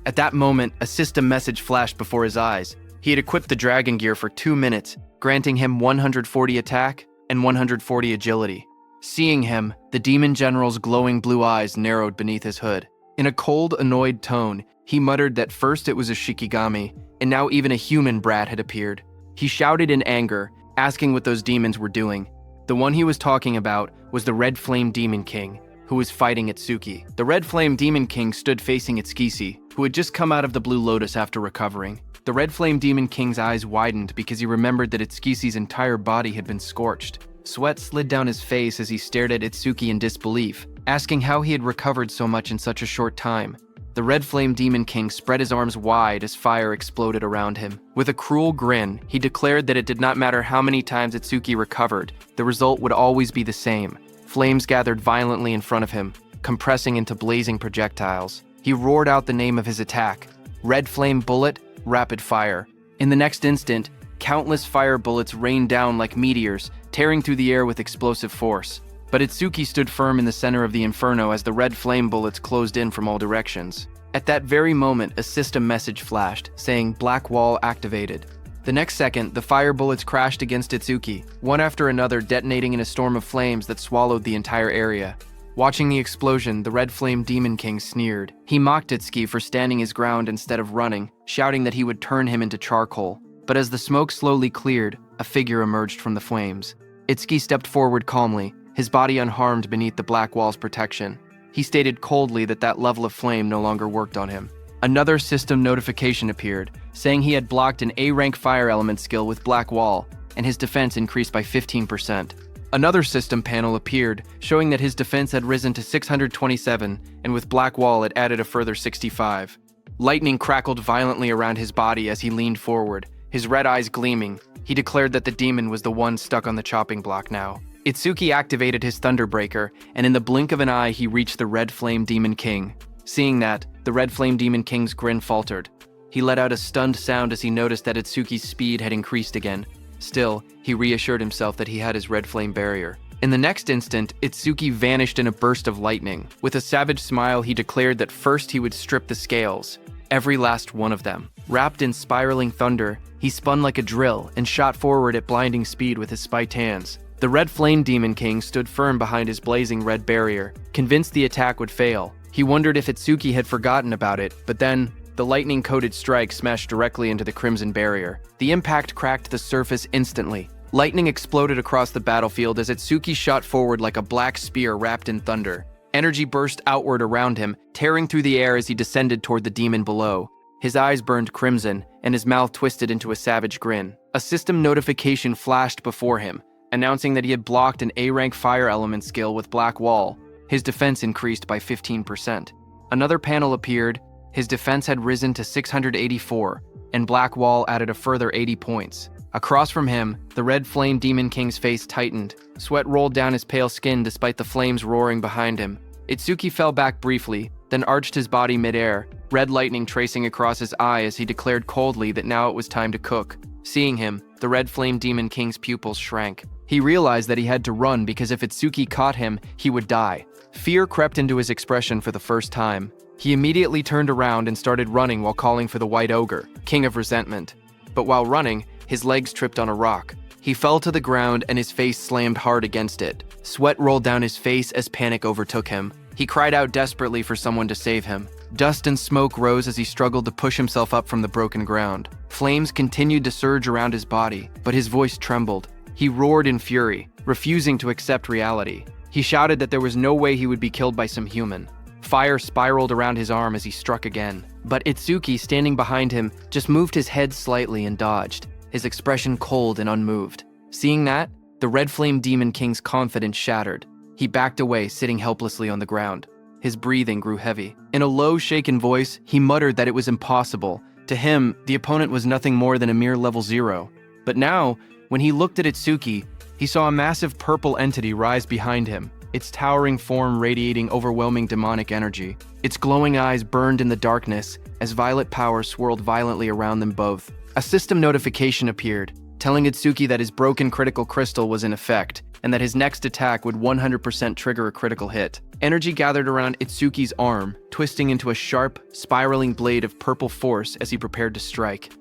At that moment, a system message flashed before his eyes. He had equipped the dragon gear for 2 minutes, granting him 140 attack and 140 agility. Seeing him, the demon general's glowing blue eyes narrowed beneath his hood. In a cold, annoyed tone, he muttered that first it was a Shikigami, and now even a human brat had appeared. He shouted in anger, asking what those demons were doing. The one he was talking about was the Red Flame Demon King, who was fighting Itsuki. The Red Flame Demon King stood facing Itsuki, who had just come out of the Blue Lotus after recovering. The Red Flame Demon King's eyes widened because he remembered that Itsuki's entire body had been scorched. Sweat slid down his face as he stared at Itsuki in disbelief, asking how he had recovered so much in such a short time. The Red Flame Demon King spread his arms wide as fire exploded around him. With a cruel grin, he declared that it did not matter how many times Itsuki recovered, the result would always be the same. Flames gathered violently in front of him, compressing into blazing projectiles. He roared out the name of his attack: Red Flame Bullet, Rapid Fire. In the next instant, countless fire bullets rained down like meteors, tearing through the air with explosive force. But Itsuki stood firm in the center of the inferno as the red flame bullets closed in from all directions. At that very moment, a system message flashed, saying Black Wall activated. The next second, the fire bullets crashed against Itsuki, one after another detonating in a storm of flames that swallowed the entire area. Watching the explosion, the Red Flame Demon King sneered. He mocked Itsuki for standing his ground instead of running, shouting that he would turn him into charcoal. But as the smoke slowly cleared, a figure emerged from the flames. Itsuki stepped forward calmly, his body unharmed beneath the black wall's protection. He stated coldly that that level of flame no longer worked on him. Another system notification appeared, saying he had blocked an A-rank fire element skill with Black Wall, and his defense increased by 15%. Another system panel appeared, showing that his defense had risen to 627, and with Black Wall it added a further 65. Lightning crackled violently around his body as he leaned forward, his red eyes gleaming. He declared that the demon was the one stuck on the chopping block now. Itsuki activated his Thunderbreaker, and in the blink of an eye he reached the Red Flame Demon King. Seeing that, the Red Flame Demon King's grin faltered. He let out a stunned sound as he noticed that Itsuki's speed had increased again. Still, he reassured himself that he had his Red Flame barrier. In the next instant, Itsuki vanished in a burst of lightning. With a savage smile, he declared that first he would strip the scales, every last one of them. Wrapped in spiraling thunder, he spun like a drill and shot forward at blinding speed with his spiked hands. The Red Flame Demon King stood firm behind his blazing red barrier, convinced the attack would fail. He wondered if Itsuki had forgotten about it, but then, the lightning-coated strike smashed directly into the crimson barrier. The impact cracked the surface instantly. Lightning exploded across the battlefield as Itsuki shot forward like a black spear wrapped in thunder. Energy burst outward around him, tearing through the air as he descended toward the demon below. His eyes burned crimson, and his mouth twisted into a savage grin. A system notification flashed before him, announcing that he had blocked an A-rank fire element skill with Black Wall. His defense increased by 15%. Another panel appeared. His defense had risen to 684, and Black Wall added a further 80 points. Across from him, the Red Flame Demon King's face tightened. Sweat rolled down his pale skin despite the flames roaring behind him. Itsuki fell back briefly, then arched his body midair, red lightning tracing across his eye as he declared coldly that now it was time to cook. Seeing him, the Red Flame Demon King's pupils shrank. He realized that he had to run because if Itsuki caught him, he would die. Fear crept into his expression for the first time. He immediately turned around and started running while calling for the White Ogre, King of Resentment. But while running, his legs tripped on a rock. He fell to the ground and his face slammed hard against it. Sweat rolled down his face as panic overtook him. He cried out desperately for someone to save him. Dust and smoke rose as he struggled to push himself up from the broken ground. Flames continued to surge around his body, but his voice trembled. He roared in fury, refusing to accept reality. He shouted that there was no way he would be killed by some human. Fire spiraled around his arm as he struck again. But Itsuki, standing behind him, just moved his head slightly and dodged, his expression cold and unmoved. Seeing that, the Red Flame Demon King's confidence shattered. He backed away, sitting helplessly on the ground. His breathing grew heavy. In a low, shaken voice, he muttered that it was impossible. To him, the opponent was nothing more than a mere level 0. But now, when he looked at Itsuki, he saw a massive purple entity rise behind him. its towering form radiating overwhelming demonic energy. Its glowing eyes burned in the darkness as violet power swirled violently around them both. A system notification appeared, telling Itsuki that his broken critical crystal was in effect, and that his next attack would 100% trigger a critical hit. Energy gathered around Itsuki's arm, twisting into a sharp, spiraling blade of purple force as he prepared to strike.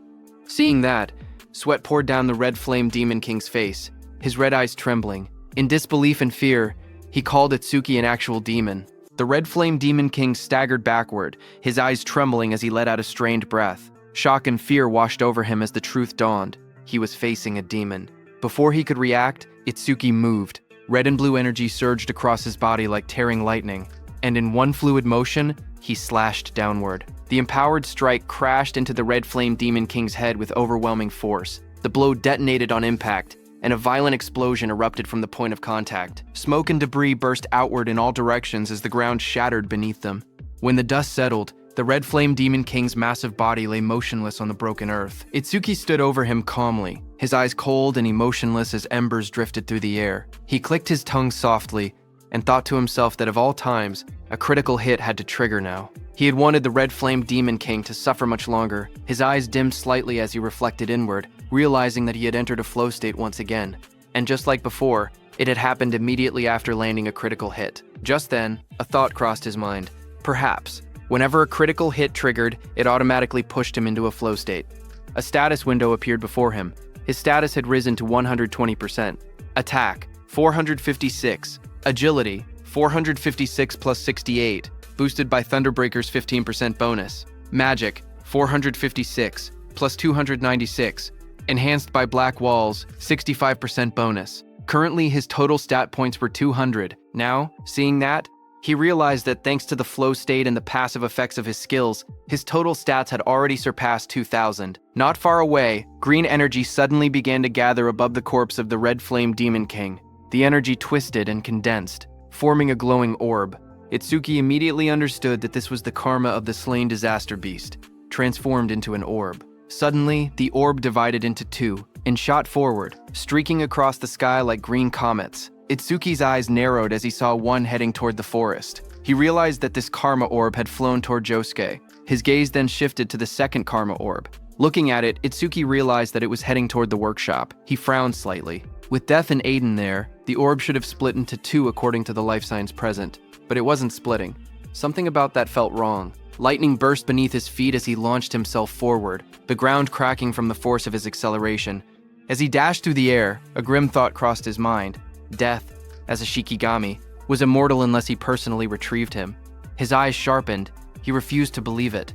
Seeing that, sweat poured down the red flame Demon King's face, his red eyes trembling. In disbelief and fear, he called Itsuki an actual demon. The red flame Demon King staggered backward, his eyes trembling as he let out a strained breath. Shock and fear washed over him as the truth dawned. He was facing a demon. Before he could react, Itsuki moved. Red and blue energy surged across his body like tearing lightning, and in one fluid motion, he slashed downward. The empowered strike crashed into the red flame Demon King's head with overwhelming force. The blow detonated on impact, and a violent explosion erupted from the point of contact. Smoke and debris burst outward in all directions as the ground shattered beneath them. When the dust settled, the red flame Demon King's massive body lay motionless on the broken earth. Itsuki stood over him calmly, his eyes cold and emotionless as embers drifted through the air. He clicked his tongue softly and thought to himself that of all times, a critical hit had to trigger now. He had wanted the red flame Demon King to suffer much longer. His eyes dimmed slightly as he reflected inward, realizing that he had entered a flow state once again. And just like before, it had happened immediately after landing a critical hit. Just then, a thought crossed his mind. Perhaps, whenever a critical hit triggered, it automatically pushed him into a flow state. A status window appeared before him. His status had risen to 120%. Attack, 456. Agility, 456 plus 68, boosted by Thunderbreaker's 15% bonus. Magic, 456 plus 296, enhanced by Black Wall's 65% bonus. Currently, his total stat points were 200. Now, seeing that, he realized that thanks to the flow state and the passive effects of his skills, his total stats had already surpassed 2,000. Not far away, green energy suddenly began to gather above the corpse of the red flame Demon King. The energy twisted and condensed, forming a glowing orb. Itsuki immediately understood that this was the karma of the slain disaster beast, transformed into an orb. Suddenly, the orb divided into two and shot forward, streaking across the sky like green comets. Itsuki's eyes narrowed as he saw one heading toward the forest. He realized that this karma orb had flown toward Josuke. His gaze then shifted to the second karma orb. Looking at it, Itsuki realized that it was heading toward the workshop. He frowned slightly. With Death and Aiden there, the orb should have split into two according to the life signs present, but it wasn't splitting. Something about that felt wrong. Lightning burst beneath his feet as he launched himself forward, the ground cracking from the force of his acceleration. As he dashed through the air, a grim thought crossed his mind. Death, as a Shikigami, was immortal unless he personally retrieved him. His eyes sharpened. He refused to believe it.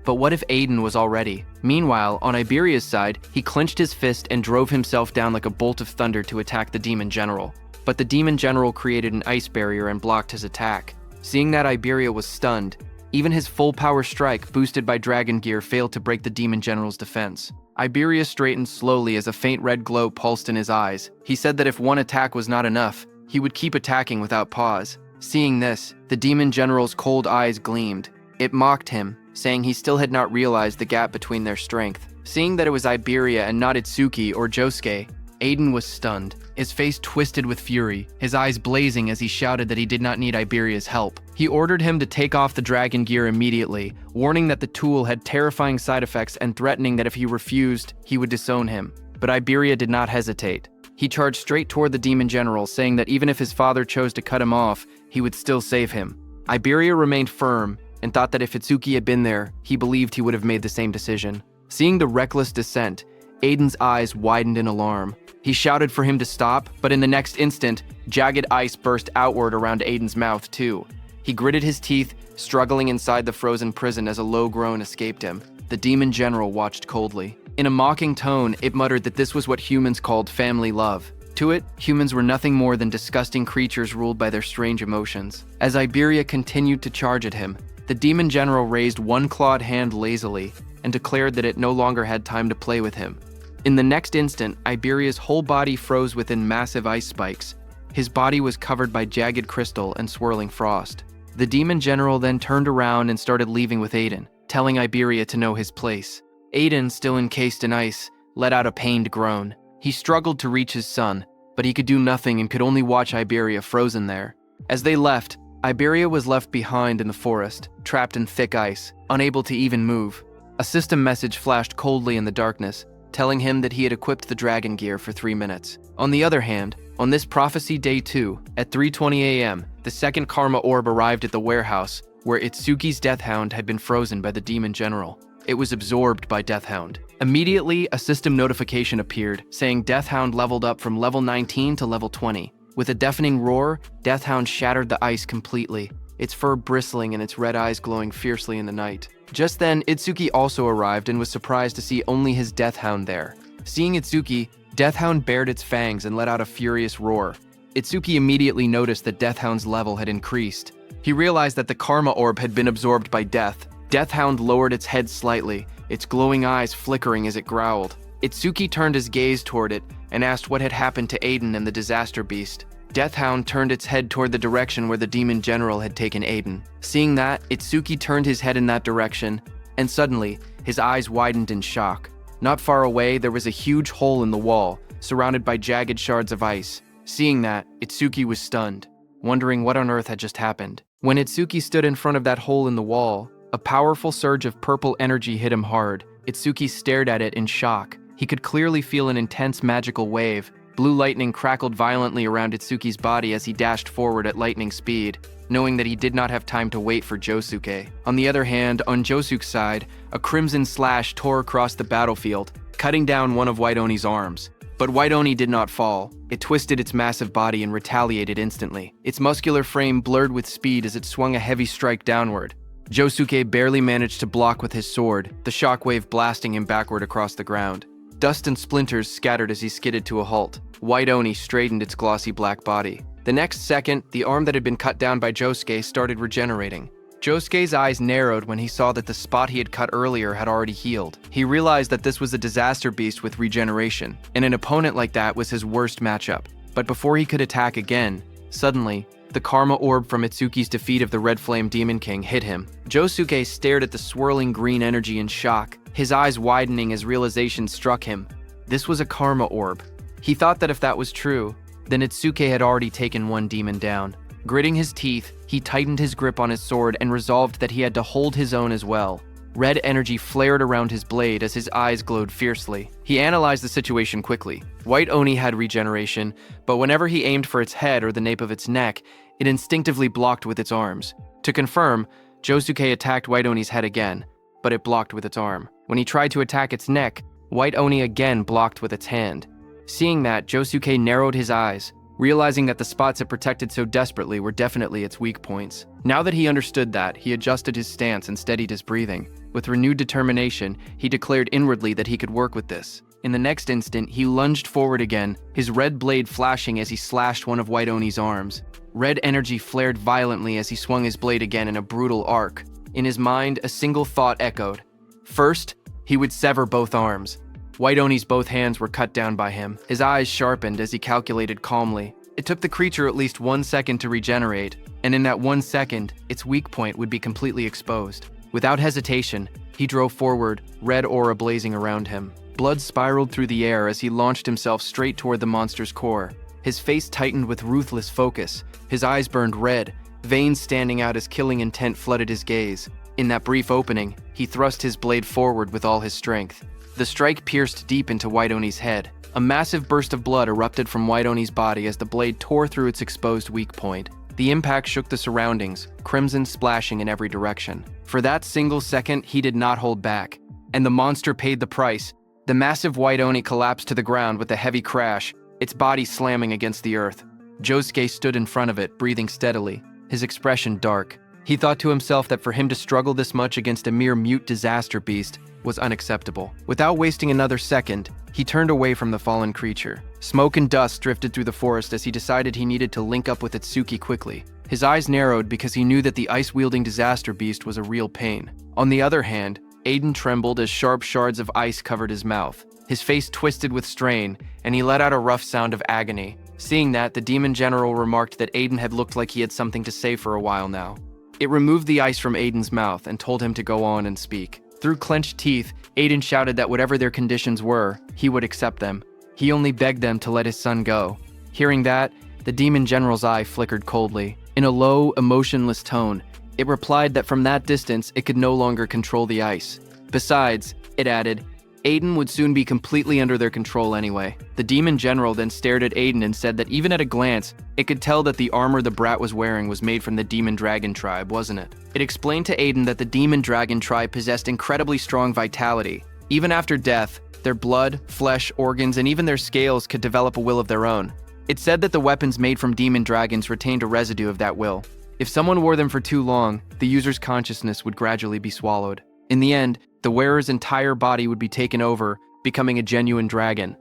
But what if Aiden was already? Meanwhile, on Iberia's side, he clenched his fist and drove himself down like a bolt of thunder to attack the Demon General. But the Demon General created an ice barrier and blocked his attack. Seeing that Iberia was stunned, even his full power strike, boosted by Dragon Gear, failed to break the Demon General's defense. Iberia straightened slowly as a faint red glow pulsed in his eyes. He said that if one attack was not enough, he would keep attacking without pause. Seeing this, the Demon General's cold eyes gleamed. It mocked him, saying he still had not realized the gap between their strength. Seeing that it was Iberia and not Itsuki or Josuke, Aiden was stunned. His face twisted with fury, his eyes blazing as he shouted that he did not need Iberia's help. He ordered him to take off the Dragon Gear immediately, warning that the tool had terrifying side effects and threatening that if he refused, he would disown him. But Iberia did not hesitate. He charged straight toward the Demon General, saying that even if his father chose to cut him off, he would still save him. Iberia remained firm and thought that if Itsuki had been there, he believed he would have made the same decision. Seeing the reckless descent, Aiden's eyes widened in alarm. He shouted for him to stop, but in the next instant, jagged ice burst outward around Aiden's mouth too. He gritted his teeth, struggling inside the frozen prison as a low groan escaped him. The Demon General watched coldly. In a mocking tone, it muttered that this was what humans called family love. To it, humans were nothing more than disgusting creatures ruled by their strange emotions. As Iberia continued to charge at him, the Demon General raised one clawed hand lazily and declared that it no longer had time to play with him. In the next instant, Iberia's whole body froze within massive ice spikes. His body was covered by jagged crystal and swirling frost. The Demon General then turned around and started leaving with Aiden, telling Iberia to know his place. Aiden, still encased in ice, let out a pained groan. He struggled to reach his son, but he could do nothing and could only watch Iberia frozen there. As they left, Iberia was left behind in the forest, trapped in thick ice, unable to even move. A system message flashed coldly in the darkness, telling him that he had equipped the dragon gear for 3 minutes. On the other hand, on this prophecy day 2, at 3:20 a.m., the second karma orb arrived at the warehouse, where Itsuki's Deathhound had been frozen by the demon general. It was absorbed by Deathhound. Immediately, a system notification appeared, saying Deathhound leveled up from level 19 to level 20. With a deafening roar, Deathhound shattered the ice completely, its fur bristling and its red eyes glowing fiercely in the night. Just then, Itsuki also arrived and was surprised to see only his Deathhound there. Seeing Itsuki, Deathhound bared its fangs and let out a furious roar. Itsuki immediately noticed that Deathhound's level had increased. He realized that the karma orb had been absorbed by Death. Deathhound lowered its head slightly, its glowing eyes flickering as it growled. Itsuki turned his gaze toward it and asked what had happened to Aiden and the disaster beast. Deathhound turned its head toward the direction where the demon general had taken Aiden. Seeing that, Itsuki turned his head in that direction, and suddenly, his eyes widened in shock. Not far away, there was a huge hole in the wall, surrounded by jagged shards of ice. Seeing that, Itsuki was stunned, wondering what on earth had just happened. When Itsuki stood in front of that hole in the wall, a powerful surge of purple energy hit him hard. Itsuki stared at it in shock. He could clearly feel an intense magical wave. Blue lightning crackled violently around Itsuki's body as he dashed forward at lightning speed, knowing that he did not have time to wait for Josuke. On the other hand, on Josuke's side, a crimson slash tore across the battlefield, cutting down one of White Oni's arms. But White Oni did not fall. It twisted its massive body and retaliated instantly. Its muscular frame blurred with speed as it swung a heavy strike downward. Josuke barely managed to block with his sword, the shockwave blasting him backward across the ground. Dust and splinters scattered as he skidded to a halt. White Oni straightened its glossy black body. The next second, the arm that had been cut down by Josuke started regenerating. Josuke's eyes narrowed when he saw that the spot he had cut earlier had already healed. He realized that this was a disaster beast with regeneration, and an opponent like that was his worst matchup. But before he could attack again, suddenly, the karma orb from Itsuki's defeat of the Red Flame Demon King hit him. Josuke stared at the swirling green energy in shock, his eyes widening as realization struck him. This was a karma orb. He thought that if that was true, then Itsuki had already taken one demon down. Gritting his teeth, he tightened his grip on his sword and resolved that he had to hold his own as well. Red energy flared around his blade as his eyes glowed fiercely. He analyzed the situation quickly. White Oni had regeneration, but whenever he aimed for its head or the nape of its neck, it instinctively blocked with its arms. To confirm, Josuke attacked White Oni's head again, but it blocked with its arm. When he tried to attack its neck, White Oni again blocked with its hand. Seeing that, Josuke narrowed his eyes, realizing that the spots it protected so desperately were definitely its weak points. Now that he understood that, he adjusted his stance and steadied his breathing. With renewed determination, he declared inwardly that he could work with this. In the next instant, he lunged forward again, his red blade flashing as he slashed one of White Oni's arms. Red energy flared violently as he swung his blade again in a brutal arc. In his mind, a single thought echoed. First, he would sever both arms. White Oni's both hands were cut down by him. His eyes sharpened as he calculated calmly. It took the creature at least 1 second to regenerate, and in that 1 second, its weak point would be completely exposed. Without hesitation, he drove forward, red aura blazing around him. Blood spiraled through the air as he launched himself straight toward the monster's core. His face tightened with ruthless focus. His eyes burned red, veins standing out as killing intent flooded his gaze. In that brief opening, he thrust his blade forward with all his strength. The strike pierced deep into White Oni's head. A massive burst of blood erupted from White Oni's body as the blade tore through its exposed weak point. The impact shook the surroundings, crimson splashing in every direction. For that single second, he did not hold back. And the monster paid the price. The massive White Oni collapsed to the ground with a heavy crash, its body slamming against the earth. Josuke stood in front of it, breathing steadily, his expression dark. He thought to himself that for him to struggle this much against a mere mute disaster beast was unacceptable. Without wasting another second, he turned away from the fallen creature. Smoke and dust drifted through the forest as he decided he needed to link up with Itsuki quickly. His eyes narrowed because he knew that the ice-wielding disaster beast was a real pain. On the other hand, Aiden trembled as sharp shards of ice covered his mouth. His face twisted with strain, and he let out a rough sound of agony. Seeing that, the demon general remarked that Aiden had looked like he had something to say for a while now. It removed the ice from Aiden's mouth and told him to go on and speak. Through clenched teeth, Aiden shouted that whatever their conditions were, he would accept them. He only begged them to let his son go. Hearing that, the demon general's eye flickered coldly. In a low, emotionless tone, it replied that from that distance, it could no longer control the ice. Besides, it added, Aiden would soon be completely under their control anyway. The demon general then stared at Aiden and said that even at a glance, it could tell that the armor the brat was wearing was made from the demon dragon tribe, wasn't it? It explained to Aiden that the demon dragon tribe possessed incredibly strong vitality. Even after death, their blood, flesh, organs, and even their scales could develop a will of their own. It said that the weapons made from demon dragons retained a residue of that will. If someone wore them for too long, the user's consciousness would gradually be swallowed. In the end, the wearer's entire body would be taken over, becoming a genuine dragon.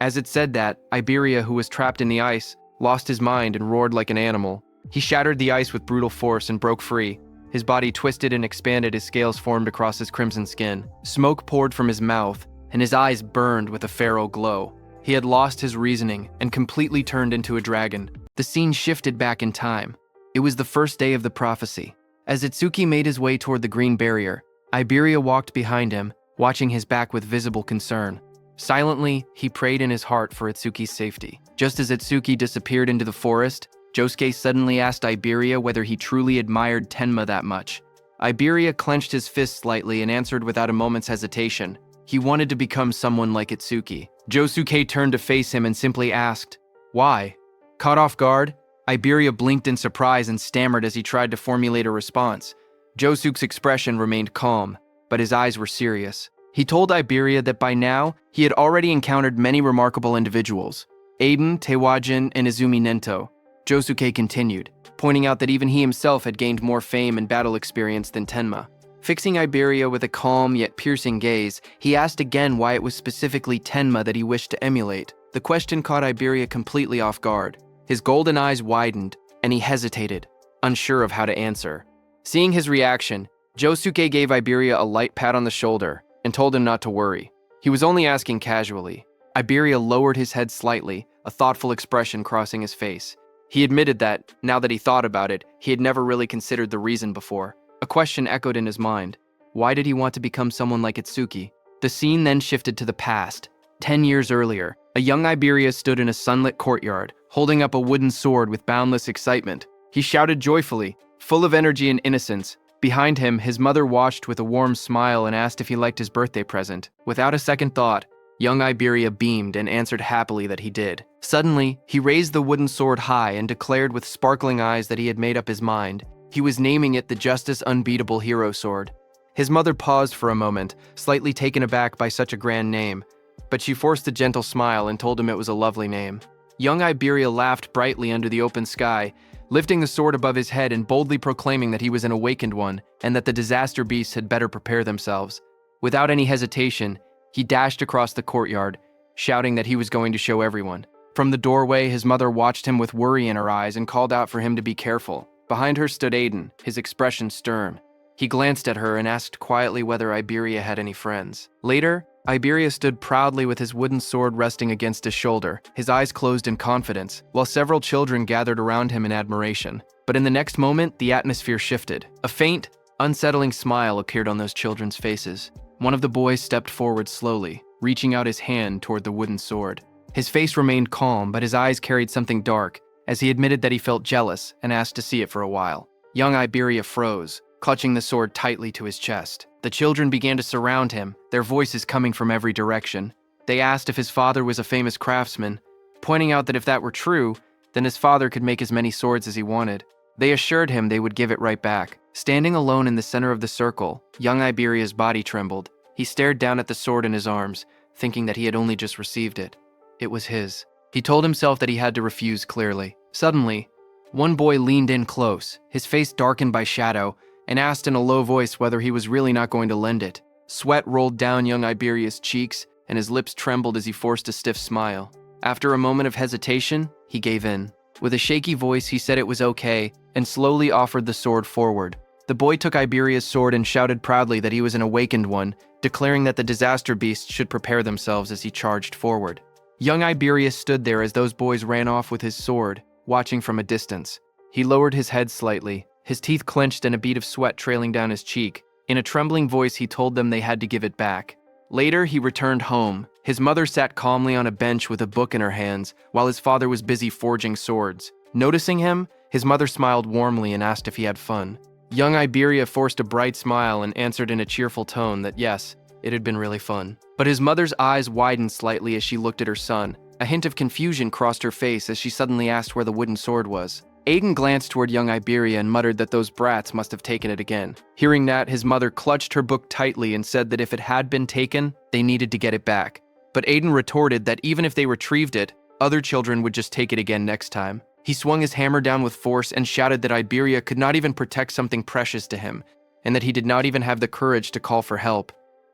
As it said that, Iberia, who was trapped in the ice, lost his mind and roared like an animal. He shattered the ice with brutal force and broke free. His body twisted and expanded, his scales formed across his crimson skin. Smoke poured from his mouth, and his eyes burned with a feral glow. He had lost his reasoning and completely turned into a dragon. The scene shifted back in time. It was the first day of the prophecy. As Itsuki made his way toward the green barrier, Iberia walked behind him, watching his back with visible concern. Silently, he prayed in his heart for Itsuki's safety. Just as Itsuki disappeared into the forest, Josuke suddenly asked Iberia whether he truly admired Tenma that much. Iberia clenched his fist slightly and answered without a moment's hesitation. He wanted to become someone like Itsuki. Josuke turned to face him and simply asked, "Why?" Caught off guard, Iberia blinked in surprise and stammered as he tried to formulate a response. Josuke's expression remained calm, but his eyes were serious. He told Iberia that by now, he had already encountered many remarkable individuals. Aiden, Tewajin, and Izumi Nento. Josuke continued, pointing out that even he himself had gained more fame and battle experience than Tenma. Fixing Iberia with a calm yet piercing gaze, he asked again why it was specifically Tenma that he wished to emulate. The question caught Iberia completely off guard. His golden eyes widened, and he hesitated, unsure of how to answer. Seeing his reaction, Josuke gave Iberia a light pat on the shoulder and told him not to worry. He was only asking casually. Iberia lowered his head slightly, a thoughtful expression crossing his face. He admitted that, now that he thought about it, he had never really considered the reason before. A question echoed in his mind. Why did he want to become someone like Itsuki? The scene then shifted to the past. 10 years earlier, a young Iberia stood in a sunlit courtyard, holding up a wooden sword with boundless excitement. He shouted joyfully, full of energy and innocence. Behind him, his mother watched with a warm smile and asked if he liked his birthday present. Without a second thought, young Iberia beamed and answered happily that he did. Suddenly, he raised the wooden sword high and declared with sparkling eyes that he had made up his mind. He was naming it the Justice Unbeatable Hero Sword. His mother paused for a moment, slightly taken aback by such a grand name, but she forced a gentle smile and told him it was a lovely name. Young Iberia laughed brightly under the open sky, lifting the sword above his head and boldly proclaiming that he was an awakened one and that the disaster beasts had better prepare themselves. Without any hesitation, he dashed across the courtyard, shouting that he was going to show everyone. From the doorway, his mother watched him with worry in her eyes and called out for him to be careful. Behind her stood Aiden, his expression stern. He glanced at her and asked quietly whether Iberia had any friends. Later, Iberia stood proudly with his wooden sword resting against his shoulder, his eyes closed in confidence, while several children gathered around him in admiration. But in the next moment, the atmosphere shifted. A faint, unsettling smile appeared on those children's faces. One of the boys stepped forward slowly, reaching out his hand toward the wooden sword. His face remained calm, but his eyes carried something dark, as he admitted that he felt jealous and asked to see it for a while. Young Iberia froze, clutching the sword tightly to his chest. The children began to surround him, their voices coming from every direction. They asked if his father was a famous craftsman, pointing out that if that were true, then his father could make as many swords as he wanted. They assured him they would give it right back. Standing alone in the center of the circle, young Iberia's body trembled. He stared down at the sword in his arms, thinking that he had only just received it. It was his. He told himself that he had to refuse clearly. Suddenly, one boy leaned in close, his face darkened by shadow, and asked in a low voice whether he was really not going to lend it. Sweat rolled down young Iberia's cheeks, and his lips trembled as he forced a stiff smile. After a moment of hesitation, he gave in. With a shaky voice, he said it was okay, and slowly offered the sword forward. The boy took Iberia's sword and shouted proudly that he was an awakened one, declaring that the disaster beasts should prepare themselves as he charged forward. Young Iberia stood there as those boys ran off with his sword, watching from a distance. He lowered his head slightly, his teeth clenched and a bead of sweat trailing down his cheek. In a trembling voice, he told them they had to give it back. Later, he returned home. His mother sat calmly on a bench with a book in her hands, while his father was busy forging swords. Noticing him, His mother smiled warmly and asked if he had fun. Young Iberia forced a bright smile and answered in a cheerful tone that yes, it had been really fun. But his mother's eyes widened slightly as she looked at her son. A hint of confusion crossed her face as she suddenly asked where the wooden sword was. Aiden glanced toward young Iberia and muttered that those brats must have taken it again. Hearing that, his mother clutched her book tightly and said that if it had been taken, they needed to get it back. But Aiden retorted that even if they retrieved it, other children would just take it again next time. He swung his hammer down with force and shouted that Iberia could not even protect something precious to him, and that he did not even have the courage to call for help.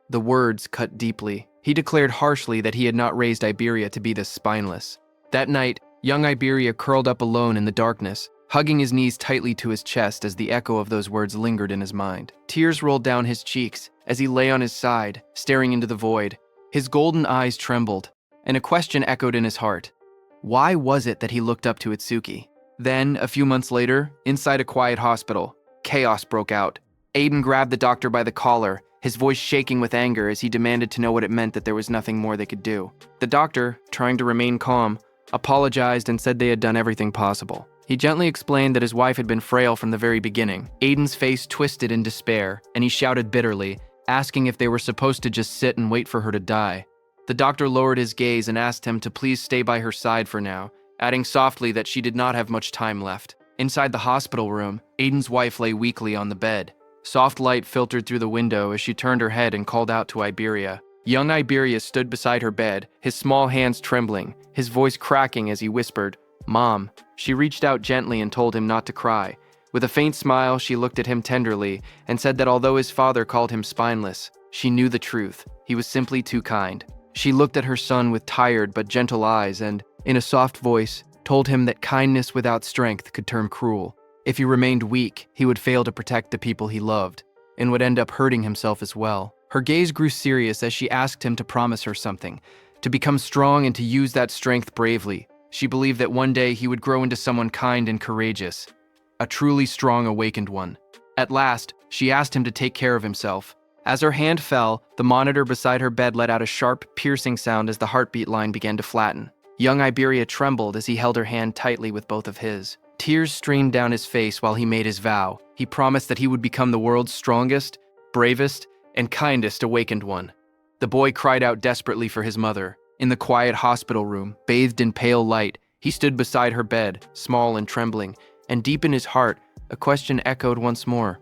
The words cut deeply. He declared harshly that he had not raised Iberia to be this spineless. That night, young Iberia curled up alone in the darkness, hugging his knees tightly to his chest as the echo of those words lingered in his mind. Tears rolled down his cheeks as he lay on his side, staring into the void. His golden eyes trembled, and a question echoed in his heart. Why was it that he looked up to Itsuki? Then, a few months later, inside a quiet hospital, chaos broke out. Aiden grabbed the doctor by the collar, his voice shaking with anger as he demanded to know what it meant that there was nothing more they could do. The doctor, trying to remain calm, apologized and said they had done everything possible. He gently explained that his wife had been frail from the very beginning. Aiden's face twisted in despair, and he shouted bitterly, asking if they were supposed to just sit and wait for her to die. The doctor lowered his gaze and asked him to please stay by her side for now, adding softly that she did not have much time left. Inside the hospital room, Aiden's wife lay weakly on the bed. Soft light filtered through the window as she turned her head and called out to Iberia. Young Iberia stood beside her bed, his small hands trembling, his voice cracking as he whispered, "Mom." She reached out gently and told him not to cry. With a faint smile, she looked at him tenderly and said that although his father called him spineless, she knew the truth. He was simply too kind. She looked at her son with tired but gentle eyes and, in a soft voice, told him that kindness without strength could turn cruel. If he remained weak, he would fail to protect the people he loved, and would end up hurting himself as well. Her gaze grew serious as she asked him to promise her something, to become strong and to use that strength bravely. She believed that one day he would grow into someone kind and courageous, a truly strong awakened one. At last, she asked him to take care of himself. As her hand fell, the monitor beside her bed let out a sharp, piercing sound as the heartbeat line began to flatten. Young Iberia trembled as he held her hand tightly with both of his. Tears streamed down his face while he made his vow. He promised that he would become the world's strongest, bravest, and kindest awakened one. The boy cried out desperately for his mother. In the quiet hospital room, bathed in pale light, he stood beside her bed, small and trembling, and deep in his heart, a question echoed once more.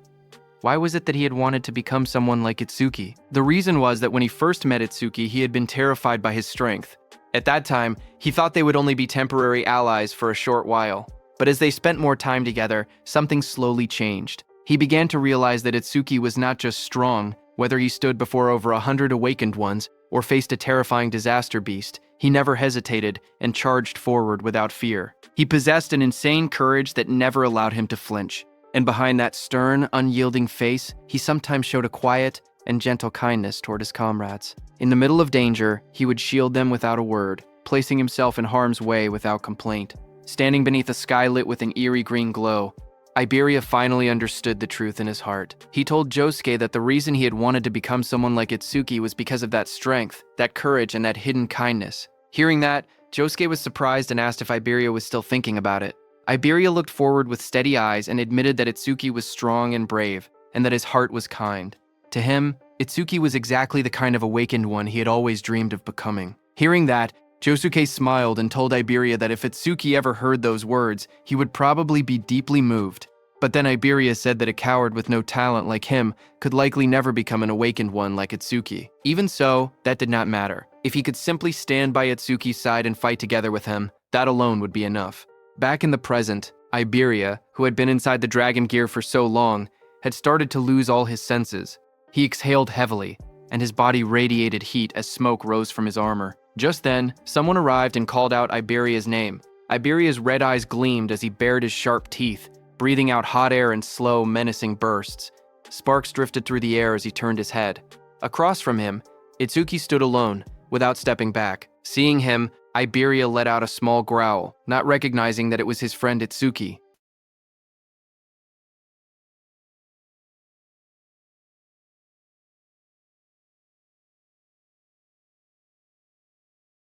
Why was it that he had wanted to become someone like Itsuki? The reason was that when he first met Itsuki, he had been terrified by his strength. At that time, he thought they would only be temporary allies for a short while. But as they spent more time together, something slowly changed. He began to realize that Itsuki was not just strong. Whether he stood before over 100 awakened ones or faced a terrifying disaster beast, he never hesitated and charged forward without fear. He possessed an insane courage that never allowed him to flinch. And behind that stern, unyielding face, he sometimes showed a quiet and gentle kindness toward his comrades. In the middle of danger, he would shield them without a word, placing himself in harm's way without complaint. Standing beneath a sky lit with an eerie green glow, Iberia finally understood the truth in his heart. He told Josuke that the reason he had wanted to become someone like Itsuki was because of that strength, that courage, and that hidden kindness. Hearing that, Josuke was surprised and asked if Iberia was still thinking about it. Iberia looked forward with steady eyes and admitted that Itsuki was strong and brave, and that his heart was kind. To him, Itsuki was exactly the kind of awakened one he had always dreamed of becoming. Hearing that, Josuke smiled and told Iberia that if Itsuki ever heard those words, he would probably be deeply moved. But then Iberia said that a coward with no talent like him could likely never become an awakened one like Itsuki. Even so, that did not matter. If he could simply stand by Itsuki's side and fight together with him, that alone would be enough. Back in the present, Iberia, who had been inside the dragon gear for so long, had started to lose all his senses. He exhaled heavily, and his body radiated heat as smoke rose from his armor. Just then, someone arrived and called out Iberia's name. Iberia's red eyes gleamed as he bared his sharp teeth, breathing out hot air in slow, menacing bursts. Sparks drifted through the air as he turned his head. Across from him, Itsuki stood alone, without stepping back. Seeing him, Iberia let out a small growl, not recognizing that it was his friend Itsuki.